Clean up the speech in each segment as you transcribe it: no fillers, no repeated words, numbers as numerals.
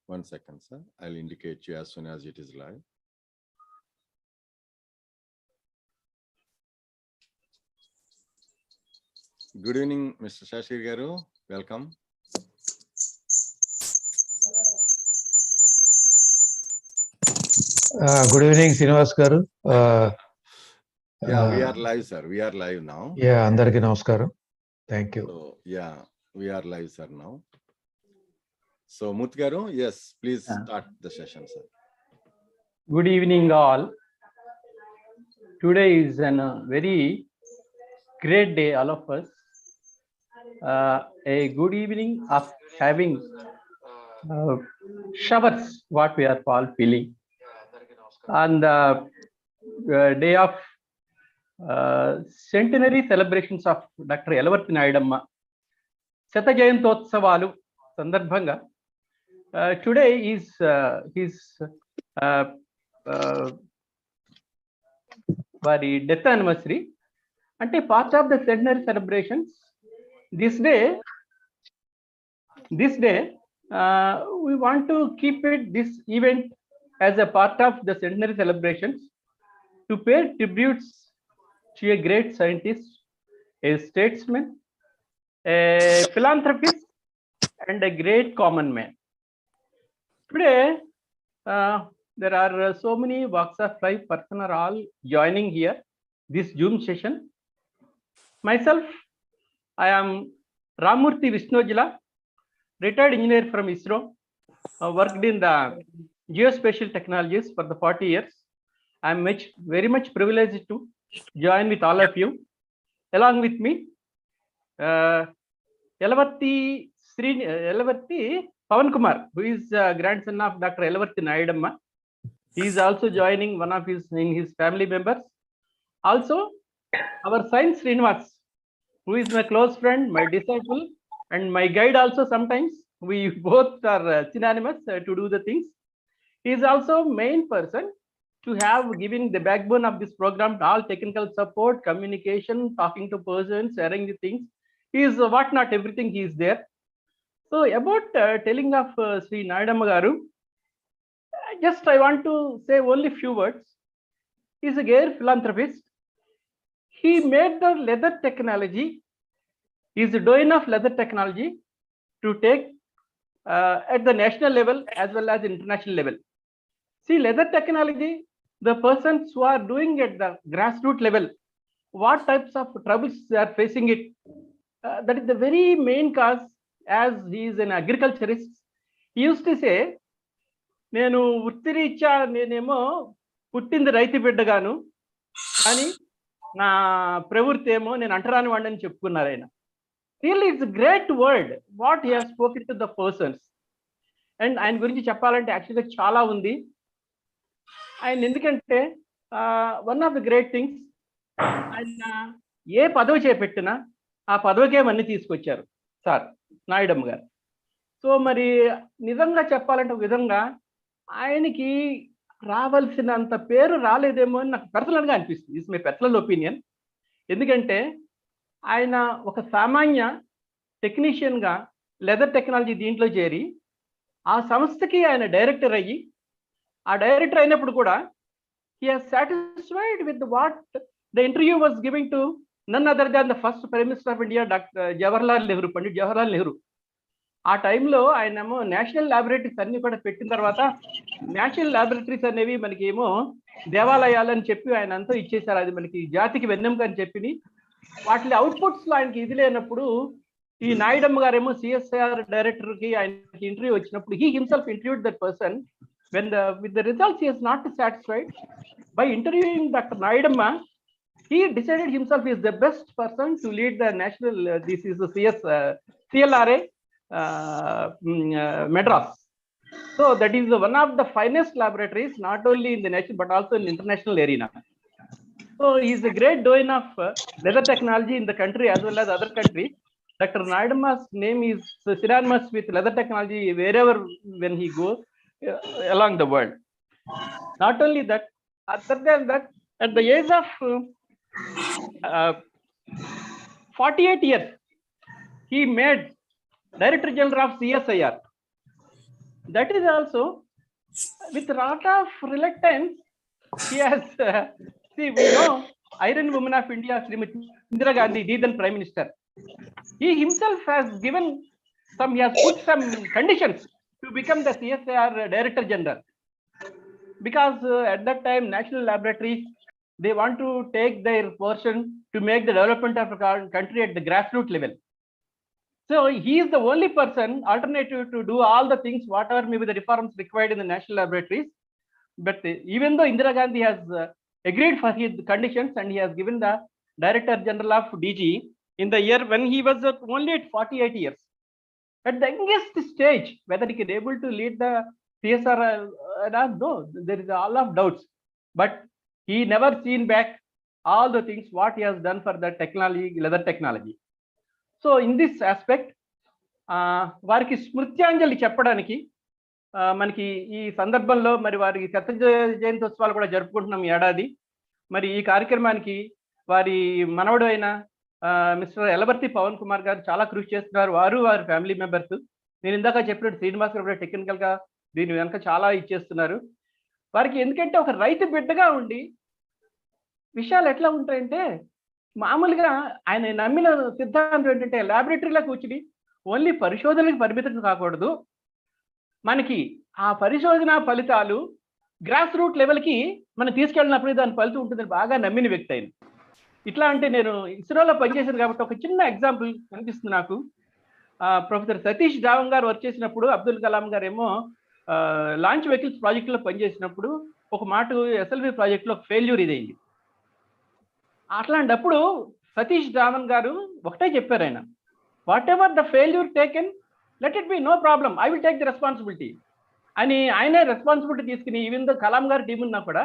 1 second, sir. I'll indicate you as soon as it is live. Good evening, Mr. Shashir Garu. Welcome. Good evening, Srinivas Garu. Yeah, we are live, sir. We are live now. Yeah, andariki namaskaram. Thank you. So, yeah, we are live, sir, now. So, Murthy Garu, yes, please start the session, sir. Good evening, all. Today is a very great day, all of us. A good evening of having showers, what we are all feeling. On the day of centenary celebrations of Dr. Yelavarthy Nayudamma, Shata Jayantotsavallu Sandarbhanga. Today is his death anniversary. And a part of the centenary celebrations, this day, we want to keep this event as a part of the centenary celebrations to pay tributes to a great scientist, a statesman, a philanthropist, and a great common man. Today, there are so many walks of life person are all joining here, this Zoom session. Myself, I am Ramurthy Vishnojila, retired engineer from ISRO, worked in the geospatial technologies for the 40 years. I am very much privileged to join with all of you. Along with me, Yelavarthy Pavan Kumar, who is grandson of Dr. Yelavarthy Nayudamma. He is also joining one of his family members. Also, our science Srinivas, who is my close friend, my disciple, and my guide also sometimes. We both are synonymous to do the things. He is also main person to have giving the backbone of this program, all technical support, communication, talking to persons, sharing the things. He is whatnot, everything he is there. So about telling of Sri Nayudamma Garu, just I want to say only few words. He is a great philanthropist. He made the leather technology. He is the doyen of leather technology to take at the national level as well as international level. See, leather technology, the persons who are doing at the grassroots level, what types of troubles they are facing it. That is the very main cause. As he is an agriculturist, he used to say, నేను వృత్తిరీత్యా నేనేమో పుట్టింది రైతు బిడ్డగాను, కానీ నా ప్రవృత్తి ఏమో నేను అంటరాని వాడిని చెప్పుకున్నారు ఆయన. Really it's great word what he has spoken to the persons. And ఆయన గురించి చెప్పాలంటే యాక్చువల్గా చాలా ఉంది. ఆయన ఎందుకంటే one of the great things, ఆయన ఏ పదవి చేపట్టినా ఆ పదవికే అన్ని తీసుకొచ్చారు సార్ నాయుడమ్మ గారు. సో మరి నిజంగా చెప్పాలంటే ఒక విధంగా ఆయనకి రావాల్సినంత పేరు రాలేదేమో అని నాకు పర్సనల్గా అనిపిస్తుంది. It's my personal opinion. ఎందుకంటే ఆయన ఒక సామాన్య టెక్నీషియన్గా లెదర్ టెక్నాలజీ దీంట్లో చేరి ఆ సంస్థకి ఆయన డైరెక్టర్ అయ్యి, ఆ డైరెక్టర్ అయినప్పుడు కూడా he has satisfied with what the interview was giving to none other than the first Prime Minister of India, Dr. Jawaharlal Nehru, Pandit Jawaharlal Nehru. ఆ టైంలో ఆయనేమో నేషనల్ ల్యాబొరేటరీస్ అన్ని కూడా పెట్టిన తర్వాత, నేషనల్ ల్యాబొరేటరీస్ అనేవి మనకి ఏమో దేవాలయాలు అని చెప్పి ఆయన అంతా ఇచ్చేసారు. అది మనకి జాతికి వెన్నెముక అని చెప్పి వాటి అవుట్పుట్స్ లో ఆయనకి ఇది లేనప్పుడు, ఈ నాయుడమ్మ గారేమో సిఎస్ఐఆర్ డైరెక్టర్ కి ఆయనకి ఇంటర్వ్యూ వచ్చినప్పుడు he himself interviewed that person. When with the results he is not satisfied, by interviewing Dr. Nayudamma, he decided himself is the best person to lead the national this is the CLRA Madras. So that is one of the finest laboratories, not only in the national but also in the international arena. So he is a great doyen of leather technology in the country as well as other countries. Dr. Nayudamma's name is synonymous with leather technology wherever when he goes along the world. Not only that, other than that, at the age of 48 years, he made Director General of CSIR. that is also with lot of reluctance he has see, we know Iron Woman of India, Srimati Indira Gandhi, the then Prime Minister, he himself has given some, he has put some conditions to become the CSIR Director General, because at that time national laboratories, they want to take their portion to make the development of a country at the grassroots level. So he is the only person alternative to do all the things whatever may be the reforms required in the national laboratories. But even though Indira Gandhi has agreed for his conditions and he has given the Director General of DG in the year when he was only at 48 years, at the youngest stage, whether he can able to lead the CSR, no, there is all of doubts. But he never seen back all the things what he has done for the technology, leather technology. So in this aspect వారికి స్మృత్యాంజలి చెప్పడానికి మనకి ఈ సందర్భంలో మరి వారికి శత జయంతోత్సవాలు కూడా జరుపుకుంటున్నాం ఈ ఏడాది. మరి ఈ కార్యక్రమానికి వారి మనవడు అయిన మిస్టర్ యలవర్తి పవన్ కుమార్ గారు చాలా కృషి చేస్తున్నారు, వారు వారి ఫ్యామిలీ మెంబర్స్. నేను ఇందాక చెప్పినట్టు శ్రీనివాస్ గారు కూడా టెక్నికల్ గా దీని వెనక చాలా ఇచ్చేస్తున్నారు. వారికి ఎందుకంటే ఒక రైతు బిడ్డగా ఉండి విషయాలు ఎట్లా ఉంటాయంటే, మామూలుగా ఆయన నమ్మిన సిద్ధాంతం ఏంటంటే ల్యాబొరేటరీలో కూర్చుని ఓన్లీ పరిశోధనలకు పరిమితం కాకూడదు, మనకి ఆ పరిశోధన ఫలితాలు గ్రాస్ రూట్ లెవెల్కి మనం తీసుకెళ్ళినప్పుడు దాని ఫలితం ఉంటుందని బాగా నమ్మిన వ్యక్తి ఆయన. ఇట్లా అంటే నేను ఇస్రోలో పనిచేశాను కాబట్టి ఒక చిన్న ఎగ్జాంపుల్ కనిపిస్తుంది నాకు. ప్రొఫెసర్ సతీష్ ధావన్ గారు వర్క్ చేసినప్పుడు, అబ్దుల్ కలాం గారు ఏమో లాంచ్ వెహికల్స్ ప్రాజెక్టులో పనిచేసినప్పుడు ఒక మాట ఎస్ఎల్వి ప్రాజెక్టులో ఫెయిల్యూర్ ఇదైంది. అట్లాంటప్పుడు సతీష్ ధావన్ గారు ఒకటే చెప్పారు, ఆయన whatever the failure taken let it be, no problem, I will take the responsibility అని ఆయనే రెస్పాన్సిబిలిటీ తీసుకుని, ఈవెన్ దో కలాం గారు టీం ఉన్నా కూడా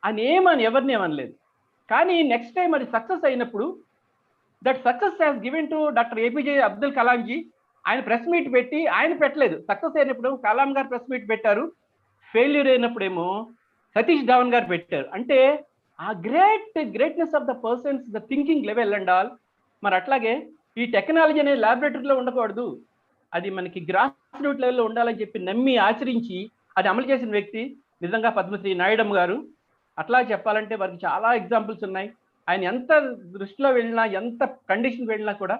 ఆయన ఎవరిని ఏమనలేదు. కానీ నెక్స్ట్ టైం అది సక్సెస్ అయినప్పుడు, that success has given to doctor APJ Abdul kalonji. ఆయన ప్రెస్ మీట్ పెట్టి, ఆయన పెట్టలేదు, సక్సెస్ అయినప్పుడు కలాం గారు ప్రెస్ మీట్ పెట్టారు, ఫెయిల్యూర్ అయినప్పుడేమో సతీష్ ధావన్ గారు పెట్టారు. అంటే ఆ greatness of the persons, the thinking level and all. మరి అట్లాగే ఈ టెక్నాలజీ అనేది ల్యాబొరేటరీలో ఉండకూడదు, అది మనకి గ్రాస్ రూట్ లెవెల్లో ఉండాలని చెప్పి నమ్మి ఆచరించి అది అమలు చేసిన వ్యక్తి నిజంగా పద్మశ్రీ నాయుడమ్మ గారు. అట్లా చెప్పాలంటే వారికి చాలా ఎగ్జాంపుల్స్ ఉన్నాయి. ఆయన ఎంత దృష్టిలో వెళ్ళినా, ఎంత కండిషన్ వెళ్ళినా కూడా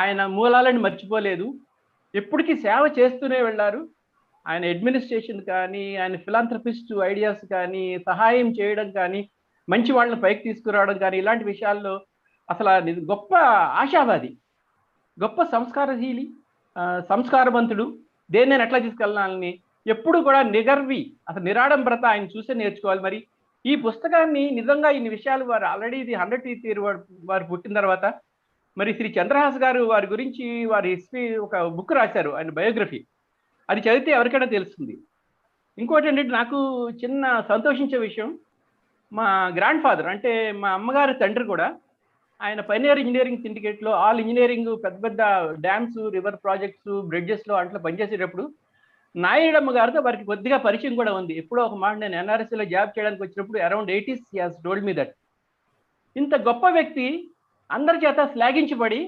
ఆయన మూలాలను మర్చిపోలేదు, ఎప్పటికీ సేవ చేస్తూనే వెళ్ళారు. ఆయన అడ్మినిస్ట్రేషన్ కానీ, ఆయన ఫిలాంథ్రపిస్ట్ ఐడియాస్ కానీ, సహాయం చేయడం కానీ, మంచి వాళ్ళని పైకి తీసుకురావడం కానీ, ఇలాంటి విషయాల్లో అసలు గొప్ప ఆశావాది, గొప్ప సంస్కారశీలి, సంస్కారవంతుడు. దేన్ని నేను ఎట్లా తీసుకెళ్ళాలని ఎప్పుడు కూడా నిగర్వి, అసలు నిరాడంబరత ఆయన చూసే నేర్చుకోవాలి. మరి ఈ పుస్తకాన్ని నిజంగా ఇన్ని విషయాలు వారు ఆల్రెడీ ఇది 100th year వారు పుట్టిన తర్వాత మరి శ్రీ చంద్రహాస్ గారు వారి గురించి వారి హిస్టరీ ఒక బుక్ రాశారు, ఆయన బయోగ్రఫీ. అది చదివితే ఎవరికైనా తెలుస్తుంది. ఇంకోటి ఏంటంటే నాకు చిన్న సంతోషించే విషయం, మా గ్రాండ్ ఫాదర్ అంటే మా అమ్మగారి తండ్రి కూడా ఆయన పైనియర్ ఇంజనీరింగ్ సిండికేట్లో ఆల్ ఇంజనీరింగ్ పెద్ద పెద్ద డ్యామ్స్, రివర్ ప్రాజెక్ట్స్, బ్రిడ్జెస్లో అట్లా పనిచేసేటప్పుడు నాయుడమ్మ గారితో వారికి కొద్దిగా పరిచయం కూడా ఉంది. ఎప్పుడో ఒక మాట నేను ఎన్ఆర్ఎస్లో జాబ్ చేయడానికి వచ్చినప్పుడు around 80s he has told me that ఇంత గొప్ప వ్యక్తి అందరి చేత శ్లాఘించబడి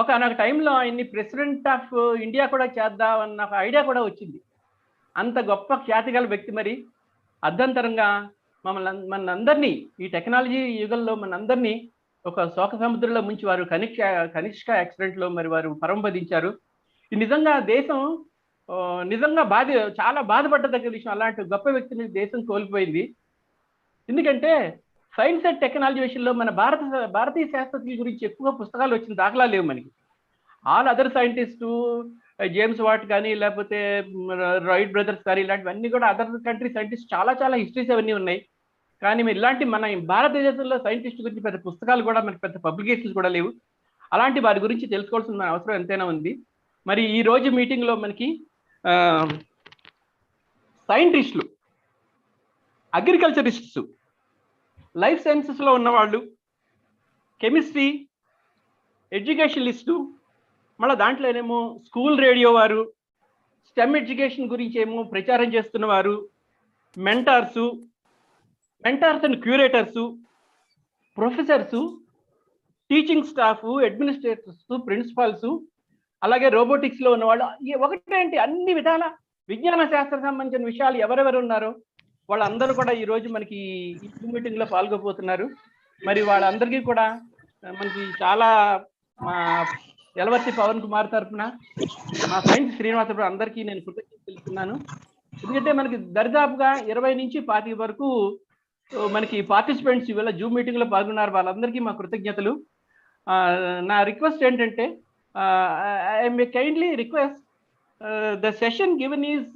ఒకనొక టైంలో ఆయన్ని ప్రెసిడెంట్ ఆఫ్ ఇండియా కూడా చేద్దామన్న ఒక ఐడియా కూడా వచ్చింది. అంత గొప్ప ఖ్యాతిగల వ్యక్తి మరి అర్ధంతరంగా మనందరినీ ఈ టెక్నాలజీ యుగంలో మనందరినీ ఒక శోక సముద్రంలో ముంచి వారు కనిష్క యాక్సిడెంట్లో మరి వారు పరమపదించారు. ఇది నిజంగా దేశం నిజంగా చాలా బాధపడ్డదగ్గ విషయం. అలాంటి గొప్ప వ్యక్తిని దేశం కోల్పోయింది. ఎందుకంటే సైన్స్ అండ్ టెక్నాలజీ విషయంలో మన భారతీయ శాస్త్రజ్ఞుల గురించి ఎక్కువ పుస్తకాలు వచ్చిన దాఖలా లేవు మనకి. All other scientist, James what కానీ, లేకపోతే రైట్ బ్రదర్స్ కానీ, ఇలాంటివన్నీ కూడా అదర్ కంట్రీ సైంటిస్ట్ చాలా చాలా హిస్టరీస్ అవన్నీ ఉన్నాయి. కానీ మీరు ఇలాంటి మన భారతదేశంలో సైంటిస్ట్ గురించి పెద్ద పుస్తకాలు కూడా, మనకి పెద్ద పబ్లికేషన్స్ కూడా లేవు. అలాంటి వారి గురించి తెలుసుకోవాల్సిన అవసరం ఎంతైనా ఉంది. మరి ఈ రోజు మీటింగ్లో మనకి సైంటిస్టులు, అగ్రికల్చరిస్ట్స్, లైఫ్ సైన్సెస్లో ఉన్నవాళ్ళు, కెమిస్ట్రీ, ఎడ్యుకేషనలిస్టు, మళ్ళీ దాంట్లోనేమో స్కూల్ రేడియో వారు, స్టెమ్ ఎడ్యుకేషన్ గురించి ఏమో ప్రచారం చేస్తున్నవారు, mentors and curators, professors, teaching staff, administrators, principals, అలాగే రోబోటిక్స్లో ఉన్నవాళ్ళు, ఒకటేంటి అన్ని విధాల విజ్ఞాన శాస్త్ర సంబంధించిన విషయాలు ఎవరెవరు ఉన్నారో వాళ్ళందరూ కూడా ఈ రోజు మనకి ఈ మీటింగ్ లో పాల్గొపోతున్నారు. మరి వాళ్ళందరికీ కూడా మనకి చాలా మా యలవర్తి పవన్ కుమార్ తరఫున, మా సైన్స్ శ్రీనివాస తరఫున అందరికీ నేను కృతజ్ఞతలు తెలుపుతున్నాను. ఎందుకంటే మనకి దరిదాపుగా 20 నుంచి 25 వరకు మనకి పార్టిసిపెంట్స్ ఇవాళ జూమ్ మీటింగ్ లో పాల్గొన్నారు. వాళ్ళందరికీ మా కృతజ్ఞతలు. నా రిక్వెస్ట్ ఏంటంటే I may kindly request the session given is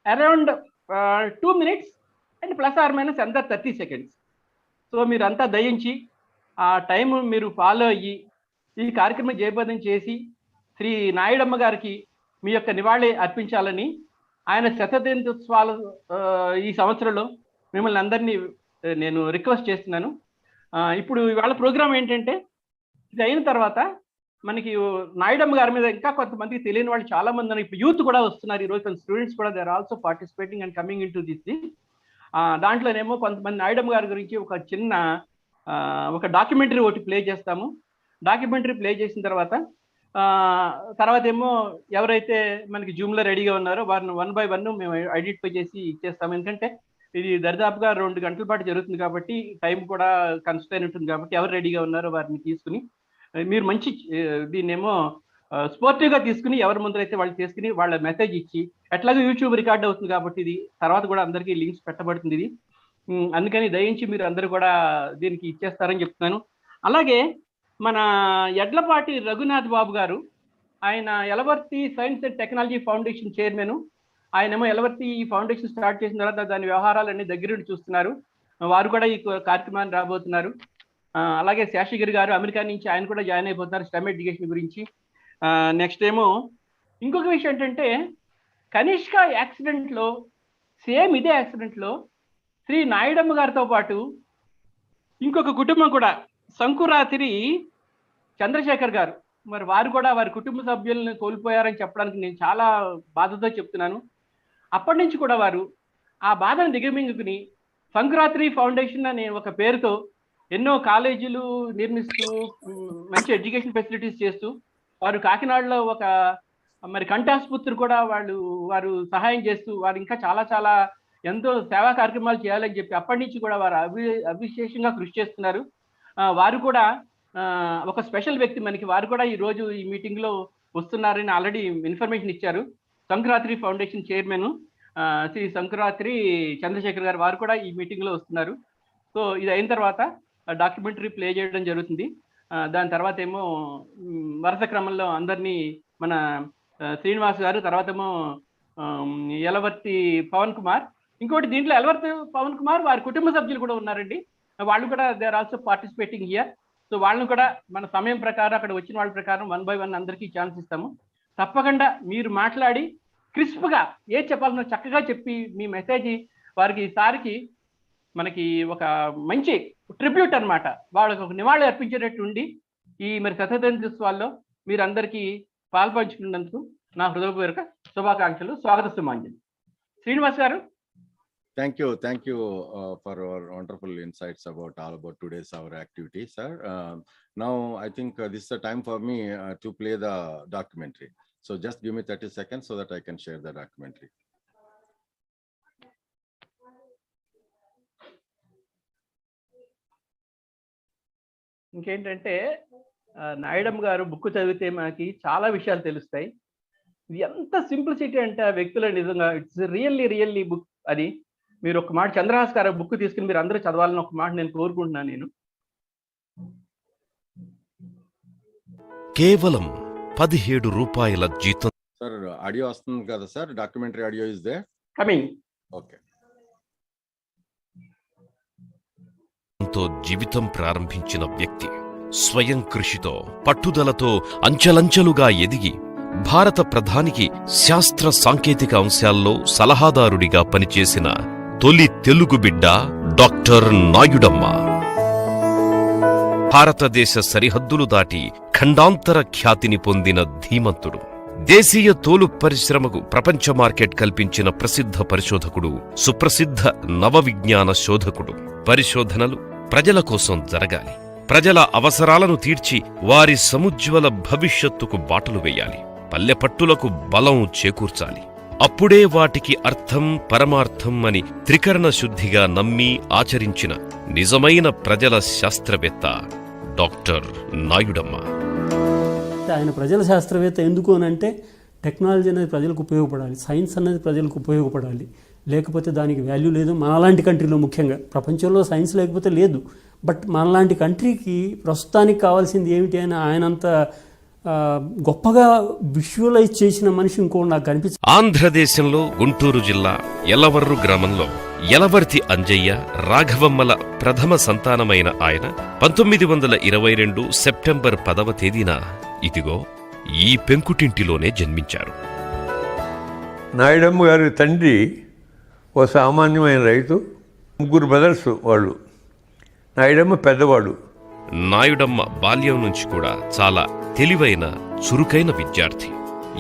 around 2 minutes and plus or minus అంతా 30 seconds. సో మీరంతా దయించి ఆ టైం మీరు ఫాలో అయ్యి ఈ కార్యక్రమం జయప్రదం చేసి శ్రీ నాయుడమ్మ గారికి మీ యొక్క నివాళి అర్పించాలని, ఆయన శతదినోత్సవాల ఈ సంవత్సరంలో మిమ్మల్ని అందరినీ నేను రిక్వెస్ట్ చేస్తున్నాను. ఇప్పుడు ఇవాళ ప్రోగ్రామ్ ఏంటంటే, ఇది అయిన తర్వాత మనకి నాయుడమ్మ గారి మీద ఇంకా కొంతమందికి తెలియని వాళ్ళు చాలా మంది ఉన్నారు. ఇప్పుడు యూత్ కూడా వస్తున్నారు ఈరోజు, స్టూడెంట్స్ కూడా they are also participating and coming in to this. దాంట్లోనేమో కొంతమంది నాయుడమ్మ గారి గురించి ఒక చిన్న ఒక డాక్యుమెంటరీ ఒకటి ప్లే చేస్తాము. డాక్యుమెంటరీ ప్లే చేసిన తర్వాత ఏమో ఎవరైతే మనకి జూమ్లో రెడీగా ఉన్నారో వారిని 1 by 1 మేము ఐడెంటిఫై చేసి ఇచ్చేస్తాము. ఎందుకంటే ఇది దరిదాపుగా 2 గంటల పాటు జరుగుతుంది కాబట్టి టైం కూడా కన్స్టైన్ ఉంటుంది కాబట్టి ఎవరు రెడీగా ఉన్నారో వారిని తీసుకుని మీరు మంచి దీన్నేమో స్పోర్టివ్గా తీసుకుని ఎవరి ముందరైతే వాళ్ళు చేసుకుని వాళ్ళ మెసేజ్ ఇచ్చి, ఎట్లాగో యూట్యూబ్ రికార్డ్ అవుతుంది కాబట్టి ఇది తర్వాత కూడా అందరికీ లింక్స్ పెట్టబడుతుంది. ఇది అందుకని దయించి మీరు అందరూ కూడా దీనికి ఇచ్చేస్తారని చెప్తున్నాను. అలాగే మన ఎడ్లపాటి రఘునాథ్ బాబు గారు, ఆయన Yalavarthi science and Technology foundation chairman. ఆయనేమో యలవర్తి ఫౌండేషన్ స్టార్ట్ చేసిన తర్వాత దాని వ్యవహారాలన్నీ దగ్గరుండి చూస్తున్నారు. వారు కూడా ఈ కార్యక్రమాన్ని రాబోతున్నారు. అలాగే శేషగిరి గారు అమెరికా నుంచి ఆయన కూడా జాయిన్ అయిపోతున్నారు స్టెమ్ ఎడ్యుకేషన్ గురించి. నెక్స్ట్ ఏమో ఇంకొక విషయం ఏంటంటే, కనిష్క యాక్సిడెంట్లో సేమ్ ఇదే యాక్సిడెంట్లో శ్రీ నాయుడమ్మ గారితో పాటు ఇంకొక కుటుంబం కూడా, సంకురాత్రి చంద్రశేఖర్ గారు, మరి వారు కూడా వారి కుటుంబ సభ్యులను కోల్పోయారని చెప్పడానికి నేను చాలా బాధతో చెప్తున్నాను. అప్పటి నుంచి కూడా వారు ఆ బాధను దిగమింగుకుని సంకురాత్రి ఫౌండేషన్ అనే ఒక పేరుతో ఎన్నో కాలేజీలు నిర్మిస్తూ మంచి ఎడ్యుకేషన్ ఫెసిలిటీస్ చేస్తూ, వారు కాకినాడలో ఒక మరి కంఠాసుపత్రి కూడా వారు సహాయం చేస్తూ, వారు ఇంకా చాలా చాలా ఎంతో సేవా కార్యక్రమాలు చేయాలని చెప్పి అప్పటి నుంచి కూడా వారు అవిశేషంగా కృషి చేస్తున్నారు. వారు కూడా ఒక స్పెషల్ వ్యక్తి మనకి, వారు కూడా ఈ రోజు ఈ మీటింగ్లో వస్తున్నారని ఆల్రెడీ ఇన్ఫర్మేషన్ ఇచ్చారు. సంకురాత్రి ఫౌండేషన్ చైర్మన్ శ్రీ సంకురాత్రి చంద్రశేఖర్ గారు, వారు కూడా ఈ మీటింగ్లో వస్తున్నారు. సో ఇది అయిన తర్వాత డాక్యుమెంటరీ ప్లే చేయడం జరుగుతుంది. దాని తర్వాత ఏమో వరుస క్రమంలో అందరినీ మన శ్రీనివాస్ గారు, తర్వాత ఏమో యలవర్తి పవన్ కుమార్, ఇంకోటి దీంట్లో యలవర్తి పవన్ కుమార్ వారి కుటుంబ సభ్యులు కూడా ఉన్నారండి. వాళ్ళు కూడా they are also participating here. So వాళ్ళని కూడా మన సమయం ప్రకారం అక్కడ వచ్చిన వాళ్ళ ప్రకారం 1 by 1 అందరికీ ఛాన్స్ ఇస్తాము. తప్పకుండా మీరు మాట్లాడి క్రిస్ప్గా ఏ చెప్పాలనో చక్కగా చెప్పి మీ మెసేజ్ వారికి ఈసారికి మనకి ఒక మంచి ట్రిబ్యూట్ అనమాట, వాళ్ళకి ఒక నివాళి అర్పించేటట్టు ఉండి ఈ మరి శతదినోత్సవాల్లో మీరు అందరికీ పాల్పంచుకున్నందుకు నా హృదయపూర్వక శుభాకాంక్షలు, స్వాగత సుమాంజలి. శ్రీనివాస్ గారు. Thank you for our wonderful insights about today's our activity, sir. Now I think this is the time for me to play the documentary. So just give me 30 seconds so that I can share the documentary. ఇంకేంటంటే నాయుడమ్మ గారు book చదివితే మనకి చాలా విషయాలు తెలుస్తాయి. ఇది ఎంత simplicity అంటే ఆ వ్యక్తుల నిజంగా ఇట్స్ రియల్లీ బుక్. అది మీరు ఒక మాట చంద్రహాస్ గారు బుక్ తీసుకుని మీరు అందరూ చదవాలని ఒక మాట నేను కోరుకుంటున్నాను. నేను కేవలం 17 రూపాయల జీతం. సార్ ఆడియో వస్తుంది కదా sir? Documentary audio is there coming. Okay. తో జీవితం ప్రారంభించిన వ్యక్తి స్వయం కృషితో పట్టుదలతో అంచెలంచెలుగా ఎదిగి భారత ప్రధానికి శాస్త్ర సాంకేతిక అంశాల్లో సలహాదారుడిగా పనిచేసిన తొలి తెలుగు బిడ్డ డాక్టర్ నాయుడమ్మ. భారతదేశ సరిహద్దులు దాటి ఖండాంతర ఖ్యాతిని పొందిన ధీమంతుడు. దేశీయ తోలు పరిశ్రమకు ప్రపంచ మార్కెట్ కల్పించిన ప్రసిద్ధ పరిశోధకుడు, సుప్రసిద్ధ నవవిజ్ఞాన శోధకుడు. పరిశోధనలు ప్రజల కోసం జరగాలి, ప్రజల అవసరాలను తీర్చి వారి సముజ్వల భవిష్యత్తుకు బాటలు వేయాలి, పల్లెపట్టులకు బలం చేకూర్చాలి. అప్పుడే వాటికి అర్థం పరమార్థం అని త్రికరణ శుద్ధిగా నమ్మి ఆచరించిన నిజమైన ప్రజల శాస్త్రవేత్త డాక్టర్ నాయుడమ్మ. ఆయన ప్రజల శాస్త్రవేత్త ఎందుకు అనంటే టెక్నాలజీ అనేది ప్రజలకు ఉపయోగపడాలి, సైన్స్ అనేది ప్రజలకు ఉపయోగపడాలి, లేకపోతే దానికి వాల్యూ లేదు. మనలాంటి కంట్రీలో ముఖ్యంగా, ప్రపంచంలో సైన్స్ లేకపోతే లేదు, బట్ మనలాంటి కంట్రీకి ప్రస్తుతానికి కావాల్సింది ఏమిటి అని ఆయనంత గొప్పగా విజువలైజ్ చేసిన మనిషి ఇంకో నాకు కనిపించింది. ఆంధ్రదేశంలో గుంటూరు జిల్లా యలవర్రు గ్రామంలో యలవర్తి అంజయ్య రాఘవమ్మల ప్రథమ సంతానమైన ఆయన 1922 సెప్టెంబర్ 10వ తేదీన ఇదిగో ఈ పెంకుటింటిలోనే జన్మించారు. నాయుడమ్మ గారి తండ్రి ఓ సామాన్యమైన రైతు, ముగ్గురు బ్రదర్స్ వాళ్ళు. నాయుడమ్మ పెద్దవాడు. నాయుడమ్మ బాల్యం నుంచి కూడా చాలా తెలివైన చురుకైన విద్యార్థి.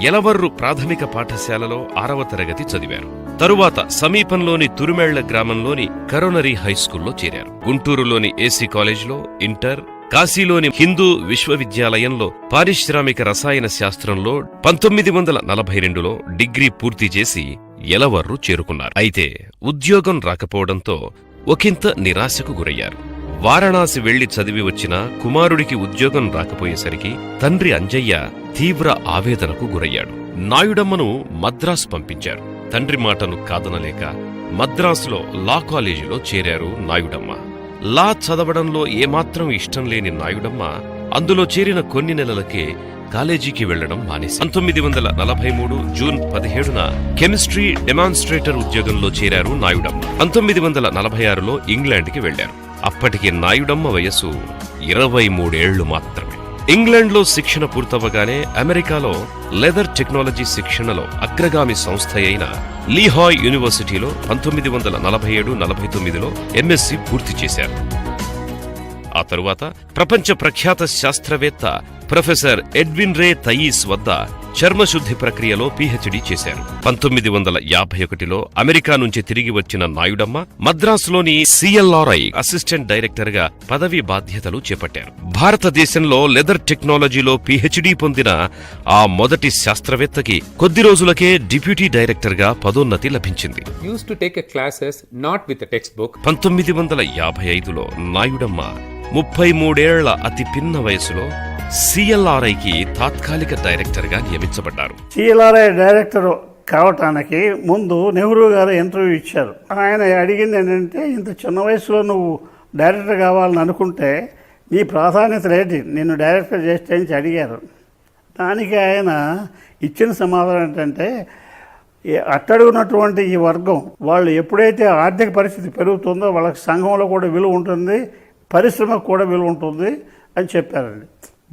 యలవర్రు ప్రాథమిక పాఠశాలలో 6వ తరగతి చదివారు. తరువాత సమీపంలోని తురుమేళ్ల గ్రామంలోని కరోనరీ హైస్కూల్లో చేరారు. గుంటూరులోని ఏసీ కాలేజ్లో ఇంటర్, కాశీలోని హిందూ విశ్వవిద్యాలయంలో పారిశ్రామిక రసాయన శాస్త్రంలో 1942లో డిగ్రీ పూర్తి చేసి యలవర్రు చేరుకున్నారు. అయితే ఉద్యోగం రాకపోవడంతో ఒకంత నిరాశకు గురయ్యారు. వారణాసి వెళ్లి చదివి వచ్చిన కుమారుడికి ఉద్యోగం రాకపోయేసరికి తండ్రి అంజయ్య తీవ్ర ఆవేదనకు గురయ్యాడు. నాయుడమ్మను మద్రాసు పంపించారు. తండ్రి మాటను కాదనలేక మద్రాసులో లా కాలేజీలో చేరారు నాయుడమ్మ. లా చదవడంలో ఏమాత్రం ఇష్టం లేని నాయుడమ్మ అందులో చేరిన కొన్ని నెలలకే కాలేజీకి వెళ్లడం మానేసి 1943 జూన్ 17న కెమిస్ట్రీ డెమాన్స్ట్రేటర్ ఉద్యోగంలో చేరారు నాయుడమ్మ. 1946లో ఇంగ్లాండ్కి వెళ్లారు. అప్పటికి నాయుడమ్మ వయసు 23 ఏళ్లు మాత్రమే. ఇంగ్లాండ్లో శిక్షణ పూర్తవగానే అమెరికాలో లెదర్ టెక్నాలజీ శిక్షణలో అగ్రగామి సంస్థ అయిన లీహాయ్ యూనివర్సిటీలో 1947-49లో ఎంఎస్సీ పూర్తి చేశారు. ఆ తరువాత ప్రపంచ ప్రఖ్యాత శాస్త్రవేత్త ప్రొఫెసర్ ఎడ్విన్ రే థయీస్ వద్ద చర్మశుద్ధి ప్రక్రియలో పీహెచ్డీ చేశారు. 1951లో అమెరికా నుంచి తిరిగి వచ్చిన నాయుడమ్మ మద్రాసులోని సిఎల్ఆర్ఐ అసిస్టెంట్ డైరెక్టర్ గా పదవీ బాధ్యతలు చేపట్టారు. భారతదేశంలో లెదర్ టెక్నాలజీలో పీహెచ్డీ పొందిన ఆ మొదటి శాస్త్రవేత్తకి కొద్ది రోజులకే డిప్యూటీ డైరెక్టర్ గా పదోన్నతి లభించింది. 1955లో నాయుడమ్మ 33 ఏళ్ల అతి పిన్న వయసులో సిఎల్ఆర్ఐకి తాత్కాలిక డైరెక్టర్ గా నియమించబడ్డారు. సిఎల్ఆర్ఐ డైరెక్టర్ కావటానికి ముందు నెహ్రూ గారు ఇంటర్వ్యూ ఇచ్చారు. ఆయన అడిగింది ఏంటంటే, ఇంత చిన్న వయసులో నువ్వు డైరెక్టర్ కావాలని అనుకుంటే నీ ప్రాధాన్యత ఏంటి, నిన్ను డైరెక్టర్ చేస్తే అని అడిగారు. దానికి ఆయన ఇచ్చిన సమాధానం ఏంటంటే, అట్టడుగున్నటువంటి ఈ వర్గం వాళ్ళు ఎప్పుడైతే ఆర్థిక పరిస్థితి పెరుగుతుందో వాళ్ళకి సంఘంలో కూడా విలువ ఉంటుంది, పరిశ్రమకు కూడా విలువ ఉంటుంది అని చెప్పారండి.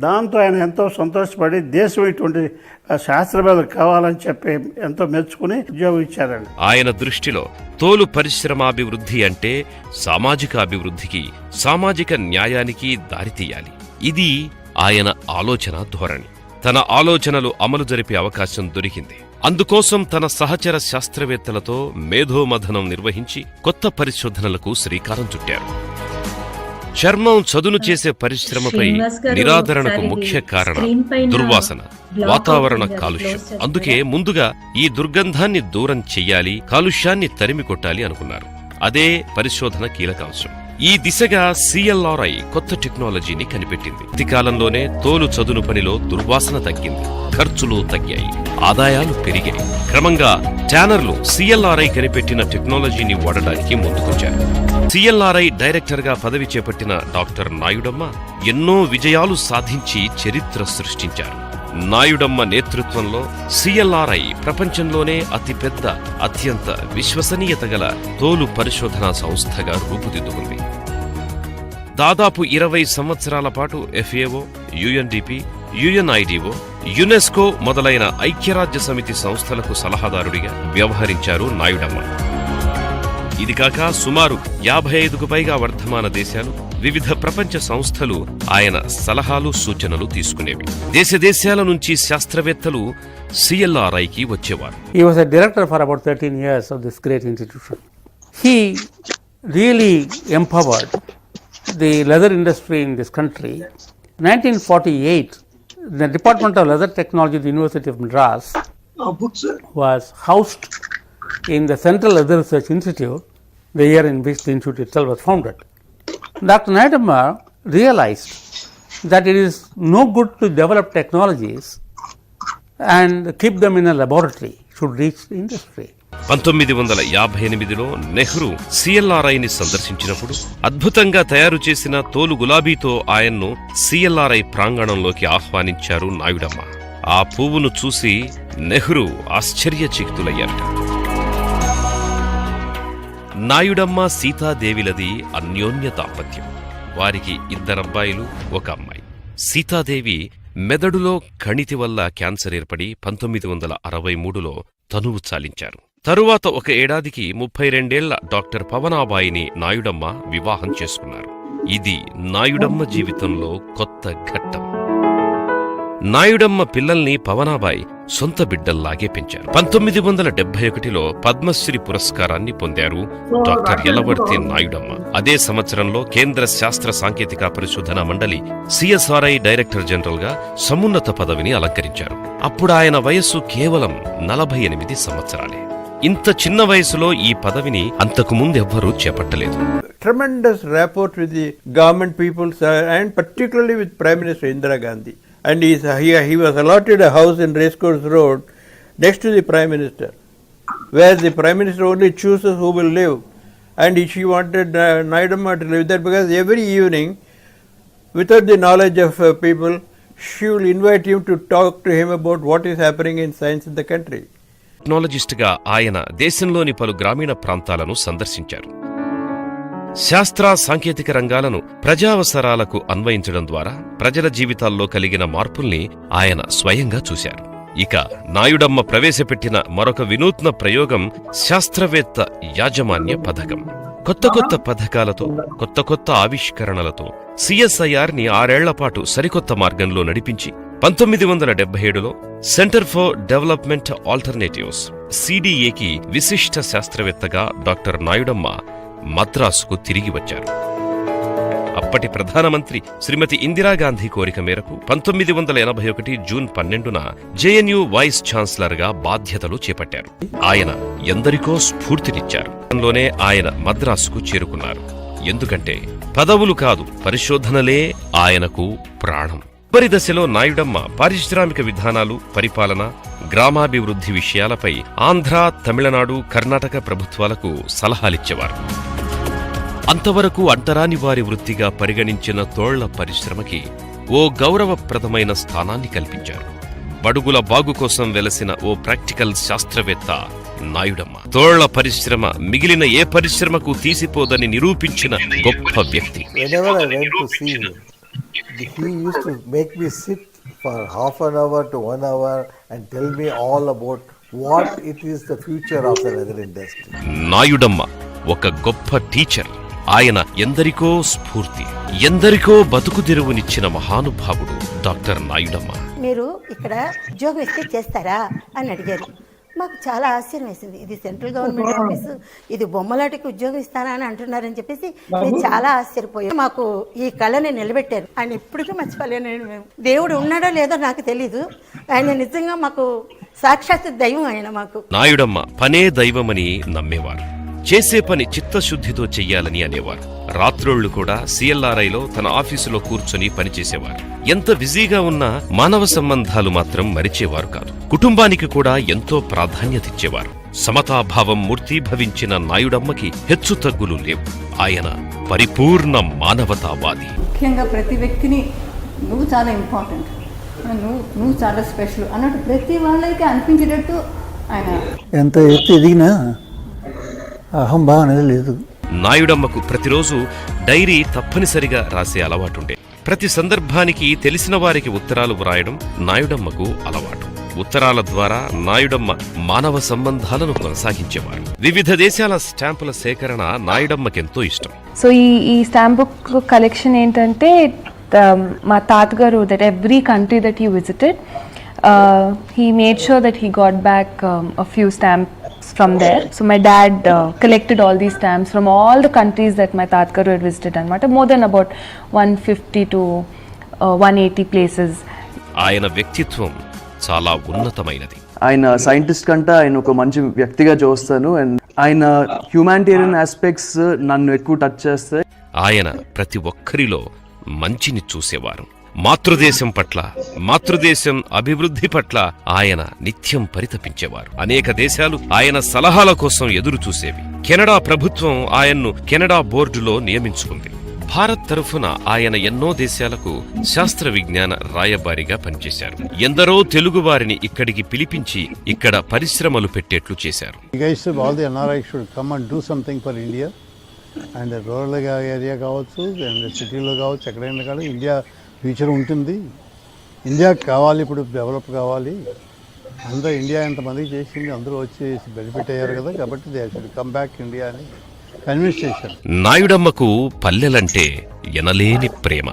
దాంతో ఆయన ఎంతో సంతోషపడి దేశం ఇటువంటి శాస్త్రవేత్తలు కావాలని చెప్పి ఎంతో మెచ్చుకుని ఉద్యోగం ఇచ్చారండి. ఆయన దృష్టిలో తోలు పరిశ్రమాభివృద్ధి అంటే సామాజిక అభివృద్ధికి, సామాజిక న్యాయానికి దారితీయాలి. ఇది ఆయన ఆలోచన ధోరణి. తన ఆలోచనలు అమలు జరిపే అవకాశం దొరికింది. అందుకోసం తన సహచర శాస్త్రవేత్తలతో మేధోమథనం నిర్వహించి కొత్త పరిశోధనలకు శ్రీకారం చుట్టారు. చర్మం చదును చేసే పరిశ్రమపై నిరాదరణకు ముఖ్య కారణం దుర్వాసన, వాతావరణ కాలుష్యం. అందుకే ముందుగా ఈ దుర్గంధాన్ని దూరం చెయ్యాలి, కాలుష్యాన్ని తరిమి కొట్టాలి అనుకున్నారు. అదే పరిశోధన కీలకాంశం. ఈ దిశగా సిఎల్ఆర్ఐ కొత్త టెక్నాలజీని కనిపెట్టింది. అతి కాలంలోనే తోలు చదును పనిలో దుర్వాసన తగ్గింది, ఖర్చులు తగ్గాయి, ఆదాయాలు పెరిగాయి. క్రమంగా ట్యానర్లు సిఎల్ఆర్ఐ కనిపెట్టిన టెక్నాలజీని వాడడానికి ముందుకొచ్చారు. సిఎల్ఆర్ఐ డైరెక్టర్ గా పదవి చేపట్టిన డాక్టర్ నాయుడమ్మ ఎన్నో విజయాలు సాధించి చరిత్ర సృష్టించారు. నాయుడమ్మ నేతృత్వంలో సిఎల్ఆర్ఐ ప్రపంచంలోనే అతిపెద్ద, అత్యంత విశ్వసనీయత గల తోలు పరిశోధనా సంస్థగా రూపుదిద్దుకుంది. దాదాపు 20 సంవత్సరాల పాటు ఎఫ్ఏఓ, యుఎన్డిపి, యుఎన్ఐడిఓ, యునెస్కో మొదలైన ఐక్యరాజ్య సమితి సంస్థలకు సలహాదారుడిగా వ్యవహరించారు నాయుడమ్మ. ఇది కాక సుమారు 55కు పైగా వర్ధమాన దేశాలు, వివిధ ప్రపంచ సంస్థలు ఆయన సలహాలు, సూచనలు తీసుకునేవి. దేశదేశాల నుంచి శాస్త్రవేత్తలు సిఎల్ఆర్ఐకి వచ్చేవారు. He was a director for about 13 years of this great institution. He really empowered the leather industry in this country. 1948, the Department of Leather Technology at the University of Madras was housed in the Central Other Research Institute, the year in which the institute itself was founded. Dr. Nayudamma realized that it is no good to develop technologies and keep them in a laboratory, should reach the industry. 1958లో Nehru సిఎల్ఆర్ఐని సందర్శించినప్పుడు అద్భుతంగా తయారు చేసిన తోలు గులాబీతో ఆయన్ను CLRI ప్రాంగణంలోకి ఆహ్వానించారు నాయుడమ్మ. ఆ పువ్వును చూసి నెహ్రూ ఆశ్చర్యచకితులయ్యారట. నాయుడమ్మ సీతాదేవిలది అన్యోన్య దాంపత్యం. వారికి 2 అబ్బాయిలు, 1 అమ్మాయి. సీతాదేవి మెదడులో కణితి వల్ల క్యాన్సర్ ఏర్పడి 1963లో తనువు చాలించారు. తరువాత 1 ఏడాదికి 32 ఏళ్ల డాక్టర్ పవనాబాయిని నాయుడమ్మ వివాహం చేసుకున్నారు. ఇది నాయుడమ్మ జీవితంలో కొత్త ఘట్టం. నాయుడమ్మ పిల్లల్ని పవనాబాయి సొంత బిడ్డల్లాగే పెంచారు. 1971లో పద్మశ్రీ పురస్కారాన్ని పొందారు డాక్టర్ యలవర్తి నాయుడమ్మ. అదే సంవత్సరంలో కేంద్ర శాస్త్ర సాంకేతిక పరిశోధన మండలి సిఎస్ఆర్ఐ డైరెక్టర్ జనరల్ గా సమున్నత పదవిని అలంకరించారు. అప్పుడు ఆయన వయస్సు కేవలం 48 సంవత్సరాలే. ఇంత చిన్న వయసులో ఈ పదవిని అంతకు ముందెవ్వరూ చేపట్టలేదు. Tremendous rapport with the government people and particularly with Prime Minister Indira Gandhi. And he was allotted a house in Racecourse Road next to the Prime Minister, where the Prime Minister only chooses who will live. And she wanted Nayudamma to live there because every evening, without the knowledge of people, she will invite him to talk to him about what is happening in science in the country. టెక్నాలజిస్టుగా ఆయన దేశంలోని పలు గ్రామీణ ప్రాంతాలను సందర్శించారు. శాస్త్ర సాంకేతిక రంగాలను ప్రజావసరాలకు అన్వయించడం ద్వారా ప్రజల జీవితాల్లో కలిగిన మార్పుల్ని ఆయన స్వయంగా చూశారు. ఇక నాయుడమ్మ ప్రవేశపెట్టిన మరొక వినూత్న ప్రయోగం శాస్త్రవేత్త యాజమాన్య పథకం. కొత్త పథకాలతో, కొత్త ఆవిష్కరణలతో సిఎస్ఐఆర్ని 6 ఏళ్లపాటు సరికొత్త మార్గంలో నడిపించి 1977లో సెంటర్ ఫర్ డెవలప్మెంట్ ఆల్టర్నేటివ్స్ సిడిఏకి విశిష్ట శాస్త్రవేత్తగా డాక్టర్ నాయుడమ్మ మద్రాసుకు తిరిగి వచ్చారు. అప్పటి ప్రధానమంత్రి శ్రీమతి ఇందిరాగాంధీ కోరిక మేరకు 1981 జూన్ 12న జేఎన్యూ వైస్ ఛాన్సలర్ గా బాధ్యతలు చేపట్టారు. ఆయన ఎందరికో స్ఫూర్తినిచ్చారు. లోనే ఆయన మద్రాసుకు చేరుకున్నారు. ఎందుకంటే పదవులు కాదు, పరిశోధనలే ఆయనకు ప్రాణం. చివరి దశలో నాయుడమ్మ పారిశ్రామిక విధానాలు, పరిపాలన, గ్రామాభివృద్ధి విషయాలపై ఆంధ్ర, తమిళనాడు, కర్ణాటక ప్రభుత్వాలకు సలహాలిచ్చేవారు. అంతవరకు అంటరాని వారి వృత్తిగా పరిగణించిన తోళ్ల పరిశ్రమకి ఓ గౌరవప్రదమైన స్థానాన్ని కల్పించారు. బడుగుల బాగు కోసం వెలసిన ఓ ప్రాక్టికల్ శాస్త్రవేత్త నాయుడమ్మ. తోళ్ల పరిశ్రమ మిగిలిన ఏ పరిశ్రమకు తీసిపోదని నిరూపించిన గొప్ప వ్యక్తి. He used to make me sit for half an hour to 1 hour and tell me all about what it is the future of the leather industry. Nayudamma ఒక గొప్ప టీచర్. ఆయన ఎందరికో స్ఫూర్తి, ఎందరికో బతుకు తెరువునిచ్చిన మహానుభావుడు డాక్టర్ నాయుడమ్మ. మీరు ఇక్కడ ఉద్యోగం ఇస్తే చేస్తారా అని అడిగారు. మాకు చాలా ఆశ్చర్యం వేసింది. ఇది సెంట్రల్ గవర్నమెంట్ ఆఫీసు, ఇది బొమ్మలాటికి ఉద్యోగం ఇస్తానా అని అంటున్నారని చెప్పేసి మేము చాలా ఆశ్చర్యపోయాం. మాకు ఈ కళని నిలబెట్టారు. ఆయన ఇప్పటికీ మర్చిపోలేను. మేము దేవుడు ఉన్నాడో లేదో నాకు తెలీదు. ఆయన నిజంగా మాకు సాక్షాత్ దైవం. ఆయన మాకు నాయుడమ్మ పనే దైవమని నమ్మేవారు. చేసే పని చిత్తశుద్ధితో చెయ్యాలని అనేవారు. రాత్రోళ్లు కూడా సిఎల్ఆర్ఐలో తన ఆఫీసులో కూర్చొని పనిచేసేవారు. ఎంత బిజీగా ఉన్నా మానవ సంబంధాలు మాత్రం మరిచేవారు కాదు. కుటుంబానికి కూడా ఎంతో ప్రాధాన్యతిచ్చేవారు. సమతాభావం మూర్తీభవించిన నాయుడమ్మకి హెచ్చు తగ్గులు లేవు. ఆయన పరిపూర్ణ మానవతావాది. ముఖ్యంగా ప్రతి వ్యక్తిని నువ్వు చాలా ఇంపార్టెంట్, నువ్వు చాలా స్పెషల్ అన్నట్టు ప్రతి వాళ్ళకి అనిపించేటట్టు ఆయన ఎంత ఎత్తు ఎదిగినా అహంభావం అనేది లేదు. నాయుడమ్మకు ప్రతిరోజు డైరీ తప్పనిసరిగా రాసే అలవాటుండే. ప్రతి సందర్భానికి తెలిసిన వారికి ఉత్తరాలు వ్రాయడం నాయుడమ్మకు అలవాటు. ఉత్తరాల ద్వారా నాయుడమ్మ మానవ సంబంధాలను కొనసాగించేవారు. వివిధ దేశాల స్టాంపుల సేకరణ నాయుడమ్మకెంతో ఇష్టం. సో ఈ స్టాంప్ బుక్ కలెక్షన్ ఏంటంటే మా తాతగారు that every country that he visited he made sure that he got back a few stamps from there. So my dad collected all these stamps from all the countries that my tatgaru had visited anamata, more than about 150 to 180 places. ఆయన వ్యక్తిత్వం చాలా ఉన్నతమైనది. ఆయన scientist కంటే ఆయన ఒక మంచి వ్యక్తిగా చూస్తాను. అండ్ ఆయన హ్యూమానిటేరియన్ ఆస్పెక్ట్స్ నన్ను ఎక్కువ టచ్ చేస్తాయి. ఆయన ప్రతి ఒక్కరిలో మంచిని చూసేవారు. మాతృదేశం పట్ల, మాతృదేశం అభివృద్ధి పట్ల ఆయన నిత్యం పరితపించేవారు. అనేక దేశాలు ఆయన సలహాల కోసం ఎదురు చూసేవి. కెనడా ప్రభుత్వం ఆయన్ను కెనడా బోర్డులో నియమించుకుంది. భారత్ తరఫున ఆయన ఎన్నో దేశాలకు శాస్త్ర విజ్ఞాన రాయబారిగా పనిచేశారు. ఎందరో తెలుగు వారిని ఇక్కడికి పిలిపించి ఇక్కడ పరిశ్రమలు పెట్టేట్లు చేశారు. అండ్ రూరల్ ఏరియా కావచ్చు, అండ్ సిటీలో కావచ్చు, ఎక్కడైనా కానీ ఇండియా ఫ్యూచర్ ఉంటుంది. ఇండియా కావాలి, ఇప్పుడు డెవలప్ కావాలి. అందరూ ఇండియా ఎంతమందికి చేసింది, అందరూ వచ్చి బెనిఫిట్ అయ్యారు కదా, కాబట్టి they should come back India అని కన్విన్స్ చేశారు. నాయుడమ్మకు పల్లెలంటే ఎనలేని ప్రేమ.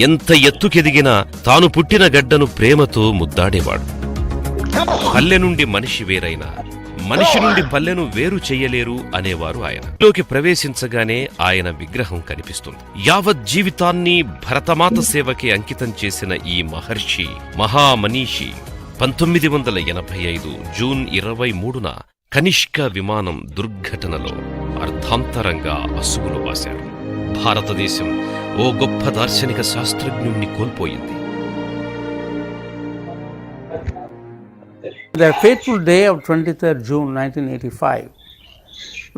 ఎంత ఎత్తుకెదిగినా తాను పుట్టిన గడ్డను ప్రేమతో ముద్దాడేవాడు. పల్లె నుండి మనిషి వేరైనా మనిషి నుండి పల్లెను వేరు చెయ్యలేరు అనేవారు ఆయన. లోకి ప్రవేశించగానే ఆయన విగ్రహం కనిపిస్తుంది. యావత్ జీవితాన్ని భరతమాత సేవకి అంకితం చేసిన ఈ మహర్షి, మహామనీషి 1985 జూన్ 23న కనిష్క విమానం దుర్ఘటనలో అర్ధాంతరంగా అసుగులు వాశారు. భారతదేశం ఓ గొప్ప దార్శనిక శాస్త్రజ్ఞుణ్ణి కోల్పోయింది. The fateful day of 23rd June 1985,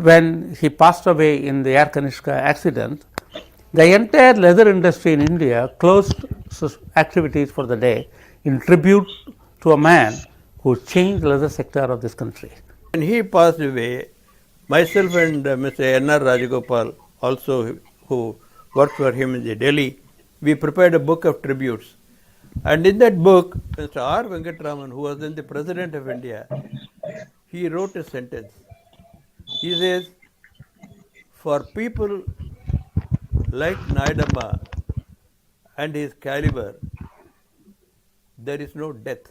when he passed away in the Air Kanishka accident, the entire leather industry in India closed activities for the day in tribute to a man who changed the leather sector of this country. When he passed away, myself and Mr. N.R. Rajagopal, also who worked for him in Delhi, we prepared a book of tributes. And in that book, Mr. R. Venkatraman, who was then the President of India, he wrote a sentence. He says, for people like Nayudamma and his caliber, there is no death.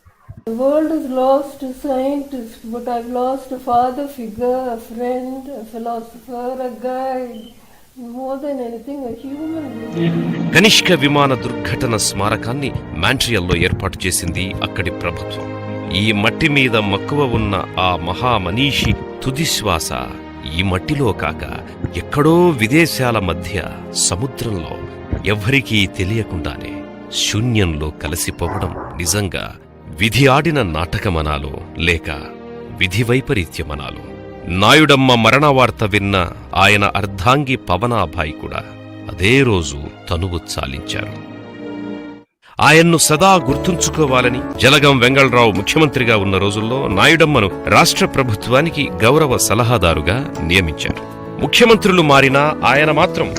The world has lost a scientist, but I've lost a father figure, a friend, a philosopher, a guide. More than anything, a human being. Kanishka విమాన దుర్ఘటన స్మారకాన్ని మాంట్రియల్లో ఏర్పాటు చేసింది అక్కడి ప్రభుత్వం. ఈ మట్టి మీద మక్కువ ఉన్న ఆ మహామనీషి తుదిశ్వాస ఈ మట్టిలో కాక ఎక్కడో విదేశాల మధ్య సముద్రంలో ఎవ్వరికీ తెలియకుండానే శూన్యంలో కలిసిపోవడం నిజంగా విధి ఆడిన నాటకమనాలో లేక విధి వైపరీత్యమనాలో. నాయుడమ్మ మరణ వార్త విన్న ఆయన అర్ధాంగి పవనాభాయ్ కూడా అదే రోజు తనువు చాలించారు. ఆయన్ను సదా గుర్తుంచుకోవాలని జలగం వెంగళరావు ముఖ్యమంత్రిగా ఉన్న రోజుల్లో నాయుడమ్మను రాష్ట్ర ప్రభుత్వానికి గౌరవ సలహాదారుగా నియమించారు. ముఖ్యమంత్రులు మారినా ఆయన మాత్రం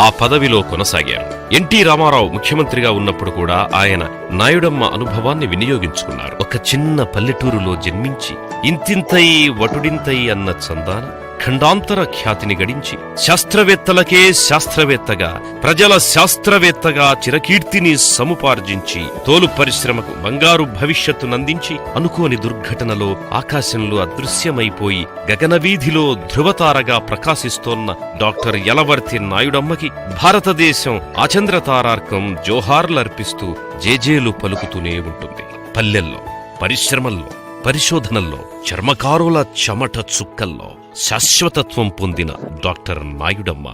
ఆ పదవిలో కొనసాగారు. ఎన్టీ రామారావు ముఖ్యమంత్రిగా ఉన్నప్పుడు కూడా ఆయన నాయుడమ్మ అనుభవాన్ని వినియోగించుకున్నారు. ఒక చిన్న పల్లెటూరులో జన్మించి ఇంతింతై వటుడింతై అన్న చందాన ఖండాంతర ఖ్యాతిని గడించి శాస్త్రవేత్తలకే శాస్త్రవేత్తగా, ప్రజల శాస్త్రవేత్తగా చిరకీర్తిని సముపార్జించి తోలు పరిశ్రమకు బంగారు భవిష్యత్తునందించి అనుకోని దుర్ఘటనలో ఆకాశంలో అదృశ్యమైపోయి గగనవీధిలో ధృవతారగా ప్రకాశిస్తోన్న డాక్టర్ యలవర్తి నాయుడమ్మకి భారతదేశం ఆచంద్రతారార్కం జోహార్లర్పిస్తూ జేజేలు పలుకుతూనే ఉంటుంది. పల్లెల్లో, పరిశ్రమల్లో, పరిశోధనల్లో, చర్మకారుల చెమట చుక్కల్లో శాశ్వతత్వం పొందిన డాక్టర్ నాయుడమ్మ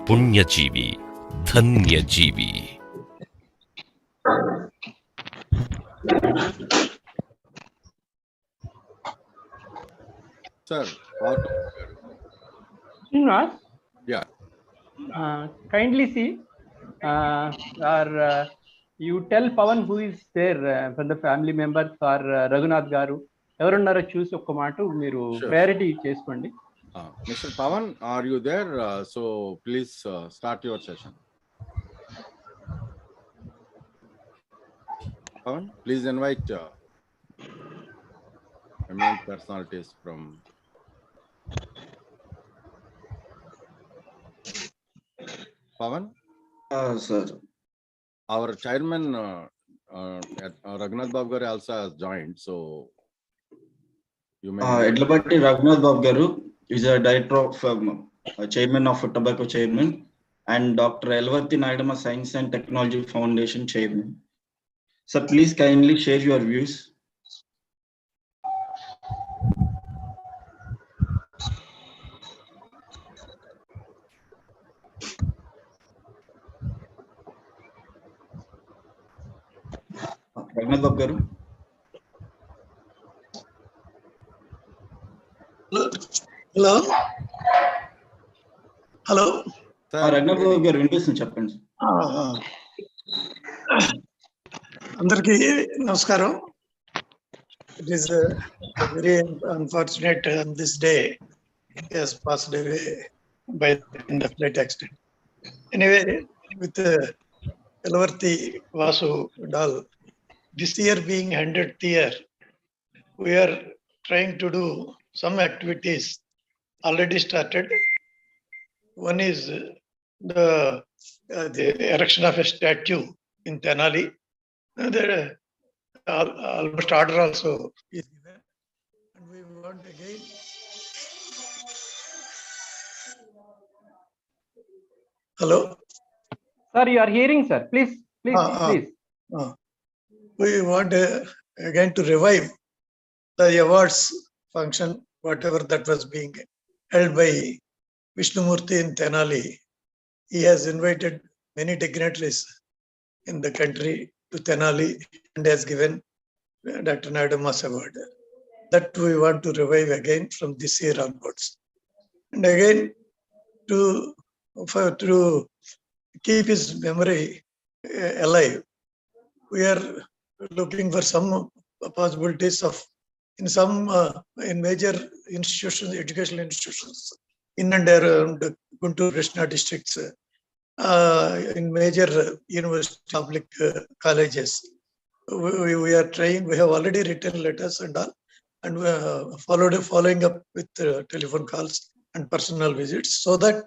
పుణ్యజీవి, ధన్యజీవి. Sir, Srinivas, yeah. Kindly see, or you tell Pavan who is there from the family members or Raghunath garu ఎవరున్నారో చూసి ఒక్క మాట మీరు ప్రయారిటీ చేసుకోండి. Mister Pavan, are you there? So please start your session. Pavan, please invite eminent personalities from Pavan. Sir, Our chairman Raghunath Babu garu also has joined, so you may. Yelavarthy Raghunath Babu garu is a director of chairman of Tobacco Chairman, and Dr. Yelavarthy Nayudamma Science and Technology Foundation Chairman. Sir, please kindly share your views. Raghunath Babu garu. Hello. Hello. Raghunath Babu garu వినిపిస్తుంది చెప్పండి. అందరికీ నమస్కారం. It is very unfortunate on this day he has passed away by in the flight accident. Anyway, with Yelavarthy Vasu and all, this year being 100th year, we are trying to do some activities already started. One is the erection of a statue in Tenali. Almost order also is given, and we want again. Hello, sir, you are hearing, sir. Please. We want again to revive the awards function, whatever that was being held by Vishnumurthy in Tenali. He has invited many dignitaries in the country to Tenali and has given Dr. Nayudamma's award. That we want to revive again from this year onwards. And again, to keep his memory alive, we are looking for some possibilities of in major institutions, educational institutions in and around Guntur Krishna districts, in major university public colleges. We are trying, we have already written letters and all, and following up with telephone calls and personal visits, so that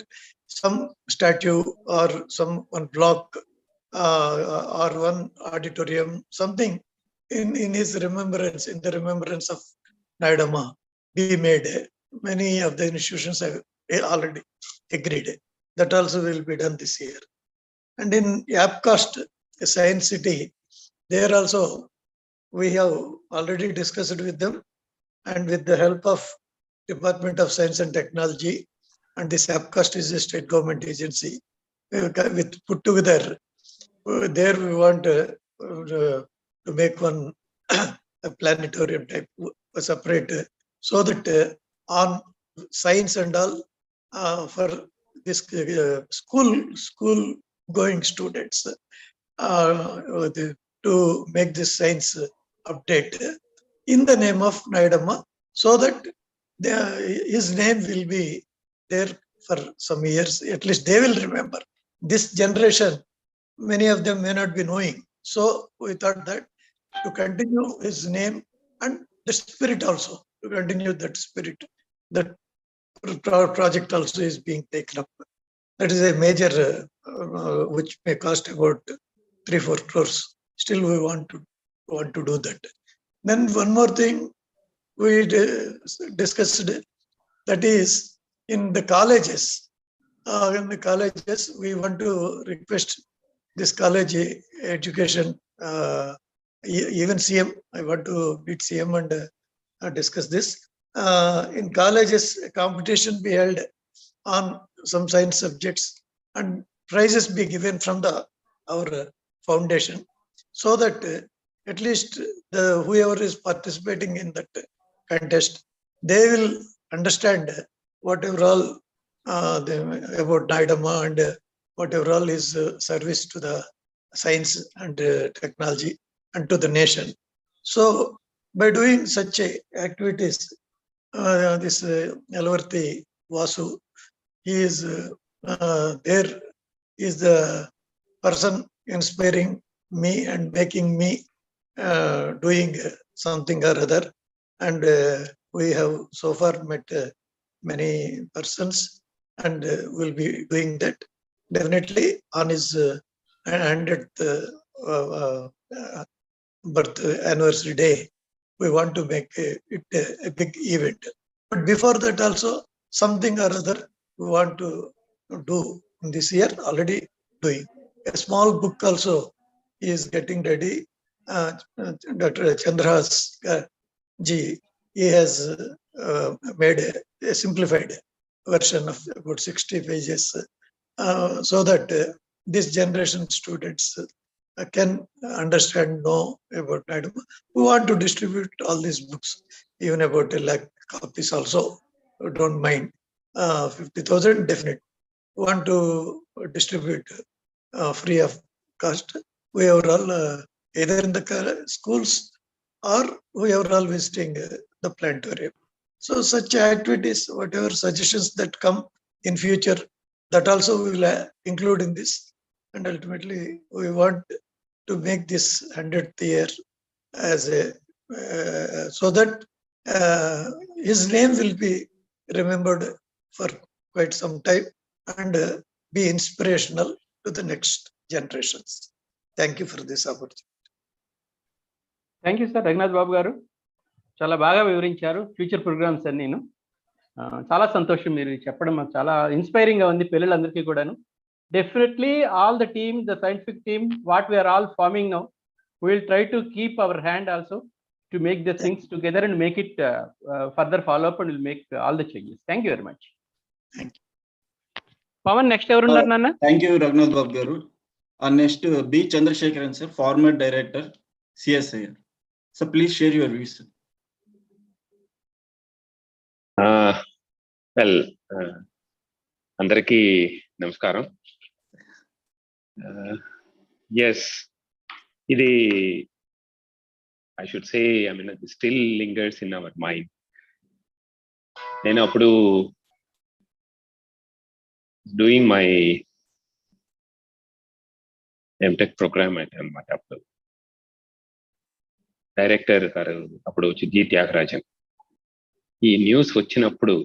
some statue or one block or one auditorium, something in his remembrance, in the remembrance of Nayudamma, be made. Many of the institutions have already agreed. That also will be done this year. And in Yapcast, a science city, there also we have already discussed with them, and with the help of Department of Science and Technology, and this Yapcast is a state government agency, with put together, there we want to make one a planetarium type separate, so that on science and all, for this school going students, to make this science update in the name of Nayudamma, so that his name will be there for some years. At least they will remember. This generation, many of them may not be knowing. So we thought that to continue his name and the spirit also, to continue that spirit, that project also is being taken up. That is a major, which may cost about 3-4 crores. Still, we want to do that. Then one more thing we discussed, that is in the colleges. We want to request this college education, even CM. I want to meet CM and discuss this. In colleges, a competition be held on some science subjects, and prizes be given from our foundation, so that at least whoever is participating in that contest, they will understand whatever all about Nayudamma and whatever all is service to the science and technology and to the nation. So by doing such activities, this Yelavarthy Vasu, he is there is the person inspiring me and making me doing something or other. And we have so far met many persons, and will be doing that. Definitely on his 100th birth anniversary day, we want to make it a big event. But before that also, something or other we want to do in this year, already doing. A small book also is getting ready. Dr. Chandras ji, he has made a simplified version of about 60 pages, so that this generation students can understand, know about Nayudamma. We want to distribute all these books, even about 1 lakh copies also. Don't mind. 50,000 definite. We want to distribute free of cost. We are all either in the schools or we are all visiting the planetarium. So such activities, whatever suggestions that come in future, that also we will include in this. And ultimately, we want to make this 100th year as a so that his name will be remembered for quite some time and be inspirational to the next generations. Thank you for this opportunity. Thank you sir Raghunath Babu garu, చాలా బాగా వివరించారు future programmes అన్ని. చాలా సంతోషం మీరు చెప్పడం, మాకు చాలా ఇన్స్పైరింగ్గా ఉంది పిల్లలందరికీ కూడాను. Definitely all the team, the scientific team, what we are all forming now, we'll try to keep our hand also to make the things together and make it further follow up, and we'll make all the changes. Thank you very much. Thank you. Pavan, next ever unnaru nanna? Thank you Raghunath Babu garu. Next B Chandrasekharan sir, former director CSIR. So please share your views. Well, andariki namaskaram. Yes, ఇది I should say, I mean, it still lingers in our mind. నేను అప్పుడు doing my MTech programme అనమాట. అప్పుడు director గారు అప్పుడు వచ్చి G Thyagarajan. ఈ news వచ్చినప్పుడు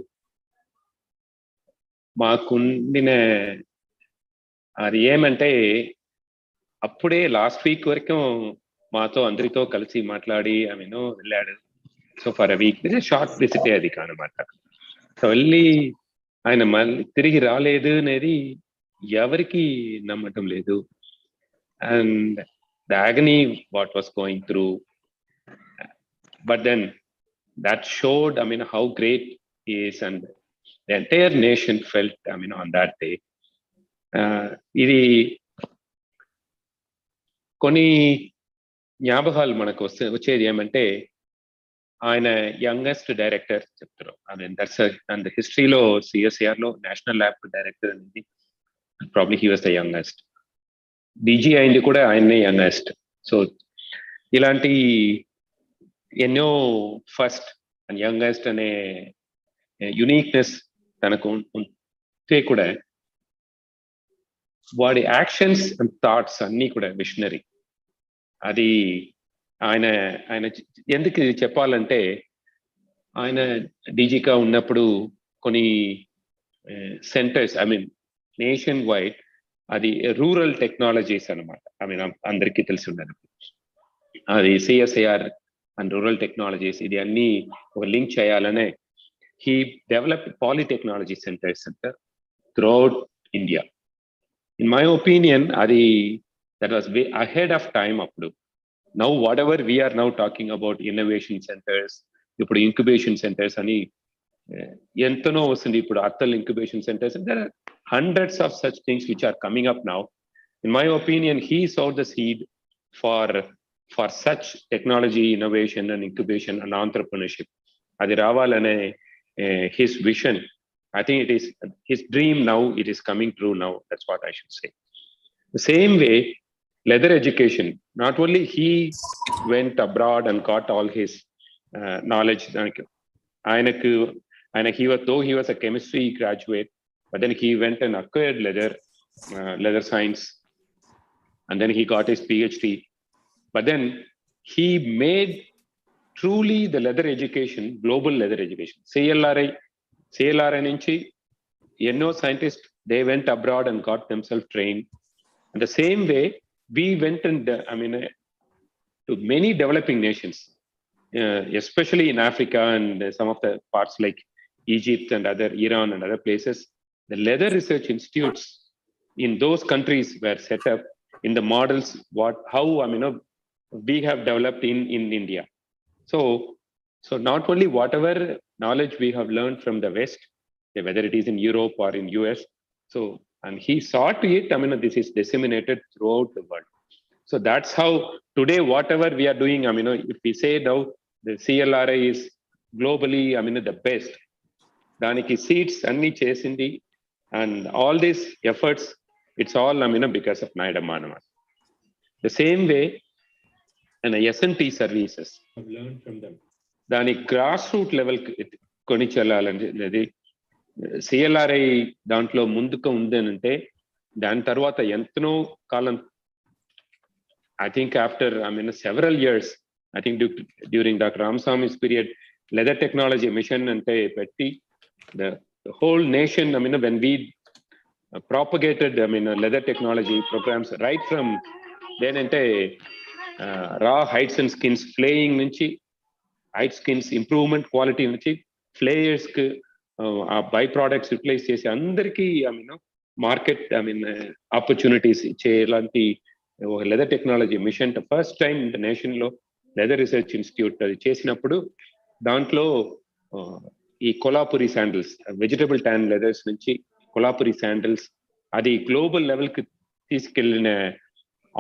మాకుండిన అది ఏమంటే, అప్పుడే లాస్ట్ వీక్ వరకు మాతో అందరితో కలిసి మాట్లాడి వెళ్ళాడు. So for a week short విజిటే అది కానమాట. సో వెళ్ళి ఆయన మళ్ళీ తిరిగి రాలేదు అనేది ఎవరికి నమ్మటం లేదు. And the agony what was going through, but then that showed how great he is, and the entire nation felt on that day. ఇది కొన్ని జ్ఞాపకాలు మనకు వచ్చేది ఏమంటే, ఆయన యంగెస్ట్ డైరెక్టర్ చెప్తారు. దట్స్ అండ్ హిస్టరీలో సిఎస్ఐఆర్ లో నేషనల్ ల్యాబ్ డైరెక్టర్ అనేది probably he was the youngest. DG అయింది కూడా ఆయన్నే యంగెస్ట్. సో ఇలాంటి ఎన్నో ఫస్ట్ అండ్ యంగెస్ట్ అనే యునీక్నెస్ తనకు ఉంటే కూడా వాడి యాక్షన్స్ అండ్ థాట్స్ అన్నీ కూడా విషనరీ. అది ఆయన ఎందుకు చెప్పాలంటే, ఆయన డీజీగా ఉన్నప్పుడు కొన్ని సెంటర్స్ నేషన్ వైడ్ అది రూరల్ టెక్నాలజీస్ అనమాట. అందరికీ తెలిసి ఉన్నది అది సిఎస్ఐఆర్ అండ్ రూరల్ టెక్నాలజీస్, ఇది అన్ని ఒక లింక్ చేయాలనే he developed polytechnology centres throughout India. In my opinion అది that was way ahead of time appudu. Now whatever we are now talking about innovation centers, ippudu incubation centers ani entano vastundi. Ippudu Attal incubation centers, and there are hundreds of such things which are coming up now. In my opinion, he sowed the seed for such technology innovation and incubation and entrepreneurship. Adi ravalane his vision. I think it is his dream now. It is coming true now. That's what I should say. The same way, leather education, not only he went abroad and got all his knowledge, though he was a chemistry graduate, but then he went and acquired leather science, and then he got his PhD. But then he made truly the leather education, global leather education. CLRI nunchi enno scientists, they went abroad and got themselves trained. And the same way, we went and to many developing nations, especially in Africa and some of the parts like Egypt and Iran and other places. The leather research institutes in those countries were set up in the models how we have developed in India. So not only whatever knowledge we have learned from the West, whether it is in Europe or in US, and he saw to it, this is disseminated throughout the world. So that's how today, whatever we are doing, if we say now the CLRI is globally, the best, daniki seats anni chesindi, and all these efforts, it's all, because of Nayudamma. The same way, and SNT services, I've learned from them. దాని grass root level కొని చెల్లాలనేది CLRI దాంట్లో ముందుకు ఉందనంటే, దాని తర్వాత ఎంతనో కాలం, I think after several years, I think during Dr. Ramswamy's period, leather technology mission ante petti the whole nation, when we propagated leather technology programs right from then ante raw hides and skins flaying nunchi hide skins improvement quality nunchi flayers ku by products utilize chesi andariki market opportunities iche elanti leather technology mission first time in the nation lo leather research institute అది చేసినప్పుడు దాంట్లో ఈ కొలాపురి sandals, vegetable tan leathers నుంచి కొలాపురి sandals అది global level కి తీసుకెళ్లిన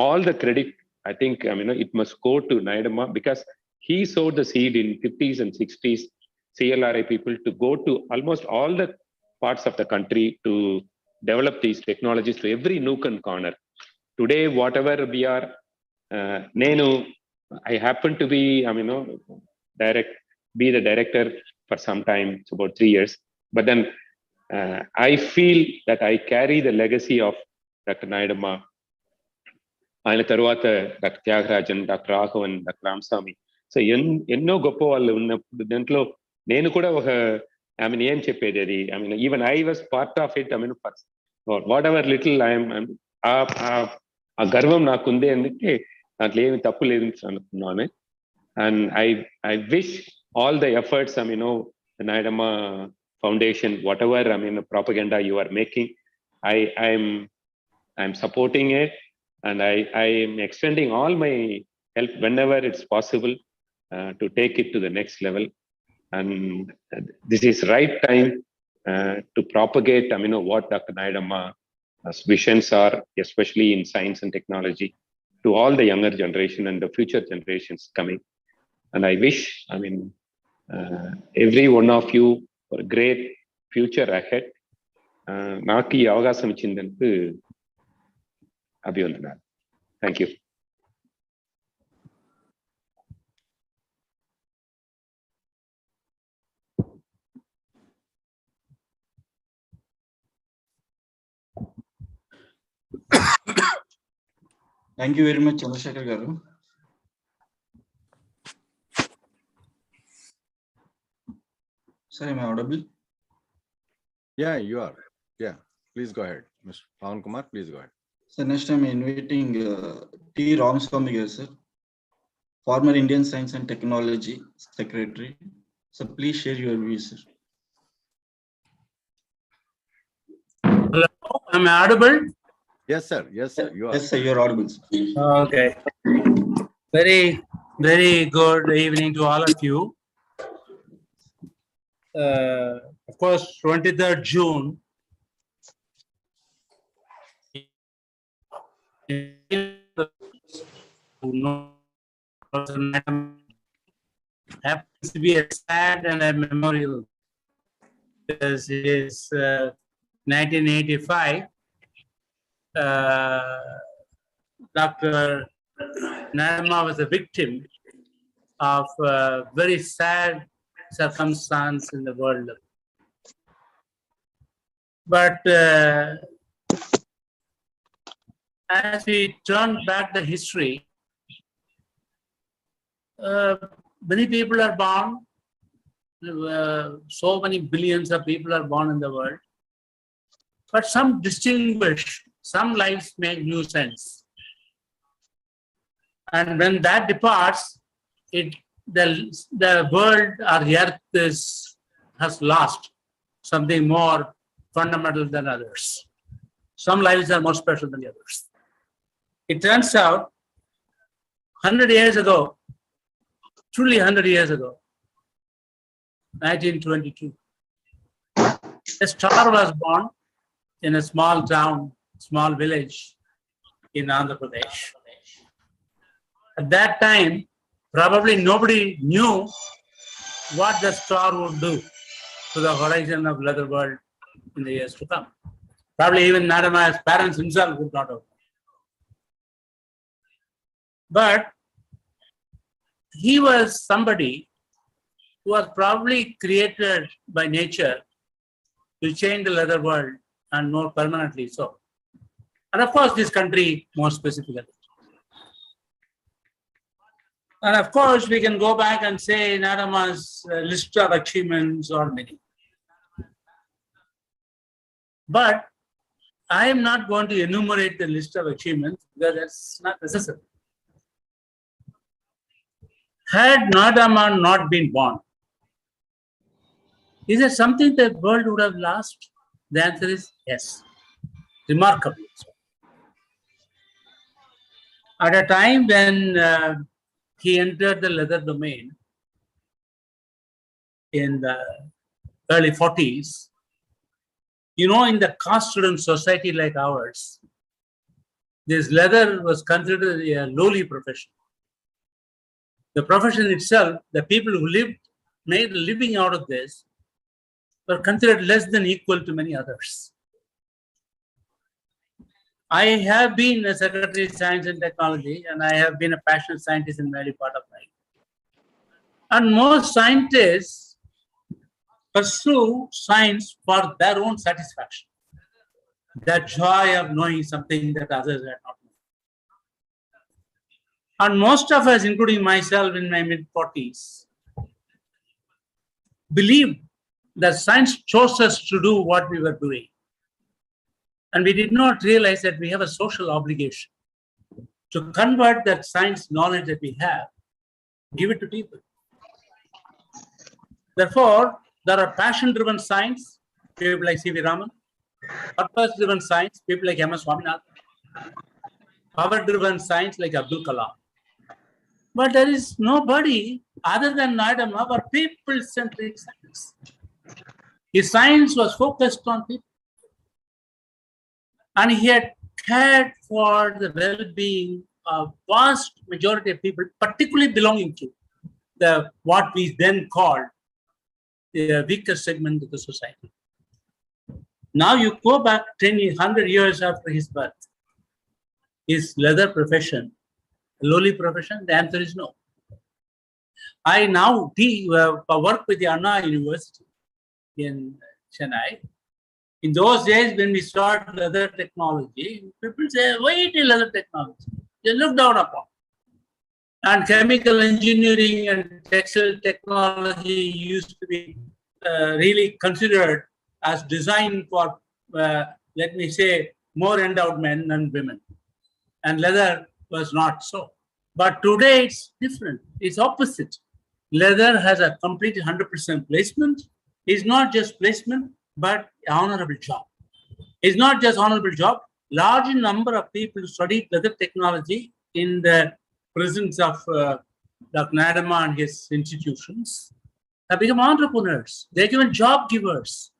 all the credit, I think, it must go to Nayudamma, because he sowed the seed in 50s and 60s CLRI people to go to almost all the parts of the country to develop these technologies to every nook and corner. Today, whatever we are, I happen to be, be the director for some time, it's about 3 years. But then I feel that I carry the legacy of Dr. Nayudamma. ఆయన తర్వాత doctor Thyagarajan, doctor Raghavan, doctor Ramaswamy, so ఎన్నో గొప్ప వాళ్ళు ఉన్నప్పుడు దాంట్లో నేను కూడా ఒక ఏం చెప్పేది అది even I was part of it. What ever little ఆ గర్వం నాకుంది, అందుకే దాంట్లో ఏమి తప్పు లేదు అనుకున్నాను. And I wish all the efforts Nayudamma Foundation, whatever propaganda you are making, I'm supporting it, and I am extending all my help whenever it's possible to take it to the next level. And this is right time to propagate what Dr. Nayudamma's visions are, especially in science and technology, to all the younger generation and the future generations coming. And I wish every one of you for a great future ahead. నాకు ఈ అవకాశం ఇచ్చిందందుకు అభివందనాలు. Thank you. Thank you very much, Chandrasekhar garu. Sir, am I audible? Yeah, you are. Yeah, please go ahead. Mr. Pawan Kumar, please go ahead. So next I'm inviting T. Ramaswamy garu, sir, former Indian Science and Technology Secretary. So please share your views, sir. Hello, am I audible? Yes, sir. Yes, sir. You are. Yes, sir, you're audible, sir. Okay. Very, very good evening to all of you. Of course, 23rd June. Happens to be a sad and a memorial, because it is 1985. Dr. Nayudamma was a victim of a very sad circumstance in the world. But as we turn back the history, many people are born, so many billions of people are born in the world, but some distinguish, some lives make new sense. And when that departs, the world or the earth has lost something more fundamental than others. Some lives are more special than the others. It turns out 100 years ago, truly 100 years ago, 1922, a star was born in a small town, small village in Andhra Pradesh. At that time, probably nobody knew what the star would do to the horizon of leather world in the years to come. Probably even Nayudamma's parents himself would not have. But he was somebody who was probably created by nature to change the leather world, and more permanently so. And of course, this country more specifically. And of course, we can go back and say Nayudamma's list of achievements are many. But I am not going to enumerate the list of achievements because that's not necessary. Had Nayudamma not been born, is there something the world would have lost? The answer is yes. Remarkably so. At a time when he entered the leather domain in the early 40s, you know, in the caste-ridden society like ours, this leather was considered a lowly profession. The profession itself, the people who made a living out of this, were considered less than equal to many others. I have been a Secretary of Science and Technology, and I have been a passionate scientist in many part of life. And most scientists pursue science for their own satisfaction, the joy of knowing something that others had not known. And most of us, including myself in my mid-40s, believed that science chose us to do what we were doing. And we did not realize that we have a social obligation to convert that science knowledge that we have, give it to people. Therefore, there are passion-driven science, people like C.V. Raman, purpose-driven science, people like M.S. Swaminathan, power-driven science like Abdul Kalam. But there is nobody other than Nayudamma for people-centric science. His science was focused on people. And he had cared for the well-being of vast majority of people, particularly belonging to what we then called the weaker segment of the society. Now you go back 100 years after his birth. Is leather profession a lowly profession? The answer is no. I now work with the Anna University in Chennai. In those days, when we started leather technology, people say, why do leather technology? They look down upon. And chemical engineering and textile technology used to be really considered as designed for, let me say, more endowed men and women. And leather was not so. But today it's different. It's opposite. Leather has a complete 100% placement. It's not just placement, but honorable job. It's not just honorable job. Large number of people who studied leather technology in the presence of Dr. Nayudamma and his institutions have become entrepreneurs. They're given job givers.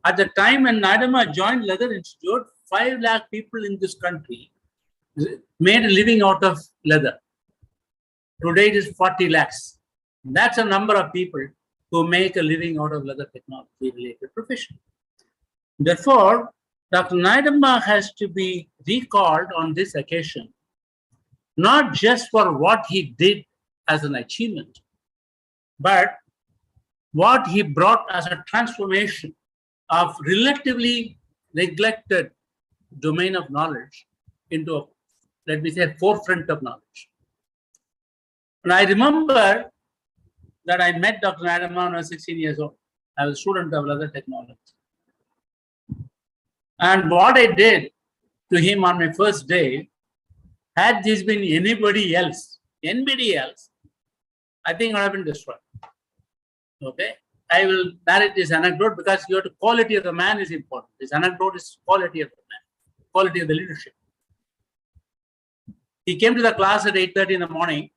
At the time when Nayudamma joined Leather Institute, 5 lakh people in this country made a living out of leather. Today it is 40 lakhs. That's a number of people who make a living out of leather technology related profession. Therefore, Dr. Nayudamma has to be recalled on this occasion, not just for what he did as an achievement, but what he brought as a transformation of relatively neglected domain of knowledge into a, let me say, forefront of knowledge. And I remember that I met Dr. Nayudamma when I was 16 years old. I was a student of leather technology. And what I did to him on my first day, had this been anybody else, I think I would have been destroyed. Okay? I will narrate this anecdote because your quality of the man is important. This anecdote is quality of the man, quality of the leadership. He came to the class at 8:30 in the morning,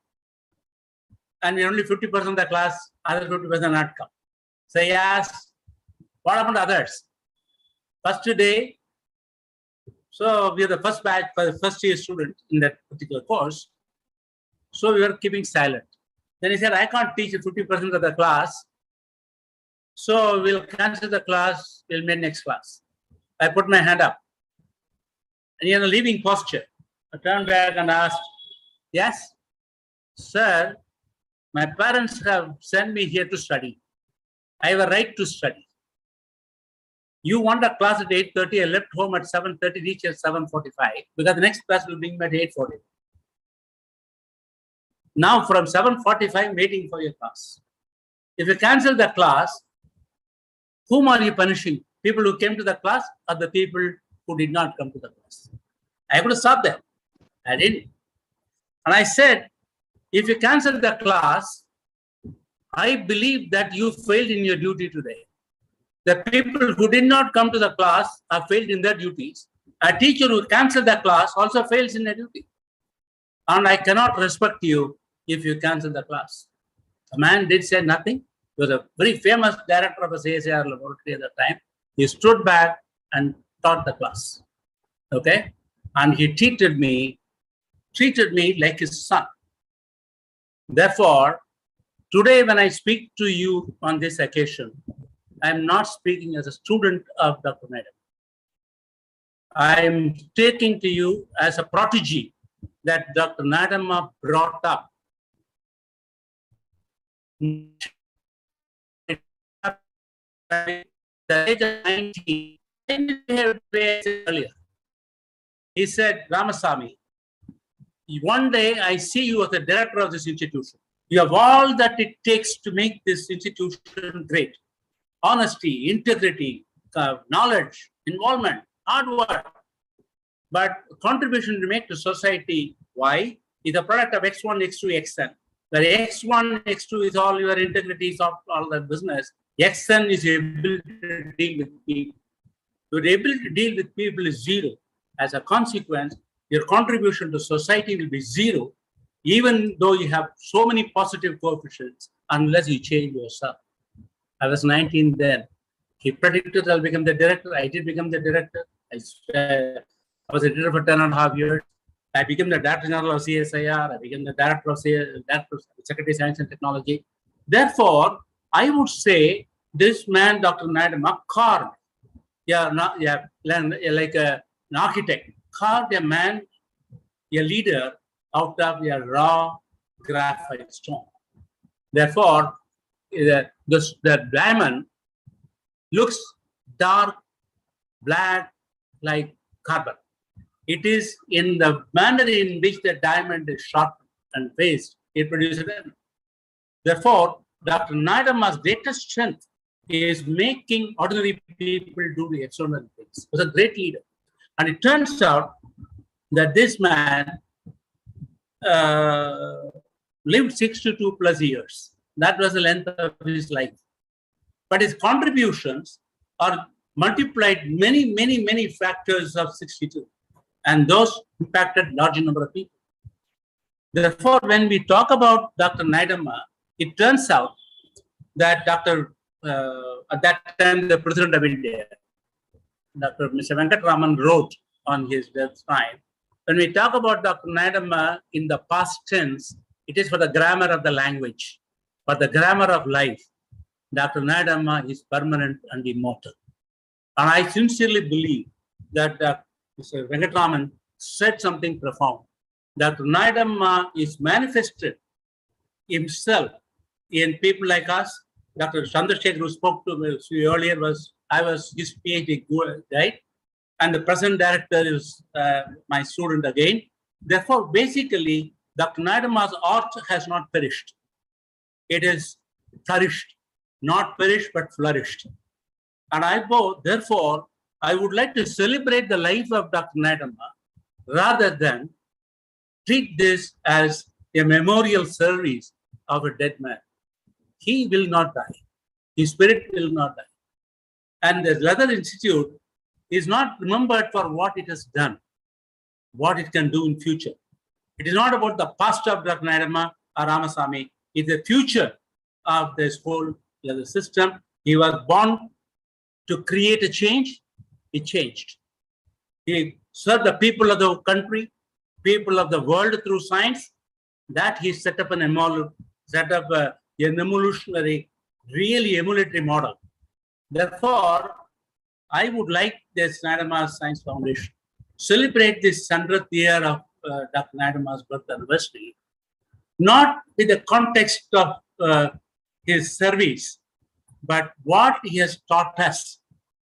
and only 50% of the class, other 50% not come. So he asked, what happened to others? First day, so we are the first batch for the first year student in that particular course. So we were keeping silent. Then he said, I can't teach 50% of the class. So we'll cancel the class, we'll meet next class. I put my hand up. And in a leaving posture, I turned back and asked, yes, sir, my parents have sent me here to study. I have a right to study. You want a class at 8:30, I left home at 7:30, reached at 7:45, because the next class will bring me at 8:40. Now from 7:45, waiting for your class. If you cancel the class, whom are you punishing? People who came to the class or the people who did not come to the class? I could have stopped there. I didn't. And I said, if you cancel the class, I believe that you failed in your duty today. The people who did not come to the class are failed in their duties. A teacher who cancels the class also fails in their duty. And I cannot respect you if you cancel the class. The man did say nothing. He was a very famous director of a CSIR laboratory at the time. He stood back and taught the class. Okay? And he treated me like his son. Therefore, today when I speak to you on this occasion, I am not speaking as a student of Dr. Nayudamma. I am taking to you as a protege that Dr. Nayudamma brought up. At the age of 19, earlier, he said, Ramasamy, one day I see you as the director of this institution. You have all that it takes to make this institution great. Honesty, integrity, knowledge, involvement, hard work. But contribution to make to society, why? Is a product of X1, X2, Xn. Where X1, X2 is all your integrities of all the business. Xn is ability to deal with people. Your ability to deal with people is zero. As a consequence, your contribution to society will be zero, even though you have so many positive coefficients, unless you change yourself. I was 19 then. He predicted I'll become the director. I did become the director. I was a director for 10.5 years. I became the Director General of CSIR. I became the Director of Secretary of Science and Technology. Therefore, I would say this man, Dr. Nayudamma, carved, like an architect, carved a man, a leader out of a raw graphite stone. Therefore, the diamond looks dark, black, like carbon. It is in the manner in which the diamond is sharpened and faced, it produces diamond. Therefore, Dr. Nayudamma's greatest strength is making ordinary people do the extraordinary things. He was a great leader. And it turns out that this man lived 62 plus years. That was the length of his life. But his contributions are multiplied many factors of 62. And those impacted large number of people. Therefore, when we talk about Dr. Nayudamma, it turns out that at that time, the President of India, Dr. Mr. Venkataraman, wrote on his death time, when we talk about Dr. Nayudamma in the past tense, it is for the grammar of the language, for the grammar of life. Dr. Nayudamma is permanent and immortal. And I sincerely believe that Mr. Venkataraman said something profound. Dr. Nayudamma is manifested himself in people like us. Dr. Chandrasekhar, who spoke to me earlier, I was his PhD guide, and the present director is my student again. Therefore, basically, Dr. Nayudamma's art has not perished. It has flourished, not perished, but flourished. And therefore, I would like to celebrate the life of Dr. Nayudamma rather than treat this as a memorial service of a dead man. He will not die. His spirit will not die. And the Leather Institute is not remembered for what it has done, what it can do in future. It is not about the past of Dr. Nayudamma or Ramasamy. It's the future of this whole leather system. He was born to create a change. He changed. He served the people of the country, people of the world through science. that he set up an evolutionary, really emulatory model. Therefore, I would like this Nayudamma Science Foundation celebrate this 100th year of Dr. Nayudamma's birth anniversary, not with the context of his service, but what he has taught us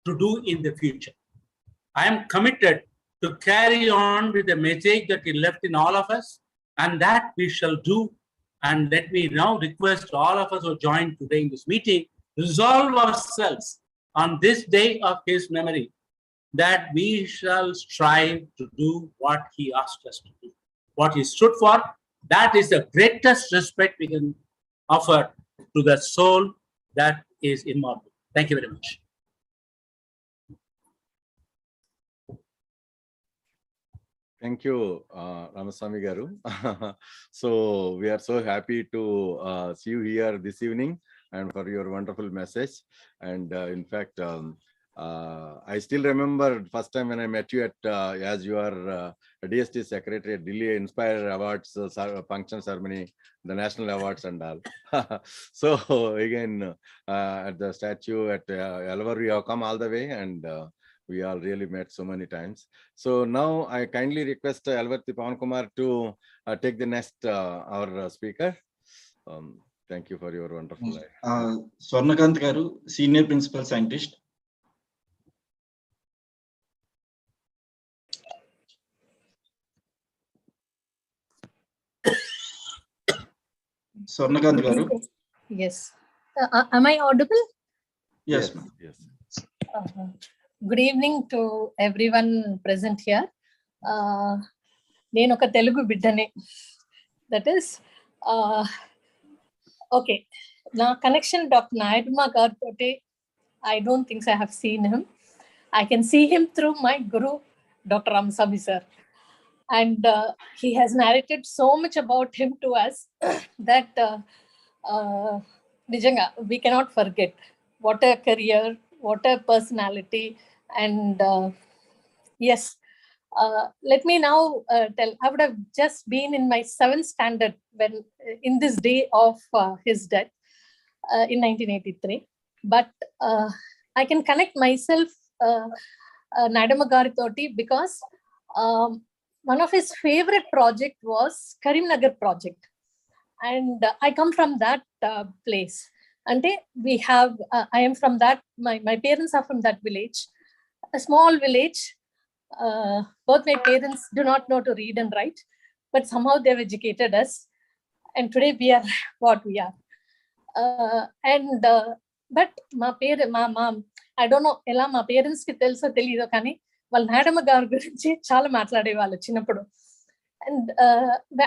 to do in the future. I am committed to carry on with the message that he left in all of us, and that we shall do. And let me now request all of us who joined today in this meeting, resolve ourselves on this day of his memory, that we shall strive to do what he asked us to do, what he stood for. That is the greatest respect we can offer to the soul that is immortal. Thank you very much. Thank you, Ramaswamy Garu. So we are so happy to see you here this evening and for your wonderful message. And in fact, I still remember first time when I met you at as you are DST Secretary at Delhi Inspire Awards function ceremony, the national awards and all. So again, at the statue at Yelavarthy, we have come all the way, and we all really met so many times. So now I kindly request Yelavarthy Pavankumar to take the next our speaker. Thank you for your wonderful life. Swarnakant Garu, Senior Principal Scientist. Swarnakant Garu. Yes. Am I audible? Yes. Yes. Good evening to everyone present here. Nenu oka Telugu biddane. That is, okay. Na connection Dr. Nayudamma garu, I don't think I have seen him. I can see him through my guru, Dr. Ramaswamy sir. And he has narrated so much about him to us that Nijanga, we cannot forget. What a career, what a personality. And yes, let me now tell, I would have just been in my 7th standard when in this day of his death in 1983. But I can connect myself Nayudamma Garitoti because one of his favorite project was Karimnagar project. And I come from that place. And we have, I am from that, my parents are from that village, a small village. Both my parents do not know to read and write, but somehow they've educated us. And today we are what we are. But my mom, I don't know, ela my parents ki teluso telido kani వాళ్ళు నాయడమ్మ గారి గురించి చాలా మాట్లాడేవాళ్ళు చిన్నప్పుడు. And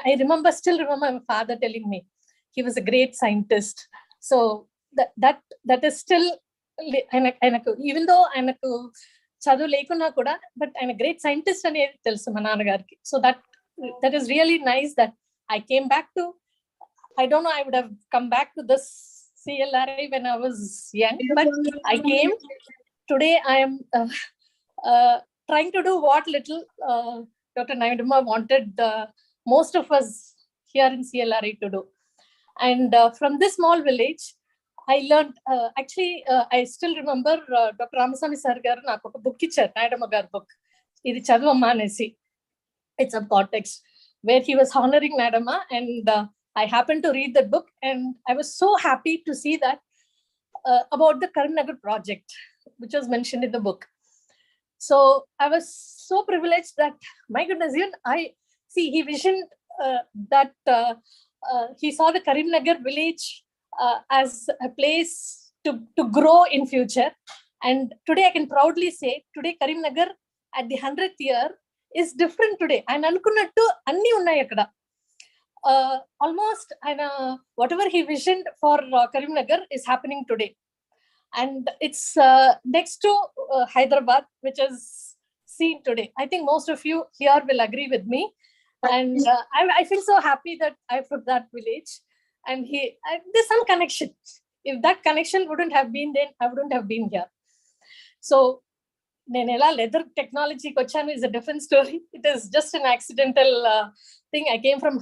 I still remember my father telling me he was a great scientist. So that is still, even though ఆయనకు చదువు లేకున్నా కూడా, but ఆయన great scientist అనేది తెలుసు మా నాన్నగారికి. So that is really nice that I came back to, I don't know, I would have come back to this CLRI when I was young, but I came. Today I am trying to do what little Dr. Nayudamma wanted most of us here in CLRI to do. And from this small village, I learned, I still remember Dr. Ramaswamy sir garu naaku oka book icharu, Nayudamma garu book. Idi chaduvamma anesi. It's a context where he was honoring Nayudamma, and I happened to read that book, and I was so happy to see that about the Karimnagar project, which was mentioned in the book. So I was so privileged that, my goodness, he visioned that he saw the Karimnagar village as a place to grow in future. And today I can proudly say, today Karimnagar at the 100th year is different today. And anukunnattu anni unnai akkada. Almost whatever he visioned for Karimnagar is happening today. And it's next to Hyderabad, which is seen today. I think most of you here will agree with me. And I feel so happy that I'm from that village. And there's some connection. If that connection wouldn't have been there, I wouldn't have been here. So, Nenela leather technology kochanu is a different story. It is just an accidental thing. I came from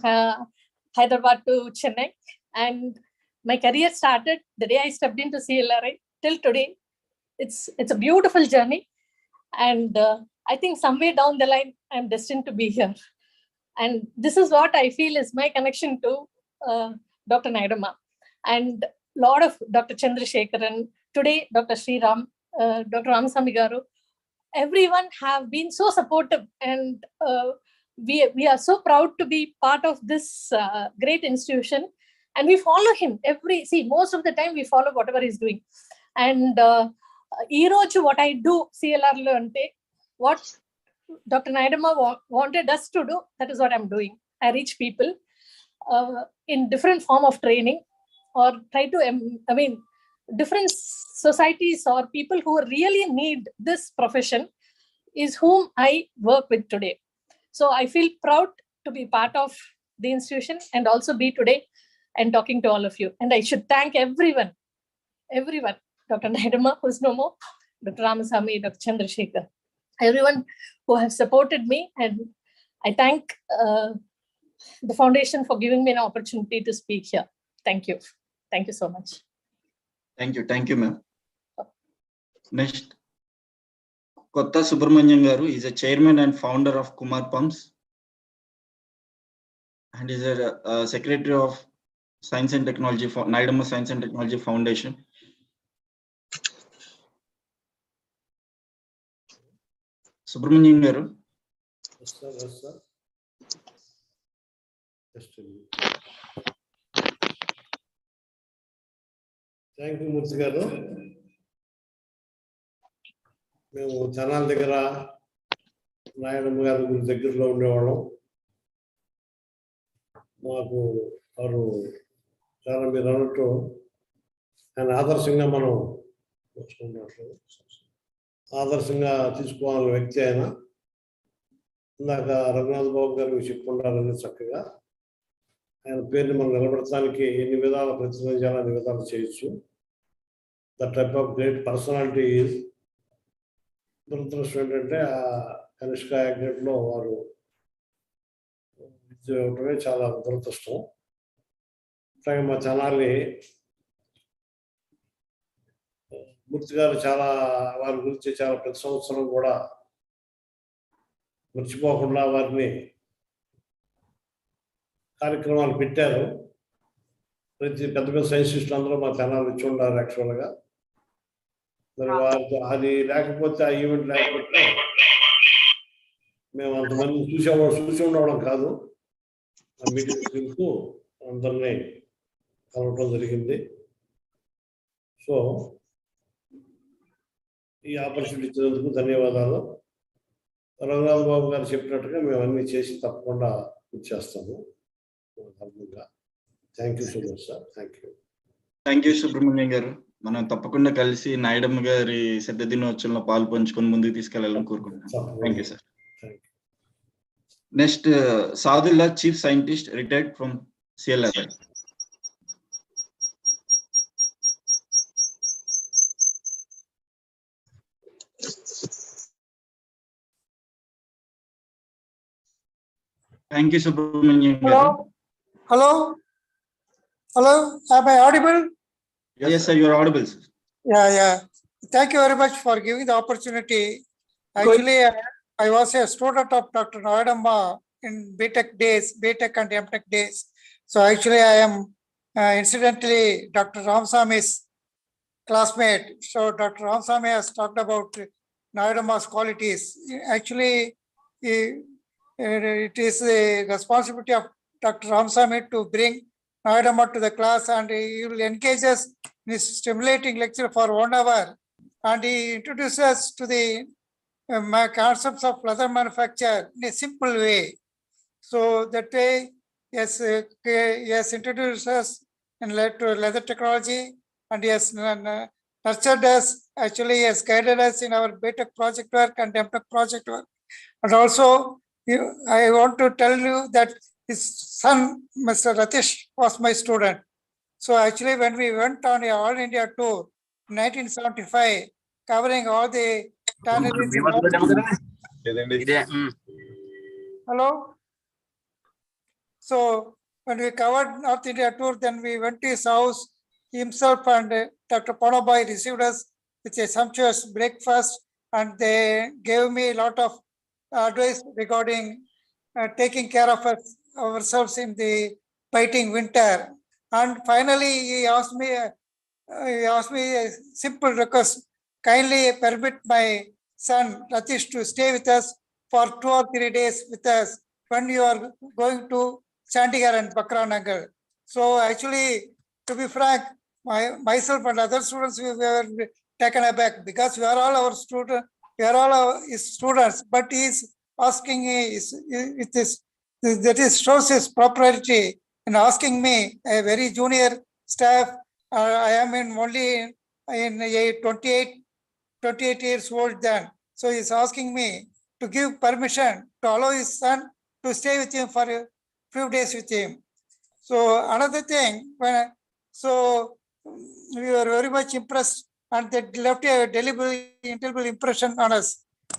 Hyderabad to Chennai. And my career started the day I stepped into CLRI till today. It's a beautiful journey. And I think somewhere down the line, I'm destined to be here. And this is what I feel is my connection to Dr. Nayudamma. And a lot of Dr. Chandrasekharan, today Dr. Sriram, Dr. Ramasamy Garu, everyone have been so supportive, and we are so proud to be part of this great institution, and we follow him most of the time we follow whatever he's doing. And what I do CLR lo ante, what Dr. Nayudamma wanted us to do, that is what I'm doing. I reach people in different form of training, or try to different societies or people who really need this profession is whom I work with today. So I feel proud to be part of the institution and also be today and talking to all of you. And I should thank everyone, Dr. Nayudamma, who's no more, Dr. Ramasamy, Dr. Chandrasekhar, everyone who have supported me. And I thank the foundation for giving me an opportunity to speak here. Thank you. Thank you so much. Thank you, ma'am. Next, Kotta Subramanian Garu is a chairman and founder of Kumar Pumps, and is a secretary of Science and Technology for Nayudamma Science and Technology Foundation. Subramanian Garu. Yes, sir. Just a minute. Thank you, Murthy garu. మేము channel దగ్గర నాయుడమ్మ గారి దగ్గరలో ఉండేవాళ్ళం. మాకు వారు చాలా మీరు అన్నట్టు ఆయన ఆదర్శంగా మనం ఆదర్శంగా తీసుకోవాలన్న వ్యక్తి ఆయన. ఇందాక రఘునాథ్ బాబు గారు చెప్పుకుంటారని చక్కగా ఆయన పేరుని మనం నిలబెట్టడానికి ఎన్ని విధాల ప్రయత్నం చేయాలి, అన్ని విధాలు చేయొచ్చు. The type of great personality is. దురదృష్టం ఏంటంటే ఆ కనిష్క యాక్సిడెంట్లో వారు విద్య ఇవ్వటమే చాలా దురదృష్టం. అట్లాగే మా ఛానల్ని మూర్తి గారు చాలా వారి గురించి చాలా ప్రతి సంవత్సరం కూడా మర్చిపోకుండా వారిని కార్యక్రమాలు పెట్టారు. ప్రతి పెద్ద పెద్ద సైంటిస్టులు అందరూ మా ఛానల్ ఇచ్చి ఉన్నారు యాక్చువల్గా. మరి వారికి అది లేకపోతే ఆ ఈవెంట్ లేకపోతే మేము అంతమంది చూసి ఉండవడం కాదు. ఆ మీటింగ్ పిలుస్తూ అందరినీ కలవటం జరిగింది. సో ఈ ఆపర్చునిటీ ఇచ్చినందుకు ధన్యవాదాలు. రఘునాథ్ బాబు గారు చెప్పినట్టుగా మేము అన్నీ చేసి తప్పకుండా ఇచ్చేస్తాము. Thank you so much sir. Thank you Subrahmanyam గారు. మనం తప్పకుండా కలిసి నాయుడమ్మ గారి శత దినోత్సవంలో పాలు పంచుకొని ముందుకు తీసుకెళ్లాలని కోరుకుంటున్నాం. Thank you sir. Next Sadullah, chief scientist, retired from CLRI. Thank you, Subramanian. Hello. Am I audible? Yes, sir. You are audible, sir. Yeah. Thank you very much for giving the opportunity. Actually, I was a student of Dr. Nayudamma in BTech and MTech days. So actually, I am incidentally Dr. Ramasamy's classmate. So Dr. Ramasamy has talked about Nayudamma's qualities. Actually, it is the responsibility of Dr. Ramasamy to bring Nayudamma to the class, and he will engage us in his stimulating lecture for 1 hour, and he introduces us to the concepts of leather manufacture in a simple way. So that way, he has introduced us in leather technology, and he has nurtured us. Actually, he has guided us in our BTech project work and MTech project work. And also, I want to tell you that his son, Mr. Ratish, was my student. So actually, when we went on a all India tour in 1975, covering all the tanneries. Hello. So when we covered North India tour, then we went to his house. Himself and Dr. Ponabai received us with a sumptuous breakfast, and they gave me a lot of advice regarding taking care of ourselves in the biting winter. And finally, he asked me a simple request: kindly permit my son Ratish to stay with us for 2 or 3 days with us when you are going to Chandigarh and Bakranagar. So actually, to be frank, myself and other students, we were taken aback because we are all our students, we are all his students, but he is asking that shows his propriety in asking me, a very junior staff. I am only in a 28 years old then. So he's asking me to give permission to allow his son to stay with him for a few days with him. So another thing, we were very much impressed, and that left a indelible impression on us.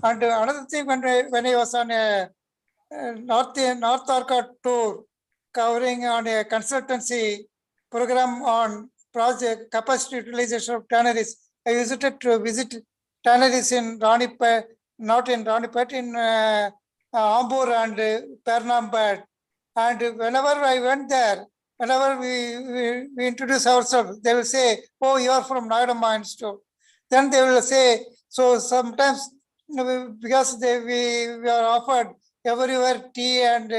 And another thing, when I was on a North Arcot tour, covering on a consultancy program on project capacity utilization of tanneries, I visited to visit tanneries in Ranipet, not in Ranipet, in Ambur and Pernambad. And whenever I went there, whenever we introduce ourselves, they will say, "Oh, you are from Nayudamma Institute." Then they will say, so sometimes because we are offered everywhere tea and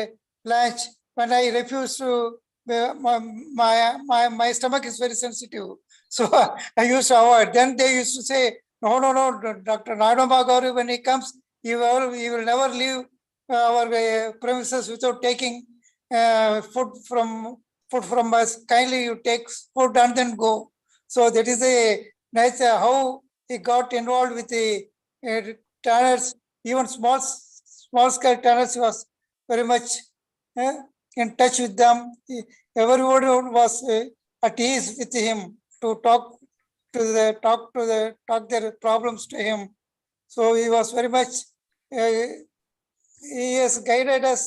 lunch, when I refuse to, my stomach is very sensitive. So I used to avoid. Then they used to say, no, Dr. Nayudamma Garu, when he comes, he will never leave our premises without taking food from us. Kindly you take food and then go. So that is a nice how he got involved with the tanners, even small scale tanners. He was very much in touch with them. Everyone was at ease with him to talk their problems to him. So he was very much, he has guided us,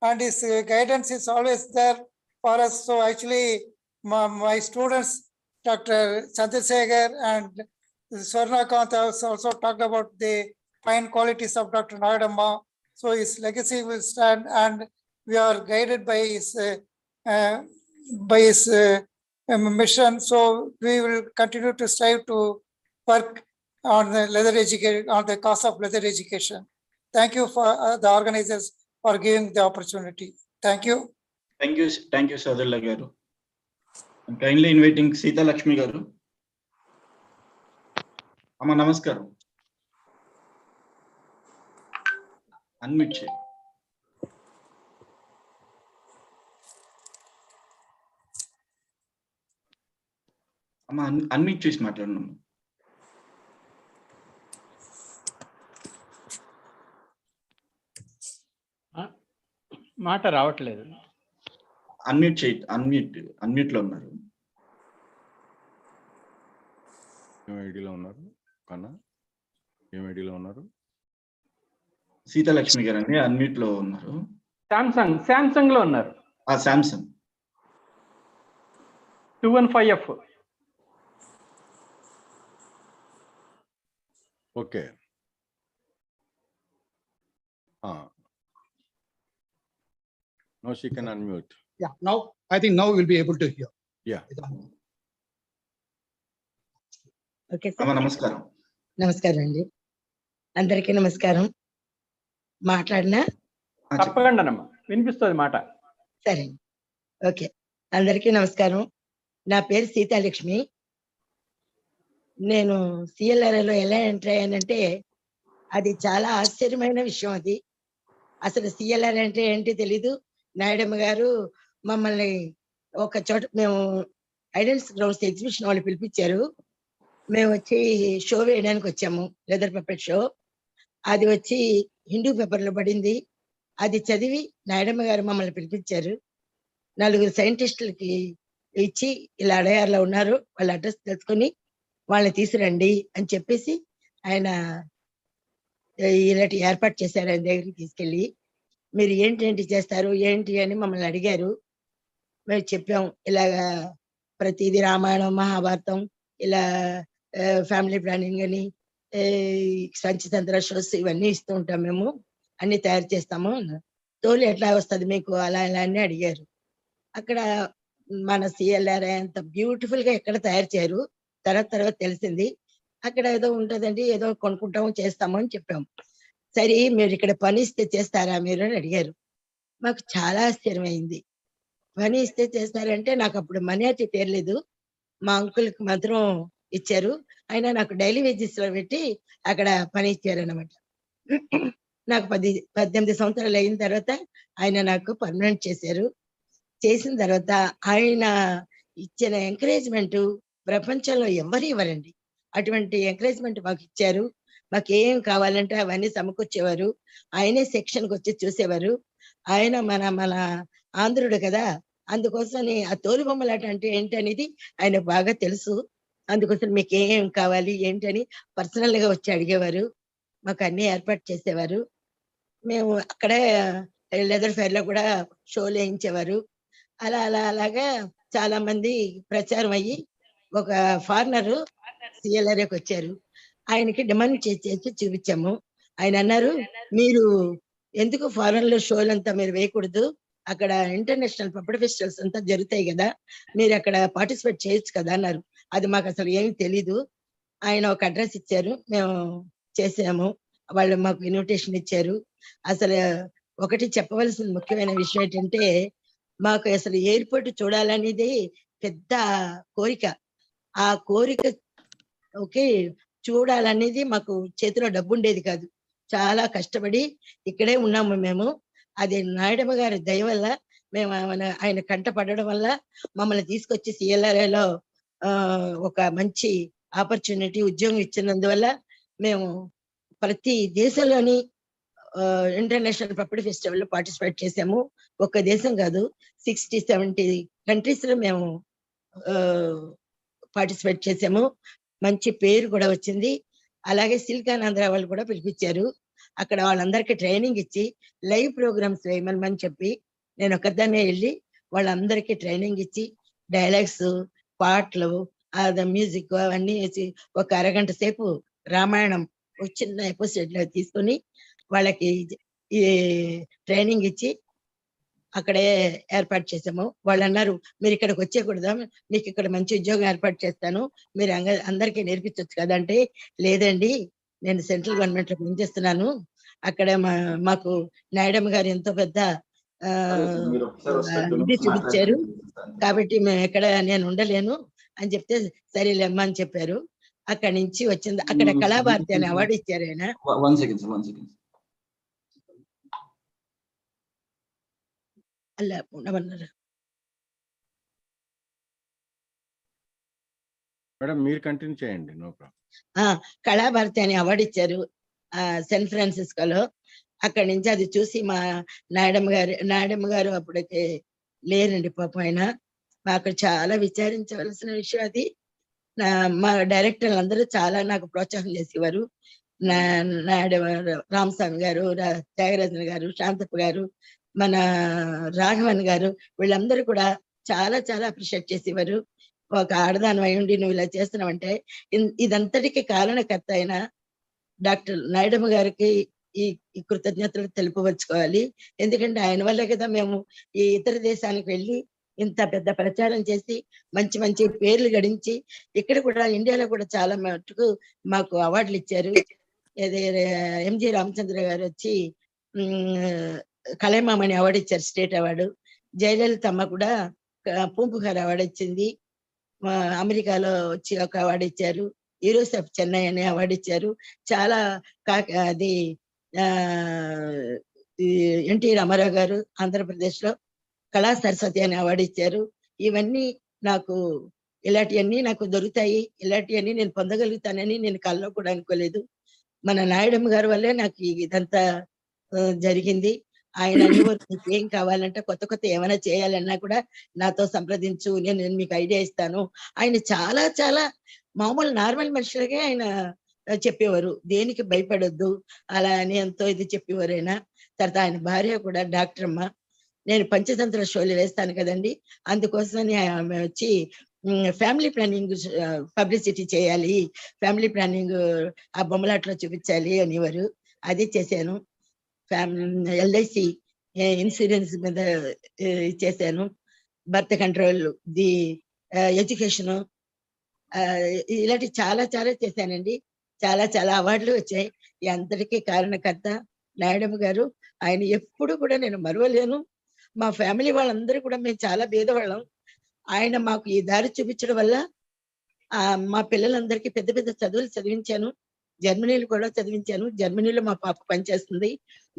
and his guidance is always there for us. So actually, my students, Dr. Chandrasekhar and Swarnakant also talked about the fine qualities of Dr. Nayudamma. So his legacy will stand, and we are guided by his mission. So we will continue to strive to work on the cause of leather education. Thank you for the organizers for giving the opportunity. Thank you. Thank you, Sadhula Garu. I'm kindly inviting Sita Lakshmi Garu. Amma Namaskaram. Unmute. Amma unmute చేసి మాట్లాడున్నాము. మాట రావట్లేదు. Unmute లో ఉన్నారు. ఏం ఐడిలో ఉన్నారు కన్నా? ఏం ఐడిలో ఉన్నారు? సీతాలక్ష్మి గారు అండి అన్మ్యూట్ లో ఉన్నారు. శాంసంగ్ లో ఉన్నారు. Samsung 215F. Okay. Now she can unmute. Yeah, now I think now we'll be able to hear. Yeah. Okay అమ్మ నమస్కారం. నమస్కారం అండి, అందరికీ నమస్కారం. మాట్లాడినా తప్పకుండా వినిపిస్తుంది మాట. సరే, ఓకే. అందరికీ నమస్కారం. నా పేరు సీతాలక్ష్మి. నేను సిఎల్ఆర్ఏలో ఎలా ఎంటర్ అయ్యానంటే అది చాలా ఆశ్చర్యమైన విషయం. అది అసలు సిఎల్ఆర్ అంటే ఏంటి తెలీదు. నాయుడమ్మ గారు మమ్మల్ని ఒక చోట, మేము ఐడెన్స్ గ్రౌండ్స్ ఎగ్జిబిషన్ వాళ్ళు పిలిపించారు. మేము వచ్చి షో వేయడానికి వచ్చాము, లెదర్ పపెట్ షో. అది వచ్చి హిందూ పేపర్లో పడింది. అది చదివి నాయుడమ్మ గారు మమ్మల్ని పిలిపించారు. 4 సైంటిస్టులకి ఇచ్చి, ఇలా అడయార్లో ఉన్నారు, వాళ్ళ అడ్రస్ తెలుసుకొని వాళ్ళని తీసుకురండి అని చెప్పేసి ఆయన ఇలాంటి ఏర్పాటు చేశారు. ఆయన దగ్గరికి తీసుకెళ్ళి, మీరు ఏంటి చేస్తారు ఏంటి అని మమ్మల్ని అడిగారు. మేము చెప్పాం ఇలాగా ప్రతిదీ రామాయణం మహాభారతం ఇలా ఫ్యామిలీ ప్లానింగ్ అని పంచతంత్ర షోస్ ఇవన్నీ ఇస్తూ ఉంటాం, మేము అన్ని తయారు చేస్తాము. తోలు ఎట్లా వస్తుంది మీకు అలా ఇలా అని అడిగారు. అక్కడ మన సిఎల్ఆర్ అంత బ్యూటిఫుల్ గా ఎక్కడ తయారు చేయరు, తర్వాత తెలిసింది. అక్కడ ఏదో ఉంటదండి, ఏదో కొనుక్కుంటాము చేస్తాము అని చెప్పాము. సరే మీరు ఇక్కడ పని ఇస్తే చేస్తారా మీరు అని అడిగారు. మాకు చాలా ఆశ్చర్యమైంది. పని ఇస్తే చేస్తారంటే నాకు అప్పుడు మనీ అయితే తీరలేదు. మా అంకుల్కి మాత్రం ఇచ్చారు. అయినా నాకు డైలీ వేజెస్ లో పెట్టి అక్కడ పని ఇచ్చారనమాట. నాకు 18 సంవత్సరాలు అయిన తర్వాత ఆయన నాకు పర్మనెంట్ చేశారు. చేసిన తర్వాత ఆయన ఇచ్చిన ఎంకరేజ్మెంట్ ప్రపంచంలో ఎవరు ఇవ్వరండి. అటువంటి ఎంకరేజ్మెంట్ మాకు ఇచ్చారు. మాకు ఏం కావాలంటే అవన్నీ సమకూర్చేవారు. ఆయనే సెక్షన్కి వచ్చి చూసేవారు. ఆయన మన ఆంధ్రుడు కదా, అందుకోసమని ఆ తోలుబొమ్మలాట అంటే ఏంటి అనేది ఆయన బాగా తెలుసు. అందుకోసం మీకు ఏం కావాలి ఏంటి అని పర్సనల్ గా వచ్చి అడిగేవారు. మాకు అన్ని ఏర్పాటు చేసేవారు. మేము అక్కడే లెదర్ ఫెయిర్ లో కూడా షోలు వేయించేవారు. అలాగా చాలా మంది ప్రచారం అయ్యి ఒక ఫారినర్ సిఎల్ఆర్ఏకి వచ్చారు. ఆయనకి డిమాండ్ చేసి చూపించాము. ఆయన అన్నారు, మీరు ఎందుకు ఫారెన్ లో షోలు అంతా మీరు వేయకూడదు, అక్కడ ఇంటర్నేషనల్ పప్పడి ఫెస్టివల్స్ అంతా జరుగుతాయి కదా, మీరు అక్కడ పార్టిసిపేట్ చేయొచ్చు కదా అన్నారు. అది మాకు అసలు ఏమి తెలీదు. ఆయన ఒక అడ్రస్ ఇచ్చారు, మేము చేసాము. వాళ్ళు మాకు ఇన్విటేషన్ ఇచ్చారు. అసలు ఒకటి చెప్పవలసిన ముఖ్యమైన విషయం ఏంటంటే, మాకు అసలు ఎయిర్పోర్ట్ చూడాలనేది పెద్ద కోరిక. ఆ కోరిక ఓకే చూడాలనేది మాకు చేతిలో డబ్బు ఉండేది కాదు. చాలా కష్టపడి ఇక్కడే ఉన్నాము మేము. అది నాయుడమ్మ గారి దయ వల్ల మేము ఆయన కంట పడడం వల్ల మమ్మల్ని తీసుకొచ్చి సిఎల్ఆర్ఏలో ఒక మంచి ఆపర్చునిటీ ఉద్యోగం ఇచ్చినందువల్ల మేము ప్రతి దేశంలోని ఇంటర్నేషనల్ పప్పడి ఫెస్టివల్ లో పార్టిసిపేట్ చేసాము. ఒక్క దేశం కాదు, 60-70 కంట్రీస్ లో మేము పార్టిసిపేట్ చేసాము. మంచి పేరు కూడా వచ్చింది. అలాగే సిలికాన్ ఆంధ్ర వాళ్ళు కూడా పిలిపించారు. అక్కడ వాళ్ళందరికీ ట్రైనింగ్ ఇచ్చి లైవ్ ప్రోగ్రామ్స్ వేయమని చెప్పి నేను ఒక్కదాన్నే వెళ్ళి వాళ్ళందరికీ ట్రైనింగ్ ఇచ్చి డైలాగ్స్, పాటలు, మ్యూజిక్ అవన్నీ వేసి ఒక అరగంట సేపు రామాయణం ఒక చిన్న ఎపిసోడ్ లో తీసుకొని వాళ్ళకి ఈ ట్రైనింగ్ ఇచ్చి అక్కడే ఏర్పాటు చేసాము. వాళ్ళు అన్నారు, మీరు ఇక్కడికి వచ్చేకూడదా, మీకు ఇక్కడ మంచి ఉద్యోగం ఏర్పాటు చేస్తాను, మీరు అందరికీ నేర్పించవచ్చు కదా అంటే, లేదండి నేను సెంట్రల్ గవర్నమెంట్ లో పనిచేస్తున్నాను, అక్కడ మాకు నాయుడమ్మ గారు ఎంతో పెద్ద ఇది చూపించారు కాబట్టి మేము ఎక్కడ నేను ఉండలేను అని చెప్తే, సరేలేమ్మా అని చెప్పారు. అక్కడి నుంచి వచ్చింది. అక్కడ కళాభారతి అనే అవార్డు ఇచ్చారు ఆయన. అలా ఉండమన్నారు. మేడం మీరు కంటిన్యూ చేయండి, నో ప్రాబ్లం. కళాభారతి అని అవార్డు ఇచ్చారు శాన్ ఫ్రాన్సిస్కోలో. అక్కడి నుంచి అది చూసి మా నాయుడమ్మ గారు అప్పుడైతే లేరండి పాపం ఆయన. అక్కడ చాలా విచారించవలసిన విషయం అది. మా డైరెక్టర్లు అందరూ చాలా నాకు ప్రోత్సాహం చేసేవారు. రామస్వామి గారు, త్యాగరాజన్ గారు, శాంతప్ప గారు, మన రాఘవన్ గారు, వీళ్ళందరూ కూడా చాలా చాలా అప్రిషియేట్ చేసేవారు. ఒక ఆడదాని అయ్యుండి నువ్వు ఇలా చేస్తున్నావంటే, ఇదంతటికి కారణకర్త అయిన డాక్టర్ నాయుడమ్మ గారికి ఈ కృతజ్ఞతలు తెలుపవచ్చుకోవాలి. ఎందుకంటే ఆయన వల్లే కదా మేము ఈ ఇతర దేశానికి వెళ్ళి ఇంత పెద్ద ప్రచారం చేసి మంచి మంచి పేర్లు గడించి ఇక్కడ కూడా ఇండియాలో కూడా చాలా మటుకు మాకు అవార్డులు ఇచ్చారు. ఎంజి రామచంద్ర గారు వచ్చి కళైమామణి అవార్డు ఇచ్చారు, స్టేట్ అవార్డు. జయలలిత అమ్మ కూడా పూంపుగారు అవార్డు ఇచ్చింది. అమెరికాలో వచ్చి ఒక అవార్డు ఇచ్చారు. యూరోసెఫ్ చెన్నై అనే అవార్డు ఇచ్చారు. చాలా అది ఎన్టీ రామారావు గారు ఆంధ్రప్రదేశ్ లో కళా సరస్వతి అనే అవార్డు ఇచ్చారు. ఇవన్నీ నాకు ఇలాంటివన్నీ నాకు దొరుకుతాయి, ఇలాంటివన్నీ నేను పొందగలుగుతానని నేను కల్లో కూడా అనుకోలేదు. మన నాయుడమ్మ గారి వల్లే నాకు ఇదంతా జరిగింది. ఆయన అనేవారు, నీకు ఏం కావాలంటే కొత్త ఏమైనా చేయాలన్నా కూడా నాతో సంప్రదించు, నేను మీకు ఐడియా ఇస్తాను. ఆయన చాలా చాలా మామూలు నార్మల్ మనుషులకే ఆయన చెప్పేవారు, దేనికి భయపడొద్దు అలా అని ఎంతో ఇది చెప్పేవారు ఆయన. తర్వాత ఆయన భార్య కూడా డాక్టర్ అమ్మ. నేను పంచతంత్ర షోలు వేస్తాను కదండి, అందుకోసమని ఆమె వచ్చి ఫ్యామిలీ ప్లానింగ్ పబ్లిసిటీ చేయాలి, ఫ్యామిలీ ప్లానింగ్ ఆ బొమ్మలాట్లో చూపించాలి అనేవారు. అది చేశాను. LIC ఇన్సూరెన్స్ మీద చేశాను. బర్త్ కంట్రోల్, ది ఎడ్యుకేషన్, ఇలాంటి చాలా చాలా చేశానండి. చాలా చాలా అవార్డులు వచ్చాయి. ఈ అంతటికీ కారణకర్త నాయుడమ్మ గారు. ఆయన ఎప్పుడు కూడా నేను మరవలేను. మా ఫ్యామిలీ వాళ్ళందరూ కూడా మేము చాలా పేదవాళ్ళం. ఆయన మాకు ఈ దారి చూపించడం వల్ల మా పిల్లలందరికీ పెద్ద పెద్ద చదువులు చదివించాను. జర్మనీలో కూడా చదివించాను. జర్మనీలో మా పాప పనిచేస్తుంది,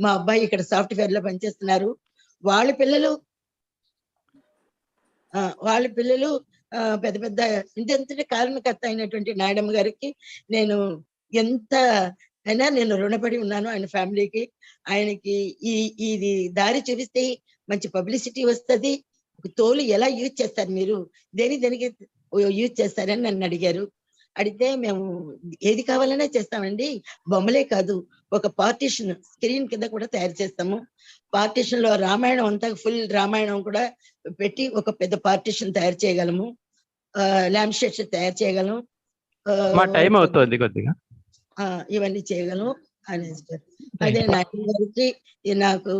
మా అబ్బాయి ఇక్కడ సాఫ్ట్వేర్ లో పనిచేస్తున్నారు. వాళ్ళ పిల్లలు పెద్ద పెద్ద ఇంతటి కారణకర్త అయినటువంటి నాయుడమ్మ గారికి నేను ఎంత అయినా నేను రుణపడి ఉన్నాను. ఆయన ఫ్యామిలీకి, ఆయనకి ఇది దారి చూపిస్తే మంచి పబ్లిసిటీ వస్తుంది. తోలు ఎలా యూజ్ చేస్తారు, మీరు దేనికి యూజ్ చేస్తారని నన్ను అడిగారు. అడిగితే మేము ఏది కావాలనే చేస్తామండి, బొమ్మలే కాదు, ఒక పార్టీషన్ స్క్రీన్ కింద కూడా తయారు చేస్తాము. పార్టీషన్ లో రామాయణం అంతా ఫుల్ రామాయణం కూడా పెట్టి ఒక పెద్ద పార్టీషన్ తయారు చేయగలము, ల్యాంప్ షేడ్స్ తయారు చేయగలం, టైం అవుతుంది కొద్దిగా, ఇవన్నీ చేయగలం అని. అదే నాయుడు గారికి నాకు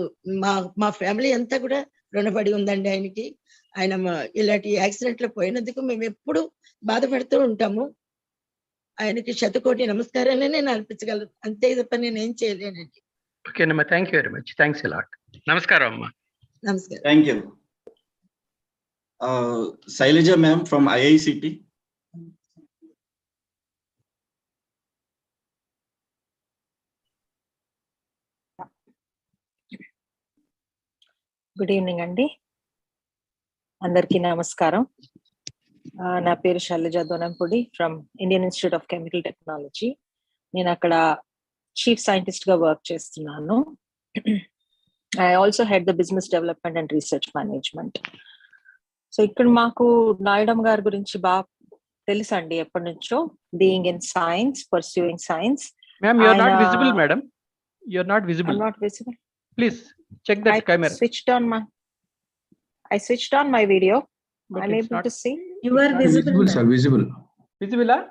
మా ఫ్యామిలీ అంతా కూడా రుణపడి ఉందండి ఆయనకి. ఆయన ఇలాంటి యాక్సిడెంట్ లో పోయినందుకు మేము ఎప్పుడు బాధపడుతూ ఉంటాము. ఆయనకి శతకోటి నమస్కారాలనే నేను అర్పించగలను, అంతే తప్ప నేనేం చేయలేనండి. ఓకేనమ్మా, thank you very much, thanks a lot. నమస్కారం అమ్మా. నమస్కారం. Thank you. Shailaja ma'am from IICT. Good evening అండి, అందరికీ నమస్కారం. నా పేరు Shailaja Donampudi from Indian Institute of Chemical Technology. నేను అక్కడ చీఫ్ సైంటిస్ట్ గా వర్క్ చేస్తున్నాను. I also head the business development and research management. So ఇక్కడ మాకు నాయుడమ్మ గారి గురించి బాగా తెలుసండి ఎప్పటి నుంచో, being in science, pursuing science. Ma'am, you are not visible, madam. You are not visible. I'm not visible. Please check that camera. I switched on my video. But I'm it's able not to see. You are visible, sir. Visible. Visible, ah?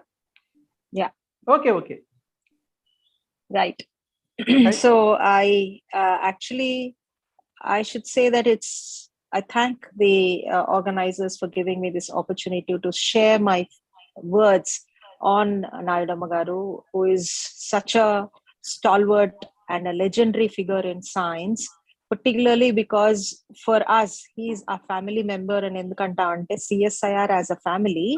Yeah. Okay. Right. So I should say that I thank the organizers for giving me this opportunity to share my words on Nayudamma garu, who is such a stalwart and a legendary figure in science, particularly because for us, he is a family member, and endukanta ante CSIR as a family,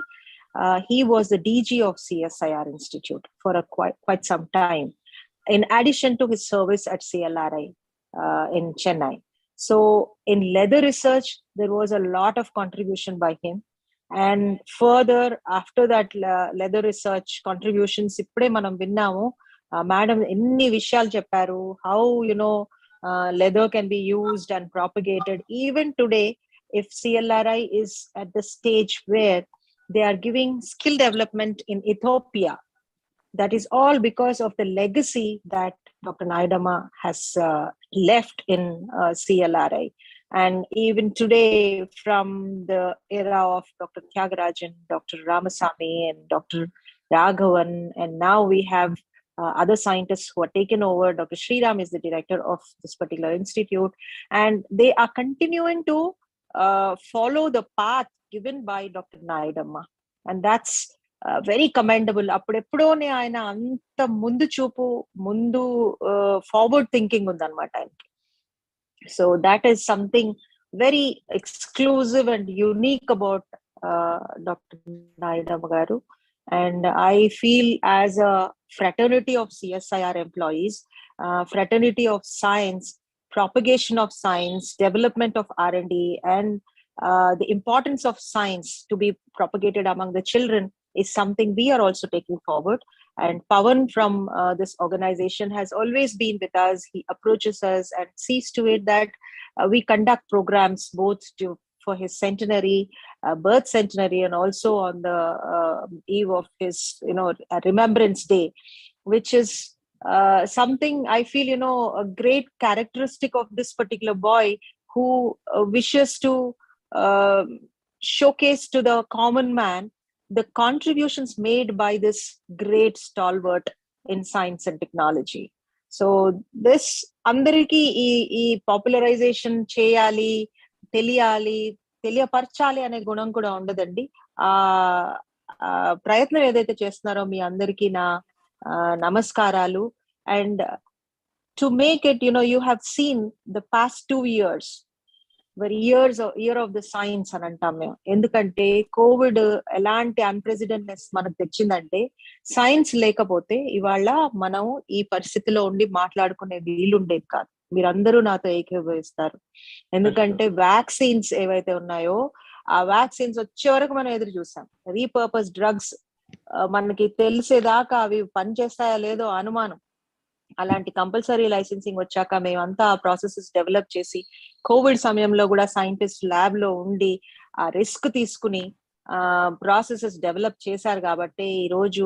he was the DG of CSIR Institute for quite some time, in addition to his service at CLRI in Chennai. So in leather research, there was a lot of contribution by him. And further, after that leather research contributions, ippade manam vinnamu, madam enni vishayalu chepparu, how leather can be used and propagated. Even today, if CLRI is at the stage where they are giving skill development in Ethiopia, that is all because of the legacy that Dr. Nayudamma has left in CLRI. And even today, from the era of Dr. Tyagarajan, Dr. Ramasamy, and Dr. Raghavan, and now we have other scientists who are taken over. Dr. Sriram is the director of this particular institute, and they are continuing to follow the path given by Dr. Nayudamma, and that's very commendable. అప్పుడెప్పుడోనే ఆయన అంత ముందు చూపు, ముందు forward thinking ఉందన్నమాట ఆయనకి. So that is something very exclusive and unique about Dr. Nayudamma garu. And I feel as a fraternity of CSIR employees, fraternity of science, propagation of science, development of R&D, and the importance of science to be propagated among the children is something we are also taking forward. And Pawan from this organization has always been with us. He approaches us and sees to it that we conduct programs both for his centenary, birth centenary, and also on the eve of his, Remembrance Day, which is something I feel, a great characteristic of this particular boy, who wishes to showcase to the common man the contributions made by this great stalwart in science and technology. So this andariki ee popularization cheyali, teliyali, తెలియపరచాలి అనే గుణం కూడా ఉండదండి. ప్రయత్నం ఏదైతే చేస్తున్నారో మీ అందరికీ నా నమస్కారాలు. And to make it, you have seen the past 2 years were year of the science అని అంటాం మేము. ఎందుకంటే కోవిడ్ ఎలాంటి అన్ప్రెసిడెంట్నెస్ మనకు తెచ్చిందంటే సైన్స్ లేకపోతే ఇవాళ మనం ఈ పరిస్థితిలో ఉండి మాట్లాడుకునే వీలుండేది కాదు. మీరందరూ నాతో ఏకీభవిస్తారు. ఎందుకంటే వ్యాక్సిన్స్ ఏవైతే ఉన్నాయో ఆ వ్యాక్సిన్స్ వచ్చే వరకు మనం ఎదురు చూసాం. రీపర్పస్ డ్రగ్స్ మనకి తెలిసేదాకా అవి పనిచేస్తాయా లేదో అనుమానం. అలాంటి కంపల్సరీ లైసెన్సింగ్ వచ్చాక మేమంతా ఆ ప్రాసెసెస్ డెవలప్ చేసి కోవిడ్ సమయంలో కూడా సైంటిస్ట్ ల్యాబ్ లో ఉండి ఆ రిస్క్ తీసుకుని ప్రాసెసెస్ డెవలప్ చేశారు. కాబట్టి ఈ రోజు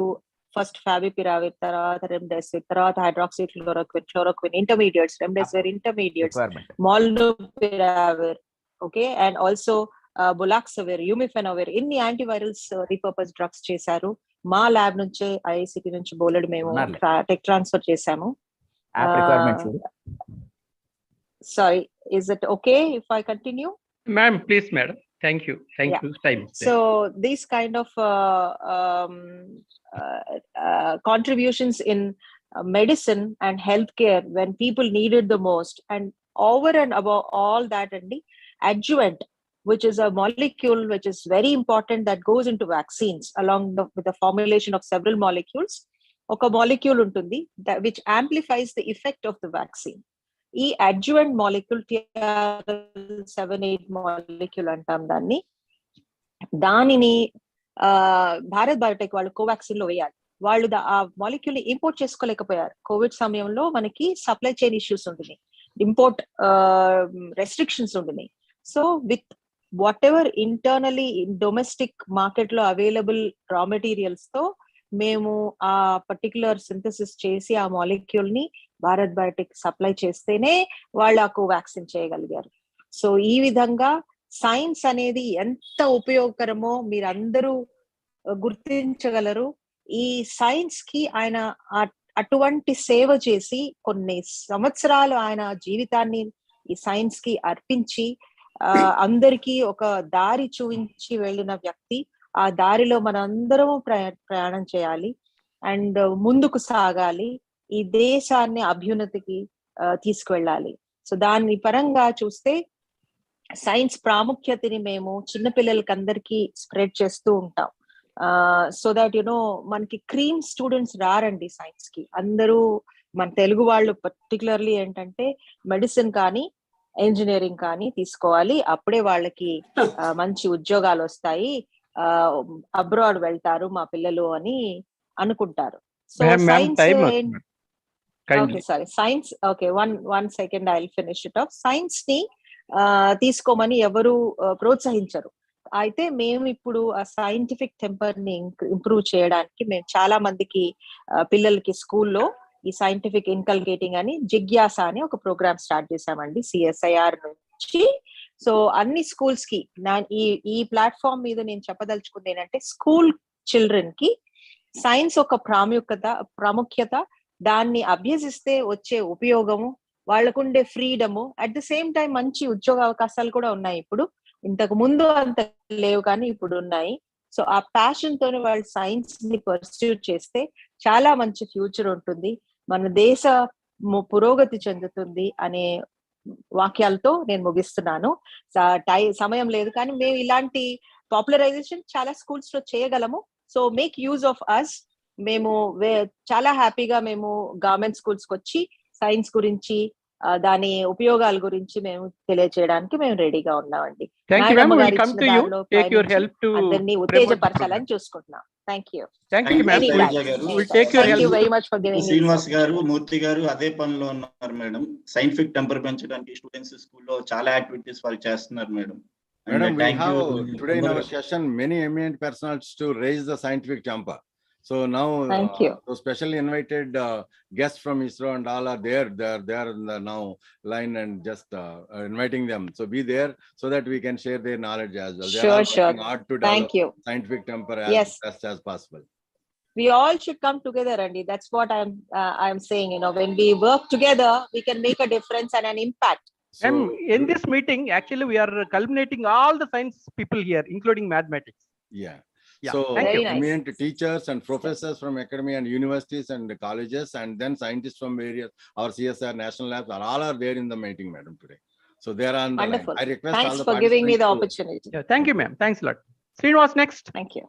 ఫస్ట్ ఫావిపిరావిర్, తర్వాత రెమ్డెసివిర్, తర్వాత hydroxychloroquine intermediates, remdesivir intermediates, molnupiravir, okay, and also baloxavir, umifenovir, ఇన్ని యాంటీవైరల్స్ రీపర్పస్ డ్రగ్స్ చేశారు. మా ల్యాబ్ నుంచే ఐఐసిటి నుంచి బోలెడ్ మేము టెక్ ట్రాన్స్ఫర్ చేశాము. Sorry, is it okay if I continue? Ma'am, please, madam. Thank you. Thank you. Time. So these kind of contributions in medicine and healthcare when people needed the most, and over and above all that, and the adjuvant, which is a molecule which is very important that goes into vaccines along with the formulation of several molecules. Oka molecule untundi that which amplifies the effect of the vaccine. ఈ adjuvant molecule TR7/8 molecule అంటాం దాన్ని. దానిని Bharat Biotech వాళ్ళు కోవాక్సిన్ లో వేయాలి. వాళ్ళు ఆ molecule ని ఇంపోర్ట్ చేసుకోలేకపోయారు. కోవిడ్ సమయంలో మనకి సప్లై చైన్ ఇష్యూస్ ఉంటున్నాయి, ఇంపోర్ట్ రెస్ట్రిక్షన్స్ ఉంటున్నాయి. So with what ever internally domestic market లో అవైలబుల్ రా మెటీరియల్స్ తో మేము ఆ పర్టికులర్ సింథసిస్ చేసి ఆ మాలిక్యూల్ ని భారత్ బయోటెక్ సప్లై చేస్తేనే వాళ్ళు ఆ కోవాక్సిన్ చేయగలిగారు. సో ఈ విధంగా సైన్స్ అనేది ఎంత ఉపయోగకరమో మీరందరూ గుర్తించగలరు. ఈ సైన్స్ కి ఆయన అటువంటి సేవ చేసి కొన్ని సంవత్సరాలు ఆయన జీవితాన్ని ఈ సైన్స్ కి అర్పించి అందరికీ ఒక దారి చూపించి వెళ్ళిన వ్యక్తి. ఆ దారిలో మనందరం ప్రయాణం చేయాలి అండ్ ముందుకు సాగాలి, ఈ దేశాన్ని అభ్యున్నతికి తీసుకువెళ్ళాలి. సో దాని పరంగా చూస్తే సైన్స్ ప్రాముఖ్యతని మేము చిన్నపిల్లలకి అందరికీ స్ప్రెడ్ చేస్తూ ఉంటాం. సో దట్ మనకి క్రీమ్ స్టూడెంట్స్ రారండి సైన్స్ కి. అందరూ మన తెలుగు వాళ్ళు పర్టికులర్లీ ఏంటంటే మెడిసిన్ కానీ ఇంజనీరింగ్ కానీ తీసుకోవాలి, అప్పుడే వాళ్ళకి మంచి ఉద్యోగాలు వస్తాయి, అబ్రాడ్ వెళ్తారు మా పిల్లలు అని అనుకుంటారు. So science science okay, one second, I will finish it of. Science ని తీసుకోమని ఎవరు ప్రోత్సహించరు. అయితే మేము ఇప్పుడు ఆ సైంటిఫిక్ టెంపర్ ని ఇంప్రూవ్ చేయడానికి మేము చాలా మందికి పిల్లలకి స్కూల్లో ఈ సైంటిఫిక్ ఇన్కల్కేటింగ్ అని జిజ్ఞాస అని ఒక ప్రోగ్రామ్ స్టార్ట్ చేశామండి CSIR నుంచి. సో అన్ని స్కూల్స్ కి ఈ ప్లాట్ఫామ్ మీద నేను చెప్పదలుచుకుంది ఏంటంటే స్కూల్ చిల్డ్రన్ కి సైన్స్ ఒక ప్రాముఖ్యత, దాన్ని అభ్యసిస్తే వచ్చే ఉపయోగము, వాళ్ళకుండే freedom, at the same time మంచి ఉద్యోగ అవకాశాలు కూడా ఉన్నాయి. ఇప్పుడు ఇంతకు ముందు అంత లేవు కానీ ఇప్పుడు ఉన్నాయి. సో ఆ ప్యాషన్ తోనే వాళ్ళు సైన్స్ ని పర్స్యూట్ చేస్తే చాలా మంచి ఫ్యూచర్ ఉంటుంది, మన దేశ పురోగతి చెందుతుంది అనే వాక్యాలతో నేను ముగిస్తున్నాను. సమయం లేదు కానీ మేము ఇలాంటి పాపులరైజేషన్ చాలా స్కూల్స్ లో చేయగలము. So make use of us. మేము చాలా హ్యాపీగా మేము గవర్నమెంట్ స్కూల్స్ కి వచ్చి సైన్స్ గురించి దాని ఉపయోగాల గురించి మేము తెలియజేయడానికి మేము రెడీగా ఉన్నామండి. అందరినీ ఉత్తేజపరచాలని చూసుకుంటున్నాం. Thank you very much for giving. Srinivas garu, Murthy garu అదే పనిలో ఉన్నారు మేడం. సైంటిఫిక్ టెంపర్ పెంచడానికి స్టూడెంట్స్ స్కూల్లో చాలా యాక్టివిటీస్ వాళ్ళు చేస్తున్నారు madam. Madam, we have today in our session many eminent personalities to raise the scientific temper. So now, Thank you. so specially invited guests from ISRO and all are there. They're in the now line and just inviting them. So be there so that we can share their knowledge as well. They're all Sure. working hard to develop Thank you. scientific temper as Yes. best as possible. We all should come together, Andy. That's what I'm saying. You know, when we work together, we can make a difference and an impact. And in this meeting, actually, we are culminating all the science people here, including mathematics. Yeah. Yeah, So thank you. eminent teachers and professors from academy and universities and colleges, and then scientists from various our CSR national labs all are there in the meeting, madam, today. So they are on the Wonderful. line. I request all Thanks the for giving me the participants to- opportunity. Yeah, thank you, ma'am. Thanks a lot. Srinivas, next. Thank you.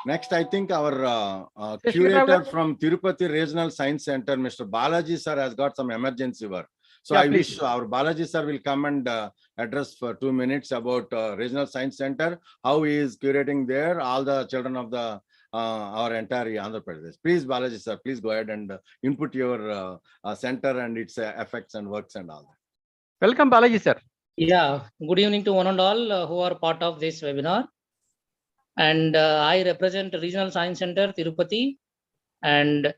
Next, I think our Shashikara curator garu? from Tirupati Regional Science Center, Mr. Balaji sir, has got some emergency work. So Yeah, I please. wish our Balaji sir will come and address for 2 minutes about Regional Science Center, how he is curating there, all the children of the our entire Andhra Pradesh. Please, Balaji sir, please go ahead and input your center and its effects and works and all that. Welcome, Balaji sir. Yeah, good evening to one and all who are part of this webinar. And I represent Regional Science Center Tirupati. And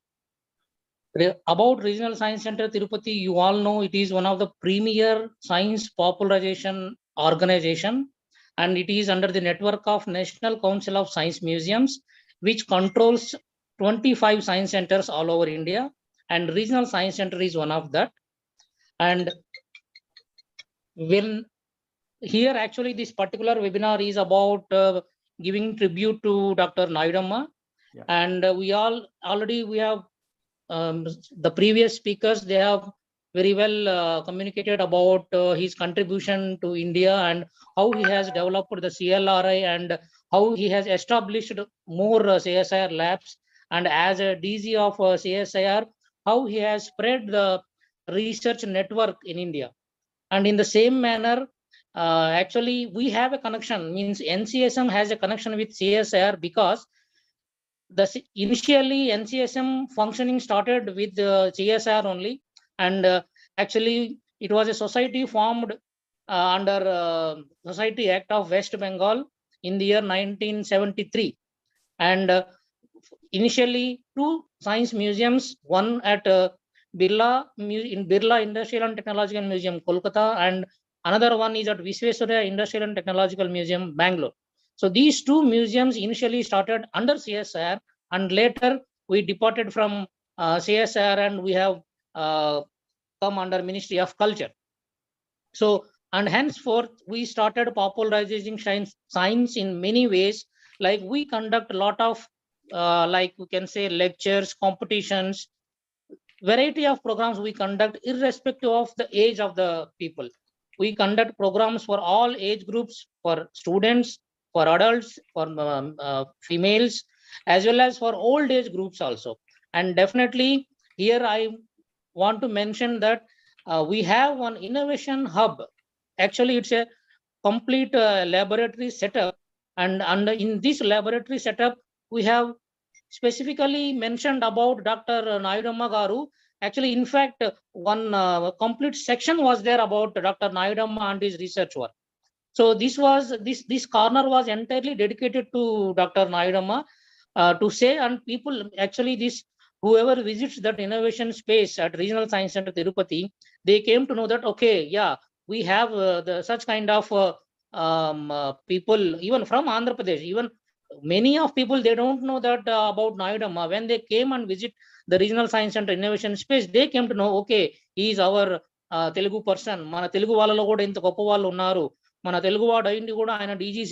about Regional Science Center Tirupati, you all know it is one of the premier science popularization organization, and it is under the network of National Council of Science Museums, which controls 25 science centers all over India, and Regional Science Center is one of that. And when here actually this particular webinar is about giving tribute to Dr. Nayudamma. Yeah. And we have the previous speakers, they have very well communicated about his contribution to India and how he has developed the CLRI and how he has established more CSIR labs, and as a DG of CSIR, how he has spread the research network in India. And in the same manner, actually we have a connection, means NCSM has a connection with CSIR, because initially NCSM functioning started with CSIR only, and actually it was a society formed under Society Act of West Bengal in the year 1973. And initially two science museums, one at Birla Industrial and Technological Museum, Kolkata, and another one is at Visvesvaraya Industrial and Technological Museum, Bangalore. So these two museums initially started under CSIR, and later we departed from CSIR and we have come under Ministry of Culture. So, and henceforth we started popularizing science in many ways. Like we conduct a lot of like we can say lectures, competitions, variety of programs we conduct irrespective of the age of the people. We conduct programs for all age groups, for students, for adults, for females, as well as for old age groups also. And definitely here I want to mention that we have one innovation hub. Actually, it's a complete laboratory setup, and in this laboratory setup we have specifically mentioned about Dr. Nayudamma garu. Actually, in fact, one complete section was there about Dr. Nayudamma and his research work. So this corner was entirely dedicated to Dr. Nayudamma to say, and people actually whoever visits that innovation space at Regional Science Center Tirupati, they came to know that okay, yeah, we have such kind of people even from Andhra Pradesh. Even many of people, they don't know that about Nayudamma. When they came and visit the Regional Science Center Innovation Space, they came to know, okay, he is our Telugu person. Mana Telugu వాళ్ళలో కూడా ఇంత గొప్ప వాళ్ళు ఉన్నారు. మన తెలుగు వాడు అయింది కూడా ఆయన డీజీ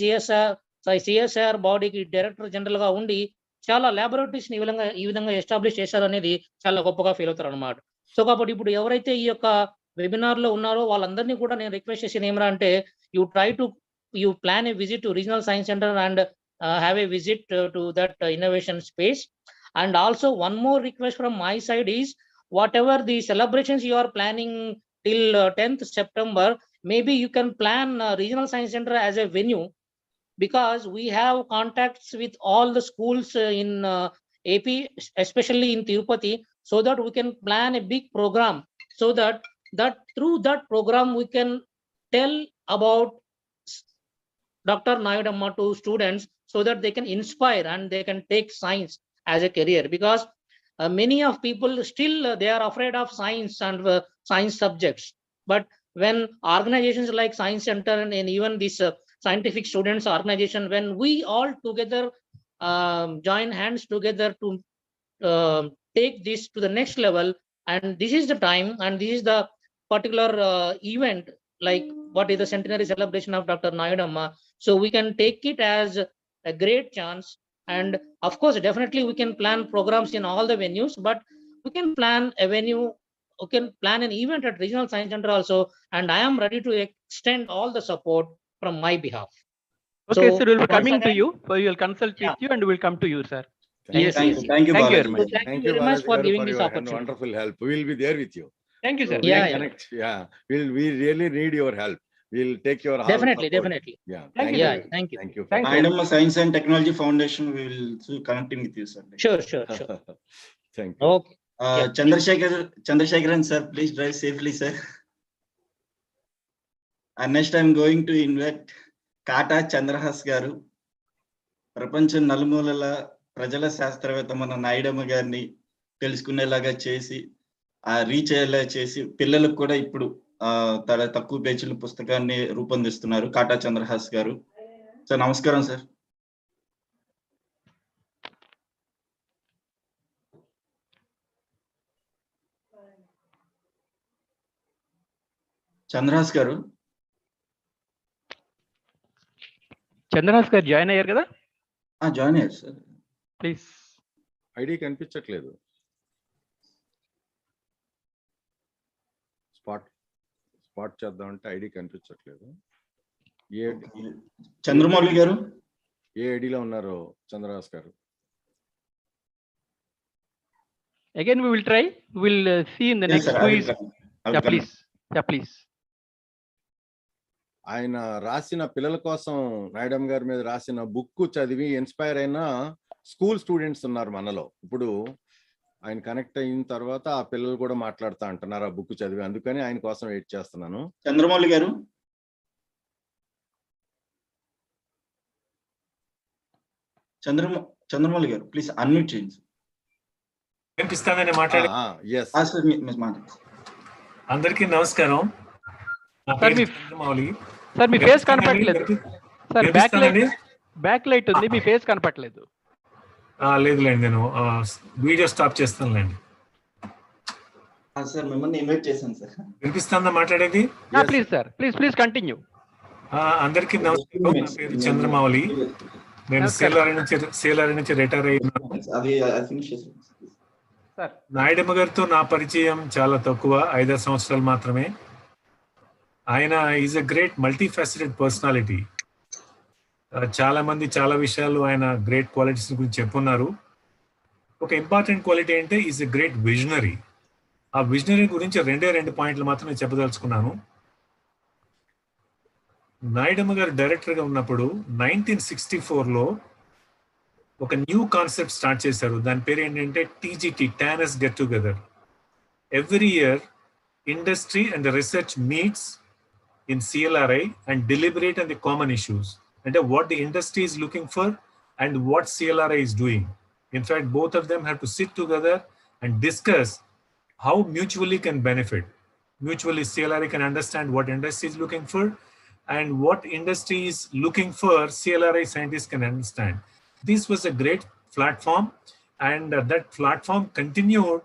సిఎస్ఆర్ బాడీకి డైరెక్టర్ జనరల్ గా ఉండి చాలా లాబొరేటరీస్ ఈ విధంగా ఎస్టాబ్లిష్ చేశారనేది చాలా గొప్పగా ఫీల్ అవుతారు అనమాట. సో కాబట్టి ఇప్పుడు ఎవరైతే ఈ యొక్క వెబినార్ లో ఉన్నారో వాళ్ళందరినీ కూడా నేను రిక్వెస్ట్ చేసిన ఏమరా అంటే, you plan a visit to Regional Science Center and have a visit to that innovation space. And also one more request from my side is, whatever the celebrations you are planning till 10th September, maybe you can plan Regional Science Center as a venue, because we have contacts with all the schools in AP, especially in Tirupati, so that we can plan a big program, so that through that program we can tell about Dr. Nayudamma to students, so that they can inspire and they can take science as a career, because many of people still they are afraid of science and science subjects. But when organizations like Science Center and even this scientific students organization, when we all together join hands together to take this to the next level, and this is the time and this is the particular event, like what is the centenary celebration of Dr. Nayudamma. So we can take it as a great chance, and of course definitely we can plan programs in all the venues, but we can plan a venue, we can plan an event at Regional Science Center also, and I am ready to extend all the support from my behalf. Okay, So sir, we'll be once coming to again, you. So we will consult with you and we'll come to you, sir. Yes, Thank yes, you. yes. Thank you, Thank you Balaji. very much. Thank you very much Balaji for garu, giving for this your opportunity. wonderful help. We'll be there with you. Thank you, So sir. we'll Yeah, yeah. connect. Yeah, we really need your help. We'll take your all Definitely, support. definitely. Yeah, Thank you, Yeah, sir. thank you. Thank you. Thanks, sir. Nayudamma Science and Technology Foundation will soon connecting with you, sir. Sure, sure, sure. Thank you. Okay. Yeah. Chandrasekharan sir, please drive safely, sir. And next I'm going to invite Kata Chandrahas garu. ప్రపంచం నలుమూలల ప్రజల శాస్త్రవేత్త మన నాయుడమ్మ గారిని తెలుసుకునేలాగా చేసి reach అయ్యేలా చేసి పిల్లలకు కూడా ఇప్పుడు తక్కువ పేజీల పుస్తకాన్ని రూపొందిస్తున్నారు కాటా చంద్రహాస్ గారు. సార్ నమస్కారం సార్. చంద్రహాస్ గారు. చంద్రహాస్ గారు జాయిన్ అయ్యారు కదా? జాయిన్ అయ్యారు సార్. ప్లీజ్. ఐడి కనిపించట్లేదు. స్పాట్ చేద్దామంటే ఐడి కనిపించట్లేదు. చంద్రమౌళి గారు ఏ ఐడిలో ఉన్నారు చంద్రహాస్ గారు? Again we will try. We'll see in the Yes, next sir, quiz. Yeah, please. Yeah, please. ఆయన రాసిన పిల్లల కోసం నాయుడమ్మ గారి మీద రాసిన బుక్ చదివి ఇన్స్పైర్ అయిన స్కూల్ స్టూడెంట్స్ ఉన్నారు మనలో. ఇప్పుడు ఆయన కనెక్ట్ అయిన తర్వాత ఆ పిల్లలు కూడా మాట్లాడుతూ అంటున్నారు ఆ బుక్ చదివి, అందుకని ఆయన కోసం వెయిట్ చేస్తున్నాను. చంద్రమౌళి గారు. చంద్రమౌళి గారు ప్లీజ్ అన్మ్యూట్ చేయండి. వినిపిస్తానని మాట్లాడి. అందరికీ నమస్కారం. చంద్రమౌళి సార్, మీ ఫేస్ కనపడలేదు సార్. బ్యాక్ లైట్ ఉంది, మీ ఫేస్ కనపడలేదు. లేదులేండి, నేను వీడియో స్టాప్ చేస్తానులేండి. సార్ మిమ్మల్ని ఇన్వైట్ చేశాను సార్. వినిపిస్తుందా మాట్లాడేది? Please sir, please continue. అందరికీ నమస్కారం. నా పేరు చంద్రమౌళి. నేను సేలారి నుంచి రిటైర్ అయ్యాను. నాయుడమ్మ గారితో నా పరిచయం చాలా తక్కువ, 5 సంవత్సరాలు మాత్రమే. ఆయన ఈజ్ ఎ గ్రేట్ మల్టీఫాసిటెడ్ పర్సనాలిటీ. చాలా మంది చాలా విషయాలు ఆయన గ్రేట్ క్వాలిటీస్ గురించి చెప్పున్నారు. ఒక ఇంపార్టెంట్ క్వాలిటీ అంటే ఈజ్ ఎ గ్రేట్ విజనరీ. ఆ విజనరీ గురించి 2 పాయింట్లు మాత్రమే చెప్పదలుచుకున్నాను. నాయుడమ్మ గారు డైరెక్టర్గా ఉన్నప్పుడు 1964లో ఒక న్యూ కాన్సెప్ట్ స్టార్ట్ చేశారు. దాని పేరు ఏంటంటే TGT, tanners get together. Every year industry and research meets in CLRI and deliberate on the common issues, and what the industry is looking for and what CLRI is doing. In fact, both of them have to sit together and discuss how mutually can benefit. Mutually, CLRI can understand what industry is looking for, and what industry is looking for, CLRI scientists can understand. This was a great platform, and that platform continued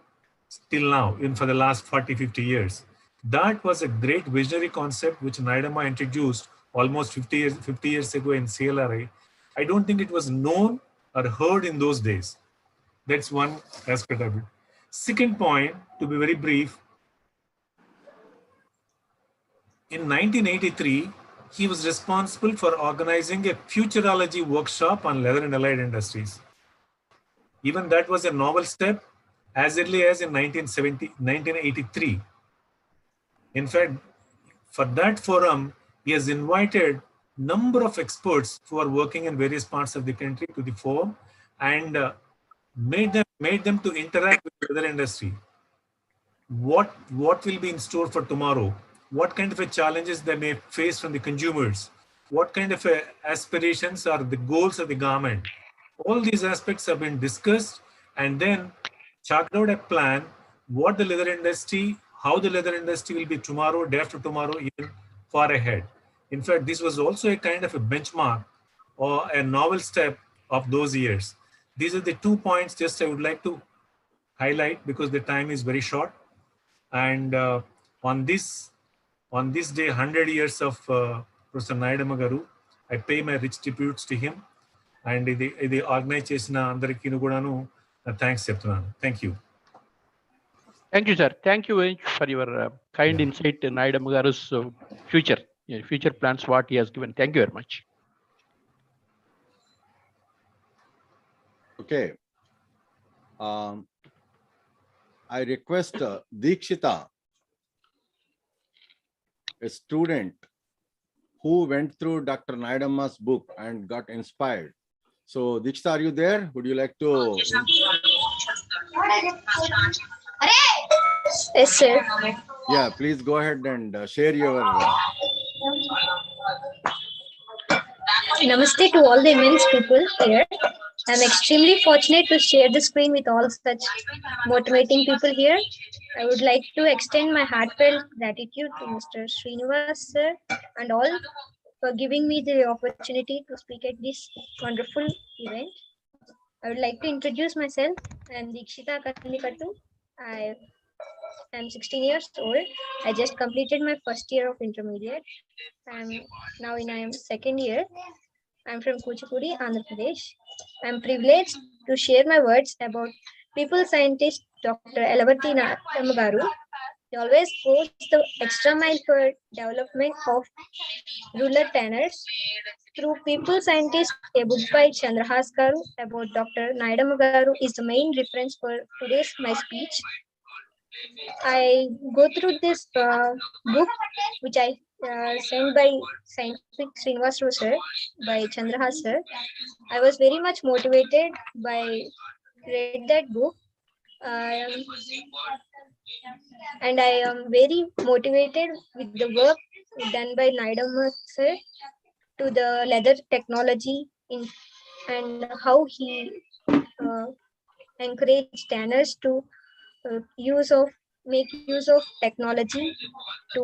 till now for the last 40-50 years. That was a great visionary concept which Nayudamma introduced almost 50 years ago in CLRI. I don't think it was known or heard in those days. That's one aspect of it. Second point, to be very brief, in 1983, he was responsible for organizing a futurology workshop on leather and allied industries. Even that was a novel step as early as in 1983. In fact, for that forum, he has invited number of experts who are working in various parts of the country to the forum, and made them to interact with the leather industry. What will be in store for tomorrow? What kind of challenges they may face from the consumers? What kind of aspirations are the goals of the government? All these aspects have been discussed, and then charted out a plan what the leather industry, how the leather industry will be tomorrow, day after tomorrow, even far ahead. In fact, this was also a kind of a benchmark or a novel step of those years. These are the 2 points just I would like to highlight because the time is very short. And on this day, 100 years of Professor Nayudamma garu, I pay my rich tributes to him. And ఇది organise చేసిన అందరికీ కూడాను thanks చెప్తున్నాను. Thank you. Thank you, sir. Thank you very much for your kind insight in Nayudamma garu's future plans, what he has given. Thank you very much. Okay. I request Deekshita, a student who went through Dr. Nayudamma's book and got inspired. So, Deekshita, are you there? Would you like to? Yes, sir. Yeah, please go ahead and share your. Namaste to all the immense people here. I'm extremely fortunate to share the screen with all such motivating people here. I would like to extend my heartfelt gratitude to Mr. Srinivas sir and all for giving me the opportunity to speak at this wonderful event. I would like to introduce myself. I am Deekshita Katnikattu. I am 16 years old. I just completed my first year of intermediate. I'm now in second year. I'm from Kuchipudi, Andhra Pradesh. I'm privileged to share my words about people scientist Dr. Yelavarthy Nayudamma garu. He always goes the extra mile for development of rural tanners. Through people scientist, a book by Chandrahas garu about Dr. Nayudamma garu is the main reference for today's my speech. I go through this book, which I sent by Scientific Srinivas sir, by Chandrahas sir. I was very much motivated by read that book, and I am very motivated with the work done by Nayudamma sir to the leather technology and how he encouraged tanners to make use of technology to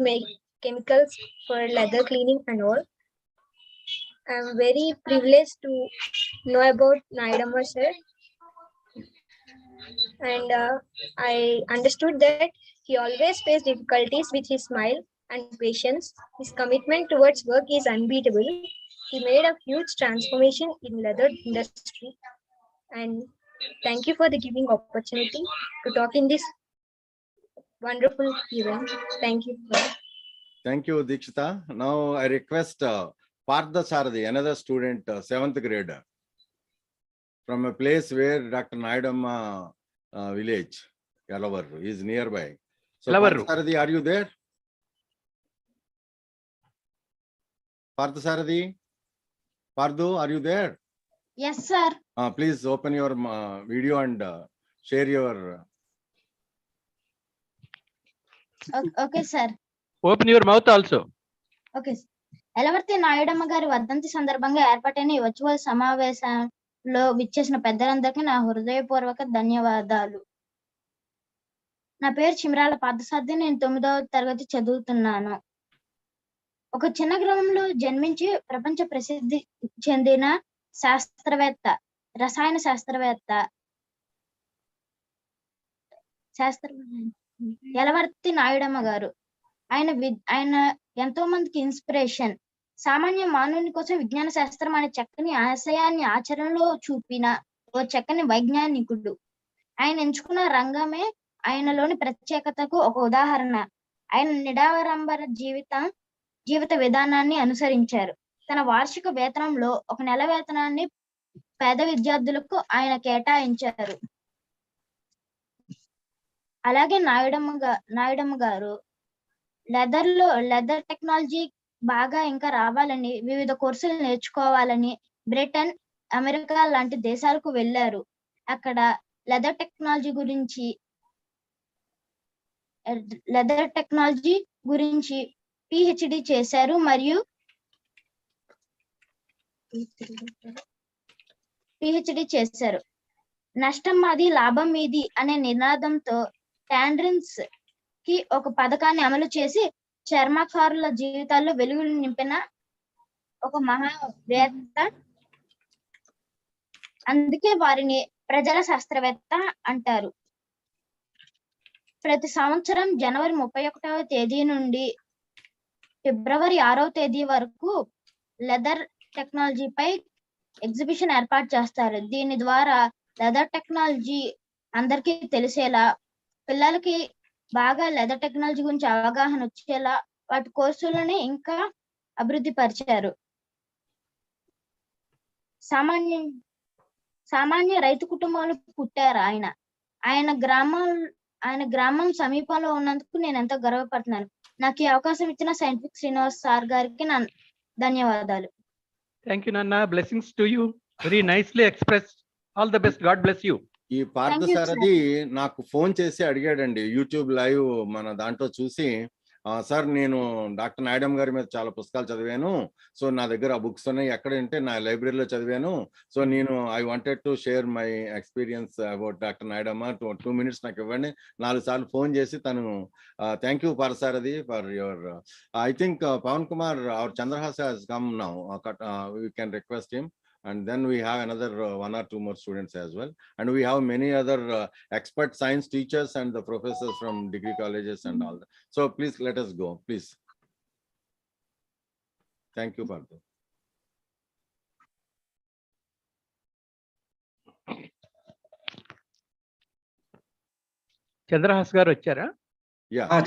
make chemicals for leather cleaning and all. I'm very privileged to know about Nayudamma sir, and I understood that he always faced difficulties with his smile and patience. His commitment towards work is unbeatable. He made a huge transformation in leather industry, and thank you for the giving opportunity to talk in this wonderful event. Thank you. Thank you, Deekshita. Now I request Partha Saradi, another student, 7th grader, from a place where Dr. Nayudamma village, Yelavarthy, is nearby. So, Partha Saradi, are you there? Partha Saradi? Parthu, are you there? Yes, sir. Please open your video and share your. Okay, sir. Open your mouth also. Okay. Yalavarthi Nayudamma గారి వర్ధంతి సందర్భంగా ఏర్పాటైన ఈ virtual సమావేశంలో విచ్చేసిన పెద్దలందరికీ నా హృదయపూర్వక ధన్యవాదాలు. నా పేరు చిమరాల పార్థసారథి. నేను 9వ తరగతి చదువుతున్నాను. ఒక చిన్న గ్రామంలో జన్మించి ప్రపంచ ప్రసిద్ధి చెందిన శాస్త్రవేత్త, రసాయన శాస్త్రవేత్త యలవర్తి నాయుడమ్మ గారు. ఆయన ఎంతో మందికి ఇన్స్పిరేషన్. సామాన్య మానవుని కోసం విజ్ఞాన శాస్త్రం అనే చక్కని ఆశయాన్ని ఆచరణలో చూపిన ఓ చక్కని వైజ్ఞానికుడు. ఆయన ఎంచుకున్న రంగమే ఆయనలోని ప్రత్యేకతకు ఒక ఉదాహరణ. ఆయన నిడారంబర జీవిత విధానాన్ని అనుసరించారు. తన వార్షిక వేతనంలో ఒక నెల వేతనాన్ని పేద విద్యార్థులకు ఆయన కేటాయించారు. అలాగే నాయుడమ్మ గారు లెదర్ టెక్నాలజీ బాగా ఇంకా రావాలని, వివిధ కోర్సులు నేర్చుకోవాలని బ్రిటన్, అమెరికా లాంటి దేశాలకు వెళ్ళారు. అక్కడ లెదర్ టెక్నాలజీ గురించి పిహెచ్డి చేశారు మరియు నష్టం మాది లాభం మీది అనే నినాదంతో టాండ్రిన్స్ కి ఒక పథకాన్ని అమలు చేసి చర్మకారుల జీవితాల్లో వెలుగులు నింపిన ఒక మహావేత్త. అందుకే వారిని ప్రజల శాస్త్రవేత్త అంటారు. ప్రతి సంవత్సరం జనవరి 31వ తేదీ నుండి ఫిబ్రవరి 6వ తేదీ వరకు లెదర్ టెక్నాలజీపై ఎగ్జిబిషన్ ఏర్పాటు చేస్తారు. దీని ద్వారా లెదర్ టెక్నాలజీ అందరికీ తెలిసేలా, పిల్లలకి బాగా లెదర్ టెక్నాలజీ గురించి అవగాహన వచ్చేలా వాటి కోర్సులని ఇంకా అభివృద్ధి పరిచారు. సామాన్య రైతు కుటుంబంలో పుట్టారు ఆయన. ఆయన గ్రామం సమీపంలో ఉన్నందుకు నేను ఎంతో గర్వపడుతున్నాను. నాకు ఈ అవకాశం ఇచ్చిన సైంటిఫిక్ శ్రీనివాస్ సార్ గారికి నా ధన్యవాదాలు. థ్యాంక్ యూ నాన్న. Blessings to you. Very nicely expressed. All the best. God bless you. ఈ పార్థసారథి నాకు ఫోన్ చేసి అడిగాడండి, యూట్యూబ్ లైవ్ మన దాంట్లో చూసి, సార్ నేను డాక్టర్ నాయుడమ్మ గారి మీద చాలా పుస్తకాలు చదివాను, సో నా దగ్గర ఆ బుక్స్ ఉన్నాయి, ఎక్కడంటే నా లైబ్రరీలో చదివాను, సో నేను I wanted to share my experience about doctor Nayudamma, 2 minutes నాకు ఇవ్వండి. 4 సార్లు ఫోన్ చేసి తను thank you Parthasarathi for your, I think Pavan Kumar our Chandrahas has come now, we can request him. And then we have another 1 or 2 more students as well. And we have many other expert science teachers and the professors from degree colleges and all that. So please let us go, please. Thank you, Partha. Chandrahas గారు వచ్చారా?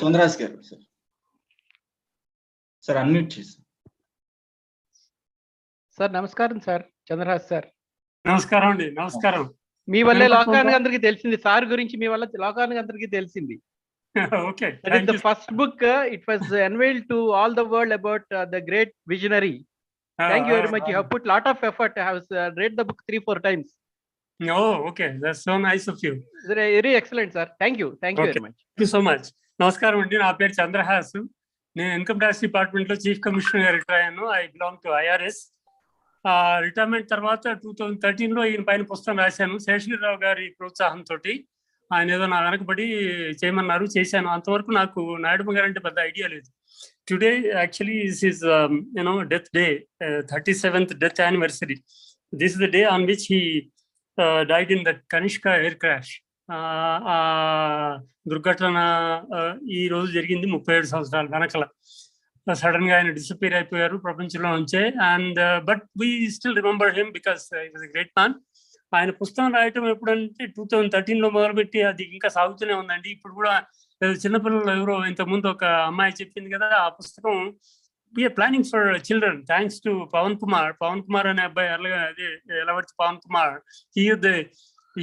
చంద్రహాస్ గారు sir unmute చేసి. Sir నమస్కారం sir. Chandrahas sir నమస్కారం అండి. నమస్కారం. మీ వల్లే లోకానికి అందరికీ తెలిసింది సార్ గురించి, మీ వల్ల లోకానికి అందరికీ తెలిసింది. Okay. The first book, it was unveiled to all the world about the great visionary. Thank you very much. You have put lot of effort. I have read the book 3-4 times. Oh, okay. That's so nice of you. Very excellent, sir. Thank you. Thank you very much. Thank you so much. నమస్కారం అండి. నా పేరు చంద్రహాస్. నేను income tax department లో chief commissioner గా retire అయ్యాను. I belong to IRS. Retirement తర్వాత 2013లో ఈయన పైన పుస్తకం రాశాను. శేషగిరిరావు గారి ప్రోత్సాహంతో. ఆయన ఏదో నా వెనకబడి చేయమన్నారు, చేశాను. అంతవరకు నాకు నాయుడమ్మ గారు అంటే పెద్ద ఐడియా లేదు. Today actually this is death day, 37th death anniversary. This is the day on which he died in that Kanishka air crash. దుర్ఘటన ఈ రోజు జరిగింది 37 సంవత్సరాల వెనకల. సడన్ గా ఆయన డిసపియర్ అయిపోయారు ప్రపంచంలో నుంచే. And but we still remember him because he was a great man. ఆయన పుస్తకం రాయటం ఎప్పుడంటే 2013లో మొదలుపెట్టి అది ఇంకా సాగుతూనే ఉందండి. ఇప్పుడు కూడా చిన్నపిల్లలు ఎవరో ఇంతకుముందు ఒక అమ్మాయి చెప్పింది కదా, ఆ పుస్తకం we are planning for children thanks to Pavan Kumar అనే అబ్బాయి, అదే Yalavarthi Pawan Kumar.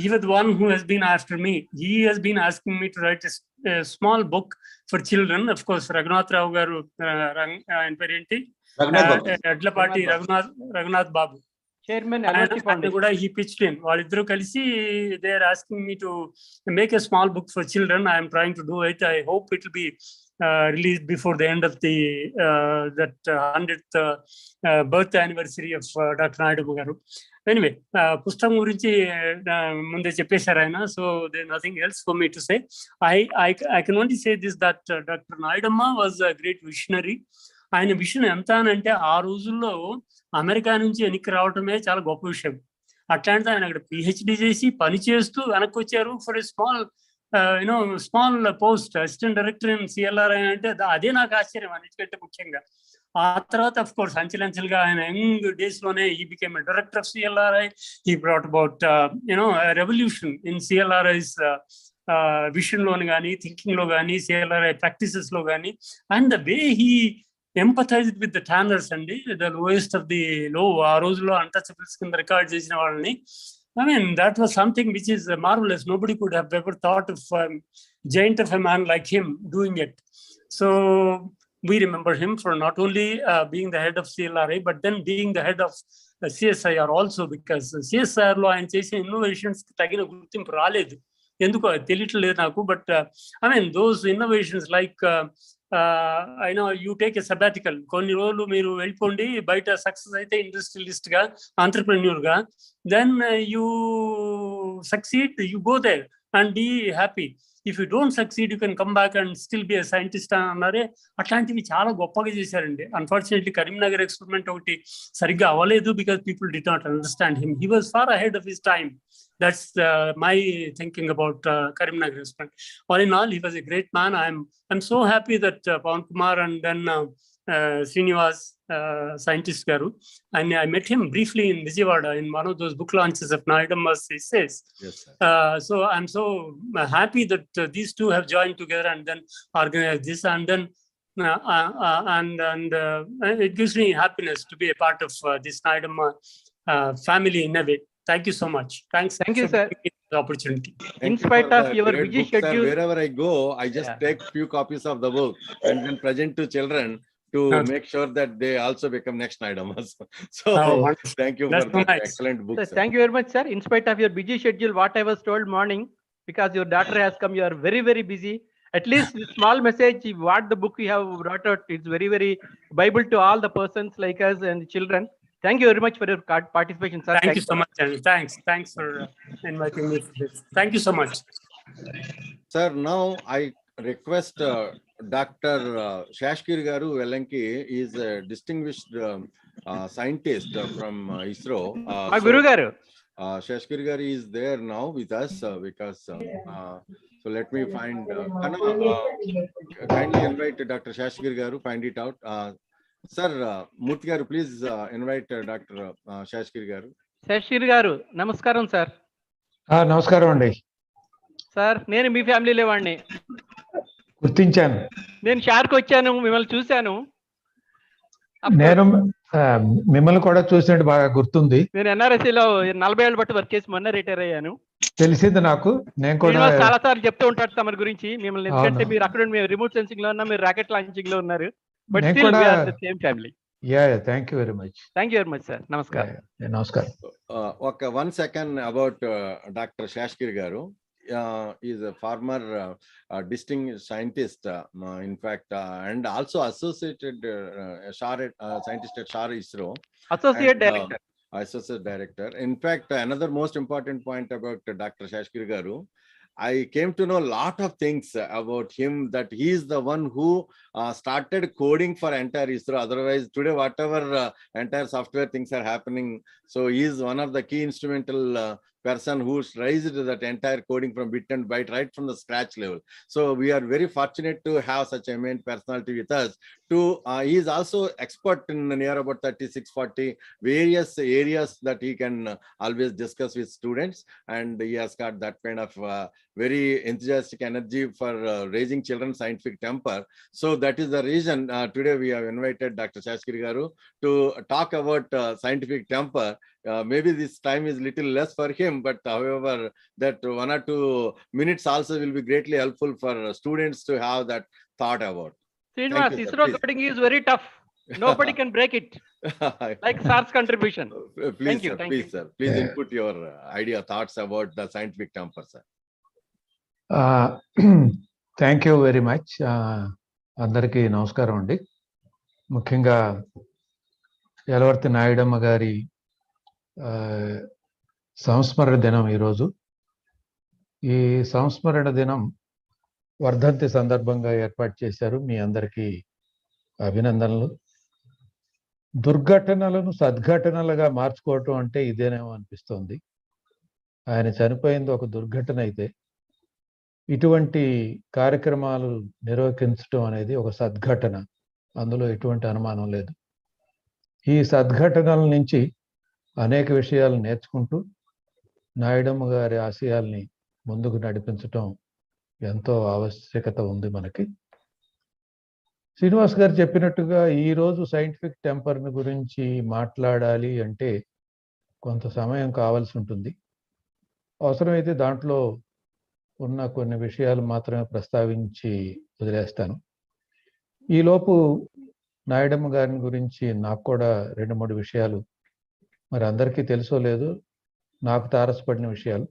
He was the one who has been after me. He has been asking me to write a small book for children. Of course, Raghunath Rao garu ఆయన పేరేంటి, ఎడ్లపాటి రఘునాథ్ బాబు chairman కూడా he pitched in. వాళ్ళిద్దరూ కలిసి they are asking me to make a small book for children. I am trying to do it. I hope it will be released before the end of the that 100th birth anniversary of Dr. Nayudamma garu. Anyway, పుస్తకం గురించి ముందే చెప్పేశారు ఆయన. So there nothing else for me to say. I can only say this, that Dr. Nayudamma was a great visionary. ఆయన విషయం ఎంత అని అంటే, ఆ రోజుల్లో అమెరికా నుంచి వెనక్కి రావటమే చాలా గొప్ప విషయం. అట్లాంటిది ఆయన అక్కడ PhD చేసి పని చేస్తూ వెనక్కి వచ్చారు for a small post, assistant director in CLRI అంటే అదే నాకు ఆశ్చర్యం అన్నిటికంటే ముఖ్యంగా. ఆ తర్వాత అఫ్ కోర్స్ అంచెలంచెలుగా ఆయన యంగ్ డేస్ లోనే he became a director of CLRI. He brought about a revolution in CLRI's vision లోని కానీ, థింకింగ్ లో కానీ, CLRI ప్రాక్టీసెస్ లో కానీ. And the way he empathized with the tanners అండి, the lowest of the low. ఆ రోజుల్లో అన్టచబుల్స్ కింద రికార్డ్ చేసిన వాళ్ళని. I mean, that was something which is marvelous. Nobody could have ever thought of giant of a man like him doing it. So we remember him for not only being the head of CLRI, but then being the head of CSIR also, because CSIR లో ఆయన చేసే innovations తగిన గుర్తింపు రాలేదు. ఎందుకో తెలియట్లేదు నాకు. But I mean, those innovations like I know you take a sabbatical. కొన్ని రోజులు మీరు వెళ్ళిపోండి, బయట సక్సెస్ అయితే ఇండస్ట్రియలిస్ట్ గా, ఆంటర్ప్రెన్యూర్ గా, then you succeed, you go there and be happy. If you don't succeed, you can come back and still be a scientist అని అన్నారే. అట్లాంటివి చాలా గొప్పగా చేశారండి. అన్ఫార్చునేట్లీ కరీంనగర్ ఎక్స్పెరిమెంట్ ఒకటి సరిగ్గా అవ్వలేదు, because people do not understand him. He was far ahead of his time. That's my thinking about Karimnagar experiment. All in all, he was a great man. I'm so happy that Pawan Kumar and then Srinivas, scientist garu, and I met him briefly in Vijayawada in one of those book launches of Nayudamma's essays. Yes, sir. So I'm so happy that these two have joined together and then organized this, and then it gives me happiness to be a part of this Nayudamma family in a way. Thank you so much. Thank you, sir. For the opportunity. In spite of your great busy book, sir. schedule, Wherever I go, I just take few copies of the book and then present to children to make sure that they also become next Nayudammas. So thank you for that excellent book, sir. sir. Thank you very much, sir. In spite of your busy schedule, what I was told morning, because your daughter has come, you are very, very busy. At least this small message, what the book you have brought out, it's very, very Bible to all the persons like us and children. Thank you very much for your participation, sir. Thank you so much, and thanks for inviting me for this. Thank you so much. Sir, now I request Dr. Shashkir Garu Velanki is a distinguished scientist from ISRO. Guru Garu. Shashkir Garu is there now with us because so let me find kindly invite Dr. Shashkir Garu, find it out. Sir, Murthy Garu, please invite Dr. Shashkir Garu. Shashkir Garu, namaskaram, sir. నమస్కారం అండి. Sir, నేను మీ ఫ్యామిలీలో వాడిని. గుర్తించాను. నేను shark వచ్చాను, మిమ్మల్ని చూశాను. నేను మిమ్మల్ని కూడా చూసినట్టు బాగా గుర్తుంది. నేను ఎన్ఆర్ఎస్సీలో 40 ఏళ్ళు బట్టి వర్క్ చేసి మొన్న రిటైర్ అయ్యాను. తెలిసింది నాకు. నేను కూడా చాలా సార్లు చెప్తూ ఉంటాడు తమ గురించి మిమ్మల్ని, ఎందుకంటే మీరు అక్కడ మేము రిమోట్ సెన్సింగ్ లో ఉన్నా, మీరు రాకెట్ లాంచింగ్ లో ఉన్నారు. But still we are the same family. Yeah, thank you very much. Thank you very much, sir. Namaskar. Namaskar. Okay, 1 second about Dr. Shashkir Garu. He is a former distinguished scientist, in fact, and also associated scientist at SHAR ISRO. Associate director. Associate director. In fact, another most important point about Dr. Shashkir Garu, I came to know a lot of things about him, that he is the one who started coding for entire ISRO. Otherwise, today, whatever entire software things are happening, so he is one of the key instrumental person who raised that entire coding from bit and byte right from the scratch level. So we are very fortunate to have such a main personality with us. He is also expert in near about 36-40 various areas that he can always discuss with students, and he has got that kind of very enthusiastic energy for raising children's scientific temper. So that is the reason today we have invited Dr. Shashkir Garu to talk about scientific temper. Maybe this time is little less for him, but however, that 1 or 2 minutes also will be greatly helpful for students to have that thought about. Srinivas, ISRO coding is very tough. Nobody can break it. Like SAR's contribution. Please, thank you, sir, please, sir. Please input your idea, thoughts about the scientific temper, sir. Thank you very much. అందరికీ నమస్కారం అండి. ముఖ్యంగా యలవర్తి నాయుడమ్మ గారి సంస్మరణ దినం ఈరోజు. ఈ సంస్మరణ దినం వర్ధంతి సందర్భంగా ఏర్పాటు చేశారు. మీ అందరికీ అభినందనలు. దుర్ఘటనలను సద్ఘటనలుగా మార్చుకోవటం అంటే ఇదేనేమో అనిపిస్తోంది. ఆయన చనిపోయింది ఒక దుర్ఘటన అయితే, ఇటువంటి కార్యక్రమాలు నిర్వహించడం అనేది ఒక సద్ఘటన, అందులో ఎటువంటి అనుమానం లేదు. ఈ సద్ఘటనల నుంచి అనేక విషయాలు నేర్చుకుంటూ నాయుడమ్మ గారి ఆశయాల్ని ముందుకు నడిపించటం ఎంతో ఆవశ్యకత ఉంది మనకి. శ్రీనివాస్ గారు చెప్పినట్టుగా ఈరోజు సైంటిఫిక్ టెంపర్ని గురించి మాట్లాడాలి అంటే కొంత సమయం కావాల్సి ఉంటుంది. అవసరమైతే దాంట్లో ఉన్న కొన్ని విషయాలు మాత్రమే ప్రస్తావించి వదిలేస్తాను. ఈలోపు నాయుడమ్మ గారిని గురించి నాకు కూడా 2-3 విషయాలు, మరి అందరికీ తెలుసో లేదో, నాకు తారసపడిన విషయాలు,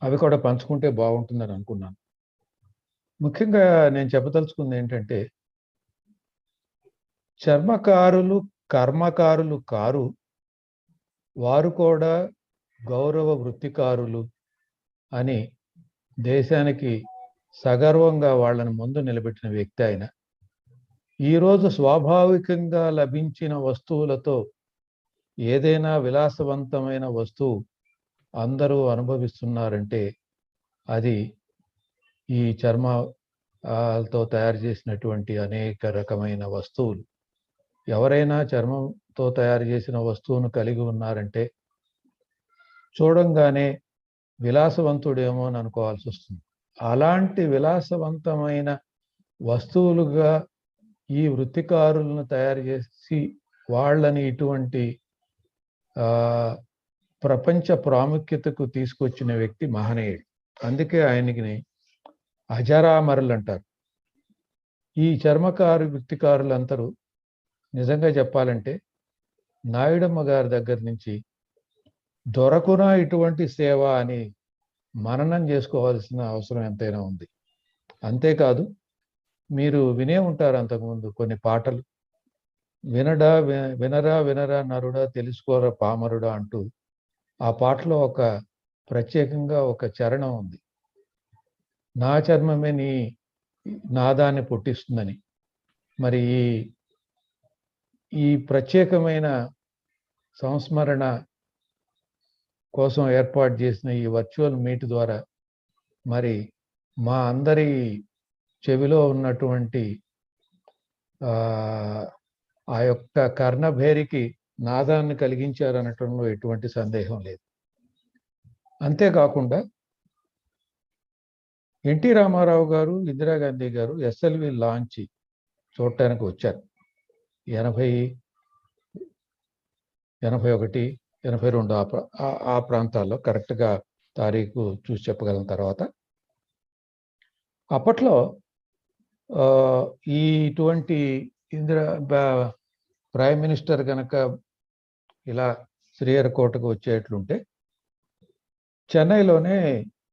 అవి కూడా పంచుకుంటే బాగుంటుందని అనుకున్నాను. ముఖ్యంగా నేను చెప్పదలుచుకుంది ఏంటంటే, చర్మకారులు కర్మకారులు కారు, వారు కూడా గౌరవ వృత్తికారులు అని దేశానికి సగర్వంగా వాళ్ళని ముందు నిలబెట్టిన వ్యక్తి ఆయన. ఈరోజు స్వాభావికంగా లభించిన వస్తువులతో ఏదైనా విలాసవంతమైన వస్తువు అందరూ అనుభవిస్తున్నారంటే అది ఈ చర్మంతో తయారు చేసినటువంటి అనేక రకమైన వస్తువులు. ఎవరైనా చర్మంతో తయారు చేసిన వస్తువును కలిగి ఉన్నారంటే చూడంగానే విలాసవంతుడేమో అని అనుకోవాల్సి వస్తుంది. అలాంటి విలాసవంతమైన వస్తువులుగా ఈ వృత్తికారులను తయారు చేసి వాళ్ళని ఇటువంటి ప్రపంచ ప్రాముఖ్యతకు తీసుకొచ్చిన వ్యక్తి మహనీయుడు. అందుకే ఆయనకి అజరామరులు అంటారు. ఈ చర్మకారు వృత్తికారులందరూ నిజంగా చెప్పాలంటే నాయుడమ్మ గారి దగ్గర నుంచి దొరకునా ఇటువంటి సేవ అని మననం చేసుకోవాల్సిన అవసరం ఎంతైనా ఉంది. అంతేకాదు, మీరు వినే ఉంటారు అంతకుముందు కొన్ని పాటలు, వినరా వినరా నరుడా తెలుసుకోరా పామరుడా అంటూ ఆ పాటలో ఒక ప్రత్యేకంగా ఒక చరణం ఉంది. నా చర్మమే నీ నాదాన్ని పుట్టిస్తుందని. మరి ఈ ప్రత్యేకమైన సంస్మరణ కోసం ఏర్పాటు చేసిన ఈ వర్చువల్ మీట్ ద్వారా మరి మా అందరి చెవిలో ఉన్నటువంటి ఆ యొక్క కర్ణభేరికి నాదాన్ని కలిగించారనటంలో ఎటువంటి సందేహం లేదు. అంతేకాకుండా ఎన్టీ రామారావు గారు, ఇందిరాగాంధీ గారు ఎస్ఎల్వి లాంచ్ చూడటానికి వచ్చారు. 80, 81, 82 ఆ ప్రాంతాల్లో, కరెక్ట్గా తారీఖు చూసి చెప్పగలను తర్వాత. అప్పట్లో ఇటువంటి ప్రైమ్ మినిస్టర్ కనుక ఇలా శ్రీహరికోటకు వచ్చేట్లుంటే చెన్నైలోనే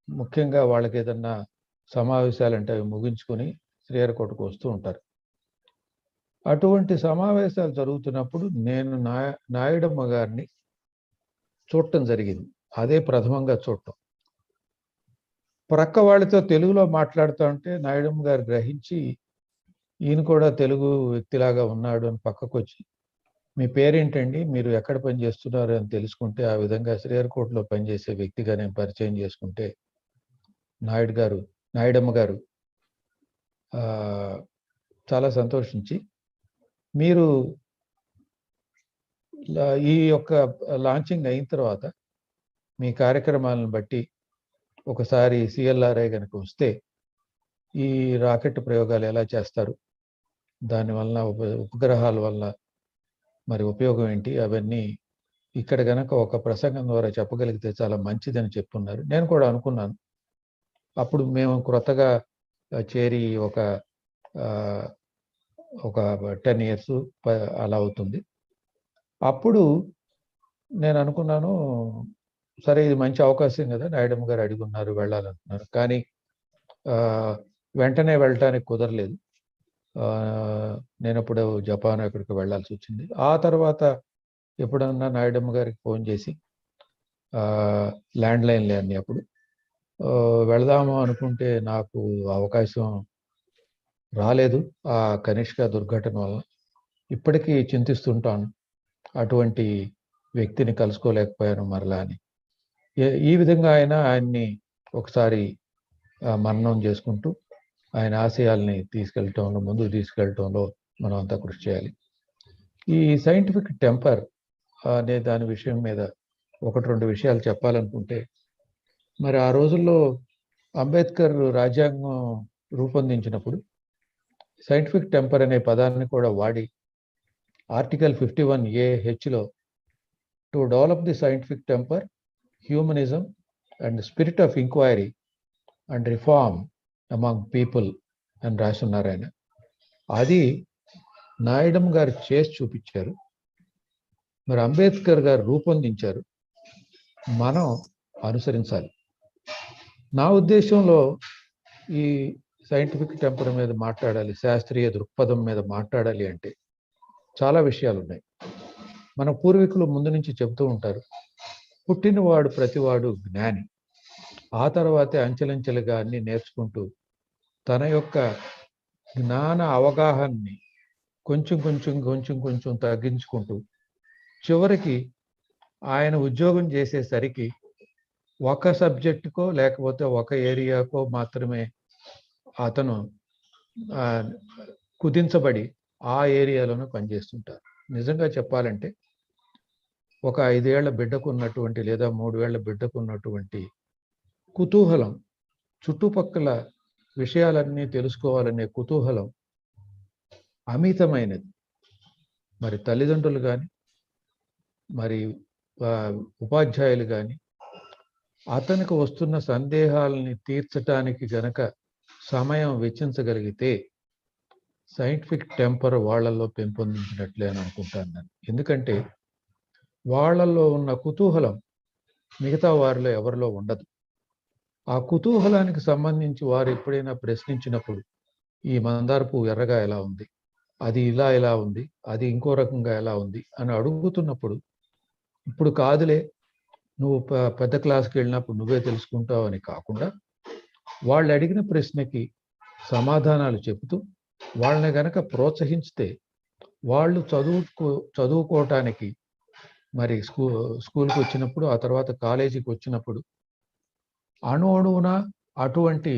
ముఖ్యంగా వాళ్ళకి ఏదన్నా సమావేశాలు అంటే అవి ముగించుకొని శ్రీహరికోటకు వస్తూ ఉంటారు. అటువంటి సమావేశాలు జరుగుతున్నప్పుడు నేను నాయుడమ్మ గారిని చూడటం జరిగింది. అదే ప్రథమంగా చూడటం. ప్రక్క వాళ్ళతో తెలుగులో మాట్లాడుతూ ఉంటే నాయుడమ్మ గారు గ్రహించి ఈయన కూడా తెలుగు వ్యక్తిలాగా ఉన్నాడు అని పక్కకు వచ్చి, మీ పేరేంటండి, మీరు ఎక్కడ పనిచేస్తున్నారు అని తెలుసుకుంటే, ఆ విధంగా శ్రీహరికోటలో పనిచేసే వ్యక్తిగా నేను పరిచయం చేసుకుంటే నాయుడమ్మ గారు చాలా సంతోషించి, మీరు ఈ యొక్క లాంచింగ్ అయిన తర్వాత మీ కార్యక్రమాలను బట్టి ఒకసారి సిఎల్ఆర్ఐ కనుక వస్తే ఈ రాకెట్ ప్రయోగాలు ఎలా చేస్తారు, దానివల్ల ఉపగ్రహాల వల్ల మరి ఉపయోగం ఏంటి, అవన్నీ ఇక్కడ గనక ఒక ప్రసంగం ద్వారా చెప్పగలిగితే చాలా మంచిదని చెప్పున్నారు. నేను కూడా అనుకున్నాను. అప్పుడు మేము క్రొత్తగా చేరి ఒక 10 years అలా అవుతుంది. అప్పుడు నేను అనుకున్నాను, సరే ఇది మంచి అవకాశం కదా, నాయుడమ్మ గారు అడుగున్నారు, వెళ్ళాలంటున్నారు. కానీ వెంటనే వెళ్ళటానికి కుదరలేదు. నేను అప్పుడు జపాన్ ఎక్కడికి వెళ్ళాల్సి వచ్చింది. ఆ తర్వాత ఎప్పుడన్నా నాయుడమ్మ గారికి ఫోన్ చేసి, ల్యాండ్లైన్ లేని అప్పుడు వెళదాము అనుకుంటే నాకు అవకాశం రాలేదు ఆ కనిష్క దుర్ఘటన వల్ల. ఇప్పటికీ చింతిస్తుంటాను, అటువంటి వ్యక్తిని కలుసుకోలేకపోయాను మరలా అని. ఈ విధంగా ఆయన్ని ఒకసారి మననం చేసుకుంటూ ఆయన ఆశయాల్ని ముందుకు తీసుకెళ్ళటంలో మనం అంతా కృషి చేయాలి. ఈ సైంటిఫిక్ టెంపర్ అనే దాని విషయం మీద 1-2 విషయాలు చెప్పాలనుకుంటే, మరి ఆ రోజుల్లో అంబేద్కర్ రాజ్యాంగం రూపొందించినప్పుడు సైంటిఫిక్ టెంపర్ అనే పదాన్ని కూడా వాడి ఆర్టికల్ 51A(H)లో to develop the scientific temper, humanism and spirit of inquiry and reform among people అని రాసున్నారు ఆయన. అది నాయుడమ్మ గారు చేసి చూపించారు, మరి అంబేద్కర్ గారు రూపొందించారు, మనం అనుసరించాలి. నా ఉద్దేశంలో ఈ సైంటిఫిక్ టెంపర్ మీద మాట్లాడాలి, శాస్త్రీయ దృక్పథం మీద మాట్లాడాలి అంటే చాలా విషయాలు ఉన్నాయి. మన పూర్వీకులు ముందు నుంచి చెబుతూ ఉంటారు, పుట్టినవాడు ప్రతివాడు జ్ఞాని, ఆ తర్వాతే అంచెలంచెలుగా అన్ని నేర్చుకుంటూ తన యొక్క జ్ఞాన అవగాహనని కొంచెం కొంచెం కొంచెం కొంచెం తగ్గించుకుంటూ చివరికి ఆయన ఉద్యోగం చేసేసరికి ఒక సబ్జెక్టుకో లేకపోతే ఒక ఏరియాకో మాత్రమే అతను కుదించబడి ఆ ఏరియాలోనే పనిచేస్తుంటారు. నిజంగా చెప్పాలంటే ఒక 5 ఏళ్ల బిడ్డకు ఉన్నటువంటి లేదా 3 ఏళ్ల బిడ్డకు ఉన్నటువంటి కుతూహలం, చుట్టుపక్కల విషయాలన్నీ తెలుసుకోవాలనే కుతూహలం అమితమైనది. మరి తల్లిదండ్రులు కానీ మరి ఉపాధ్యాయులు కానీ అతనికి వస్తున్న సందేహాలని తీర్చడానికి గనక సమయం వెచ్చించగలిగితే సైంటిఫిక్ టెంపర్ వాళ్ళల్లో పెంపొందించినట్లే అని అనుకుంటాను నేను. ఎందుకంటే వాళ్ళల్లో ఉన్న కుతూహలం మిగతా వారిలో ఎవరిలో ఉండదు. ఆ కుతూహలానికి సంబంధించి వారు ఎప్పుడైనా ప్రశ్నించినప్పుడు ఈ మందార పువ్వు ఎర్రగా ఎలా ఉంది, అది ఇలా ఉంది, అది ఇంకో రకంగా ఎలా ఉంది అని అడుగుతున్నప్పుడు, ఇప్పుడు కాదులే నువ్వు పెద్ద క్లాస్కి వెళ్ళినప్పుడు నువ్వే తెలుసుకుంటావు అని కాకుండా వాళ్ళు అడిగిన ప్రశ్నకి సమాధానాలు చెబుతూ వాళ్ళని గనక ప్రోత్సహించితే వాళ్ళు చదువుకోవటానికి మరి స్కూల్కి వచ్చినప్పుడు, ఆ తర్వాత కాలేజీకి వచ్చినప్పుడు అణువున అటువంటి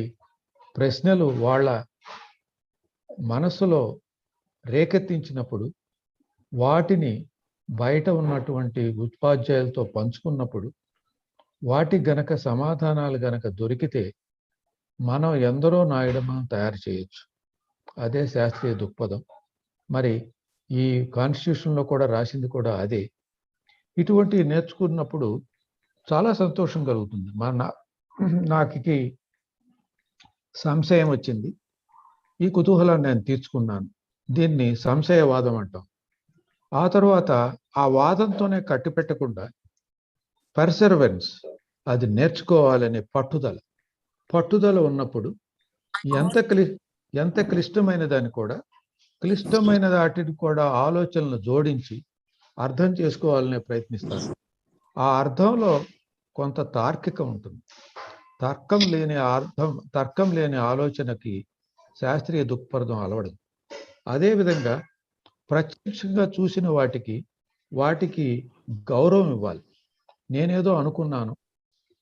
ప్రశ్నలు వాళ్ళ మనస్సులో రేకెత్తించినప్పుడు వాటిని బయట ఉన్నటువంటి ఉపాధ్యాయులతో పంచుకున్నప్పుడు వాటికి గనక సమాధానాలు గనక దొరికితే మనం ఎందరో నాయడమ్మను తయారు చేయొచ్చు. అదే శాస్త్రీయ దృక్పథం. మరి ఈ కాన్స్టిట్యూషన్లో కూడా రాసింది కూడా అదే. ఇటువంటి నేర్చుకున్నప్పుడు చాలా సంతోషం కలుగుతుంది. నాకు సంశయం వచ్చింది, ఈ కుతూహలాన్ని నేను తీర్చుకున్నాను, దీన్ని సంశయవాదం అంటాం. ఆ తర్వాత ఆ వాదంతోనే కట్టిపెట్టకుండా పర్సర్వెన్స్, అది నేర్చుకోవాలనే పట్టుదల ఉన్నప్పుడు ఎంత క్లిష్టమైన దాన్ని కూడా క్లిష్టమైన వాటిని కూడా ఆలోచనలు జోడించి అర్థం చేసుకోవాలనే ప్రయత్నిస్తారు. ఆ అర్థంలో కొంత తార్కికం ఉంటుంది. తర్కం లేని ఆలోచనకి శాస్త్రీయ దృక్పథం అలవడదు. అదేవిధంగా ప్రత్యక్షంగా చూసిన వాటికి గౌరవం ఇవ్వాలి. నేనేదో అనుకున్నాను,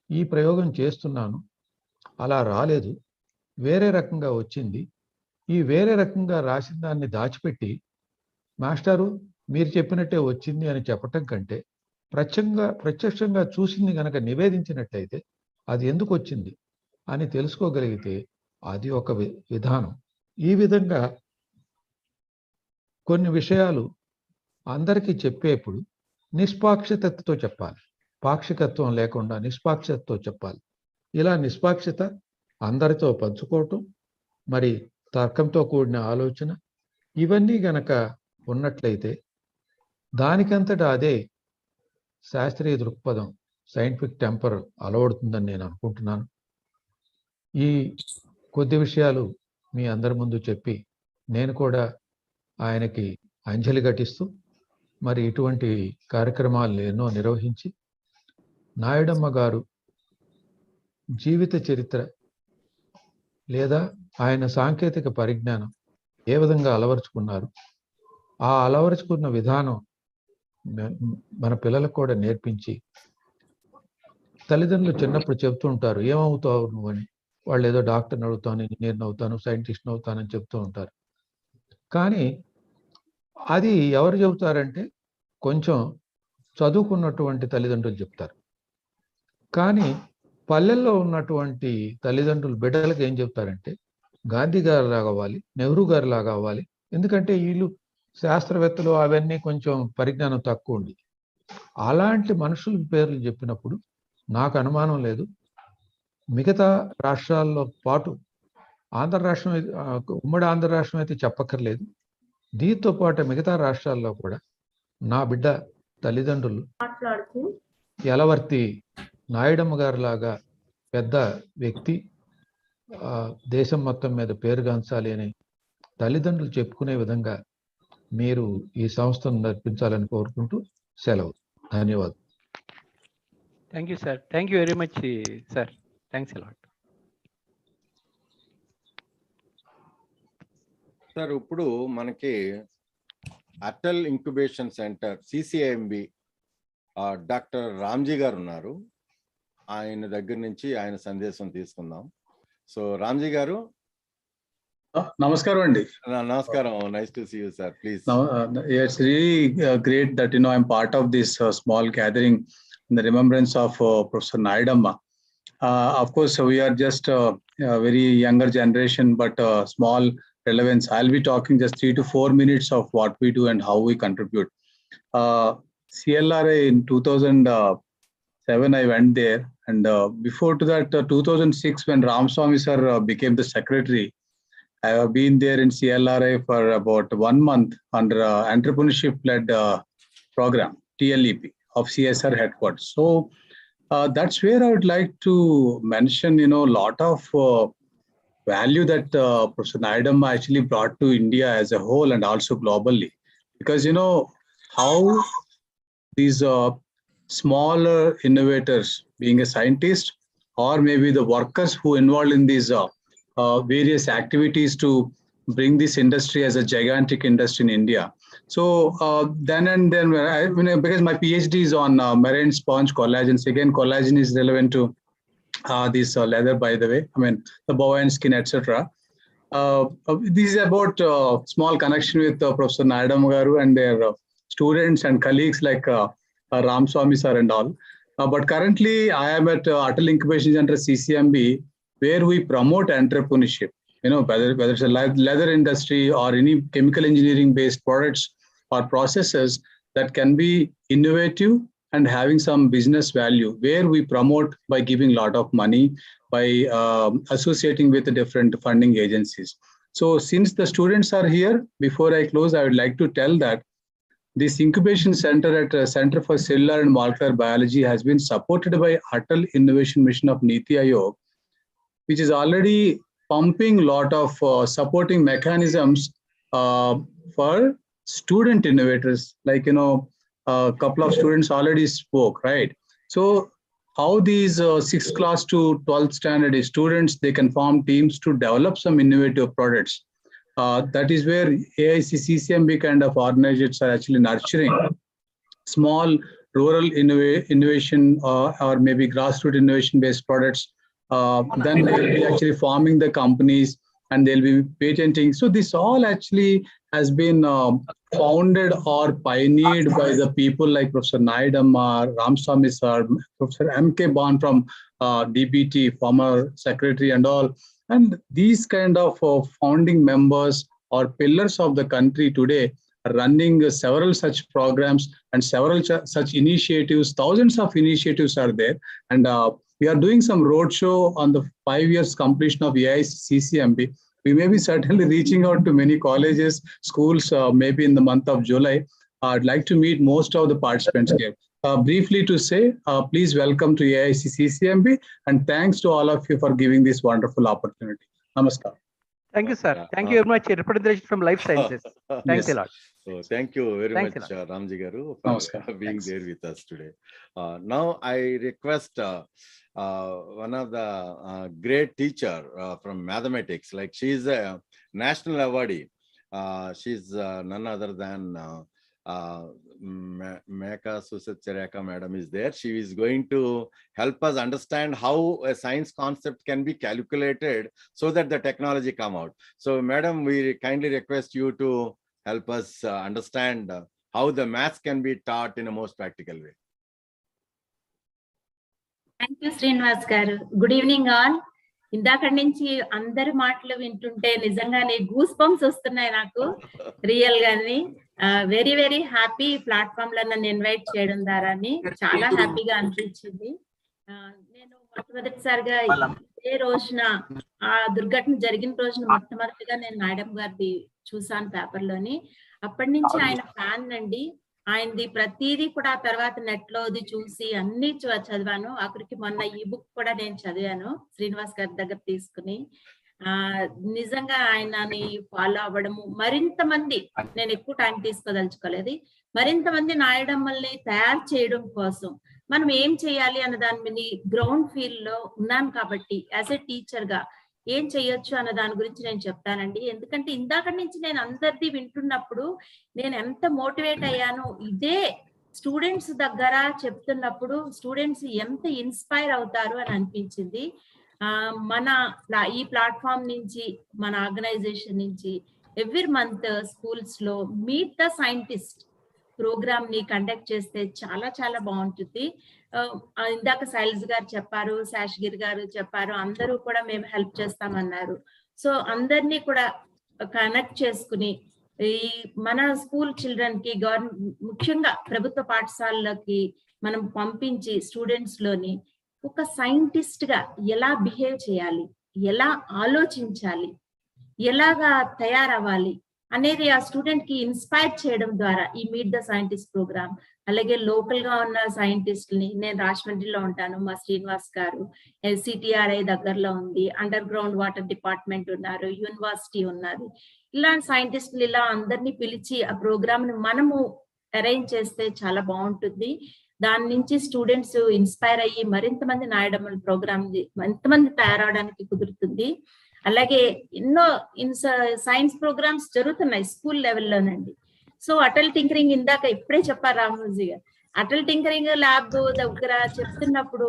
ఈ ప్రయోగం చేస్తున్నాను, అలా రాలేదు, వేరే రకంగా వచ్చింది, ఈ వేరే రకంగా రాసిన దాన్ని దాచిపెట్టి మాస్టారు మీరు చెప్పినట్టే వచ్చింది అని చెప్పటం కంటే ప్రత్యక్షంగా చూసింది గనక నివేదించినట్టయితే అది ఎందుకు వచ్చింది అని తెలుసుకోగలిగితే అది ఒక విధానం. ఈ విధంగా కొన్ని విషయాలు అందరికీ చెప్పేప్పుడు నిష్పాక్షికతతో చెప్పాలి, పాక్షికత్వం లేకుండా నిష్పాక్షతతో చెప్పాలి. ఇలా నిష్పాక్షత, అందరితో పంచుకోవటం, మరి తర్కంతో కూడిన ఆలోచన, ఇవన్నీ గనక ఉన్నట్లయితే దానికంతటా అదే శాస్త్రీయ దృక్పథం, సైంటిఫిక్ టెంపర్ అలవడుతుందని నేను అనుకుంటున్నాను. ఈ కొద్ది విషయాలు మీ అందరి ముందు చెప్పి నేను కూడా ఆయనకి అంజలి ఘటిస్తూ మరి ఇటువంటి కార్యక్రమాలను ఎన్నో నిర్వహించి నాయుడమ్మ గారు జీవిత చరిత్ర లేదా ఆయన సాంకేతిక పరిజ్ఞానం ఏ విధంగా అలవరుచుకున్నారు, ఆ అలవరుచుకున్న విధానం మన పిల్లలకు కూడా నేర్పించి, తల్లిదండ్రులు చిన్నప్పుడు చెప్తూ ఉంటారు ఏమవుతావు నువ్వని, వాళ్ళు ఏదో డాక్టర్ని అవుతాను, ఇంజనీర్ని అవుతాను, సైంటిస్ట్ని అవుతానని చెప్తూ ఉంటారు. కానీ అది ఎవరు చెబుతారంటే కొంచెం చదువుకున్నటువంటి తల్లిదండ్రులు చెప్తారు. కానీ పల్లెల్లో ఉన్నటువంటి తల్లిదండ్రులు బిడ్డలకు ఏం చెప్తారంటే గాంధీ గారు లాగా అవ్వాలి, నెహ్రూ గారు లాగా అవ్వాలి, ఎందుకంటే వీళ్ళు శాస్త్రవేత్తలు అవన్నీ కొంచెం పరిజ్ఞానం తక్కువ ఉంది. అలాంటి మనుషుల పేర్లు చెప్పినప్పుడు నాకు అనుమానం లేదు, మిగతా రాష్ట్రాల్లో పాటు ఆంధ్ర రాష్ట్రం, ఉమ్మడి ఆంధ్ర రాష్ట్రం అయితే చెప్పక్కర్లేదు, దీంతో పాటు మిగతా రాష్ట్రాల్లో కూడా నా బిడ్డ తల్లిదండ్రులు యలవర్తి నాయుడమ్మ గారు లాగా పెద్ద వ్యక్తి, దేశం మొత్తం మీద పేరుగాంచాలి అని తల్లిదండ్రులు చెప్పుకునే విధంగా మీరు ఈ సంస్థను నడిపించాలని కోరుకుంటూ సెలవు. ధన్యవాదాలు. Thank you sir. Thank you very much sir. Thanks a lot. Sir ఇప్పుడు మనకి Atal incubation centre CCIMB doctor Ramji గారు ఉన్నారు. ఆయన దగ్గర నుంచి ఆయన సందేశం తీసుకుందాం. సో రామ్జీ గారు. నమస్కారం అండి. నమస్కారం. Nice to see you sir. Please. It's really great that I'm part of this small gathering in the remembrance of Professor Nayudamma. Of course, we are just a very younger generation, but small relevance. I'll be talking just 3 to 4 minutes of what we do and how we contribute. CLRA in 2007, I went there, and before to that, 2006, when Ramaswamy sir became the secretary, I have been there in CLRA for about 1 month under entrepreneurship-led program, TLEP, of CSR headquarters. So that's where I would like to mention, a lot of value that Professor Nayudamma actually brought to India as a whole and also globally. Because, how these smaller innovators, being a scientist, or maybe the workers who involved in these various activities to bring this industry as a gigantic industry in India. So then because my PhD is on marine sponge collagens. Again, collagen is relevant to this leather, by the way. The bovine skin, etc. This is about small connection with Professor Nayudamma garu and their students and colleagues like Ramaswamy sir and all. But currently, I am at Atal Incubation Center CCMB, where we promote entrepreneurship. Whether it's a leather industry or any chemical engineering based products or processes that can be innovative and having some business value, where we promote by giving a lot of money, by associating with the different funding agencies. So since the students are here, before I close, I would like to tell that this incubation center at Center for Cellular and Molecular Biology has been supported by Atal Innovation Mission of Niti Aayog, which is already pumping a lot of supporting mechanisms for student innovators. Like, a couple of students already spoke, right? So how these 6th class to 12th standard students, they can form teams to develop some innovative products. That is where AICCCMB kind of organizations are actually nurturing small rural innovation or maybe grassroots innovation based products. Then they'll be actually forming the companies and they'll be patenting. So this all actually has been founded or pioneered by the people like Professor Nayudamma, Ramaswamy sir, Professor M.K. Bond from DBT, former secretary and all. And these kind of founding members or pillars of the country today are running several such programs and several such initiatives. Thousands of initiatives are there. And we are doing some roadshow on the 5 years completion of AICCMB. We may be certainly reaching out to many colleges, schools, maybe in the month of July. I'd like to meet most of the participants here. Briefly to say, please welcome to AICCMB and thanks to all of you for giving this wonderful opportunity. Namaskar. Thank you, sir. Thank you very much. Representation from Life Sciences. Thanks a lot. So thank you very Thanks much, Ramji Garu, for Namaskar. being Thanks. there with us today. Now I request one of the great teacher from mathematics, like she is a national awardee. She's none other than Meka Susachareka madam is there. She is going to help us understand how a science concept can be calculated so that the technology come out. So madam, we kindly request you to help us understand how the maths can be taught in a most practical way. Thank you Srinivas garu. Good evening all. ఇందాక నుంచి అందరి మాటలు వింటుంటే నిజంగానే goose bumps వస్తున్నాయి నాకు real గాని. Very very happy platform లో నన్ను ఇన్వైట్ చేయడం ద్వారా చాలా హ్యాపీగా అనిపించింది. నేను మొట్టమొదటిసారిగా ఏ రోజున ఆ దుర్ఘటన జరిగిన రోజున మొట్టమొదటిగా నేను నాయుడమ్మ గారిది చూసాను పేపర్ లోని. అప్పటి నుంచి ఆయన ఫ్యాన్ అండి. ఆయనది ప్రతిదీ కూడా తర్వాత నెట్ లోది చూసి అన్ని చదివాను. అక్కడికి మొన్న ఈ బుక్ కూడా నేను చదివాను శ్రీనివాస్ గారి దగ్గర తీసుకుని. నిజంగా ఆయనని ఫాలో అవ్వడము, మరింత మంది, నేను ఎక్కువ టైం తీసుకోదలుచుకోలేదు, మరింత మంది నాయడమ్మల్ని తయారు చేయడం కోసం మనం ఏం చేయాలి అన్న దాని మీద గ్రౌండ్ ఫీల్డ్ లో ఉన్నాను కాబట్టి యాజ్ ఎ టీచర్ గా ఏం చేయొచ్చు అన్న దాని గురించి నేను చెప్తానండి. ఎందుకంటే ఇందాక నుంచి నేను అందరిది వింటున్నప్పుడు నేను ఎంత మోటివేట్ అయ్యాను, ఇదే స్టూడెంట్స్ దగ్గర చెప్తున్నప్పుడు స్టూడెంట్స్ ఎంత ఇన్స్పైర్ అవుతారు అని అనిపించింది. మన ఈ ప్లాట్ఫామ్ నుంచి, మన ఆర్గనైజేషన్ నుంచి ఎవ్రీ మంత్ స్కూల్స్ లో మీట్ ద సైంటిస్ట్ ప్రోగ్రామ్ ని కండక్ట్ చేస్తే చాలా చాలా బాగుంటుంది. ఇందాక శైలజ్ గారు చెప్పారు, శాషగిరి గారు చెప్పారు, అందరూ కూడా మేము హెల్ప్ చేస్తామన్నారు. సో అందరినీ కూడా కనెక్ట్ చేసుకుని ఈ మన స్కూల్ చిల్డ్రన్ కి ముఖ్యంగా ప్రభుత్వ పాఠశాలలోకి మనం పంపించి స్టూడెంట్స్ లోని ఒక సైంటిస్ట్ గా ఎలా బిహేవ్ చేయాలి, ఎలా ఆలోచించాలి, ఎలాగా తయారవ్వాలి అనేది ఆ స్టూడెంట్ కి ఇన్స్పైర్ చేయడం ద్వారా ఈ మీట్ ద సైంటిస్ట్ ప్రోగ్రామ్, అలాగే లోకల్ గా ఉన్న సైంటిస్టుల్ని, నేను రాజమండ్రిలో ఉంటాను, మా శ్రీనివాస్ గారు సిటిఆర్ఐ దగ్గరలో ఉంది, అండర్ గ్రౌండ్ వాటర్ డిపార్ట్మెంట్ ఉన్నారు, యూనివర్సిటీ ఉన్నారు, ఇలాంటి సైంటిస్టులు ఇలా అందరినీ పిలిచి ఆ ప్రోగ్రామ్ ని మనము అరేంజ్ చేస్తే చాలా బాగుంటుంది. దాని నుంచి స్టూడెంట్స్ ఇన్స్పైర్ అయ్యి మరింత మంది నాయడమ్మల ప్రోగ్రామ్ ఎంతమంది తయారవడానికి కుదురుతుంది. అలాగే ఎన్నో సైన్స్ ప్రోగ్రామ్స్ జరుగుతున్నాయి స్కూల్ లెవెల్లోనండి. సో అటల్ టింకరింగ్ ఇందాక ఇప్పుడే చెప్పారు రామోజీ గారు, అటల్ టింకరింగ్ ల్యాబ్ దగ్గర చెప్తున్నప్పుడు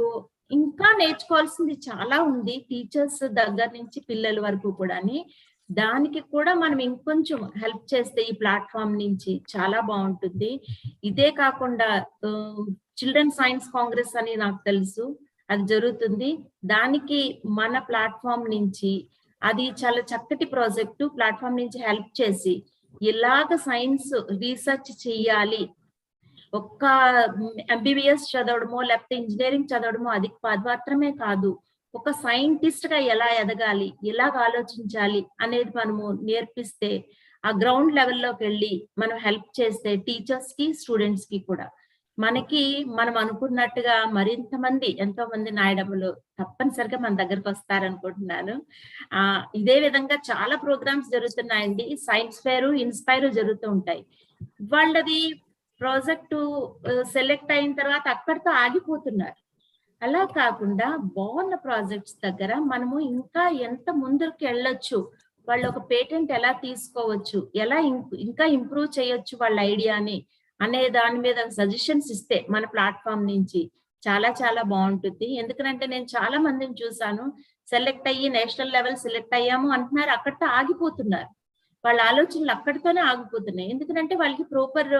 ఇంకా నేర్చుకోవాల్సింది చాలా ఉంది, టీచర్స్ దగ్గర నుంచి పిల్లల వరకు కూడా. దానికి కూడా మనం ఇంకొంచెం హెల్ప్ చేస్తే ఈ ప్లాట్ఫామ్ నుంచి చాలా బాగుంటుంది. ఇదే కాకుండా చిల్డ్రన్ సైన్స్ కాంగ్రెస్ అని నాకు తెలుసు, అది జరుగుతుంది. దానికి మన ప్లాట్ఫామ్ నుంచి అది చాలా చక్కటి ప్రాజెక్టు, ప్లాట్ఫామ్ నుంచి హెల్ప్ చేసి ఎలాగ సైన్స్ రీసెర్చ్ చెయ్యాలి, ఒక్క ఎంబీబీఎస్ చదవడమో లేకపోతే ఇంజనీరింగ్ చదవడమో అది మాత్రమే కాదు, ఒక సైంటిస్ట్ గా ఎలా ఎదగాలి, ఎలాగ ఆలోచించాలి అనేది మనము నేర్పిస్తే, ఆ గ్రౌండ్ లెవెల్లోకి వెళ్ళి మనం హెల్ప్ చేస్తే టీచర్స్ కి స్టూడెంట్స్ కి కూడా మనకి మనం అనుకున్నట్టుగా మరింత మంది, ఎంతో మంది నాయడములు తప్పనిసరిగా మన దగ్గరకు వస్తారనుకుంటున్నాను. ఇదే విధంగా చాలా ప్రోగ్రామ్స్ జరుగుతున్నాయండి. సైన్స్ ఫేరు, ఇన్స్పైర్ జరుగుతూ ఉంటాయి. వాళ్ళది ప్రాజెక్టు సెలెక్ట్ అయిన తర్వాత అక్కడితో ఆగిపోతున్నారు. అలా కాకుండా బాగున్న ప్రాజెక్ట్స్ దగ్గర మనము ఇంకా ఎంత ముందుకు వెళ్ళొచ్చు, వాళ్ళు ఒక పేటెంట్ ఎలా తీసుకోవచ్చు, ఎలా ఇంకా ఇంప్రూవ్ చేయొచ్చు వాళ్ళ ఐడియాని అనే దాని మీద సజెషన్స్ ఇస్తే మన ప్లాట్ఫామ్ నుంచి చాలా చాలా బాగుంటుంది. ఎందుకంటే నేను చాలా మందిని చూసాను, సెలెక్ట్ అయ్యి నేషనల్ లెవెల్ సెలెక్ట్ అయ్యాము అంటున్నారు, అక్కడితో ఆగిపోతున్నారు. వాళ్ళ ఆలోచనలు అక్కడితోనే ఆగిపోతున్నాయి. ఎందుకంటే వాళ్ళకి ప్రాపర్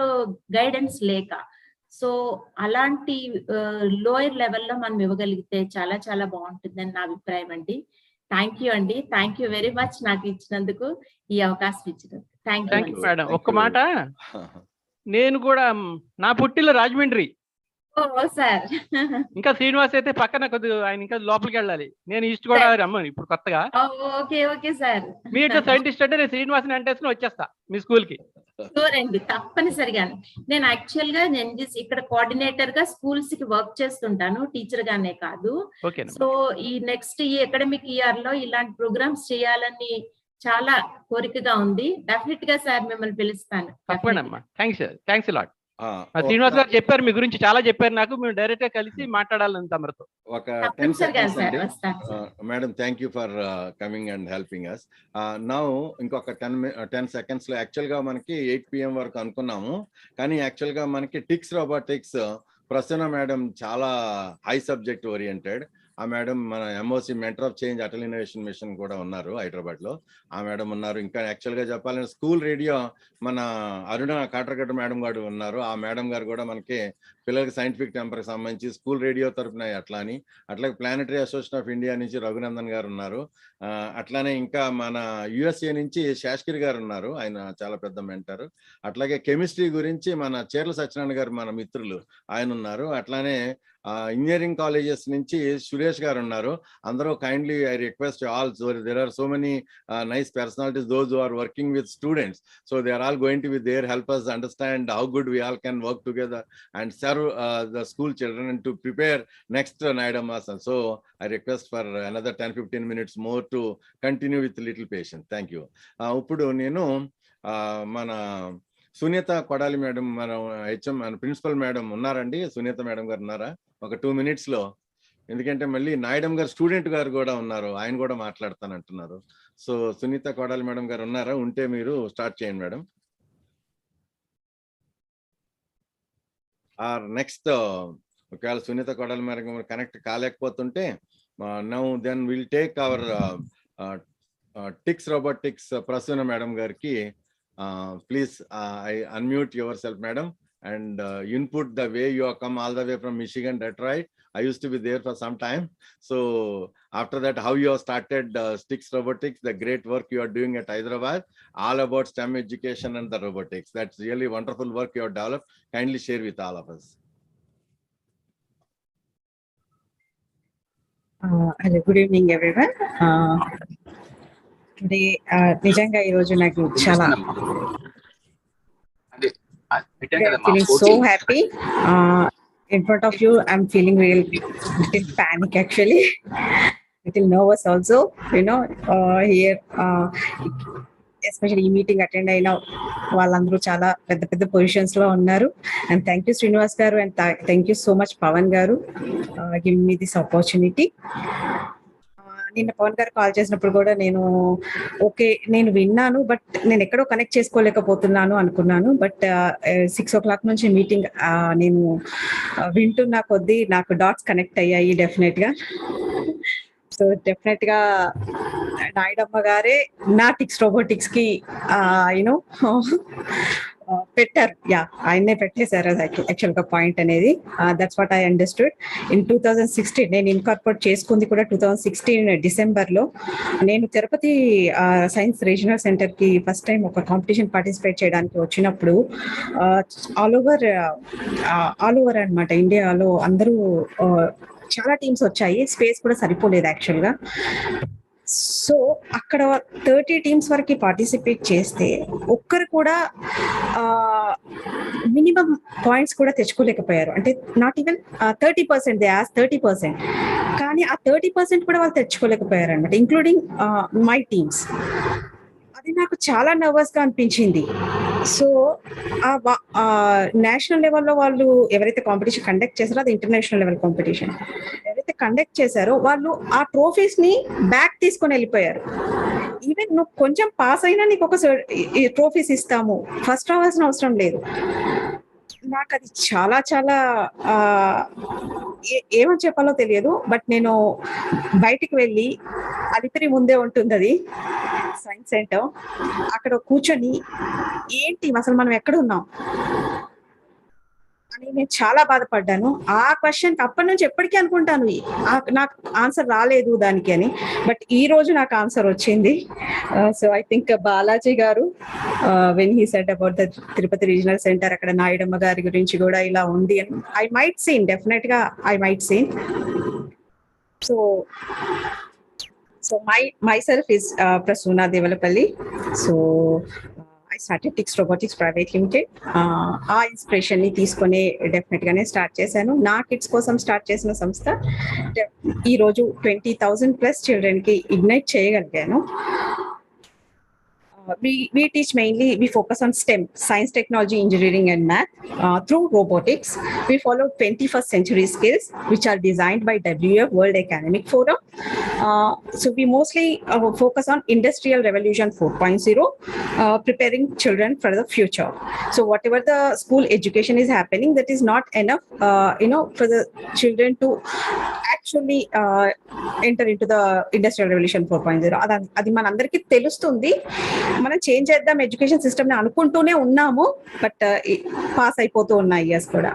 గైడెన్స్ లేక. సో అలాంటి లోయర్ లెవెల్లో మనం ఇవ్వగలిగితే చాలా చాలా బాగుంటుందని నా అభిప్రాయం అండి. థ్యాంక్ యూ అండి, థ్యాంక్ యూ వెరీ మచ్ నాకు ఇచ్చినందుకు, ఈ అవకాశం ఇచ్చినందుకు థ్యాంక్ యూ మేడం. ఒక్క మాట, నేను కూడా నా పుట్టిల్లు రాజమండ్రి. సార్ ఇంకా శ్రీనివాస్ అయితే పక్కన కొద్దిగా ఆయన ఇంకా లోపలికి వెళ్ళాలి. నేను ఈస్ట్ గోదావరి అమ్మాను ఇప్పుడు కొత్తగా. Okay okay sir, meet scientist అంటే నేను శ్రీనివాస్ అంటేసుకుని వచ్చేస్తా మీ స్కూల్ కి. షూర్ అండి, తప్పనిసరిగా. నేను యాక్చువల్ గా నేను ఇక్కడ కోఆర్డినేటర్ గా స్కూల్స్ కి వర్క్ చేస్తుంటాను, టీచర్ గానే కాదు. సో ఈ నెక్స్ట్ ఈ అకాడమిక్ ఇయర్ లో ఇలాంటి ప్రోగ్రామ్స్ చేయాలని చాలా కోరికగా ఉంది. డెఫినెట్ గా సార్ మిమ్మల్ని పిలుస్తాను. తప్పకుండా. Thanks lot. శ్రీనివాస్ గారు చెప్పారు మీ గురించి, చాలా చెప్పారు నాకు. మేము డైరెక్ట్ గా కలిసి మాట్లాడాలని తమరితో. ఒక 10 seconds అండి madam. Thank you for coming and helping us. Now ఇంకొక 10 seconds లో యాక్చువల్ గా మనకి 8 PM వరకు అనుకున్నాము, కానీ యాక్చువల్ గా మనకి టిక్స్ రోబోటిక్స్ ప్రసన్న మేడం చాలా హై సబ్జెక్ట్ ఓరియంటెడ్. ఆ మేడం మన MOC mentor of change Atal innovation mission కూడా ఉన్నారు హైదరాబాద్ లో, ఆ మేడం ఉన్నారు. ఇంకా యాక్చువల్ గా చెప్పాలంటే స్కూల్ రేడియో మన అరుణ కాటరగడ్డ మేడం గారు ఉన్నారు. ఆ మేడం గారు కూడా మనకి పిల్లలకి సైంటిఫిక్ టెంపర్ కి సంబంధించి స్కూల్ రేడియో తరఫున అట్లాగే ప్లానటరీ అసోసియేషన్ ఆఫ్ ఇండియా నుంచి రఘునందన్ గారు ఉన్నారు. అట్లానే ఇంకా మన యుఎస్ఏ నుంచి శాస్త్రి గారు ఉన్నారు, ఆయన చాలా పెద్ద మెంటర్. అట్లాగే కెమిస్ట్రీ గురించి మన చీర్ల సత్యనారాయణ గారు మన మిత్రులు ఆయన ఉన్నారు. అట్లానే ఇంజనీరింగ్ కాలేజెస్ నుంచి సురేష్ గారు ఉన్నారు. అందరూ kindly I request all, so there are so many nice personalities, those who are working with students, so they are all going to be there, help us understand how good we all can work together and serve the school children and to prepare next Nayudamma. So I request for another 10-15 minutes more to continue with little patience. Thank you. Uppudu nenu mana Sunitha Kodali madam, మన HM మన principal madam ఉన్నారండి. Sunitha madam garu ఉన్నారా? ఒక 2 minutes లో, ఎందుకంటే మళ్ళీ నాయుడమ్మ గారు student గారు కూడా ఉన్నారు, ఆయన కూడా మాట్లాడతానంటున్నారు. సో సునీత కొడాలి మేడం గారు ఉన్నారా? ఉంటే మీరు స్టార్ట్ చేయండి మేడం. నెక్స్ట్ ఒకవేళ సునీత కొడాలి మేడం కనెక్ట్ కాలేకపోతుంటే now then will take our ticks robotics Prasuna madam గారికి. Please, I unmute yourself, madam, and input the way you have come all the way from Michigan, Detroit. I used to be there for some time. So after that, how you have started Sticks Robotics, the great work you are doing at Hyderabad, all about STEM education and the robotics. That's really wonderful work you have developed. Kindly share with all of us. Hello, good evening, everyone. Today, నిజంగా ఈరోజు నాకు చాలా feeling so happy. In front of you, I'm feeling little panic actually, little nervous also. You know, here, especially ఈ meeting attend అయిన వాళ్ళందరూ చాలా పెద్ద పెద్ద పొజిషన్స్ లో ఉన్నారు. And thank you Srinivas garu, and thank you so much Pavan garu give me this opportunity. నిన్న పవన్ గారు కాల్ చేసినప్పుడు కూడా నేను ఓకే నేను విన్నాను, బట్ నేను ఎక్కడో కనెక్ట్ చేసుకోలేకపోతున్నాను అనుకున్నాను. బట్ 6 o'clock నుంచి మీటింగ్ నేను వింటున్న కొద్దీ నాకు డాట్స్ కనెక్ట్ అయ్యాయి డెఫినెట్ గా. సో డెఫినెట్ గా నాయుడమ్మ గారే నా టిక్స్ రోబోటిక్స్ కి యూనో పెట్టారు. యా, ఆయన్నే పెట్టేశారు అది యాక్చువల్ గా పాయింట్ అనేది. That's what I understood. In 2016 నేను ఇన్కార్పొరేట్ చేసుకుంది కూడా 2016 December లో. నేను తిరుపతి సైన్స్ రీజనల్ సెంటర్ కి ఫస్ట్ టైం ఒక కాంపిటీషన్ పార్టిసిపేట్ చేయడానికి వచ్చినప్పుడు ఆల్ ఓవర్ అనమాట ఇండియాలో అందరూ చాలా టీమ్స్ వచ్చాయి, స్పేస్ కూడా సరిపోలేదు యాక్చువల్ గా. సో అక్కడ 30 teams వరకు పార్టిసిపేట్ చేస్తే ఒక్కరు కూడా మినిమం పాయింట్స్ కూడా తెచ్చుకోలేకపోయారు. అంటే నాట్ ఈవెన్ 30%, దే ఆస్ 30%, కానీ ఆ 30% కూడా వాళ్ళు తెచ్చుకోలేకపోయారు అనమాట, ఇంక్లూడింగ్ మై టీమ్స్. అది నాకు చాలా నర్వస్ గా అనిపించింది. సో నేషనల్ లెవెల్లో వాళ్ళు ఎవరైతే కాంపిటీషన్ కండక్ట్ చేశారో, అది ఇంటర్నేషనల్ లెవెల్ కాంపిటీషన్, ఎవరైతే కండక్ట్ చేశారో వాళ్ళు ఆ ట్రోఫీస్ ని బ్యాక్ తీసుకొని వెళ్ళిపోయారు. ఈవెన్ నువ్వు కొంచెం పాస్ అయినా నీకు ఒక ట్రోఫీస్ ఇస్తాము, ఫస్ట్ రావాల్సిన అవసరం లేదు. నాకు అది చాలా చాలా ఏమని చెప్పాలో తెలియదు. బట్ నేను బయటికి వెళ్ళి, అలిపిరి ముందే ఉంటుంది అది సైన్స్ సెంటర్, అక్కడ కూర్చొని ఏంటి అసలు మనం ఎక్కడ ఉన్నాం అని నేను చాలా బాధపడ్డాను. ఆ క్వశ్చన్ అప్పటి నుంచి ఎప్పటికీ అనుకుంటాను నాకు ఆన్సర్ రాలేదు దానికి అని, బట్ ఈ రోజు నాకు ఆన్సర్ వచ్చింది. So I think Balaji garu when he said about the Tirupati regional centre, అక్కడ నాయుడమ్మ గారి గురించి కూడా ఇలా ఉంది అని ఐ మైట్ సీన్, డెఫినెట్ గా I might seen. So myself is Prasuna Devalapalli. So I started Tix Robotics Private Limited. ఆ ఇన్స్పిరేషన్ ని తీసుకొని డెఫినెట్ గానే స్టార్ట్ చేశాను. నా కిడ్స్ కోసం స్టార్ట్ చేసిన సంస్థ ఈ రోజు 20,000+ చిల్డ్రన్ కి ఇగ్నైట్ చేయగలిగాను. We teach mainly, we focus on STEM, science, technology, engineering and math through robotics. We follow 21st century skills which are designed by WF, World Economic Forum. So we mostly focus on Industrial Revolution 4.0, preparing children for the future. So whatever the school education is happening, that is not enough, for the children to actually enter into the Industrial Revolution 4.0. అది మనందరికీ తెలుస్తుంది, మనం change చేద్దాం education system ని అనుకుంటూనే ఉన్నాము, but pass అయిపోతూ ఉన్నాయి ఇయర్స్ కూడా.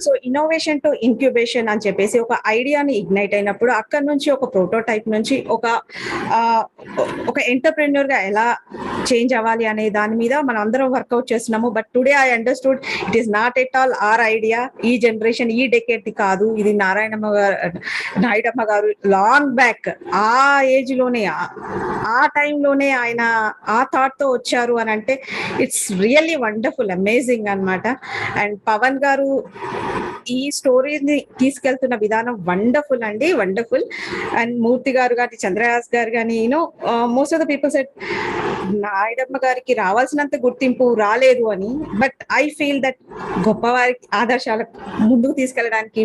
సో ఇన్నోవేషన్ టు ఇంక్యుబేషన్ అని చెప్పేసి ఒక ఐడియాని ఇగ్నైట్ అయినప్పుడు అక్కడ నుంచి ఒక ప్రోటోటైప్ నుంచి ఒక ఎంటర్ప్రెన్యూర్ గా ఎలా చేంజ్ అవ్వాలి అనే దాని మీద మనం అందరం వర్కౌట్ చేస్తున్నాము. But today I understood it is not at all our idea. ఈ జనరేషన్ ఈ డెకేడ్ కాదు, ఇది నాయుడమ్మ గారు లాంగ్ బ్యాక్ ఆ ఏజ్ లోనే ఆ టైంలోనే ఆయన ఆ థాట్ తో వచ్చారు అని అంటే ఇట్స్ రియల్లీ వండర్ఫుల్, అమేజింగ్ అన్నమాట. అండ్ పవన్ గారు ఈ స్టోరీని తీసుకెళ్తున్న విధానం వండర్ఫుల్ అండి, వండర్ఫుల్. అండ్ మూర్తి గారు కానీ చంద్రహాస్ గారు కానీ most of the people said Nayudamma గారికి రావాల్సినంత గుర్తింపు రాలేదు అని. బట్ ఐ ఫీల్ దట్ గొప్పవారి ఆదర్శాలకు ముందుకు తీసుకెళ్ళడానికి,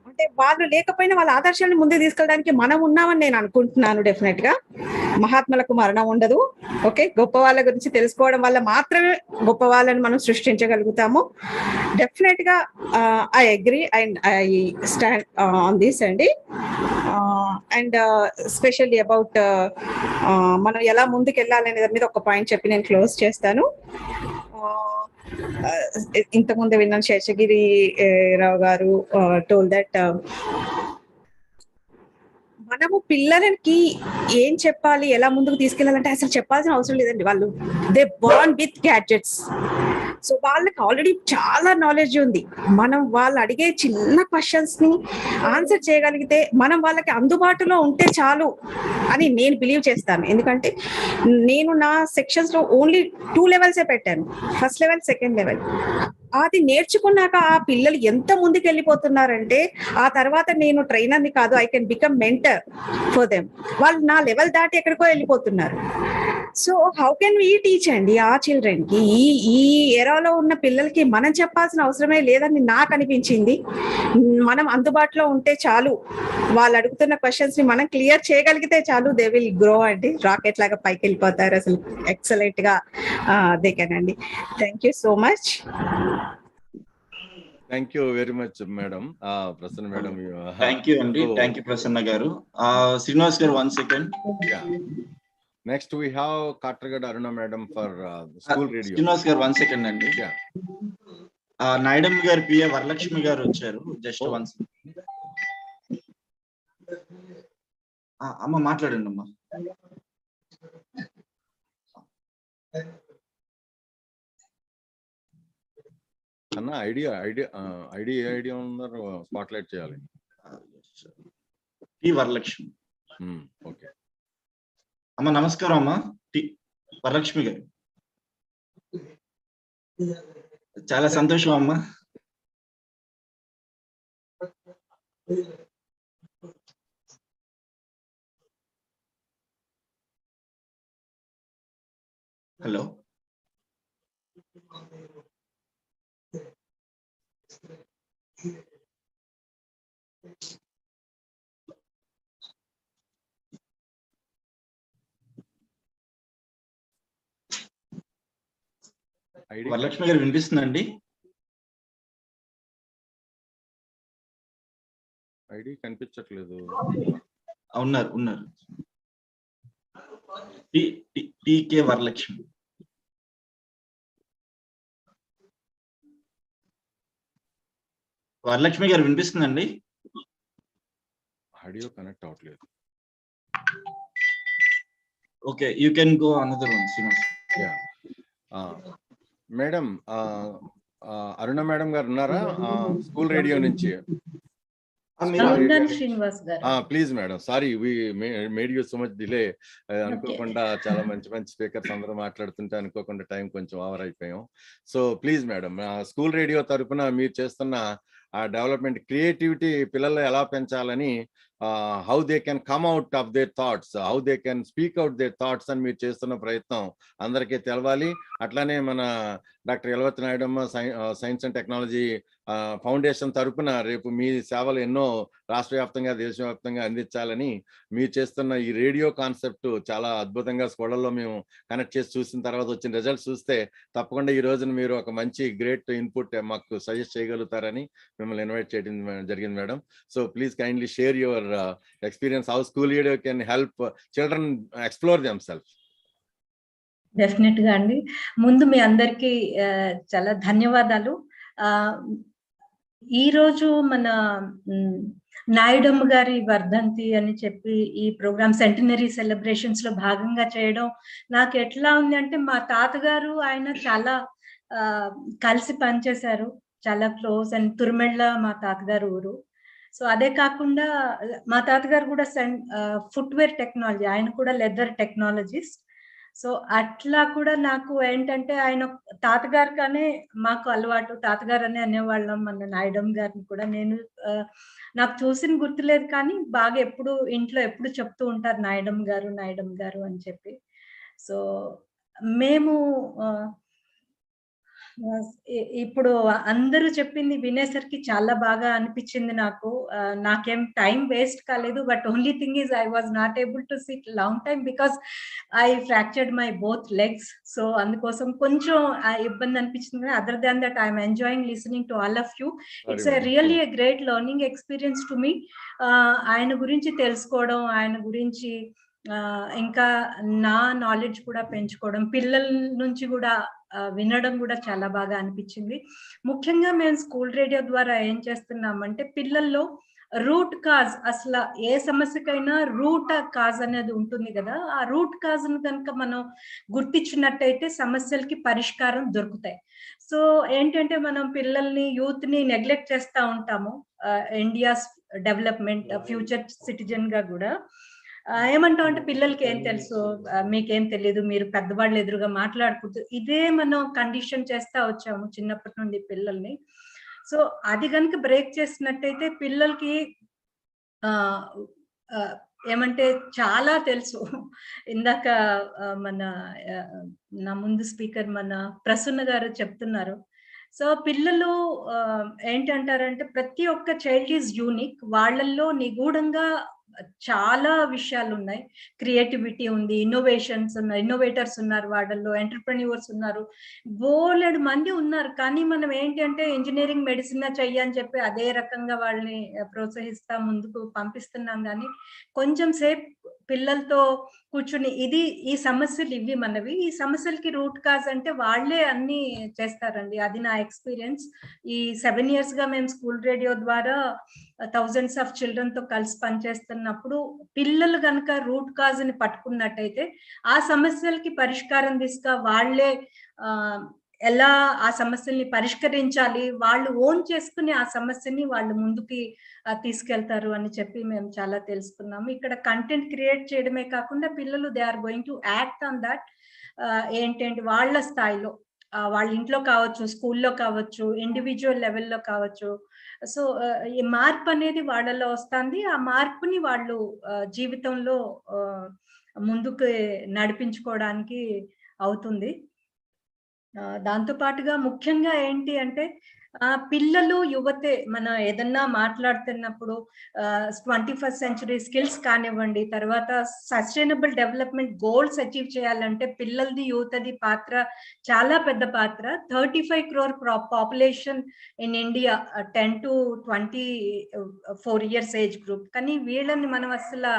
అంటే వాళ్ళు లేకపోయినా వాళ్ళ ఆదర్శాలను ముందుకు తీసుకెళ్ళడానికి మనం ఉన్నామని నేను అనుకుంటున్నాను. డెఫినెట్ గా మహాత్ములకు మరణం ఉండదు. ఓకే, గొప్ప వాళ్ళ గురించి తెలుసుకోవడం వల్ల మాత్రమే గొప్ప వాళ్ళని మనం సృష్టించగలుగుతాము. డెఫినెట్ గా I agree and I stand on this అండి. అండ్ స్పెషల్లీ అబౌట్ మనం ఎలా ముందుకు వెళ్ళాలనే దాని మీద ఒక పాయింట్ చెప్పి నేను క్లోజ్ చేస్తాను. ఇంతకుముందు విన్నాను శేషగిరి రావు గారు టోల్ దట్ మనము పిల్లలకి ఏం చెప్పాలి, ఎలా ముందుకు తీసుకెళ్లాలంటే అసలు చెప్పాల్సిన అవసరం లేదండి. వాళ్ళు they born with gadgets. So వాళ్ళకి ఆల్రెడీ చాలా నాలెడ్జ్ ఉంది. మనం వాళ్ళు అడిగే చిన్న క్వశ్చన్స్ ని ఆన్సర్ చేయగలిగితే మనం వాళ్ళకి అందుబాటులో ఉంటే చాలు అని నేను బిలీవ్ చేస్తాను. ఎందుకంటే నేను నా సెక్షన్స్ లో ఓన్లీ 2 లెవెల్సే పెట్టాను, ఫస్ట్ లెవెల్, సెకండ్ లెవెల్. అది నేర్చుకున్నాక ఆ పిల్లలు ఎంత ముందుకు వెళ్ళిపోతున్నారంటే ఆ తర్వాత నేను ట్రైనర్ని కాదు, I can become mentor for them. వాళ్ళు నా లెవెల్ దాటి ఎక్కడికో వెళ్ళిపోతున్నారు. So how can we teach అండి ఆ చిల్డ్రన్ కి? ఈ ఎరాలో ఉన్న పిల్లలకి మనం చెప్పాల్సిన అవసరమే లేదని నాకు అనిపించింది. మనం అందుబాటులో ఉంటే చాలు, వాళ్ళు అడుగుతున్న క్వశ్చన్స్ ని మనం క్లియర్ చేయగలిగితే చాలు, దే విల్ గ్రో అండి, రాకెట్ లాగా పైకి వెళ్ళిపోతారు. అసలు ఎక్సలెంట్ గా దే కెన్ అండి. Thank you so much. Thank you very much madam, Prasanna madam. Thank you అండి, థ్యాంక్ యూ ప్రసన్న గారు. Srinivas garu 1 second. Next we have Katragadda Aruna madam for school radio. Srinivas garu 1 second అండి. నాయుడమ్మ గారు పిఏ వరలక్ష్మి గారు వచ్చారు. Just 1 second. అమ్మ మాట్లాడండి అమ్మా. అన్న ఐడియా ఉన్నారు, స్పాట్లైట్ చేయాలి. టి వరలక్ష్మి. ఓకే అమ్మ నమస్కారం అమ్మా. టి వరలక్ష్మి గారు, చాలా సంతోషం అమ్మా. హలో, వరలక్ష్మి గారు వినిపిస్తుందండి? ఐడి కనిపించట్లేదు. ఉన్నారు. టీకే వరలక్ష్మి. వరలక్ష్మి గారు వినిపిస్తుందండి? ఆడియో కనెక్ట్ అవ్వట్లేదు. Okay, you can go another one Srinivas. Madam, Aruna madam garu ఉన్నారా స్కూల్ రేడియో నుంచి? Please madam, sorry we made you so much delay. అనుకోకుండా చాలా మంచి స్పీకర్స్ అందరూ మాట్లాడుతుంటే అనుకోకుండా టైం కొంచెం ఓవర్ అయిపోయాం. So please madam, school radio తరఫున మీరు చేస్తున్న ఆ డెవలప్మెంట్, క్రియేటివిటీ పిల్లల్లో ఎలా పెంచాలని, how they can come out of their thoughts, how they can speak out their thoughts అని మీరు చేస్తున్న ప్రయత్నం అందరికీ తెలవాలి. అట్లానే మన doctor Yalavarthi Nayudamma Science and Technology foundation తరపున రేపు మీ సేవలు ఎన్నో రాష్ట్ర వ్యాప్తంగా దేశవ్యాప్తంగా అందించాలని మీరు చేస్తున్న ఈ రేడియో కాన్సెప్ట్ చాలా అద్భుతంగా స్కూళ్ళల్లో మేము కనెక్ట్ చేసి చూసిన తర్వాత వచ్చిన రిజల్ట్స్ చూస్తే తప్పకుండా ఈ రోజున మీరు ఒక మంచి గ్రేట్ ఇన్పుట్ మాకు సజెస్ట్ చేయగలుగుతారని మిమ్మల్ని ఇన్వైట్ చేయడం జరిగింది madam. So please kindly share your experience, how school radio can help children explore themself. Definite గా అండి. ముందు మీ అందరికీ చాలా ధన్యవాదాలు. ఈ రోజు మన నాయుడమ్మ గారి వర్ధంతి అని చెప్పి ఈ ప్రోగ్రామ్ సెంటినరీ సెలబ్రేషన్స్ లో భాగంగా చేయడం నాకు ఎట్లా ఉంది అంటే, మా తాతగారు ఆయన చాలా కలిసి పనిచేశారు, చాలా క్లోజ్. అండ్ తుర్మెళ్ళ మా తాతగారు ఊరు. సో అదే కాకుండా మా తాతగారు కూడా ఫుట్వేర్ టెక్నాలజీ, ఆయన కూడా లెదర్ టెక్నాలజిస్ట్. సో అట్లా కూడా నాకు ఏంటంటే ఆయన తాతగారు కానీ మాకు అలవాటు, తాతగారు అని అనేవాళ్ళం మన నాయుడమ్మ గారిని కూడా. నేను నాకు చూసిన గుర్తులేదు కానీ బాగా ఎప్పుడు ఇంట్లో ఎప్పుడు చెప్తూ ఉంటారు నాయుడమ్మ గారు అని చెప్పి. సో మేము ఇప్పుడు అందరూ చెప్పింది వినేసరికి చాలా బాగా అనిపించింది నాకు. నాకేం టైం వేస్ట్ కాలేదు. But only thing is I was not able to sit long time because I fractured my both legs. So అందుకోసం కొంచెం ఇబ్బంది అనిపించింది. Other than that I'm enjoying listening to all of you. It's really a great learning experience to me. ఆయన గురించి తెలుసుకోవడం, ఆయన గురించి ఇంకా నా నాలెడ్జ్ కూడా పెంచుకోవడం, పిల్లల నుంచి కూడా వినడం కూడా చాలా బాగా అనిపించింది. ముఖ్యంగా మేము స్కూల్ రేడియో ద్వారా ఏం చేస్తున్నామంటే పిల్లల్లో రూట్ కాజ్, అసలు ఏ సమస్యకైనా రూట్ కాజ్ అనేది ఉంటుంది కదా, ఆ రూట్ కాజ్ ను కనుక మనం గుర్తించినట్టయితే సమస్యలకి పరిష్కారం దొరుకుతాయి. సో ఏంటంటే మనం పిల్లల్ని, యూత్ ని నెగ్లెక్ట్ చేస్తూ ఉంటాము. ఇండియాస్ డెవలప్మెంట్, ఫ్యూచర్ సిటిజన్ గా కూడా ఏమంటాం అంటే పిల్లలకి ఏం తెలుసు, మీకేం తెలియదు, మీరు పెద్దవాళ్ళు ఎదురుగా మాట్లాడుకుంటూ ఇదే మనం కండిషన్ చేస్తా వచ్చాము చిన్నప్పటి నుండి పిల్లల్ని. సో అది కనుక బ్రేక్ చేసినట్టయితే పిల్లలకి ఏమంటే చాలా తెలుసు. ఇందాక మన నా ముందు స్పీకర్ మన ప్రసన్న గారు చెప్తున్నారు. సో పిల్లలు ఏంటంటారంటే ప్రతి ఒక్క చైల్డ్ ఈజ్ యూనిక్. వాళ్ళల్లో నిగూఢంగా చాలా విషయాలు ఉన్నాయి. క్రియేటివిటీ ఉంది, ఇన్నోవేషన్స్ ఉన్నాయి, ఇన్నోవేటర్స్ ఉన్నారు, వాళ్ళల్లో ఎంటర్‌ప్రెన్యూర్స్ ఉన్నారు, బోలెడు మంది ఉన్నారు. కానీ మనం ఏంటి అంటే ఇంజనీరింగ్, మెడిసిన్ చెయ్యని చెప్పి అదే రకంగా వాళ్ళని ప్రోత్సహిస్తా ముందుకు పంపిస్తున్నాం. కానీ కొంచెం సేపు పిల్లలతో కూర్చుని ఈ సమస్యలు ఇవి మనవి, ఈ సమస్యలకి రూట్ కాజ్ అంటే వాళ్ళే అన్ని చేస్తారండి. అది నా ఎక్స్పీరియన్స్. ఈ 7 years గా మేము స్కూల్ రేడియో ద్వారా థౌజండ్స్ ఆఫ్ చిల్డ్రన్ తో కలిసి పనిచేస్తున్నప్పుడు పిల్లలు కనుక రూట్ కాజ్ ని పట్టుకున్నట్టయితే ఆ సమస్యలకి పరిష్కారం దిశగా వాళ్ళే ఎలా ఆ సమస్యల్ని పరిష్కరించాలి, వాళ్ళు ఓన్ చేసుకుని ఆ సమస్యని వాళ్ళు ముందుకి తీసుకెళ్తారు అని చెప్పి మేము చాలా తెలుసుకున్నాము. ఇక్కడ కంటెంట్ క్రియేట్ చేయడమే కాకుండా పిల్లలు they are going to act on that. ఏంటంటే వాళ్ళ స్థాయిలో, వాళ్ళ ఇంట్లో కావచ్చు, స్కూల్లో కావచ్చు, ఇండివిజువల్ లెవెల్లో కావచ్చు. సో ఈ మార్పు అనేది వాళ్ళలో వస్తుంది. ఆ మార్పుని వాళ్ళు జీవితంలో ముందుకు నడిపించుకోవడానికి అవుతుంది. దాంతో పాటుగా ముఖ్యంగా ఏంటి అంటే పిల్లలు, యువతే మనం ఏదన్నా మాట్లాడుతున్నప్పుడు 21st century స్కిల్స్ కానివ్వండి, తర్వాత సస్టైనబుల్ డెవలప్మెంట్ గోల్స్ అచీవ్ చేయాలంటే పిల్లలది, యువతది పాత్ర చాలా పెద్ద పాత్ర. 35 crore population in India, 10 to 24 years age group. కానీ వీళ్ళని మనం అసలు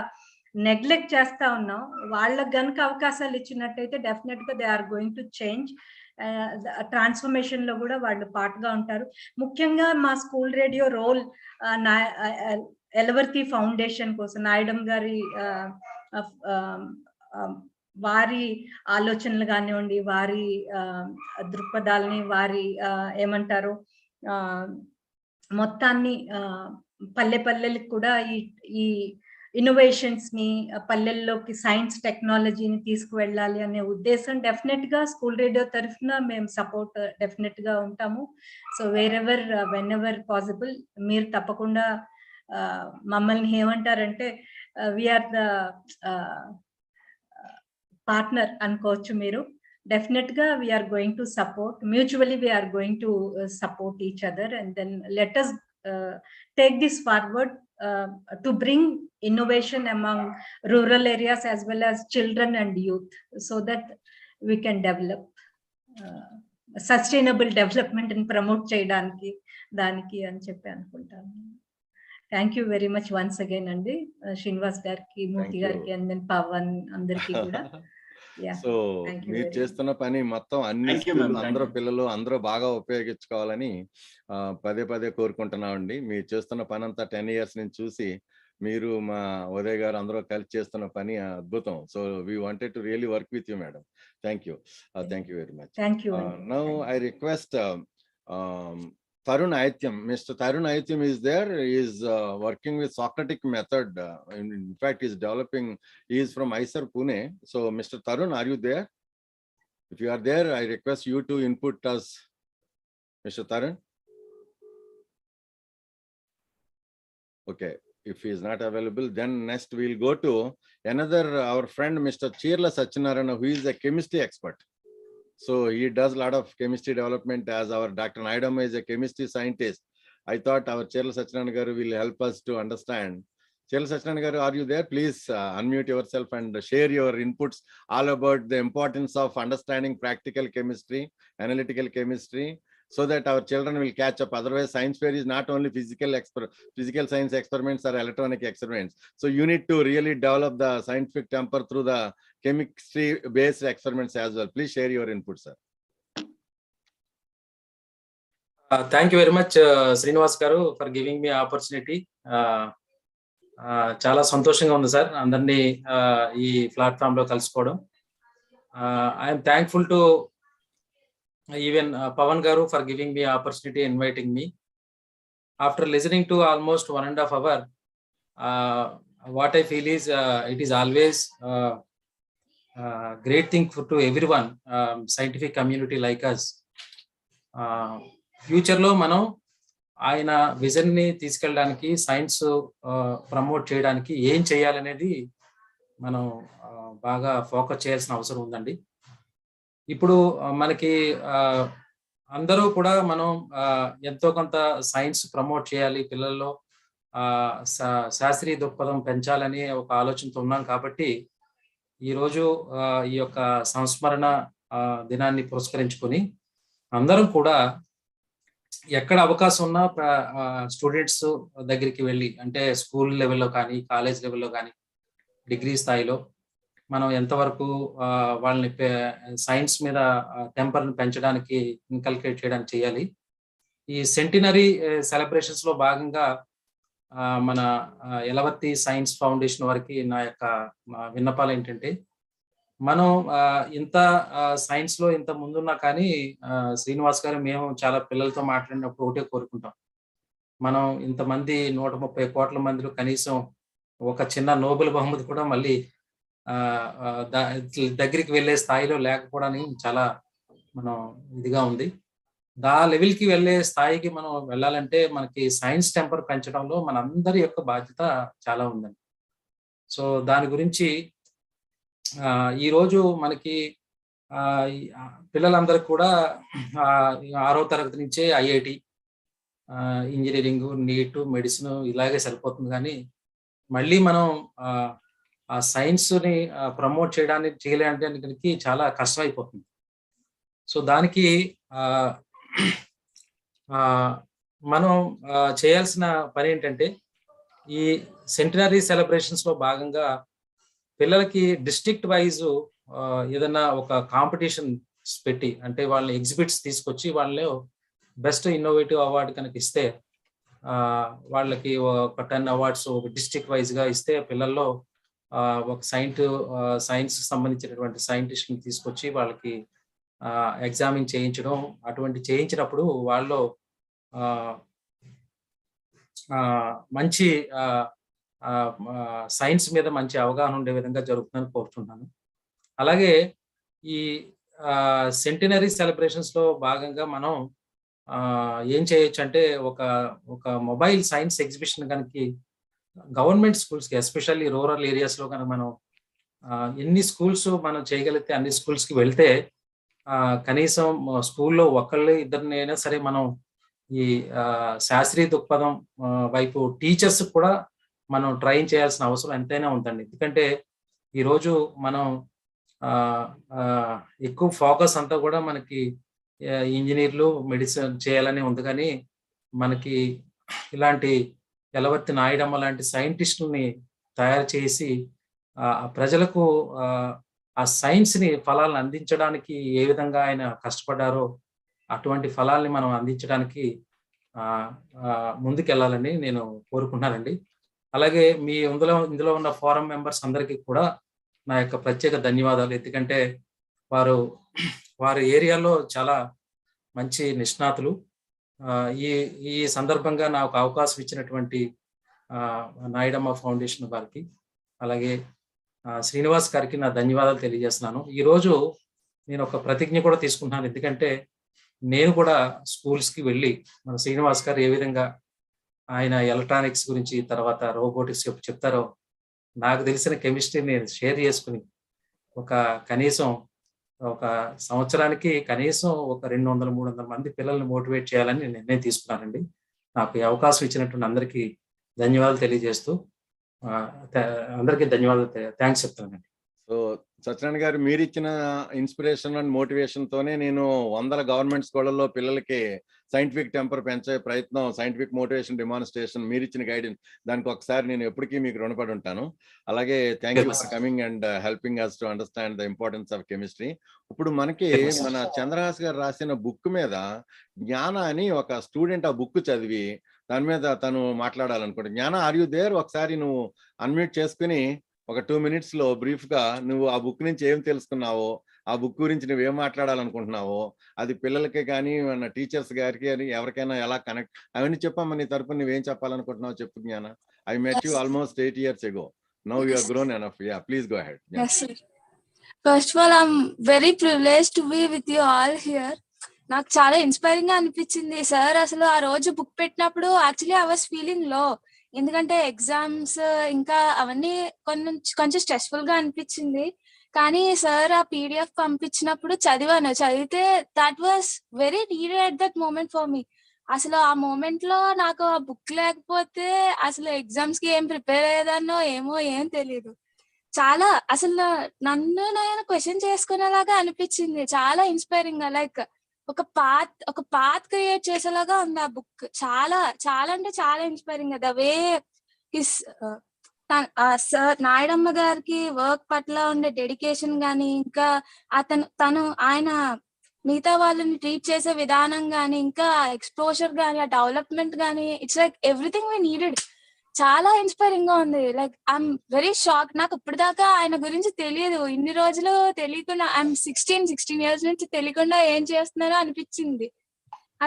నెగ్లెక్ట్ చేస్తా ఉన్నాం. వాళ్ళకి గనుక అవకాశాలు ఇచ్చినట్టయితే డెఫినెట్ గా they are going to change. Transformation లో కూడా వాళ్ళు పార్ట్గా ఉంటారు. ముఖ్యంగా మా school radio role Yalavarthi foundation కోసం, నాయుడమ్మ గారి వారి ఆలోచనలు కానివ్వండి, వారి దృక్పథాలని, వారి ఏమంటారు మొత్తాన్ని పల్లెలకు కూడా ఈ ఇన్నోవేషన్స్ ని, పల్లెల్లోకి సైన్స్ టెక్నాలజీని తీసుకువెళ్ళాలి అనే ఉద్దేశం డెఫినెట్ గా స్కూల్ రేడియో తరఫున మేము సపోర్ట్ డెఫినెట్ గా ఉంటాము. So wherever when ever possible మీరు తప్పకుండా మమ్మల్ని ఏమంటారంటే వీఆర్ ద పార్ట్నర్ అనుకోవచ్చు మీరు. డెఫినెట్ గా we are going to support, mutually we are going to support each other, and then let us take this forward to bring innovation among rural areas as well as children and youth, so that we can develop sustainable development and promote cheyadaniki daniki ani cheppi anukuntanu. Thank you very much once again andi, Srinivas gariki, Murthy gariki, and then Pavan andariki kuda. So మీరు చేస్తున్న పని మొత్తం అన్ని పిల్లలు అందరూ బాగా ఉపయోగించుకోవాలని పదే పదే కోరుకుంటున్నామండి. మీరు చేస్తున్న పని అంతా 10 years నుంచి చూసి మీరు మా ఉదయ్ గారు అందరూ కలిసి చేస్తున్న పని అద్భుతం. So we wanted to really work with you madam. Thank you very much. Now I request Tarun Aityam. Mr. Tarun Aityam is there. He is working with Socratic method. In fact, he is from ISER Pune. So, Mr. Tarun, are you there? If you are there, I request you to input us. Mr. Tarun? Okay. If he is not available, then next we'll go to another, our friend, Mr. Chirla Sachinarana, who is a chemistry expert. So he does a lot of chemistry development, as our Dr. Nayudamma is a chemistry scientist. I thought our Chirla Sachinarana garu will help us to understand. Chirla Sachinarana garu, are you there? Please unmute yourself and share your inputs all about the importance of understanding practical chemistry, analytical chemistry, so that our children will catch up. Otherwise, science fair is not only physical science experiments or electronic experiments. So you need to really develop the scientific temper through the chemistry-based experiments as well. Please share your input, sir. Thank you very much, Srinivas garu, for giving me opportunity. చాలా సంతోషంగా ఉంది sir అందరినీ ఈ platform లో కలుసుకోవడం. I'm thankful to even Pavan garu for giving me opportunity, inviting me. After listening to almost 1.5 hours, what I feel is it is always great thing to everyone, scientific community like us. Future lo manam ayana vision ni తీసుకెళ్ళడానికి science promote చేయడానికి ఏం చేయాలనేది మనం బాగా focus చేయాల్సిన అవసరం ఉందండి. ఇప్పుడు మనకి అందరూ కూడా మనం ఎంతో కొంత సైన్స్ ప్రమోట్ చేయాలి, పిల్లల్లో శాస్త్రీయ దృక్పథం పెంచాలని ఒక ఆలోచనతో ఉన్నాం. కాబట్టి ఈరోజు ఈ యొక్క సంస్మరణ దినాన్ని పురస్కరించుకొని అందరం కూడా ఎక్కడ అవకాశం ఉన్నా స్టూడెంట్స్ దగ్గరికి వెళ్ళి, అంటే స్కూల్ లెవెల్లో కానీ, కాలేజ్ లెవెల్లో కానీ, డిగ్రీ స్థాయిలో మనం ఎంతవరకు వాళ్ళని సైన్స్ మీద టెంపర్ని పెంచడానికి ఇన్కల్కేట్ చేయడానికి చేయాలి. ఈ సెంటినరీ సెలబ్రేషన్స్ లో భాగంగా మన యలవర్తి సైన్స్ ఫౌండేషన్ వారికి నా యొక్క విన్నపాలు ఏంటంటే, మనం ఇంత సైన్స్ లో ఇంత ముందున్నా కానీ శ్రీనివాస్ గారు మేము చాలా పిల్లలతో మాట్లాడినప్పుడు ఒకటే కోరుకుంటాం, మనం ఇంతమంది 130 కోట్ల మందిలో కనీసం ఒక చిన్న నోబెల్ బహుమతి కూడా మళ్ళీ దగ్గరికి వెళ్ళే స్థాయిలో లేకపోవడానికి చాలా మనం ఇదిగా ఉంది. లెవెల్కి వెళ్ళే స్థాయికి మనం వెళ్ళాలంటే మనకి సైన్స్ టెంపర్ పెంచడంలో మనందరి యొక్క బాధ్యత చాలా ఉందండి. సో దాని గురించి ఈరోజు మనకి పిల్లలందరికీ కూడా 6వ తరగతి నుంచే ఐఐటి, ఇంజనీరింగ్, నీట్, మెడిసిన్ ఇలాగే సరిపోతుంది. కానీ మళ్ళీ మనం ఆ సైన్స్ని ప్రమోట్ చేయడానికి చాలా కష్టం అయిపోతుంది. సో దానికి మనం చేయాల్సిన పని ఏంటంటే, ఈ సెంటినరీ సెలబ్రేషన్స్ లో భాగంగా పిల్లలకి డిస్ట్రిక్ట్ వైజ్ ఏదైనా ఒక కాంపిటీషన్స్ పెట్టి, అంటే వాళ్ళని ఎగ్జిబిట్స్ తీసుకొచ్చి వాళ్ళలో బెస్ట్ ఇన్నోవేటివ్ అవార్డు కనుక ఇస్తే, వాళ్ళకి ఒక 10 అవార్డ్స్ ఒక డిస్ట్రిక్ట్ వైజ్ గా ఇస్తే, పిల్లల్లో ఒక సైన్స్ సంబంధించినటువంటి సైంటిస్ట్ని తీసుకొచ్చి వాళ్ళకి ఎగ్జామిన్ చేయించడం, అటువంటి చేయించినప్పుడు వాళ్ళు మంచి సైన్స్ మీద మంచి అవగాహన ఉండే విధంగా జరుగుతుందని కోరుతున్నాను. అలాగే ఈ సెంటినరీ సెలబ్రేషన్స్ లో భాగంగా మనం ఏం చేయొచ్చు అంటే, ఒక మొబైల్ సైన్స్ ఎగ్జిబిషన్ కనుక గవర్నమెంట్ స్కూల్స్కి, ఎస్పెషల్లీ రూరల్ ఏరియాస్లో కనుక మనం ఎన్ని స్కూల్స్ మనం చేయగలిగితే అన్ని స్కూల్స్కి వెళ్తే, కనీసం స్కూల్లో ఒకళ్ళు ఇద్దరినైనా సరే మనం ఈ శాస్త్రీయ దృక్పథం వైపు టీచర్స్ కూడా మనం ట్రైన్ చేయాల్సిన అవసరం ఎంతైనా ఉందండి. ఎందుకంటే ఈరోజు మనం ఎక్కువ ఫోకస్ అంతా కూడా మనకి ఇంజనీర్లు, మెడిసిన్ చేయాలని ఉంది. కానీ మనకి ఇలాంటి యలవర్తి నాయుడమ్మ లాంటి సైంటిస్టుల్ని తయారు చేసి ప్రజలకు ఆ సైన్స్ని ఫలాలను అందించడానికి ఏ విధంగా ఆయన కష్టపడ్డారో అటువంటి ఫలాల్ని మనం అందించడానికి ముందుకెళ్ళాలని నేను కోరుకుంటున్నానండి. అలాగే మీ ఇందులో ఉన్న ఫోరం మెంబర్స్ అందరికీ కూడా నా యొక్క ప్రత్యేక ధన్యవాదాలు. ఎందుకంటే వారి ఏరియాలో చాలా మంచి నిష్ణాతులు. ఈ సందర్భంగా నాకు అవకాశం ఇచ్చినటువంటి నాయుడమ్మ ఫౌండేషన్ వారికి, అలాగే శ్రీనివాస్ గారికి నా ధన్యవాదాలు తెలియజేస్తున్నాను. ఈరోజు నేను ఒక ప్రతిజ్ఞ కూడా తీసుకుంటున్నాను. ఎందుకంటే నేను కూడా స్కూల్స్కి వెళ్ళి మన శ్రీనివాస్ గారు ఏ విధంగా ఆయన ఎలక్ట్రానిక్స్ గురించి, తర్వాత రోబోటిక్స్ చెప్తారో, నాకు తెలిసిన కెమిస్ట్రీని నేను షేర్ చేసుకుని కనీసం ఒక సంవత్సరానికి కనీసం ఒక 200-300 మంది పిల్లల్ని మోటివేట్ చేయాలని నేను నిర్ణయం తీసుకున్నానండి. నాకు ఈ అవకాశం ఇచ్చినటువంటి అందరికీ ధన్యవాదాలు తెలియజేస్తూ అందరికీ ధన్యవాదాలు, థ్యాంక్స్ చెప్తానండి. సో సత్యనారాయణ గారు, మీరు ఇచ్చిన ఇన్స్పిరేషన్ అండ్ మోటివేషన్ తోనే నేను 100 గవర్నమెంట్ స్కూళ్ళల్లో పిల్లలకి సైంటిఫిక్ టెంపర్ పెంచే ప్రయత్నం, సైంటిఫిక్ మోటివేషన్ డెమాన్స్ట్రేషన్, మీరు ఇచ్చిన గైడెన్స్, దానికి ఒకసారి నేను ఎప్పటికీ మీకు రుణపడి ఉంటాను. అలాగే thank you for coming and helping us to understand the importance of chemistry. ఇప్పుడు మనకి మన చంద్రహాస్ గారు రాసిన బుక్ మీద జ్ఞాన అని ఒక స్టూడెంట్ ఆ బుక్ చదివి దాని మీద తను మాట్లాడాలనుకుంటా. జ్ఞాన, ఆర్ యు దేర్? ఒకసారి నువ్వు అన్మ్యూట్ చేసుకుని ఒక 2 minutes లో బ్రీఫ్ గా నువ్వు ఆ బుక్ నుంచి ఏం తెలుసుకున్నావో, ఆ బుక్ గురించి నువ్వేం మాట్లాడాలనుకుంటున్నావో, అది పిల్లలకి కానీ మన టీచర్స్ గారికి అని ఎవరికైనా ఎలా కనెక్ట్, అవన్నీ చెప్పమ్మా. నీ తరపున నువ్వేం చెప్పాలనుకుంటున్నావు చెప్పు జ్ఞాన. I met you almost 8 years ago. Now you are grown enough. Yeah, please go ahead. Yes, sir. First of all, I'm very privileged to be with you all here. నాకు చాలా ఇన్స్పైరింగ్ గా అనిపించింది సార్. అసలు ఆ రోజు book పెట్టినప్పుడు actually I was feeling లో, ఎందుకంటే ఎగ్జామ్స్ ఇంకా అవన్నీ కొంచెం స్ట్రెస్ఫుల్ గా అనిపించింది. కానీ సార్ ఆ పీడిఎఫ్ పంపించినప్పుడు చదివితే that was very needed at that moment for me. అసలు ఆ మూమెంట్ లో నాకు ఆ బుక్ లేకపోతే అసలు ఎగ్జామ్స్ కి ఏం ప్రిపేర్ అయ్యేదాన్నో ఏమో ఏం తెలియదు. చాలా అసలు నన్ను నేను క్వశ్చన్ చేసుకునేలాగా అనిపించింది. చాలా ఇన్స్పైరింగ్ గా, లైక్ ఒక పాత్ క్రియేట్ చేసేలాగా ఉంది ఆ బుక్. చాలా చాలా అంటే చాలా inspiring. The way his sir Nayudamma గారికి వర్క్ పట్ల ఉండే డెడికేషన్ గానీ, ఇంకా ఆయన మిగతా వాళ్ళని ట్రీట్ చేసే విధానం గానీ, ఇంకా ఎక్స్పోజర్ గానీ, ఆ డెవలప్మెంట్ గానీ, it's like everything we needed. చాలా ఇన్స్పైరింగ్ గా ఉంది. Like I'm very shock. నాకు ఇప్పటిదాకా ఆయన గురించి తెలియదు. ఇన్ని రోజులు తెలియకుండా, ఐఎమ్ 16 years నుంచి తెలియకుండా ఏం చేస్తున్నారో అనిపించింది.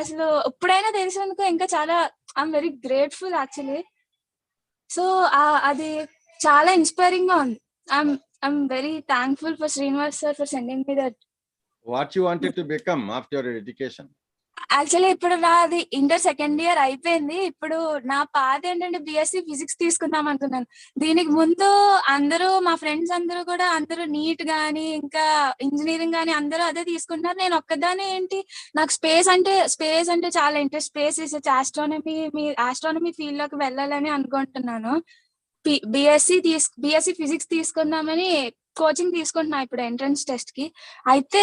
అసలు ఎప్పుడైనా తెలిసినందుకు ఇంకా చాలా I'm very grateful actually. So అది చాలా ఇన్స్పైరింగ్ గా ఉంది. I'm very thankful for Srinivas sir for sending me that. What you wanted to become after your education? Actually ఇప్పుడు నాది ఇంటర్ 2nd year అయిపోయింది. ఇప్పుడు నా పాత ఏంటంటే BSc ఫిజిక్స్ తీసుకుందాం అనుకున్నాను. దీనికి ముందు అందరూ మా ఫ్రెండ్స్ అందరూ నీట్ గానీ, ఇంకా ఇంజనీరింగ్ గానీ అందరూ అదే తీసుకుంటున్నారు. నేను ఒక్కదానే ఏంటి, నాకు స్పేస్ అంటే చాలా interest. Space research, astronomy field లోకి వెళ్ళాలని అనుకుంటున్నాను. BSc ఫిజిక్స్ తీసుకుందామని కోచింగ్ తీసుకుంటున్నా ఇప్పుడు ఎంట్రన్స్ టెస్ట్ కి. అయితే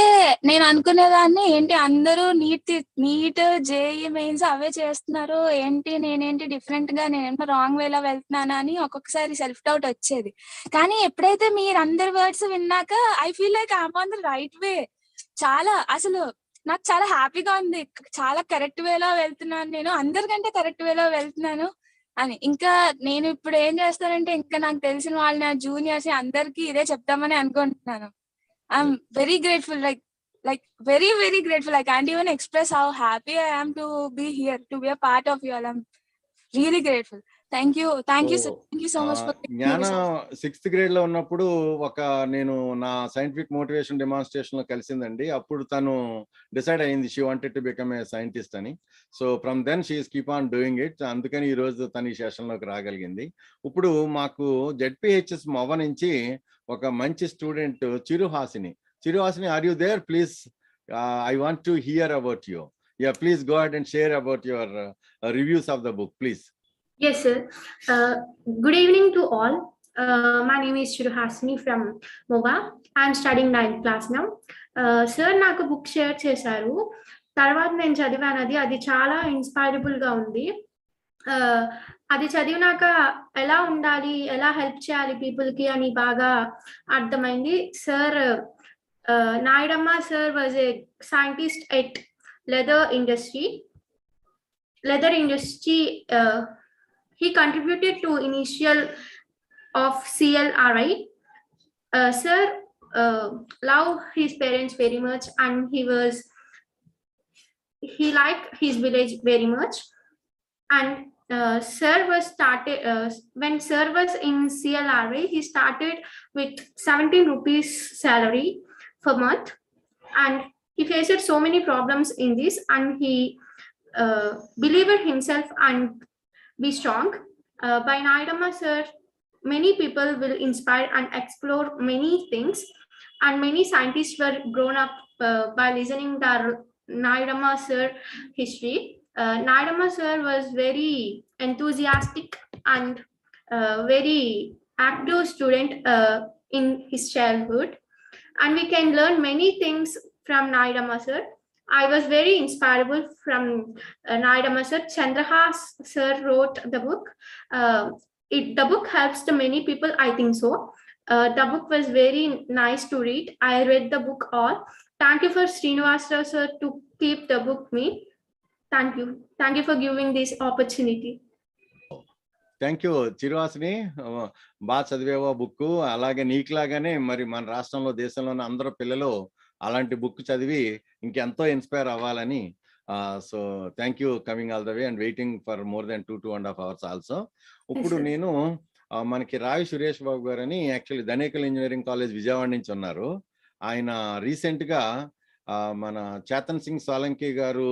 నేను అనుకునేదాన్ని ఏంటి, అందరూ నీట్ JEE మెయిన్స్ అవే చేస్తున్నారు, ఏంటి నేనేంటి డిఫరెంట్ గా, నేనేంటో రాంగ్ వేలో వెళ్తున్నానా అని ఒక్కొక్కసారి సెల్ఫ్ డౌట్ వచ్చేది. కానీ ఎప్పుడైతే మీరందరి వర్డ్స్ విన్నాక I feel like I'm on the right way. చాలా అసలు నాకు చాలా హ్యాపీగా ఉంది. చాలా కరెక్ట్ వేలో వెళ్తున్నాను, నేను అందరికంటే కరెక్ట్ వేలో వెళ్తున్నాను అని. ఇంకా నేను ఇప్పుడు ఏం చేస్తానంటే, ఇంకా నాకు తెలిసిన వాళ్ళు నా జూనియర్స్ అందరికి ఇదే చెప్తామని అనుకుంటున్నాను. I'm very grateful, like very grateful. I can't even express how happy I am to be here, to be a part of you all. I'm really grateful. Thank you sir. Thank you so much for జ్ఞాన 6th grade లో ఉన్నప్పుడు నేను నా scientific motivation demonstration లో కలిసిందండి. అప్పుడు తను decide అయింది she wanted to become a scientist అని. So from then she is keep on doing it. అందుకని ఈ రోజు తను ఈ సెషన్ లోకి రాగలిగింది. ఇప్పుడు మాకు ZPHS మొవ నుంచి ఒక మంచి student చిరుహాసిని, are you there? Please, I want to hear about you. Yeah, please go ahead and share about your reviews of the book, please. Yes, sir. Good evening to all. My name is Chiruhasini from MOVA. I am studying 9th class now. Sir, నాకు book share చేశారు. తర్వాత నేను చదివాను, అది చాలా inspirable గా ఉంది. అది చదివినాక ఎలా ఉండాలి, ఎలా హెల్ప్ చేయాలి పీపుల్కి అని బాగా అర్థమైంది. Sir Nayudamma sir was a scientist at leather industry. He contributed to initial of CLRI. Sir loved his parents very much, and he liked his village very much. And sir was started when sir was in CLRI, he started with 17 rupees salary per month, and he faced so many problems in this, and he believed himself and be strong. By Nayudamma sir, many people will inspire and explore many things, and many scientists were grown up by listening the Nayudamma sir history. Nayudamma sir was very enthusiastic and very active student in his childhood, and we can learn many things from Nayudamma sir. I was very inspirable from Nayudamma sir. Chandrahas sir wrote the book. The book helps to many people, I think so. The book was very nice to read. I read the book all. Thank you for Srinivasrao sir to keep the book me. Thank you. Thank you for giving this opportunity. Thank you Chiruvasini, బాగా చదివేవో book. అలాగే నీకులాగానే మరి మన రాష్ట్రంలో దేశంలోని అందరూ పిల్లలు అలాంటి బుక్ చదివి ఇంకెంతో ఇన్స్పైర్ అవ్వాలని. So thank you coming all the way and waiting for more than 2.5 hours also. ఇప్పుడు నేను మనకి రావి సురేష్ బాబు గారు అని యాక్చువల్లీ ధనేకల్ ఇంజనీరింగ్ కాలేజ్ విజయవాడ నుంచి ఉన్నారు. ఆయన రీసెంట్గా మన చేతన్ సింగ్ సోలంకి గారు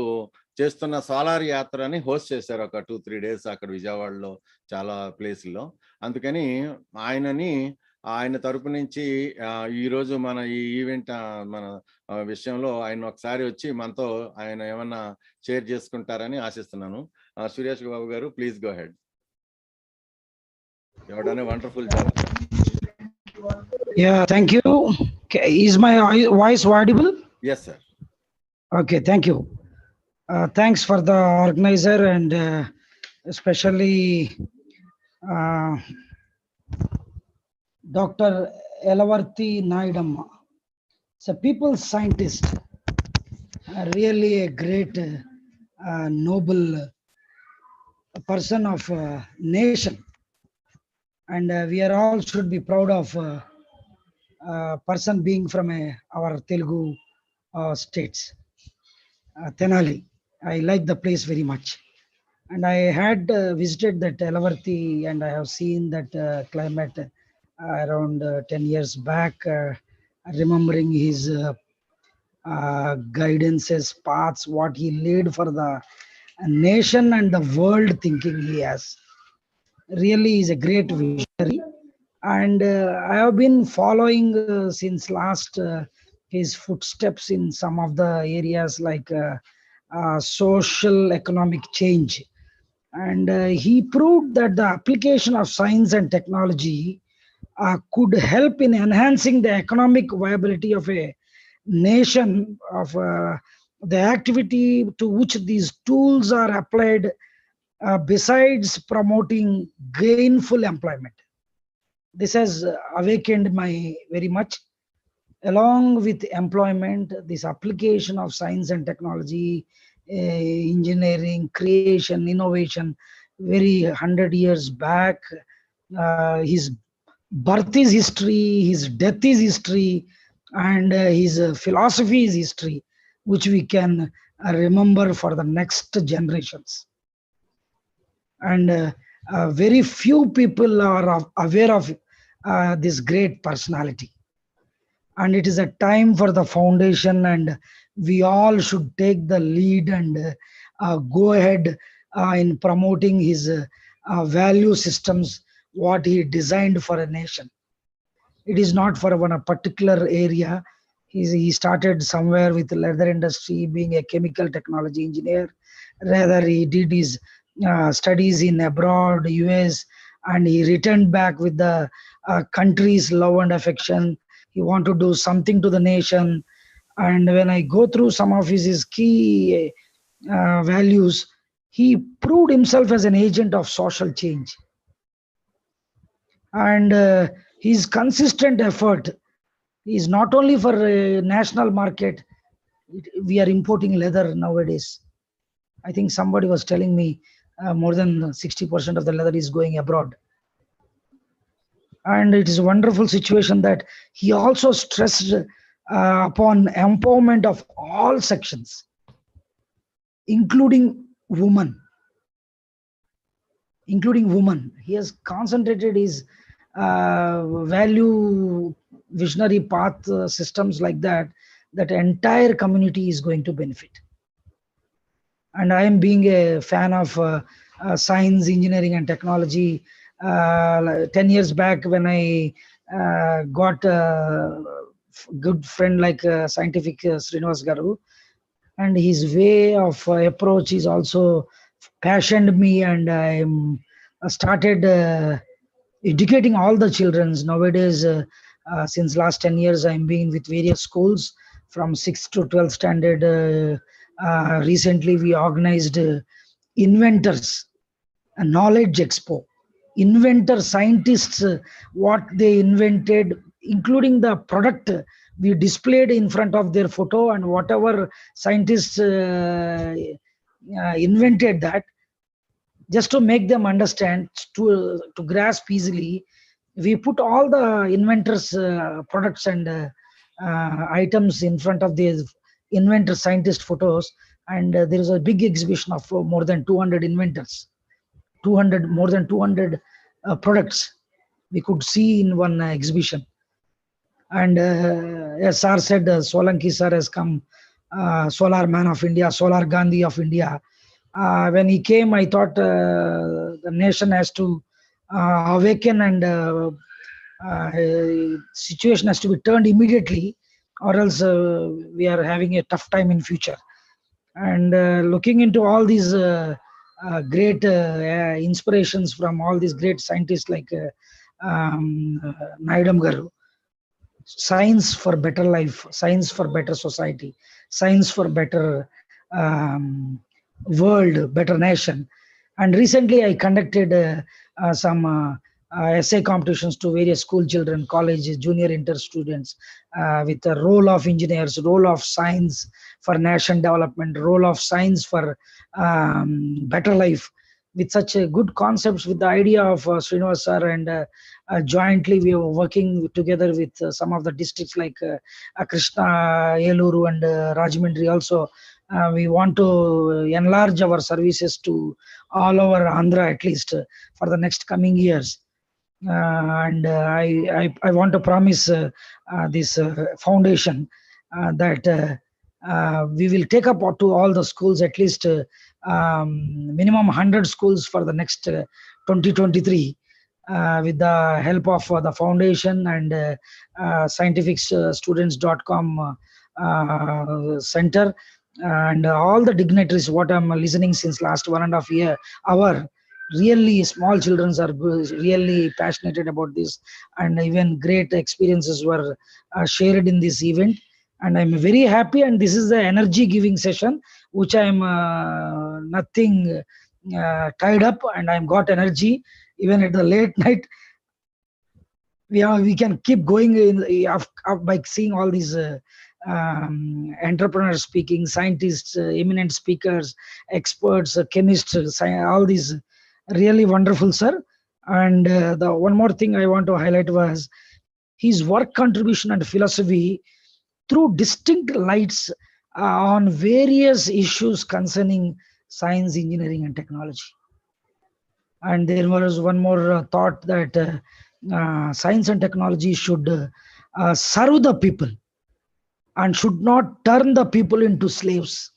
చేస్తున్న సోలార్ యాత్రని హోస్ట్ చేశారు ఒక 2-3 days అక్కడ విజయవాడలో చాలా ప్లేసుల్లో. అందుకని ఆయన తరపు నుంచి ఈరోజు మన ఈ ఈవెంట్ మన విషయంలో ఆయన ఒకసారి వచ్చి మనతో ఆయన ఏమన్నా షేర్ చేసుకుంటారని ఆశిస్తున్నాను. Suresh Babu garu, please go head. ఎవడనే wonderful job. Yeah, thank you. Is my voice audible? Yes, sir. Okay, thank you. Thanks for the organizer and especially Dr. Yelavarthy Nayudamma. It's a people's scientist, really a great, noble person of nation. And we are all should be proud of person being from our Telugu states. Tenali. I like the place very much. And I had visited that Yelavarthy and I have seen that climate around 10 years back, remembering his guidances, paths, what he laid for the nation and the world thinking he has. Really is a great visionary. And I have been following since last his footsteps in some of the areas like social economic change. And he proved that the application of science and technology could help in enhancing the economic viability of a nation, of the activity to which these tools are applied, besides promoting gainful employment. This has awakened my very much. Along with employment, this application of science and technology, engineering, creation, innovation, very 100 years back, his birth is history, his death is history, and his philosophy is history, which we can remember for the next generations. And very few people are aware of this great personality. And it is a time for the foundation, and we all should take the lead and go ahead in promoting his value systems, what he designed for a nation. It is not for one particular area. He started somewhere with the leather industry, being a chemical technology engineer. Rather, he did his studies in abroad, US, and he returned back with the country's love and affection. He want to do something to the nation. And when I go through some of his key values, He proved himself as an agent of social change. And his consistent effort is not only for national market. We are importing leather nowadays. I think somebody was telling me more than 60% of the leather is going abroad. And it is a wonderful situation that he also stressed upon empowerment of all sections, including women. He has concentrated his value visionary path systems like that entire community is going to benefit. And I am being a fan of science, engineering and technology. 10 years back when I got a good friend like scientific Srinivas Garu, and his way of approach is also passioned me, and I started educating all the children. Nowadays, since last 10 years, I'm being with various schools from 6th to 12th standard. Recently, we organized inventors, a knowledge expo. Inventor scientists, what they invented, including the product, we displayed in front of their photo, and whatever scientists invented that, just to make them understand, to grasp easily, we put all the inventors products and items in front of the inventor scientist photos, and there is a big exhibition of more than 200 inventors, more than 200 products we could see in one exhibition. And as sir said, Solanki sir has come, solar man of India, solar Gandhi of India. When he came, I thought the nation has to awaken, and situation has to be turned immediately, or else we are having a tough time in future. And looking into all these great inspirations from all these great scientists like Nayudamma Garu, science for better life, science for better society, science for better world, better nation. And recently I conducted some essay competitions to various school children, college, junior inter students, with the role of engineers, role of science for nation development, role of science for better life, with such good concepts, with the idea of Srinivas sir, and jointly we were working together with some of the districts like Krishna, Eluru and Rajahmundry also. We want to enlarge our services to all over Andhra, at least for the next coming years. And I want to promise this foundation that we will take up to all the schools, at least minimum 100 schools for the next 2023, with the help of the foundation and scientificstudents.com center, and all the dignitaries. What I'm listening since last 1.5 hour, really small children are really passionate about this, and even great experiences were shared in this event. And I'm very happy, and this is the energy giving session which I'm nothing tied up, and I'm got energy even at the late night. We can keep going by seeing all these entrepreneurs speaking, scientists, eminent speakers, experts, chemists, all these really wonderful, sir. And the one more thing I want to highlight was his work contribution and philosophy through distinct lights on various issues concerning science, engineering and technology. And there was one more thought that science and technology should serve the people and should not turn the people into slaves.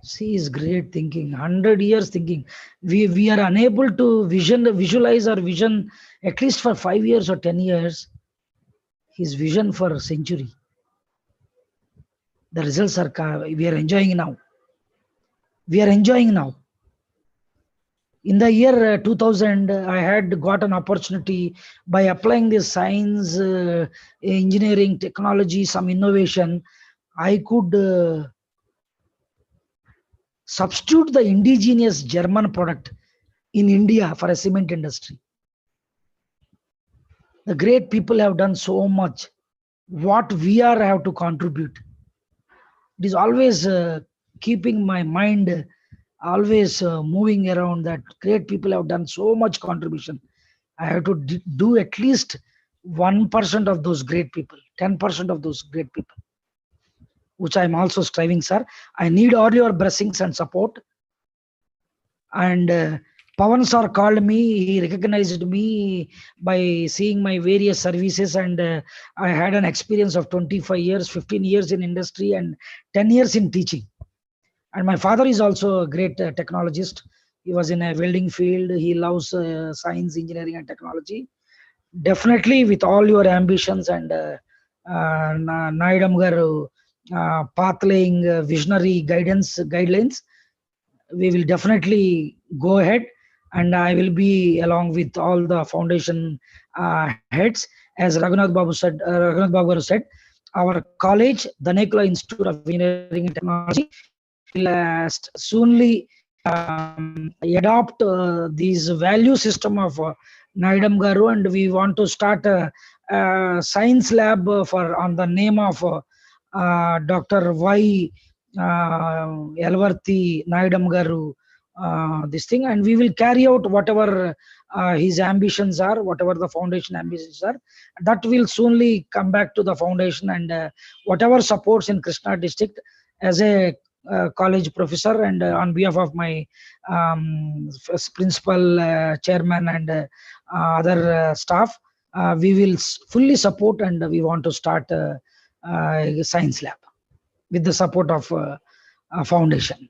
See, is great thinking, 100 years thinking. We are unable to visualize our vision at least for 5 years or 10 years. His vision for a century. The results are, we are enjoying now. We are enjoying now. In the year 2000, I had got an opportunity by applying this science, engineering, technology, some innovation. I could substitute the indigenous German product in India for a cement industry. The great people have done so much. What we are have to contribute. It is always keeping my mind always moving around that great people have done so much contribution. I have to do at least 1% of those great people, 10% of those great people, which I'm also striving, sir. I need all your blessings and support. And Pawan sir called me, he recognized me by seeing my various services, and I had an experience of 25 years, 15 years in industry and 10 years in teaching. And my father is also a great technologist. He was in a welding field. He loves science, engineering and technology. Definitely with all your ambitions and Nayudamma garu path laying visionary guidelines, we will definitely go ahead, and I will be along with all the foundation heads. As Raghunath Babu garu said, our college, the Nekula Institute of Engineering and Technology, will soonly adopt these value system of Nayudamma garu, and we want to start a science lab on the name of Dr. Y. Yelavarthy Nayudamma garu, this thing, and we will carry out whatever his ambitions are, whatever the foundation ambitions are. That will soonly come back to the foundation, and whatever supports in Krishna district as a college professor, and on behalf of my principal, chairman, and other staff, we will fully support, and we want to start a science lab with the support of foundation.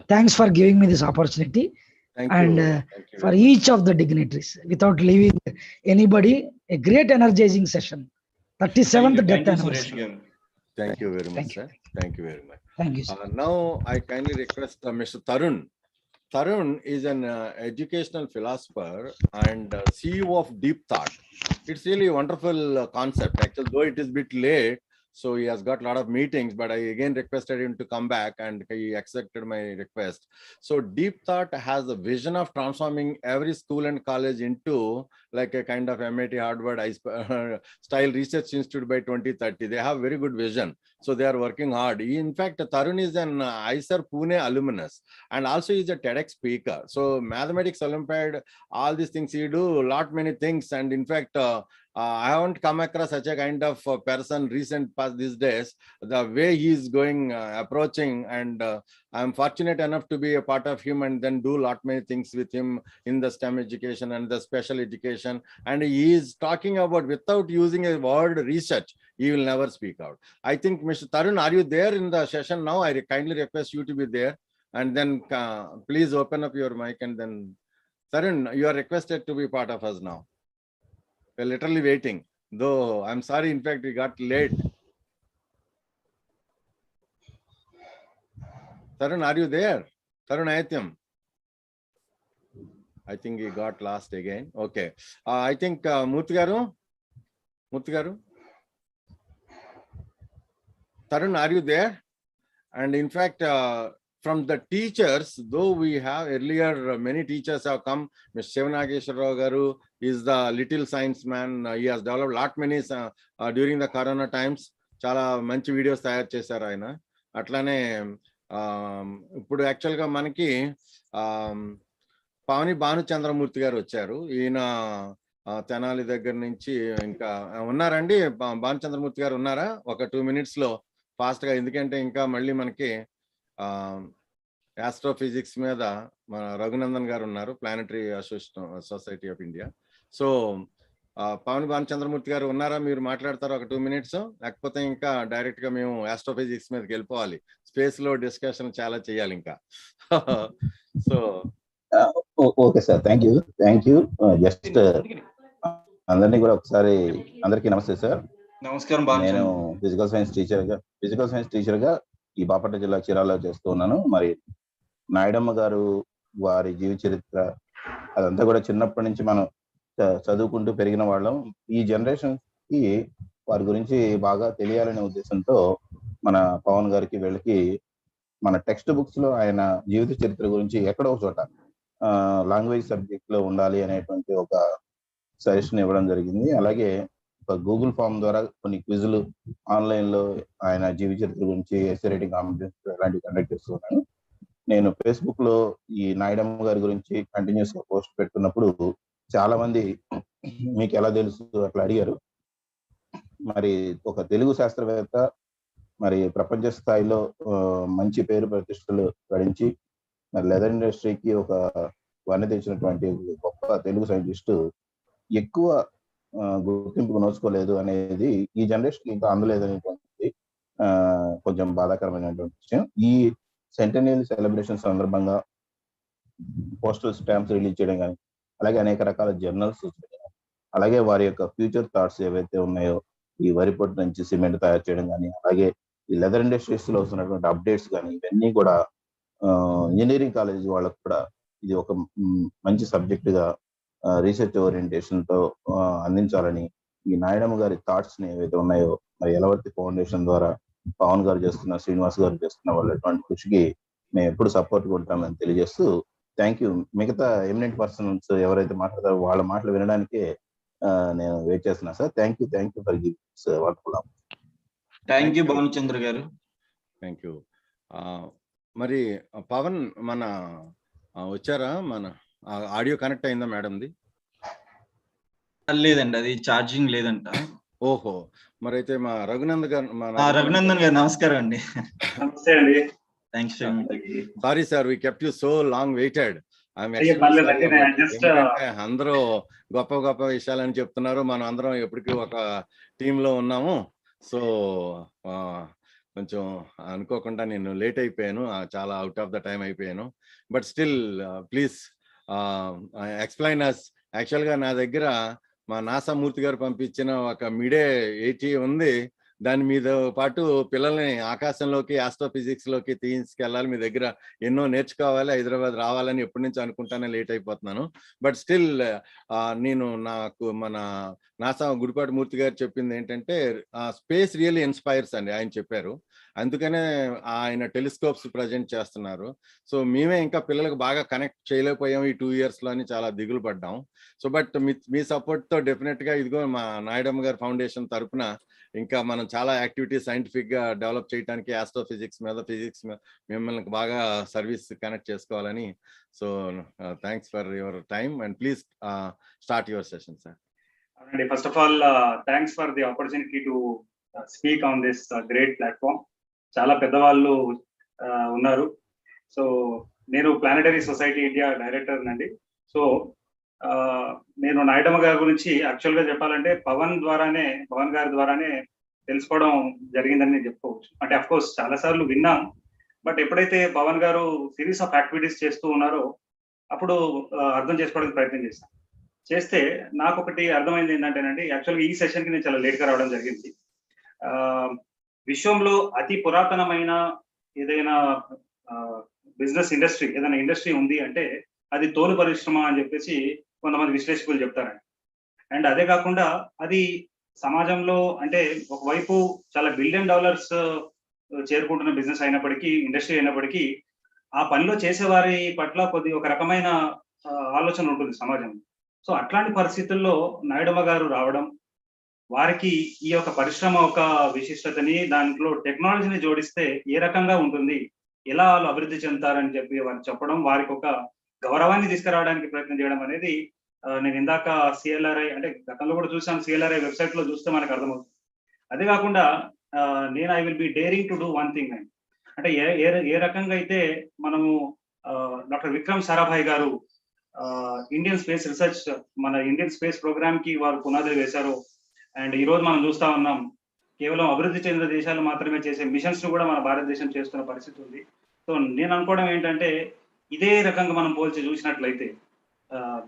Thanks for giving me this opportunity. Thank And you. Thank you for very much. each of the dignitaries, without leaving anybody, a great energizing session. 37th death anniversary. Thank you very much, Thank you. sir. Thank you very much. Thank you, sir. Now, I kindly request Mr. Tarun. Tarun is an educational philosopher and CEO of Deep Thought. It's really a wonderful concept. Actually, though it is a bit late, so he has got a lot of meetings, but I again requested him to come back, and he accepted my request. So Deep Thought has a vision of transforming every school and college into like a kind of MIT Harvard style research institute by 2030. They have very good vision. So they are working hard. In fact, Tarun is an ISER Pune alumnus, and also is a TEDx speaker. So mathematics Olympiad, all these things he do, lot many things. And in fact, I haven't come across such a kind of person recent past these days, the way he is going, approaching, and I'm fortunate enough to be a part of him and then do lot many things with him in the STEM education and the special education. And he is talking about, without using a word research, he will never speak out. I think, Mr. Tarun, are you there in the session now? I kindly request you to be there, and then please open up your mic, and then Tarun, you are requested to be part of us now. We're literally waiting, though I'm sorry, in fact, we got late. Tarun, are you there? Tarun Ayatyam. I think he got lost again. Okay. I think Murthy garu. Tarun, are you there? And in fact, from the teachers, though we have earlier, many teachers have come. Mr. Shivanageshwar garu is the little science man. He has developed lot many during the Corona times. Chala manchi videos tayar chesaru ayana. Atlane ఇప్పుడు యాక్చువల్గా మనకి పావని భానుచంద్రమూర్తి గారు వచ్చారు. ఈయన తెనాలి దగ్గర నుంచి ఇంకా ఉన్నారండి. భానుచంద్రమూర్తి గారు ఉన్నారా? ఒక 2 minutes లో ఫాస్ట్ గా, ఎందుకంటే ఇంకా మళ్ళీ మనకి ఆస్ట్రోఫిజిక్స్ మీద మన రఘునందన్ గారు ఉన్నారు, Planetary Society of India. So Pavan Bhanuchandramurthy garu ఉన్నారా? మీరు మాట్లాడతారు ఒక 2 minutes, లేకపోతే ఇంకా డైరెక్ట్ గా మేము ఆస్ట్రోఫిజిక్స్ మీదకి వెళ్ళిపోవాలి. స్పేస్ లో డిస్కషన్ చాలా చేయాలి ఇంకా. So okay sir, thank you. Just అందరినీ కూడా ఒకసారి, అందరికీ నమస్తే సార్. నమస్కారం. నేను ఫిజికల్ సైన్స్ టీచర్ గా ఈ బాపట్ల జిల్లా చీరాలలో చేస్తూ ఉన్నాను. మరి నాయుడమ్మ గారు వారి జీవిత చరిత్ర అదంతా కూడా చిన్నప్పటి నుంచి మనం చదువుకుంటూ పెరిగిన వాళ్ళం. ఈ జనరేషన్ కి వారి గురించి బాగా తెలియాలనే ఉద్దేశంతో మన పవన్ గారికి వీళ్ళకి మన టెక్స్ట్ బుక్స్ లో ఆయన జీవిత చరిత్ర గురించి ఎక్కడో చోట లాంగ్వేజ్ సబ్జెక్ట్ లో ఉండాలి అనేటువంటి ఒక సజెషన్ ఇవ్వడం జరిగింది. అలాగే ఒక గూగుల్ ఫామ్ ద్వారా కొన్ని క్విజులు ఆన్లైన్ లో ఆయన జీవిత చరిత్ర గురించి ఎస్సే రైటింగ్ కాంపిటీషన్ అలాంటివి కండక్ట్ చేస్తున్నాను. నేను ఫేస్బుక్ లో ఈ నాయుడమ్మ గారి గురించి కంటిన్యూస్ గా పోస్ట్ పెడుతున్నప్పుడు చాలా మంది మీకు ఎలా తెలుసు అట్లా అడిగారు. మరి ఒక తెలుగు శాస్త్రవేత్త మరి ప్రపంచ స్థాయిలో మంచి పేరు ప్రతిష్టలు గడించి మరి లెదర్ ఇండస్ట్రీకి ఒక వన్నె తెచ్చినటువంటి గొప్ప తెలుగు సైంటిస్టు ఎక్కువ గుర్తింపుకు నోచుకోలేదు అనేది ఈ జనరేషన్ ఇంకా అందలేదు అనేటువంటి కొంచెం బాధాకరమైనటువంటి విషయం. ఈ సెంటెనియల్ సెలబ్రేషన్ సందర్భంగా పోస్టల్ స్టాంప్స్ రిలీజ్ చేయడం కానీ, అలాగే అనేక రకాల జర్నల్స్, అలాగే వారి యొక్క ఫ్యూచర్ థాట్స్ ఏవైతే ఉన్నాయో ఈ వరి పొట్టు నుంచి సిమెంట్ తయారు చేయడం కానీ, అలాగే ఈ లెదర్ ఇండస్ట్రీస్ లో వస్తున్నటువంటి అప్డేట్స్ కానీ, ఇవన్నీ కూడా ఇంజనీరింగ్ కాలేజ్ వాళ్ళకు కూడా ఇది ఒక మంచి సబ్జెక్ట్ గా రీసెర్చ్ ఓరియంటేషన్ తో అందించాలని ఈ నాయుడమ్మ గారి థాట్స్ ని ఏవైతే ఉన్నాయో మరి యలవర్తి ఫౌండేషన్ ద్వారా పవన్ గారు చేస్తున్న, శ్రీనివాస్ గారు చేస్తున్న వాళ్ళటువంటి కృషికి మేము ఎప్పుడు సపోర్ట్ ఉంటామని తెలియజేస్తూ థ్యాంక్ యూ. మిగతా ఎమినెంట్ పర్సన్స్ ఎవరైతే మాట్లాడతారో వాళ్ళ మాటలు వినడానికే నేను వెయిట్ చేస్తున్నా sir. Thank you for gives wonderful. Thank you Bhanuchandra garu. Thank you. మరి పవన్ మన వచ్చారా? మన ఆడియో కనెక్ట్ అయిందా మేడంది? లేదండి, అది ఛార్జింగ్ లేదంట. ఓహో, మరి అయితే మా రఘునందన్ గారు, రఘునందన్ గారు నమస్కారం అండి. నమస్తే అండి. Thanks. Sorry sir, we kept you so long waited. అందరూ గొప్ప గొప్ప విషయాలని చెప్తున్నారు, మనం అందరం ఎప్పటికీ ఒక టీంలో ఉన్నాము. సో కొంచెం అనుకోకుండా నేను లేట్ అయిపోయాను, చాలా అవుట్ ఆఫ్ ద టైం అయిపోయాను. బట్ స్టిల్ ప్లీజ్ ఎక్స్ప్లెయిన్ అస్. యాక్చువల్గా నా దగ్గర మా నాసా మూర్తి గారు పంపించిన ఒక మిడే 80 ఉంది. దాని మీద పాటు పిల్లల్ని ఆకాశంలోకి, ఆస్ట్రోఫిజిక్స్ లోకి తీసుకెళ్ళాలి. మీ దగ్గర ఎన్నో నేర్చుకోవాలి, హైదరాబాద్ రావాలని ఎప్పటి నుంచి అనుకుంటానే లేట్ అయిపోతున్నాను. బట్ స్టిల్ నాకు మన నాసా గుడిపాటి మూర్తి గారు చెప్పింది ఏంటంటే స్పేస్ రియల్లీ ఇన్స్పైర్స్ అండి ఆయన చెప్పారు. అందుకనే ఆయన టెలిస్కోప్స్ ప్రజెంట్ చేస్తున్నారు. సో మేమే ఇంకా పిల్లలకు బాగా కనెక్ట్ చేయలేకపోయాం ఈ 2 years లో అని చాలా దిగులు పడ్డాం. సో బట్ మీ సపోర్ట్ తో డెఫినెట్ గా ఇదిగో మా నాయుడమ్మ గారి ఫౌండేషన్ తరఫున ఇంకా మనం చాలా యాక్టివిటీస్ సైంటిఫిక్ గా డెవలప్ చేయడానికి ఆస్ట్రోఫిజిక్స్ మీద, ఫిజిక్స్ మీద మిమ్మల్ని బాగా సర్వీస్ కనెక్ట్ చేసుకోవాలని. So thanks for your time and please start your session sir. First of all, thanks for the opportunity to speak on this great platform. చాలా పెద్దవాళ్ళు ఉన్నారు. సో నేను ప్లానెటరీ సొసైటీ ఇండియా డైరెక్టర్ అండి. So నేను నాయుడమ్మ గారి గురించి యాక్చువల్గా చెప్పాలంటే పవన్ గారి ద్వారానే తెలుసుకోవడం జరిగిందని నేను చెప్పుకోవచ్చు. అంటే అఫ్ కోర్స్ చాలా సార్లు విన్నాం, బట్ ఎప్పుడైతే పవన్ గారు సిరీస్ ఆఫ్ యాక్టివిటీస్ చేస్తూ ఉన్నారో అప్పుడు అర్థం చేసుకోవడానికి ప్రయత్నం చేస్తే నాకు ఒకటి అర్థమైంది ఏంటంటేనండి, యాక్చువల్గా ఈ సెషన్కి నేను చాలా లేట్గా రావడం జరిగింది. విశ్వంలో అతి పురాతనమైన ఏదైనా బిజినెస్ ఇండస్ట్రీ, ఏదైనా ఇండస్ట్రీ ఉంది అంటే అది తోలు పరిశ్రమ అని చెప్పేసి కొంతమంది విశ్లేషకులు చెప్తారండి. అండ్ అదే కాకుండా అది సమాజంలో అంటే ఒకవైపు చాలా $1 billion చేరుకుంటున్న బిజినెస్ అయినప్పటికీ, ఇండస్ట్రీ అయినప్పటికీ ఆ పనిలో చేసేవారి పట్ల ఒక రకమైన ఆలోచన ఉంటుంది సమాజంలో. సో అట్లాంటి పరిస్థితుల్లో నాయుడమ్మ గారు రావడం, వారికి ఈ యొక్క పరిశ్రమ ఒక విశిష్టతని, దాంట్లో టెక్నాలజీని జోడిస్తే ఏ రకంగా ఉంటుంది, ఎలా వాళ్ళు అభివృద్ధి చెందుతారని చెప్పి వారు చెప్పడం, వారికి ఒక గౌరవాన్ని తీసుకురావడానికి ప్రయత్నం చేయడం అనేది నేను ఇందాక సిఎల్ఆర్ఐ అంటే గతంలో కూడా చూసాను, సిఎల్ఆర్ఐ వెబ్సైట్ లో చూస్తే మనకు అర్థమవుతుంది. అదే కాకుండా నేను I will be daring to do one thing అండి. అంటే ఏ రకంగా అయితే మనము డాక్టర్ విక్రమ్ సారాభాయ్ గారు ఇండియన్ స్పేస్ రీసెర్చ్, మన ఇండియన్ స్పేస్ ప్రోగ్రామ్ కి వారు పునాదులు వేశారు. అండ్ ఈ రోజు మనం చూస్తా ఉన్నాం, కేవలం అభివృద్ధి చెందిన దేశాలు మాత్రమే చేసే మిషన్స్ ను కూడా మన భారతదేశం చేస్తున్న పరిస్థితి ఉంది. సో నేను అనుకోవడం ఏంటంటే ఇదే రకంగా మనం పోల్చి చూసినట్లయితే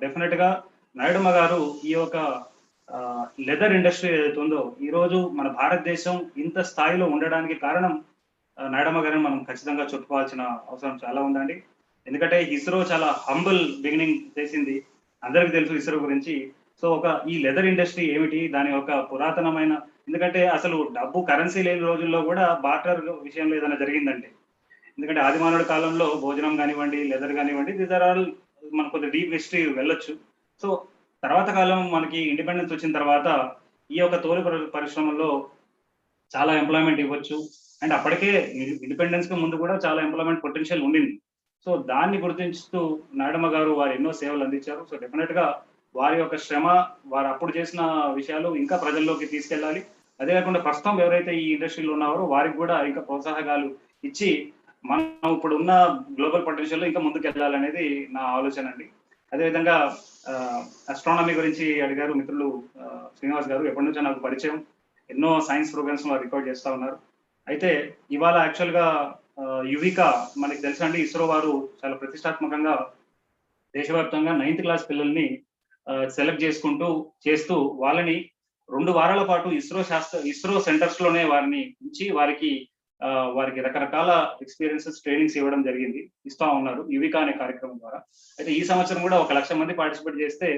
డెఫినెట్ గా నాయుడమ్మ గారు ఈ యొక్క లెదర్ ఇండస్ట్రీ ఏదైతే ఉందో ఈ రోజు మన భారతదేశం ఇంత స్థాయిలో ఉండడానికి కారణం నాయుడమ్మ గారిని మనం ఖచ్చితంగా చెప్పుకోవాల్సిన అవసరం చాలా ఉందండి. ఎందుకంటే ఇస్రో చాలా హంబుల్ బిగినింగ్ చేసింది, అందరికీ తెలుసు ఇస్రో గురించి. సో ఈ లెదర్ ఇండస్ట్రీ ఏమిటి, దాని యొక్క పురాతనమైన, ఎందుకంటే అసలు డబ్బు కరెన్సీ లేని రోజుల్లో కూడా బార్టర్ విషయంలో ఏదైనా జరిగిందంటే ఎందుకంటే ఆదిమానవుడి కాలంలో భోజనం కానివ్వండి, లెదర్ కానివ్వండి, దీస్ ఆర్ ఆల్ మన కొద్ది డీప్ హిస్టరీ వెళ్ళొచ్చు. సో తర్వాత కాలం మనకి ఇండిపెండెన్స్ వచ్చిన తర్వాత ఈ యొక్క తోలు పరిశ్రమలో చాలా ఎంప్లాయ్మెంట్ ఇవ్వచ్చు. అండ్ అప్పటికే ఇండిపెండెన్స్ కి ముందు కూడా చాలా ఎంప్లాయ్మెంట్ పొటెన్షియల్ ఉండింది. సో దాన్ని గుర్తించుతూ నాయడమ్మ గారు వారు ఎన్నో సేవలు అందించారు. సో డెఫినెట్ గా వారి యొక్క శ్రమ, వారు అప్పుడు చేసిన విషయాలు ఇంకా ప్రజల్లోకి తీసుకెళ్ళాలి. అదే కాకుండా ప్రస్తుతం ఎవరైతే ఈ ఇండస్ట్రీలో ఉన్నారో వారికి కూడా ఇంకా ప్రోత్సాహకాలు ఇచ్చి మనం ఇప్పుడు ఉన్న గ్లోబల్ పొటెన్షియల్ ఇంకా ముందుకు వెళ్ళాలనేది నా ఆలోచన అండి. అదేవిధంగా అస్ట్రానమీ గురించి అడిగారు మిత్రులు శ్రీనివాస్ గారు. ఎప్పటి నుంచో నాకు పరిచయం, ఎన్నో సైన్స్ ప్రోగ్రామ్స్ వారు రికార్డ్ చేస్తూ ఉన్నారు. అయితే ఇవాళ యాక్చువల్గా యువికా మనకి తెలుసండి, ఇస్రో వారు చాలా ప్రతిష్టాత్మకంగా దేశవ్యాప్తంగా 9th క్లాస్ పిల్లల్ని సెలెక్ట్ చేస్తూ వాళ్ళని 2 వారాల పాటు ఇస్రో సెంటర్స్ లోనే వారిని ఉంచి వారికి రకరకాల ఎక్స్పీరియన్సెస్, ట్రైనింగ్స్ ఇవ్వడం ఇస్తా ఉన్నారు యువికా అనే కార్యక్రమం ద్వారా. అయితే ఈ సంవత్సరం కూడా 1,00,000 మంది పార్టిసిపేట్ చేస్తే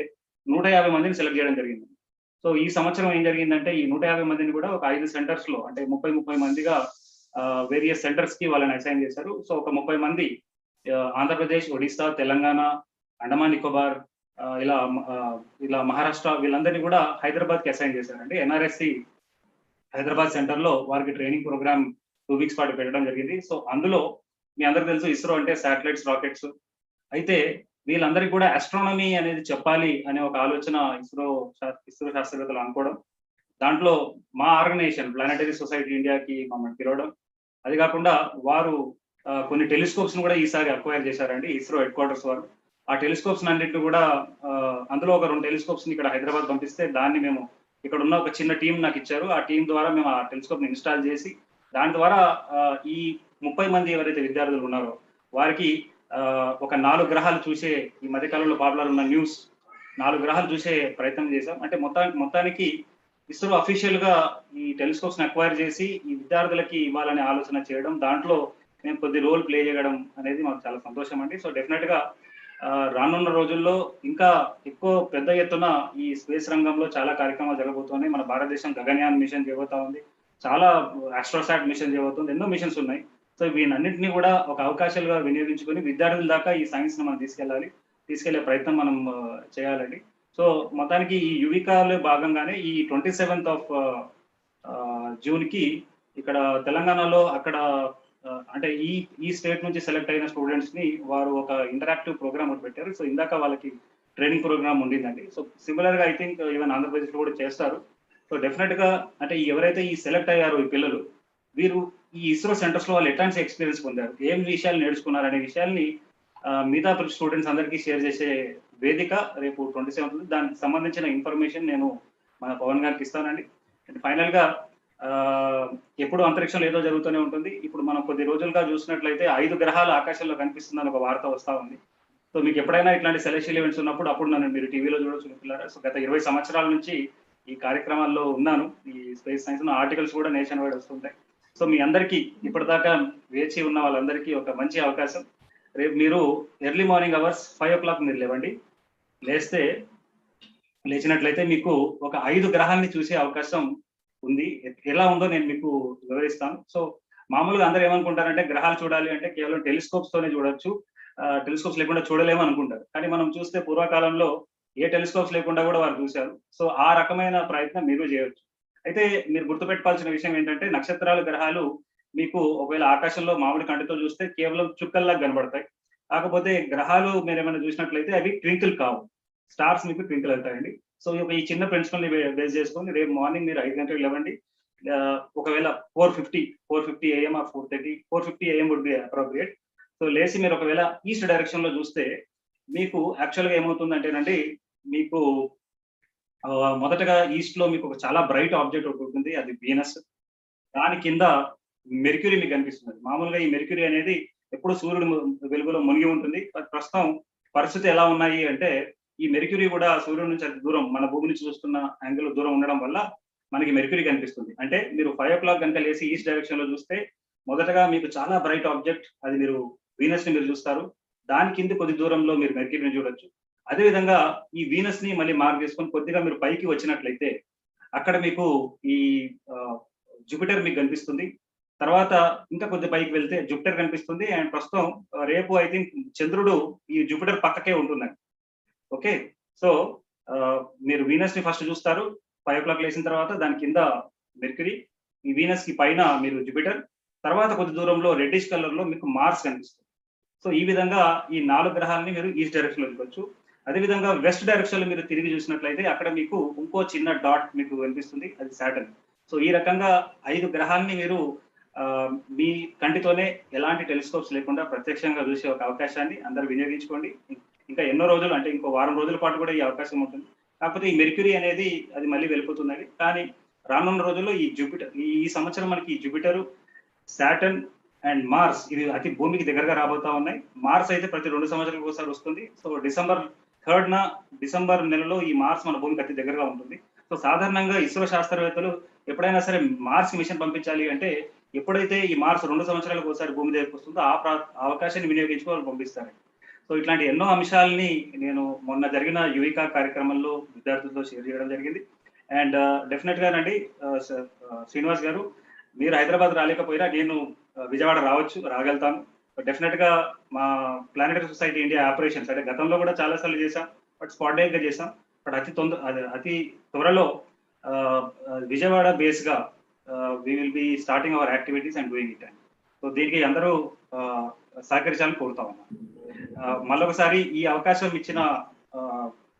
150 మందిని సెలెక్ట్ చేయడం జరిగింది. సో ఈ సంవత్సరం ఏం జరిగిందంటే ఈ 150 మందిని కూడా ఒక 5 సెంటర్స్ లో, అంటే 30 మందిగా వేరియస్ సెంటర్స్ కి వాళ్ళని అసైన్ చేశారు. సో ఒక 30 మంది ఆంధ్రప్రదేశ్, ఒడిస్సా, తెలంగాణ, అండమాన్ నికోబార్, ఇలా మహారాష్ట్ర, వీళ్ళందరినీ కూడా హైదరాబాద్ కి అసైన్ చేశారండి. ఎన్ఆర్ఎస్సి హైదరాబాద్ సెంటర్ లో వారికి ట్రైనింగ్ ప్రోగ్రామ్ 2 వీక్స్ పాటు పెట్టడం జరిగింది. సో అందులో మీ అందరికి తెలుసు ఇస్రో అంటే శాటిలైట్స్, రాకెట్స్. అయితే వీళ్ళందరికీ కూడా ఆస్ట్రానమీ అనేది చెప్పాలి అనే ఒక ఆలోచన ఇస్రో శాస్త్రవేత్తలు అనుకోవడం, దాంట్లో మా ఆర్గనైజేషన్ ప్లానెటరీ సొసైటీ ఇండియాకి మమ్మల్ని పిలవడం, అది కాకుండా వారు కొన్ని టెలిస్కోప్స్ ను కూడా ఈసారి అక్వైర్ చేశారండి ఇస్రో హెడ్ క్వార్టర్స్ వారు. ఆ టెలిస్కోప్స్ అన్నింటిని కూడా అందులో ఒక 2 టెలిస్కోప్స్ ని ఇక్కడ హైదరాబాద్ పంపిస్తే దాన్ని మేము ఇక్కడ ఉన్న ఒక చిన్న టీం నాకు ఇచ్చారు. ఆ టీం ద్వారా మేము ఆ టెలిస్కోప్ ని ఇన్స్టాల్ చేసి దాని ద్వారా ఈ 30 మంది ఎవరైతే విద్యార్థులు ఉన్నారో వారికి ఒక 4 గ్రహాలు చూసే, ఈ మధ్యకాలంలో పాపులర్ ఉన్న న్యూస్ 4 గ్రహాలు చూసే ప్రయత్నం చేశాం. అంటే మొత్తానికి ఇస్రో అఫీషియల్ గా ఈ టెలిస్కోప్స్ ని అక్వైర్ చేసి ఈ విద్యార్థులకి ఇవ్వాలనే ఆలోచన చేయడం, దాంట్లో మేము కొద్ది రోల్ ప్లే చేయడం అనేది మాకు చాలా సంతోషం అండి. సో డెఫినెట్ గా రానున్న రోజుల్లో ఇంకా ఎక్కువ పెద్ద ఎత్తున ఈ స్పేస్ రంగంలో చాలా కార్యక్రమాలు జరగబోతున్నాయి. మన భారతదేశం గగన్యాన్ మిషన్ చేయబోతా ఉంది, చాలా ఆస్ట్రోసాట్ మిషన్ చేయబోతుంది, ఎన్నో మిషన్స్ ఉన్నాయి. సో వీటన్నింటినీ కూడా ఒక అవకాశాలుగా వినియోగించుకొని విద్యార్థుల దాకా ఈ సైన్స్ ని మనం తీసుకెళ్లే ప్రయత్నం మనం చేయాలండి. సో మొత్తానికి ఈ యువికాలో భాగంగానే ఈ 27th of June కి ఇక్కడ తెలంగాణలో అక్కడ అంటే ఈ స్టేట్ నుంచి సెలెక్ట్ అయిన స్టూడెంట్స్ ని వారు ఒక ఇంటరాక్టివ్ ప్రోగ్రామ్ ఒకటి పెట్టారు. సో ఇందాక వాళ్ళకి ట్రైనింగ్ ప్రోగ్రామ్ ఉండిందండి. సో సిమిలర్ గా ఐ థింక్ ఈవెన్ ఆంధ్రప్రదేశ్ లో కూడా చేస్తారు. సో డెఫినెట్ గా అంటే ఎవరైతే ఈ సెలెక్ట్ అయ్యారో ఈ పిల్లలు, వీరు ఈ ఇస్రో సెంటర్స్ లో వాళ్ళు ఎట్లాంటి ఎక్స్పీరియన్స్ పొందారు, ఏం విషయాలు నేర్చుకున్నారు అనే విషయాల్ని మిగతా స్టూడెంట్స్ అందరికీ షేర్ చేసే వేదిక రేపు 27th. దానికి సంబంధించిన ఇన్ఫర్మేషన్ నేను మన పవన్ గారికి ఇస్తానండి. అండ్ ఫైనల్ గా ఎప్పుడు అంతరిక్షంలో ఏదో జరుగుతూనే ఉంటుంది. ఇప్పుడు మనం కొద్ది రోజులుగా చూసినట్లయితే 5 గ్రహాలు ఆకాశంలో కనిపిస్తుందని ఒక వార్త వస్తా ఉంది. సో మీకు ఎప్పుడైనా ఇట్లాంటి సెలెస్టియల్ ఈవెంట్స్ ఉన్నప్పుడు అప్పుడు నన్ను మీరు టీవీలో చూడొచ్చు పిల్లరా. సో గత 20 సంవత్సరాల నుంచి ఈ కార్యక్రమాల్లో ఉన్నాను. ఈ స్పేస్ సైన్స్ ఆర్టికల్స్ కూడా నేషన్ వైడ్ వస్తుంటాయి. సో మీ అందరికీ ఇప్పటిదాకా వేచి ఉన్న వాళ్ళందరికీ ఒక మంచి అవకాశం. రేపు మీరు ఎర్లీ మార్నింగ్ అవర్స్ 5 o'clock మీరు లేవండి. లేచినట్లయితే మీకు ఒక 5 గ్రహాలని చూసే అవకాశం ఉంది. ఎలా ఉందో నేను మీకు వివరిస్తాను. సో మామూలుగా అందరూ ఏమనుకుంటారంటే గ్రహాలు చూడాలి అంటే కేవలం టెలిస్కోప్స్ తోనే చూడొచ్చు, టెలిస్కోప్స్ లేకుండా చూడలేము అనుకుంటారు. కానీ మనం చూస్తే పూర్వకాలంలో ఏ టెలిస్కోప్స్ లేకుండా కూడా వారు చూశారు. సో ఆ రకమైన ప్రయత్నం మీరు చేయొచ్చు. అయితే మీరు గుర్తుపెట్టుకోవాల్సిన విషయం ఏంటంటే నక్షత్రాలు, గ్రహాలు మీకు ఒకవేళ ఆకాశంలో మామూలు కంటితో చూస్తే కేవలం చుక్కల్లా కనబడతాయి. కాకపోతే గ్రహాలు మీరు ఏమైనా చూసినట్లయితే అవి ట్వింకిల్ కావు, స్టార్స్ మీకు ట్వింకిల్ అవుతాయండి. సో ఈ చిన్న ప్రిన్సిపల్ ని బేస్ చేసుకొని రేపు మార్నింగ్ మీరు 5 గంటలకు లేవండి. ఒకవేళ 4:50 AM or 4:50 AM would be appropriate. So లేచి మీరు ఒకవేళ ఈస్ట్ డైరెక్షన్ లో చూస్తే మీకు యాక్చువల్ గా ఏమవుతుందంటేనండి, మీకు మొదటగా ఈస్ట్ లో మీకు ఒక చాలా బ్రైట్ ఆబ్జెక్ట్ ఒకటి ఉంటుంది, అది వీనస్. దాని కింద మెర్క్యూరీ మీకు కనిపిస్తుంది. మామూలుగా ఈ మెర్క్యూరీ అనేది ఎప్పుడు సూర్యుడు వెలుగులో మునిగి ఉంటుంది. ప్రస్తుతం పరిస్థితి ఎలా ఉన్నాయి అంటే ఈ మెర్క్యూరీ కూడా సూర్యుడి నుంచి అతి దూరం, మన భూమి నుంచి చూస్తున్న యాంగిల్ దూరం ఉండడం వల్ల మనకి మెర్క్యూరీ కనిపిస్తుంది. అంటే మీరు 5 o'clock కనుక లేసి ఈస్ట్ డైరెక్షన్ లో చూస్తే మొదటగా మీకు చాలా బ్రైట్ ఆబ్జెక్ట్, అది మీరు వీనస్ ని మీరు చూస్తారు. దాని కింద కొద్ది దూరంలో మీరు మెర్క్యూరీని చూడొచ్చు. అదేవిధంగా ఈ వీనస్ ని మళ్ళీ మార్క్ చేసుకొని కొద్దిగా మీరు పైకి వచ్చినట్లయితే అక్కడ మీకు ఈ జూపిటర్ మీకు కనిపిస్తుంది. తర్వాత ఇంకా కొద్ది పైకి వెళ్తే జూపిటర్ కనిపిస్తుంది. అండ్ ప్రస్తుతం రేపు ఐ థింక్ చంద్రుడు ఈ జూపిటర్ పక్కకే ఉంటుందండి. ఓకే, సో మీరు వీనస్ ని ఫస్ట్ చూస్తారు 5 o'clock లేచిన తర్వాత, దాని కింద మెర్క్యూరీ, ఈ వీనస్ కి పైన మీరు జూపిటర్, తర్వాత కొద్ది దూరంలో రెడ్డిష్ కలర్ లో మీకు మార్స్ కనిపిస్తుంది. సో ఈ విధంగా ఈ 4 గ్రహాలని మీరు ఈస్ట్ డైరెక్షన్ లో చూడొచ్చు. అదేవిధంగా వెస్ట్ డైరెక్షన్ లో మీరు తిరిగి చూసినట్లయితే అక్కడ మీకు ఇంకో చిన్న డాట్ మీకు కనిపిస్తుంది, అది సాటర్న్. సో ఈ రకంగా 5 గ్రహాలని మీరు మీ కంటితోనే ఎలాంటి టెలిస్కోప్స్ లేకుండా ప్రత్యక్షంగా చూసే ఒక అవకాశాన్ని అందరూ వినియోగించుకోండి. ఇంకా ఎన్నో రోజులు, అంటే ఇంకో వారం రోజుల పాటు కూడా ఈ అవకాశం ఉంటుంది. కాకపోతే ఈ మెర్క్యూరీ అనేది అది మళ్ళీ వెళ్ళిపోతుందండి. కానీ రానున్న రోజుల్లో ఈ జూపిటర్, ఈ సంవత్సరం మనకి ఈ జూపిటర్, సాటర్న్ అండ్ మార్స్ ఇవి అతి భూమికి దగ్గరగా రాబోతా ఉన్నాయి. మార్స్ అయితే ప్రతి 2 సంవత్సరాలకు ఒకసారి వస్తుంది. సో December 3rd డిసెంబర్ నెలలో ఈ మార్స్ మన భూమికి అతి దగ్గరగా ఉంటుంది. సో సాధారణంగా ఇస్రో శాస్త్రవేత్తలు ఎప్పుడైనా సరే మార్స్ మిషన్ పంపించాలి అంటే ఎప్పుడైతే ఈ మార్స్ 2 సంవత్సరాలకు ఒకసారి భూమి దగ్గరకు వస్తుందో ఆ అవకాశాన్ని వినియోగించుకోవాలి, పంపిస్తారు. సో ఇట్లాంటి ఎన్నో అంశాలని నేను మొన్న జరిగిన యువికా కార్యక్రమంలో విద్యార్థులతో షేర్ చేయడం జరిగింది. అండ్ డెఫినెట్ గానండి శ్రీనివాస్ గారు, మీరు హైదరాబాద్ రాలేకపోయినా నేను విజయవాడ రాగలుగుతాను. డెఫినెట్ గా మా ప్లానెటరీ సొసైటీ ఇండియా ఆపరేషన్స్ అంటే గతంలో కూడా చాలా సార్లు చేశాం, బట్ స్పాంటేనియస్ గా చేశాం. బట్ అతి త్వరలో విజయవాడ బేస్ గా we will be starting our activities and doing it. So దీనికి అందరూ సహకరించాలని కోరుతా ఉన్నాం. మళ్ళొకసారి ఈ అవకాశం ఇచ్చిన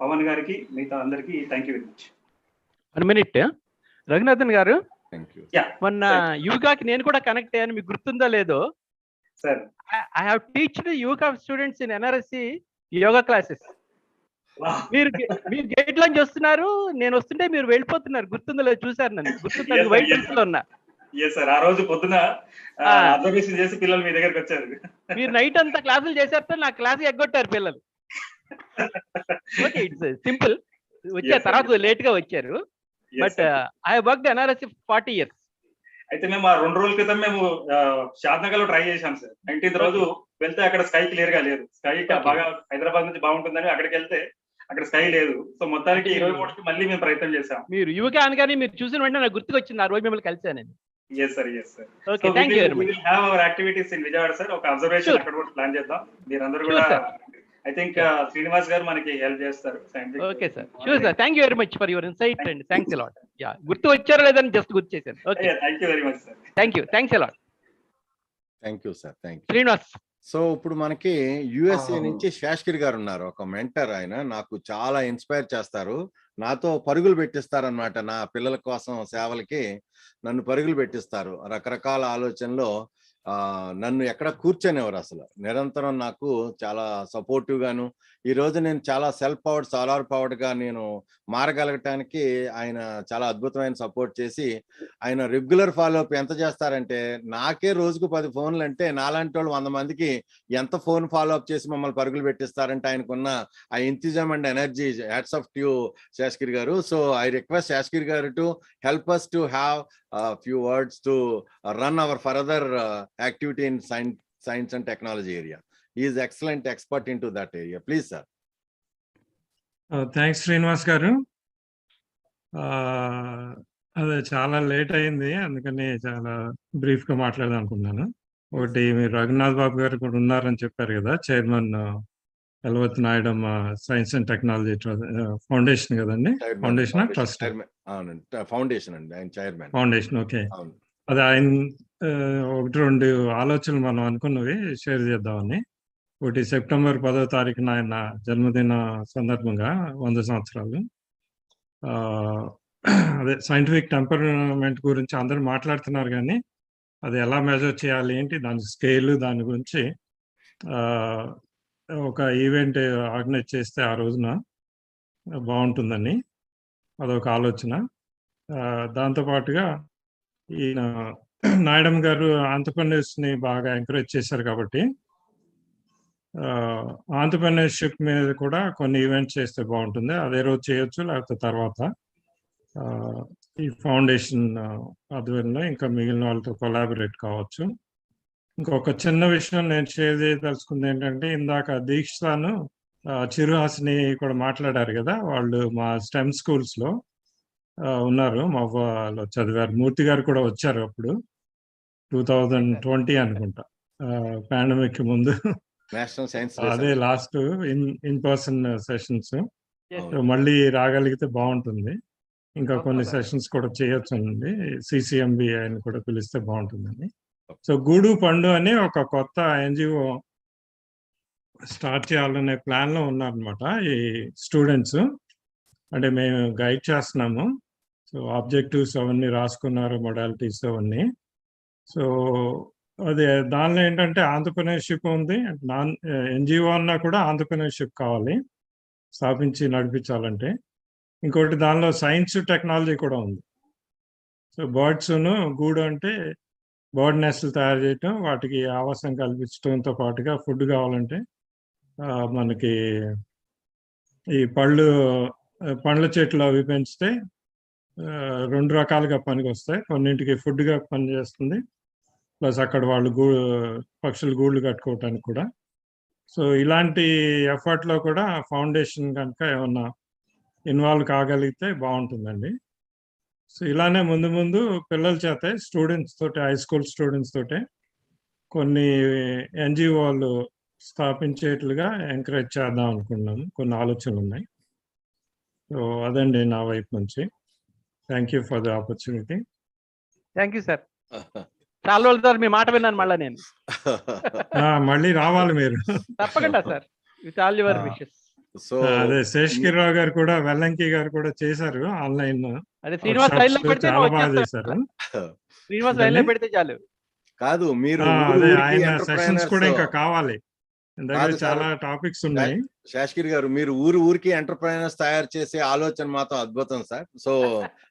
పవన్ గారికి, మిగతా అందరికీ thank you very much. 1 minute Raghunathan గారు, Yeah, మొన్న యుగాకి నేను కూడా కనెక్ట్ అయ్యాను, మీకు గుర్తుందో లేదో? Sir, I have teached yoga students in NRSC yoga classes. మీరు గేట్ లోంచి వస్తున్నారు, నేను వస్తుంటే మీరు వెళ్ళిపోతున్నారు, గుర్తుందో లేదు? చూసారు నన్ను, గుర్తుందో? వైట్ డ్రెస్ లో ఉన్నా. ఆ రోజు పొద్దున అబ్జర్వేషన్ చేసి పిల్లలు మీ దగ్గరికి వచ్చారు. మీరు నైట్ అంతా క్లాసులు చేశారు, నా క్లాస్ ఎగ్గొట్టారు పిల్లలు. Okay, it's simple. వచ్చారు, తర్వాత లేట్ గా వచ్చారు. But I worked NRSC 40 years. అయితే మేము ఆ 2 రోజుల క్రితం మేము షాద్నగర్ లో ట్రై చేశాం సార్. 19th రోజు వెళ్తే అక్కడ స్కై క్లియర్ గా లేదు. స్కై బాగా హైదరాబాద్ నుంచి బాగుంటుందని అక్కడికి వెళ్తే అక్కడ స్కై లేదు. సో మొత్తానికి 23కి మళ్ళీ మేము ప్రయత్నం చేశాం. మీరు యువక అనగానే మీరు చూసిన వెంటనే నాకు గుర్తుకొచ్చింది, ఆ రోజు మిమ్మల్ని కలిసాను నేను. Yes sir. Okay, thank you very much. We will have our activities in Vijayawada sir. ఒక అబ్జర్వేషన్ అక్కడ కూడా ప్లాన్ చేద్దాం. మీరందరూ కూడా ఐ థింక్ శ్రీనివాస్ గారు మనకి హెల్ప్ చేస్తారు. Okay sir, sure sir. Thank you very much for your insight and thanks a lot. Yeah, గుర్తు వచ్చారో లేదని జస్ట్ గుర్తు చేశాను. Okay, thank you very much sir. Thank you, thanks a lot. Thank you sir, thank you Srinivas. So ఇప్పుడు మనకి USA నుంచి శాస్త్రి గారు ఉన్నారు, ఒక మెంటర్. ఆయన నాకు చాలా ఇన్స్పైర్ చేస్తారు, నాతో పరుగులు పెట్టిస్తారనమాట. నా పిల్లల కోసం సేవలకి నన్ను పరుగులు పెట్టిస్తారు. రకరకాల ఆలోచనలో నన్ను ఎక్కడ కూర్చొనేవారు. అసలు నిరంతరం నాకు చాలా సపోర్టివ్ గాను, ఈ రోజు నేను చాలా సెల్ఫ్ పవర్డ్, సోలార్ పవర్డ్ గా నేను మారగలగటానికి ఆయన చాలా అద్భుతమైన సపోర్ట్ చేసి, ఆయన రెగ్యులర్ ఫాలోఅప్ ఎంత చేస్తారంటే, నాకే రోజుకు 10 ఫోన్లు అంటే నాలాంటి వాళ్ళు 100 మందికి ఎంత ఫోన్ ఫాలోఅప్ చేసి మమ్మల్ని పరుగులు పెట్టిస్తారంటే ఆయనకున్న ఆ enthusiasm and energy. Hats off to Sastri garu. So I request Sastri garu to help us to have a few words to run our further activity in science and technology area. He is excellent expert into that area. Please sir. Thanks Srinivas గారు. అదే చాలా late అయింది, అందుకని చాలా brief గా మాట్లాడదాం అనుకున్నాను. ఒకటి, మీరు రఘునాథ్ బాబు గారు కూడా ఉన్నారని చెప్పారు కదా, chairman Yalavarthi Nayudamma Science and Technology Foundation కదండి? Foundation trust? ఫౌండేషన్ అండి, ఆయన చైర్మన్. Foundation, okay. అది ఆయన 1-2 ఆలోచనలు మనం అనుకున్నవి షేర్ చేద్దామని. ఒకటి, సెప్టెంబర్ 10వ తారీఖున ఆయన జన్మదిన సందర్భంగా 100 సంవత్సరాలు. అదే సైంటిఫిక్ టెంపర్మెంట్ గురించి అందరూ మాట్లాడుతున్నారు, కానీ అది ఎలా మెజర్ చేయాలి, ఏంటి దాని స్కేల్, దాని గురించి ఒక ఈవెంట్ ఆర్గనైజ్ చేస్తే ఆ రోజున బాగుంటుందని అదొక ఆలోచన. దాంతోపాటుగా ఈయన నాయుడమ్మ గారు ఆంటర్‌ప్రెన్యూర్స్‌ని బాగా ఎంకరేజ్ చేశారు కాబట్టి ఆంటర్‌ప్రెన్యూర్‌షిప్ మీద కూడా కొన్ని ఈవెంట్స్ చేస్తే బాగుంటుంది. అదే రోజు చేయొచ్చు, లేకపోతే తర్వాత. ఈ ఫౌండేషన్ ఆధ్వర్యంలో ఇంకా మిగిలిన వాళ్ళతో కొలాబరేట్ కావచ్చు. ఇంకొక చిన్న విషయం నేను షేర్ చేయదలుచుకుంది ఏంటంటే, ఇందాక దీక్షను చిరుహాసిని కూడా మాట్లాడారు కదా, వాళ్ళు మా స్టెమ్ స్కూల్స్లో ఉన్నారు, మా వాళ్ళు చదివారు. మూర్తి గారు కూడా వచ్చారు అప్పుడు 2020 అనుకుంటా, పాండమిక్ ముందు. నేషనల్ సైన్స్ అదే లాస్ట్ ఇన్ పర్సన్ సెషన్స్. మళ్ళీ రాగలిగితే బాగుంటుంది. ఇంకా కొన్ని సెషన్స్ కూడా చేయొచ్చునండి. సిసిఎంబి అని కూడా పిలిస్తే బాగుంటుందండి. సో గూడు పండు అని ఒక కొత్త ఎన్జిఓ స్టార్ట్ చేయాలనే ప్లాన్లో ఉన్నారనమాట ఈ స్టూడెంట్స్. అంటే మేము గైడ్ చేస్తున్నాము. సో ఆబ్జెక్టివ్స్ అవన్నీ రాసుకున్నారు, మొడాలిటీస్ అవన్నీ. సో అదే దానిలో ఏంటంటే ఆంటర్‌ప్రెన్యూర్‌షిప్ ఉంది. ఎన్జిఓ అన్నా కూడా ఆంటర్‌ప్రెన్యూర్‌షిప్ కావాలి స్థాపించి నడిపించాలంటే. ఇంకోటి దానిలో సైన్స్ టెక్నాలజీ కూడా ఉంది. సో బర్డ్స్ను గూడు అంటే బర్డ్ నెస్ట్లు తయారు చేయటం, వాటికి ఆవాసం కల్పించడంతో పాటుగా ఫుడ్ కావాలంటే మనకి ఈ పండ్ల చెట్లు అవి పెంచితే 2 రకాలుగా పనికి వస్తాయి. కొన్నింటికి ఫుడ్గా పనిచేస్తుంది, ప్లస్ అక్కడ వాళ్ళు పక్షులు గూళ్ళు కట్టుకోవటానికి కూడా. సో ఇలాంటి ఎఫర్ట్లో కూడా ఫౌండేషన్ కనుక ఏమన్నా ఇన్వాల్వ్ కాగలిగితే బాగుంటుందండి. సో ఇలానే ముందు ముందు పిల్లల చేతే స్టూడెంట్స్ తోటి, హై స్కూల్ స్టూడెంట్స్ తోటి కొన్ని ఎన్జిఓలు స్థాపించేట్లుగా ఎంకరేజ్ చేద్దాం అనుకున్నాము. కొన్ని ఆలోచనలు ఉన్నాయి. సో అదండి నా వైపు నుంచి. Thank you for the opportunity. Thank you sir. చాలా రోజుల తర్వాత మీ మాట విన్నాను మళ్ళీ నేను. మళ్ళీ రావాలి మీరు. తప్పకుండా sir, with all your wishes. So అదే శేషగిరిరావు గారు కూడా, వెల్లంకి గారు కూడా చేశారు ఆన్లైన్. అదే శ్రీనివాస్ లైన్ లో పెడితే చాలా బాగా చేశారు. శ్రీనివాస్ లైన్ లో పెడితే చాలు. కాదు మీరు అదే ఆయన సెషన్స్ కూడా ఇంకా కావాలి. దగ్గర చాలా టాపిక్స్ ఉన్నాయి. శాస్త్రి గారు, మీరు ఊరికి ఎంటర్ప్రైనర్స్ తయారు చేసే ఆలోచన మాత్రం అద్భుతం సార్. సో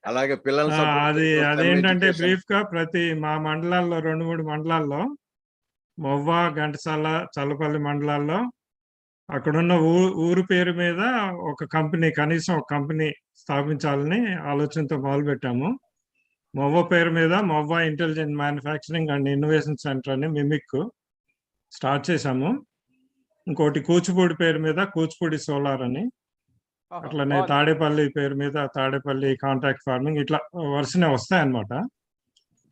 అలాగే పిల్లలు అదేంటంటే బ్రీఫ్ గా ప్రతి మా మండలాల్లో 2-3 మండలాల్లో, మొవ్వ, ఘంటసాల, చల్లపల్లి మండలాల్లో అక్కడున్న ఊరు పేరు మీద ఒక కంపెనీ, కనీసం ఒక కంపెనీ స్థాపించాలని ఆలోచనతో మొదలుపెట్టాము. మొవ్వ పేరు మీద Movva intelligent manufacturing and innovation centre అని మిమిక్ స్టార్ట్ చేశాము. ఇంకోటి కూచిపూడి పేరు మీద కూచిపూడి సోలార్ అని, అట్లనే తాడేపల్లి పేరు మీద తాడేపల్లి కాంట్రాక్ట్ ఫార్మింగ్, ఇట్లా వరుసనే వస్తాయన్నమాట.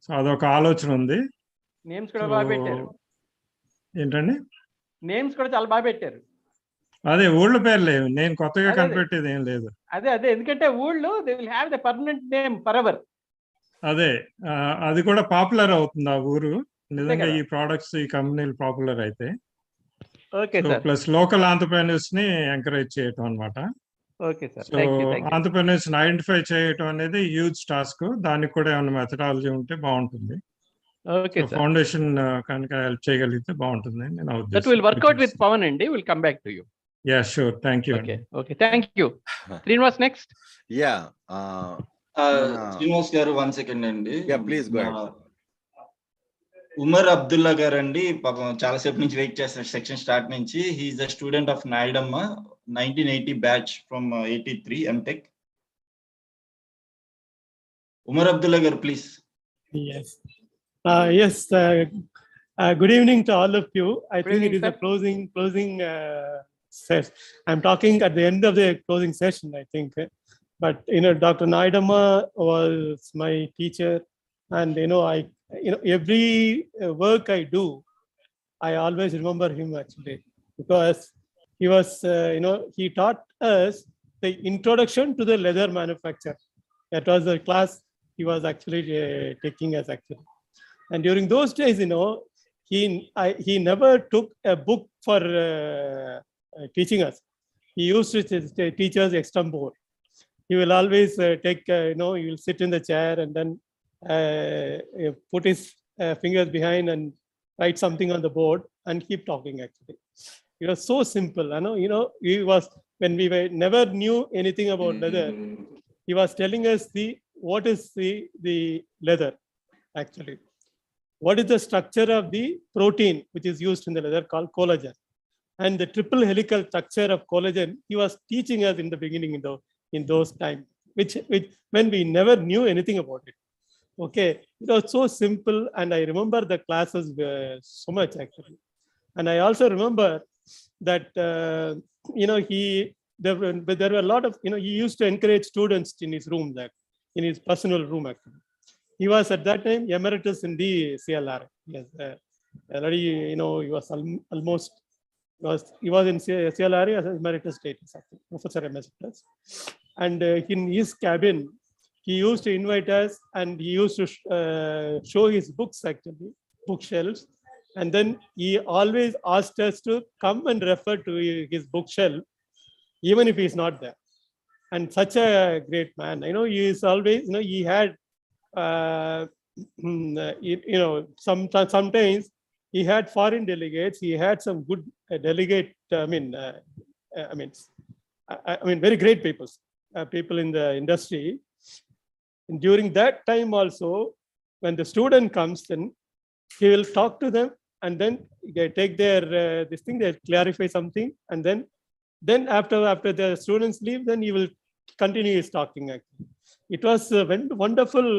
సో అదొక ఆలోచన ఉంది. నేమ్స్ కూడా బాగా పెట్టారు. ఏంటండి? నేమ్స్ కూడా చాలా బాగా పెట్టారు. అదే ఊళ్ళ పేరు లేవు, నేను కొత్తగా కనిపెట్టేది ఏం లేదు. అదే ఎందుకంటే ఊళ్ళో they will have the permanent name for ever. అదే అది కూడా పాపులర్ అవుతుంది ఆ ఊరు నిజంగా. ఈ ప్రొడక్ట్స్, ఈ కంపెనీలు పాపులర్ అయితే. Okay sir. Plus local entrepreneurs ని ఎంకరేజ్ చేయటం అన్నమాట. Okay sir. సో ఆంటర్‌ప్రెన్యూర్స్ ని ఐడెంటిఫై చేయటం అనేది హ్యూజ్ టాస్క్. దానికి కూడా ఏమైనా మెథడాలజీ ఉంటే బాగుంటుంది. Okay sir. ఫౌండేషన్ కనుక హెల్ప్ చేయగలిగితే బాగుంటుంది. That will work out with Pavan అండి. Will come back to you. Yeah sure. Thank you. Okay thank you. Srinivas next. Yeah Srinivas garu 1 second అండి. Please go ahead. Umar Abdullah garu అండి, పాపం చాలాసేపు నుంచి వెయిట్ చేస్తారు సెక్షన్ స్టార్ట్ నుంచి. He is the student of Nayudamma, 1980 batch from 83 MTech. Umar Abdullah garu please. Yes. Good evening to all of you. I think it is a closing session. I'm talking at the end of the closing session, I think. But Dr. Nayudamma was my teacher, and every work I do, I always remember him actually, because he was he taught us the introduction to the leather manufacture. That was the class he was actually taking us actually. And during those days, he never took a book for teaching us. He used to teach us extempore. He will always take, he will sit in the chair and then put his fingers behind and write something on the board and keep talking actually. It was so simple. He was, when we never knew anything about leather, he was telling us what is the leather actually. What is the structure of the protein which is used in the leather called collagen, and the triple helical structure of collagen he was teaching us in the beginning in those times, which when we never knew anything about it. Okay, it was so simple, and I remember the classes so much actually. And I also remember that there were a lot of he used to encourage students in his room, in his personal room actually. he was at that time emeritus in the CLR. Yes, already, he was almost, he was in CLR as emeritus status, professor emeritus. And in his cabin, he used to invite us, and he used to show his books, actually, bookshelves. And then he always asked us to come and refer to his bookshelf, even if he's not there. And such a great man, he is always, he had, sometimes he had foreign delegates. He had some good delegate. Very great people in the industry. And during that time also, when the student comes, then he will talk to them, and then they take their this thing. They clarify something, and then after the students leave, then he will continue his talking. Actually, it was a wonderful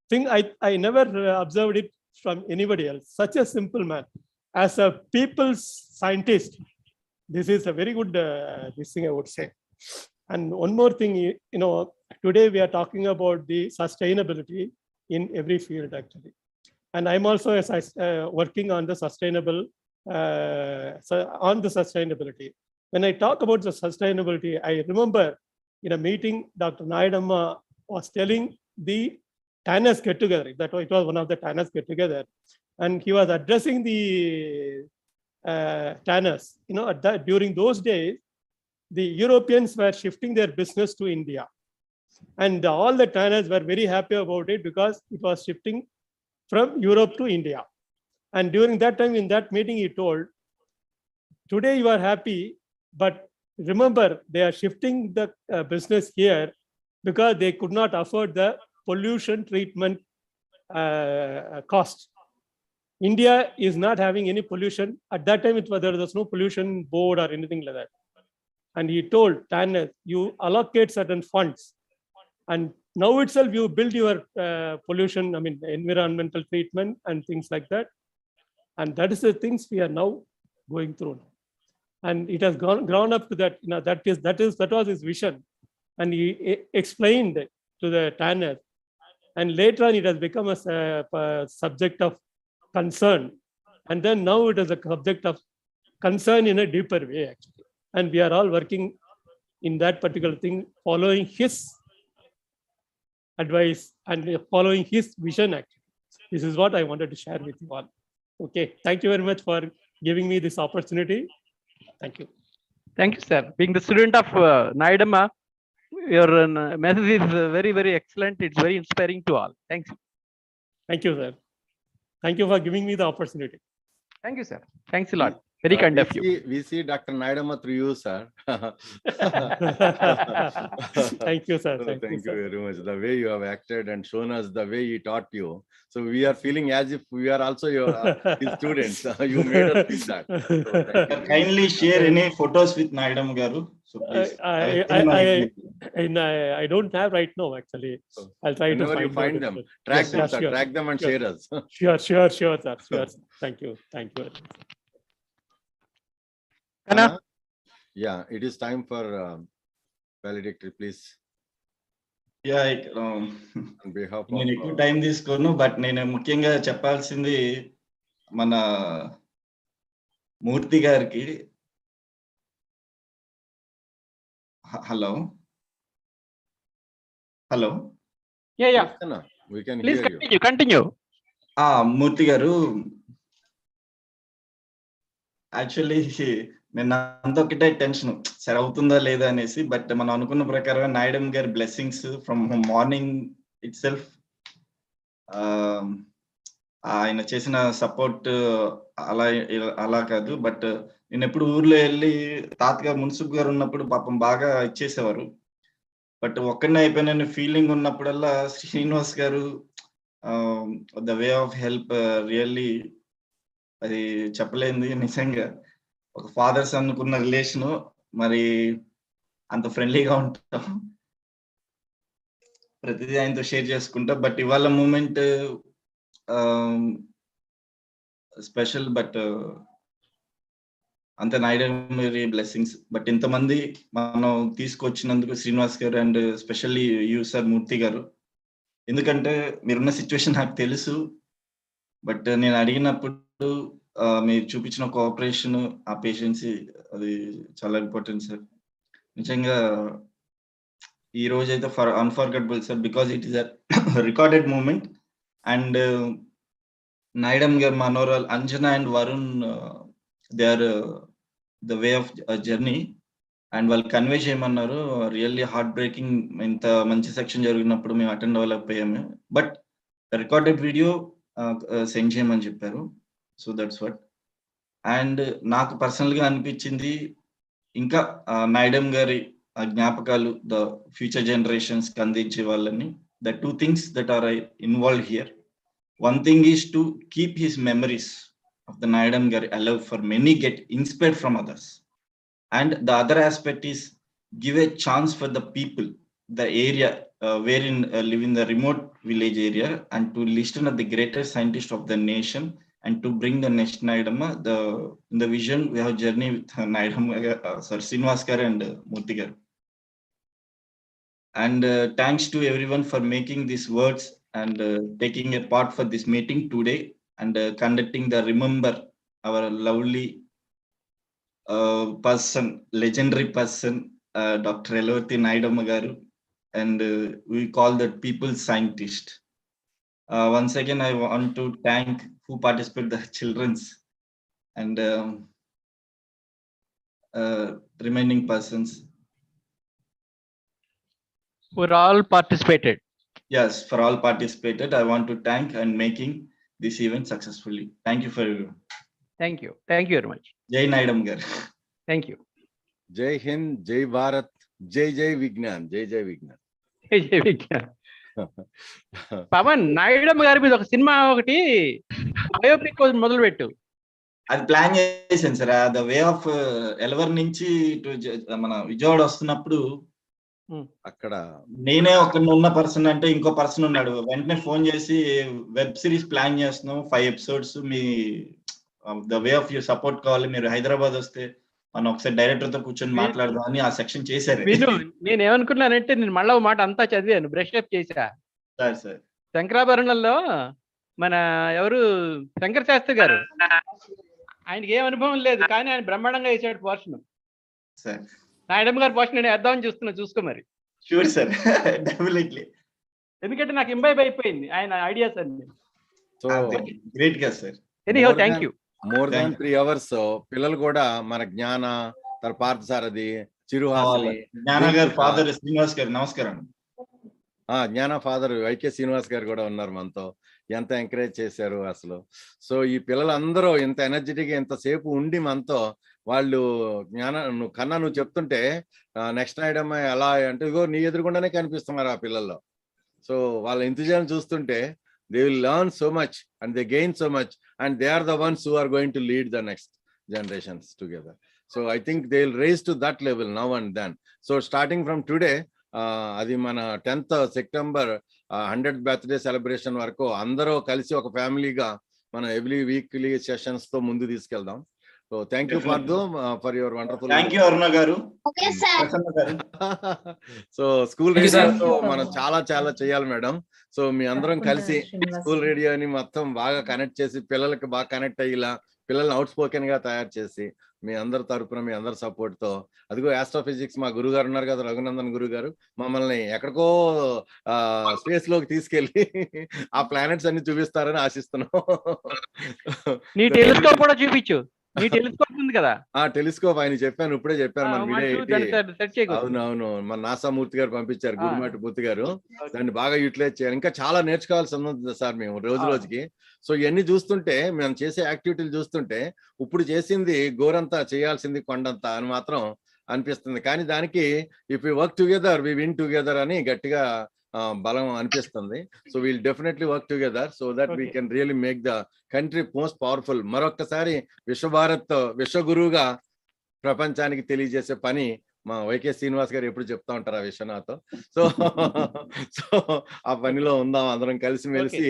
thing. I never observed it from anybody else. Such a simple man. As a people's scientist, this is a very good this thing, I would say. And one more thing, today we are talking about the sustainability in every field, actually. And I'm also working on the sustainability. When I talk about the sustainability, I remember in a meeting, Dr. Nayudamma was telling the TANAS get-together. That it was one of the TANAS get-together, and he was addressing the TANAS. During those days, the Europeans were shifting their business to India, and all the TANAS were very happy about it because it was shifting from Europe to India. And during that time, in that meeting, he told, today you are happy, but remember, they are shifting the business here because they could not afford the pollution treatment cost. India is not having any pollution. At that time, there was no pollution board or anything like that. And he told TANAS, you allocate certain funds, and now itself you build your pollution, environmental treatment and things like that. And that is the things we are now going through. And it has grown up to that. That was his vision, and he explained to the TANAS. And later on, it has become a subject of concern, and then now it is a subject of concern in a deeper way, actually. And we are all working in that particular thing, following his advice and following his vision, actually. This is what I wanted to share with you all. Okay, thank you very much for giving me this opportunity. Thank you. Thank you, sir. Being the student of Nayudamma, your message is very, very excellent. It's very inspiring to all. Thank you. Thank you, sir. Thank you for giving me the opportunity. Thank you, sir. Thanks a lot. Very kind of you. We see Dr. Nayudamma through you, sir. Thank you, sir. Thank you very much. The way you have acted and shown us the way he taught you. So we are feeling as if we are also his students. You made us feel that. So kindly share any photos with Nayudamma garu. So please. I don't have right now, actually. I'll try to find them. Track them, sir. Track them and share us. Sure, sir. Sure. Thank you. Thank you. Anna? Yeah, it is time for valedictory, please. Yeah, on behalf of నేను ఎక్కువ time తీసుకోను, but నేను ముఖ్యంగా చెప్పాల్సింది మన మూర్తి గారికి. Hello Yeah. We can please hear continue. Continue. మూర్తి గారు, actually నేను అంత ఒకటే టెన్షన్, సరే అవుతుందా లేదా అనేసి. బట్ మనం అనుకున్న ప్రకారం నాయుడమ్మ గారి blessings from morning it self, ఆయన చేసిన సపోర్ట్ అలా కాదు. బట్ నేను ఎప్పుడు ఊర్లో వెళ్ళి తాతగారు మున్సిపల్ గారు ఉన్నప్పుడు పాపం బాగా ఇచ్చేసేవారు. బట్ ఒక్కడనే అయిపోయిన ఫీలింగ్ ఉన్నప్పుడల్లా శ్రీనివాస్ గారు the way of help really అది చెప్పలేంది. నిజంగా ఒక ఫాదర్ సన్ కున్న రిలేషను, మరి అంత ఫ్రెండ్లీగా ఉంటాం, ప్రతిదీ ఆయనతో షేర్ చేసుకుంటా. బట్ ఇవాళ మూమెంట్ స్పెషల్. బట్ అంత నాయుడమ్మ బ్లెస్సింగ్స్. బట్ ఇంతమంది మనం తీసుకొచ్చినందుకు Srinivas garu and specially you sir మూర్తి గారు, ఎందుకంటే మీరున్న సిచ్యువేషన్ నాకు తెలుసు. బట్ నేను అడిగినప్పుడు మీరు చూపించిన కోఆపరేషన్, ఆ పేషెన్సీ అది చాలా ఇంపార్టెంట్ సార్. నిజంగా ఈ రోజైతే unforgettable sir, because it is a recorded moment. And Nayudamma garu, మనోరాల్ Anjana and Varun, they are the way of journey. And వాళ్ళు కన్వే చేయమన్నారు. Really heartbreaking. ఇంత మంచి సెక్షన్ జరిగినప్పుడు మేము అటెండ్ అవ్వలేకపోయాము. బట్ రికార్డెడ్ వీడియో సెండ్ చేయమని చెప్పారు. So that's what. అండ్ నాకు పర్సనల్గా అనిపించింది, ఇంకా నాయుడమ్మ గారి జ్ఞాపకాలు ద ఫ్యూచర్ జనరేషన్స్కి అందించే వాళ్ళని. The 2 things that are involved here. One thing is to keep his memories of the Nayudamma Gari alive for many get inspired from others. And the other aspect is give a chance for the people, the area wherein live in the remote village area, and to listen at the greatest scientist of the nation, and to bring the next Nayudamma. In the vision we have journey with Nayudamma, Srinivas garu and Murthy garu. And thanks to everyone for making these words and taking a part for this meeting today, and conducting the remember our lovely person, legendary person, Dr. Yelavarthy Nayudamma garu, and we call that people's scientist. Once again, I want to thank who participate, the children's and remaining persons. For all participated. Yes, for all participated, I want to thank and making this event successfully. Thank you for everyone. Thank you. Thank you very much. Jai Nayudamma garu. Thank you. Jai Hind, Jai Bharat, Jai Jai Vignan, Jai Jai Vignan. Jai Jai Vignan. Pavan, Nayudamma గారి మీద ఒక cinema ఒకటి biopic మొదలు పెట్టు. అది plan చేశాను sir. The way of ఎలవర్ నుంచి మన విజయవాడ వస్తున్నప్పుడు అక్కడ నేనే ఒక ఉన్న పర్సన్ అంటే ఇంకో పర్సన్ ఉన్నాడు. వెంటనే ఫోన్ చేసి వెబ్ సిరీస్ ప్లాన్ చేస్తున్నాం, 5 episodes, మీ the way of your support కావాలి, మీరు హైదరాబాద్ వస్తే మనం ఒకసారి డైరెక్టర్ తో కూర్చొని మాట్లాడదాం అని ఆ సెక్షన్ చేశారు. నేను ఏమనుకున్నానంటే, నేను మళ్ళీ మాట అంతా చదివాను, బ్రష్ అప్ చేశా. సార్ శంకరాభరణంలో మన ఎవరు శంకర శాస్త్రి గారు, ఆయనకి ఏం అనుభవం లేదు, కానీ ఆయన బ్రహ్మాండంగా వేసాడు పోర్షన్. నాయుడమ్మ గారి పోర్షన్ నేను వేద్దామని చూస్తున్నా, చూసుకో మరి. Sure sir, definitely. ఎందుకంటే నాకు ఇంబైబ్ అయిపోయింది ఆయన ఐడియాస్ అన్ని. సో గ్రేట్ గా sir. Anyhow, thank you. More than 3 hours పిల్లలు కూడా మన జ్ఞాన, పార్థసారథి, చిరుహాసని, జ్ఞాన గారు ఫాదర్ శ్రీనివాస్ గారు, నమస్కారం. జ్ఞాన ఫాదర్ వైకే శ్రీనివాస్ గారు కూడా ఉన్నారు మనతో. ఎంత ఎంకరేజ్ చేశారు అసలు. సో ఈ పిల్లలందరూ ఇంత ఎనర్జెటిక్ గా ఎంతసేపు ఉండి మనతో, వాళ్ళు జ్ఞాన కన్నా నువ్వు చెప్తుంటే నెక్స్ట్ నాయుడమ్మ ఎలా అంటే ఇగో నీ ఎదురుగుండానే కనిపిస్తున్నారు ఆ పిల్లల్లో. సో వాళ్ళ ఎంతజాన్ని చూస్తుంటే they will learn so much and they gain so much, and they are the ones who are going to lead the next generations together. So I think they will raise to that level now and then. So starting from today, అది మన 10th September 100th birthday celebration వరకు అందరూ కలిసి ఒక ఫ్యామిలీగా మనం every weekly sessions తో ముందు తీసుకెళ్దాం. So thank you for your wonderful. Thank you Aruna garu. Okay sir. So school రేడియోతో మనం చాలా చేయాలి మేడం. సో మీ అందరం కలిసి స్కూల్ రేడియోని మొత్తం బాగా కనెక్ట్ చేసి, పిల్లలకి బాగా కనెక్ట్ అయ్యేలా, పిల్లల్ని అవుట్ స్పోకెన్ గా తయారు చేసి, మీ అందరి తరపున మీ అందరి సపోర్ట్ తో, అదిగో ఆస్ట్రోఫిజిక్స్ మా గురువు గారు ఉన్నారు కదా, రఘునందన్ గురువు గారు, మమ్మల్ని ఎక్కడికో స్పేస్ లోకి తీసుకెళ్లి ఆ ప్లానెట్స్ అన్ని చూపిస్తారని ఆశిస్తున్నాం. నీ టెలిస్కోప్ కూడా చూపించు. నీ టెలిస్కోప్ ఉంది కదా? టెలిస్కోప్ ఆయన చెప్పాను, ఇప్పుడే చెప్పారు మన వీడియో. అవునవును, మన నాసా మూర్తి గారు పంపించారు, గురుమాటి మూర్తి గారు. దాన్ని బాగా యూటిలైజ్ చేయాలి. ఇంకా చాలా నేర్చుకోవాల్సి ఉంది సార్ మేము రోజుకి. సో ఇవన్నీ చూస్తుంటే, మేము చేసే యాక్టివిటీలు చూస్తుంటే, ఇప్పుడు చేసింది గోరంతా, చేయాల్సింది కొండంతా అని మాత్రం అనిపిస్తుంది. కానీ దానికి if we work together we win together అని గట్టిగా బలం అనిపిస్తుంది. So will definitely work together so that we can really make the country most powerful. మరొక్కసారి విశ్వభారత్ విశ్వగురువుగా ప్రపంచానికి తెలియజేసే పని మా వైకే శ్రీనివాస్ గారు ఎప్పుడు చెప్తా ఉంటారు ఆ విశ్వనాథ్. సో ఆ పనిలో ఉందాం అందరం కలిసిమెలిసి.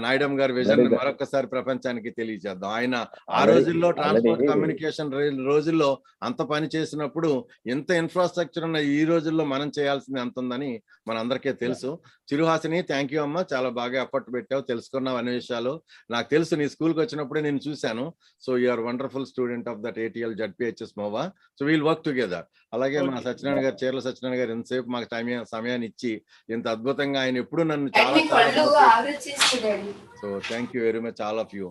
నాయుడమ్మ గారి విజన్ మరొకసారి ప్రపంచానికి తెలియజేద్దాం. ఆయన ఆ రోజుల్లో ట్రాన్స్పోర్ట్ కమ్యూనికేషన్ రోజుల్లో అంత పని చేసినప్పుడు ఎంత ఇన్ఫ్రాస్ట్రక్చర్ ఉన్న ఈ రోజుల్లో మనం చేయాల్సింది ఎంత ఉందని మనందరికీ తెలుసు. చిరుహాసిని, థ్యాంక్ యూ అమ్మ, చాలా బాగా ఎఫర్ట్ పెట్టావు, తెలుసుకున్నావు అన్ని విషయాలు. నాకు తెలుసు నీ స్కూల్కి వచ్చినప్పుడే నేను చూశాను. So you are wonderful student of that ATL ZPHS Mova. So we'll work together. అలాగే మా సత్యనారాయణ గారు, చీరల సత్యనారాయణ గారు ఎంతసేపు మాకు సమయాన్ని ఇచ్చి ఇంత అద్భుతంగా ఆయన ఎప్పుడు నన్ను చాలా so thank you very much all of you.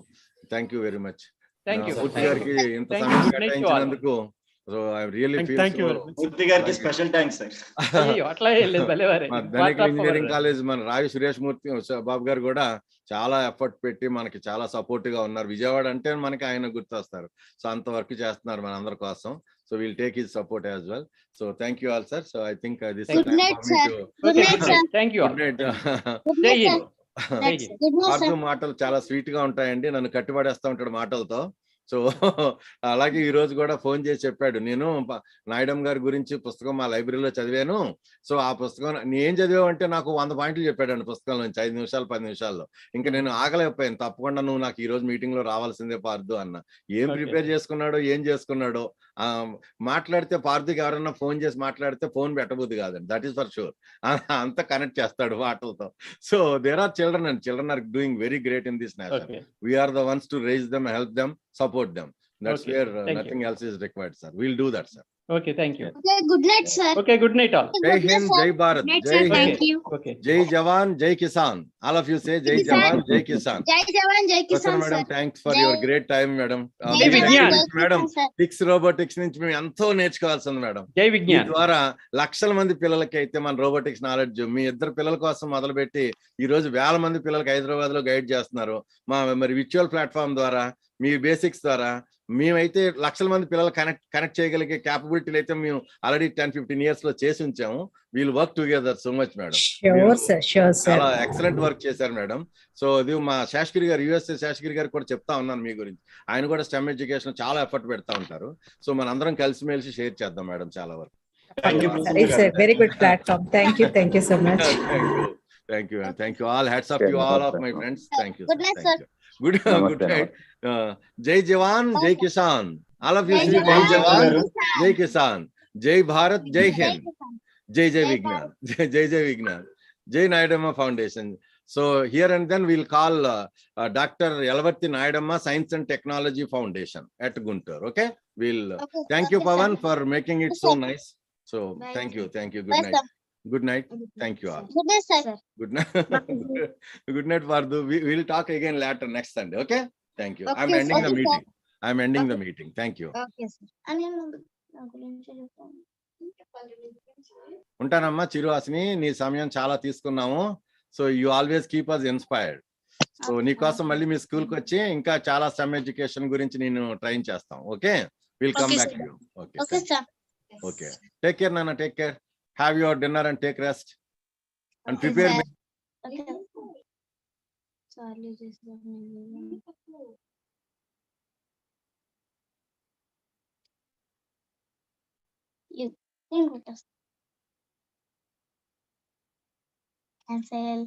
Thank you very much. Murthy గారికి ఇంత సమయం కేటాయించినందుకు so I really feel Murthy గారికి special thanks sir. Dhanika engineering college మన రావి సురేష్ మూర్తి బాబు గారు కూడా చాలా ఎఫర్ట్ పెట్టి మనకి చాలా సపోర్ట్ గా ఉన్నారు. విజయవాడ అంటే మనకి ఆయన గుర్తొస్తారు. సో అంత వర్క్ చేస్తున్నారు మన అందరి కోసం. So will take his support as well. So thank you all sir. So I think this good night sir. Good night sir. Thank you. Good night. Good night Partha మాటలు చాలా స్వీట్ గా ఉంటాయండి. నన్ను కట్టిపడేస్తా ఉంటాడు మాటలతో. సో అలాగే ఈ రోజు కూడా ఫోన్ చేసి చెప్పాడు, నేను నాయుడమ్మ గారి గురించి పుస్తకం మా లైబ్రరీలో చదివాను. సో ఆ పుస్తకం నేను చదివావు అంటే నాకు 100 పాయింట్లు చెప్పాడు పుస్తకం నుంచి 5 నిమిషాలు 10 నిమిషాల్లో. ఇంకా నేను ఆగలేకపోయాను. తప్పకుండా నువ్వు నాకు ఈ రోజు మీటింగ్ లో రావాల్సిందే పార్థు అన్న. ఏం ప్రిపేర్ చేసుకున్నాడో ఏం చేసుకున్నాడో మాట్లాడితే పార్థుకి ఎవరన్నా ఫోన్ చేసి మాట్లాడితే ఫోన్ పెట్టబుద్ది కాదండి. That is for sure. అంత కనెక్ట్ చేస్తాడు మాటలతో. So there are children and children are doing very great in this nation. We are the ones to raise them, help them, support them. That's where nothing else is required, sir. We'll do that, sir. Okay, thank you. Okay, good night sir. Okay, good night all. Jai Hind, Jai Bharat, Jai Hind. thank you. Okay. Jai Jawan, Jai Kisan. All of you say Jai Jawan, Jai Kisan. Jai Jawan, Jai Kisan sir. Madam, thanks for your great time, madam. Jai Vigyan. Madam, Pix robotics నుంచి మేము ఎంతో నేర్చుకోవాల్సింది madam. జై విజ్ఞాన్. ఈ ద్వారా లక్షల మంది పిల్లలకి అయితే మన రోబోటిక్స్ నాలెడ్జ్ మీ ఇద్దరు పిల్లల కోసం మొదలుపెట్టి ఈ రోజు వేల మంది పిల్లలకి హైదరాబాద్ లో గైడ్ చేస్తున్నారు. మరి విర్చువల్ ప్లాట్ఫామ్ ద్వారా మీ బేసిక్స్ ద్వారా మేమైతే లక్షల మంది పిల్లలు కనెక్ట్ చేయగలిగే క్యాపబిలిటీలు అయితే మేము ఆల్రెడీ 10-15 years లో చేసి ఉంచాము. Wheel work together so much madam. చాలా ఎక్సలెంట్ వర్క్ చేశారు మేడం. సో ఇది మా శాస్త్రి గారు, USA శాస్త్రి గారు కూడా చెప్తా ఉన్నాను మీ గురించి. ఆయన కూడా స్టెమ్ ఎడ్యుకేషన్ చాలా ఎఫర్ట్ పెడతా ఉంటారు. సో మనందరం కలిసిమెలిసి షేర్ చేద్దాం మేడం చాలా వరకు. It's a very good platform. Thank you so much. Thank you all. Hats off to you all of my friends. Thank you. Good night sir. Good night. Jai Jawan, Jai Kisan. All of you say Jai Jawan, Jai Kisan. Jai Bharat, Jai Hind. Jai Vignan. Jai Vignan. Jai Nayudamma Foundation. So here and then we'll call Dr. Yelavarthy Nayudamma Science and Technology Foundation at Guntur. Okay? Thank you, Pawan, for making it so nice. So thank you. Good night. Good night. Thank you all. Good night sir. Good night. Good night, Vardhu. We'll talk again later next Sunday. Okay? Thank you. Okay, I'm ending the okay, meeting. sir. I'm ending the meeting. Thank you. Okay sir. ఉంటానమ్మా చిరుహాసిని, నీ సమయం చాలా తీసుకున్నాము. So you always keep us inspired. So నీకోసం మళ్ళీ మీ స్కూల్కి వచ్చి ఇంకా చాలా స్టెమ్ ఎడ్యుకేషన్ గురించి నేను ట్రైన్ చేస్తాం. Okay? Will come back to you. Okay sir. Okay. Take care, Nana. Take care. Have your dinner and take rest. And prepare. Okay. You think with us. Cancel.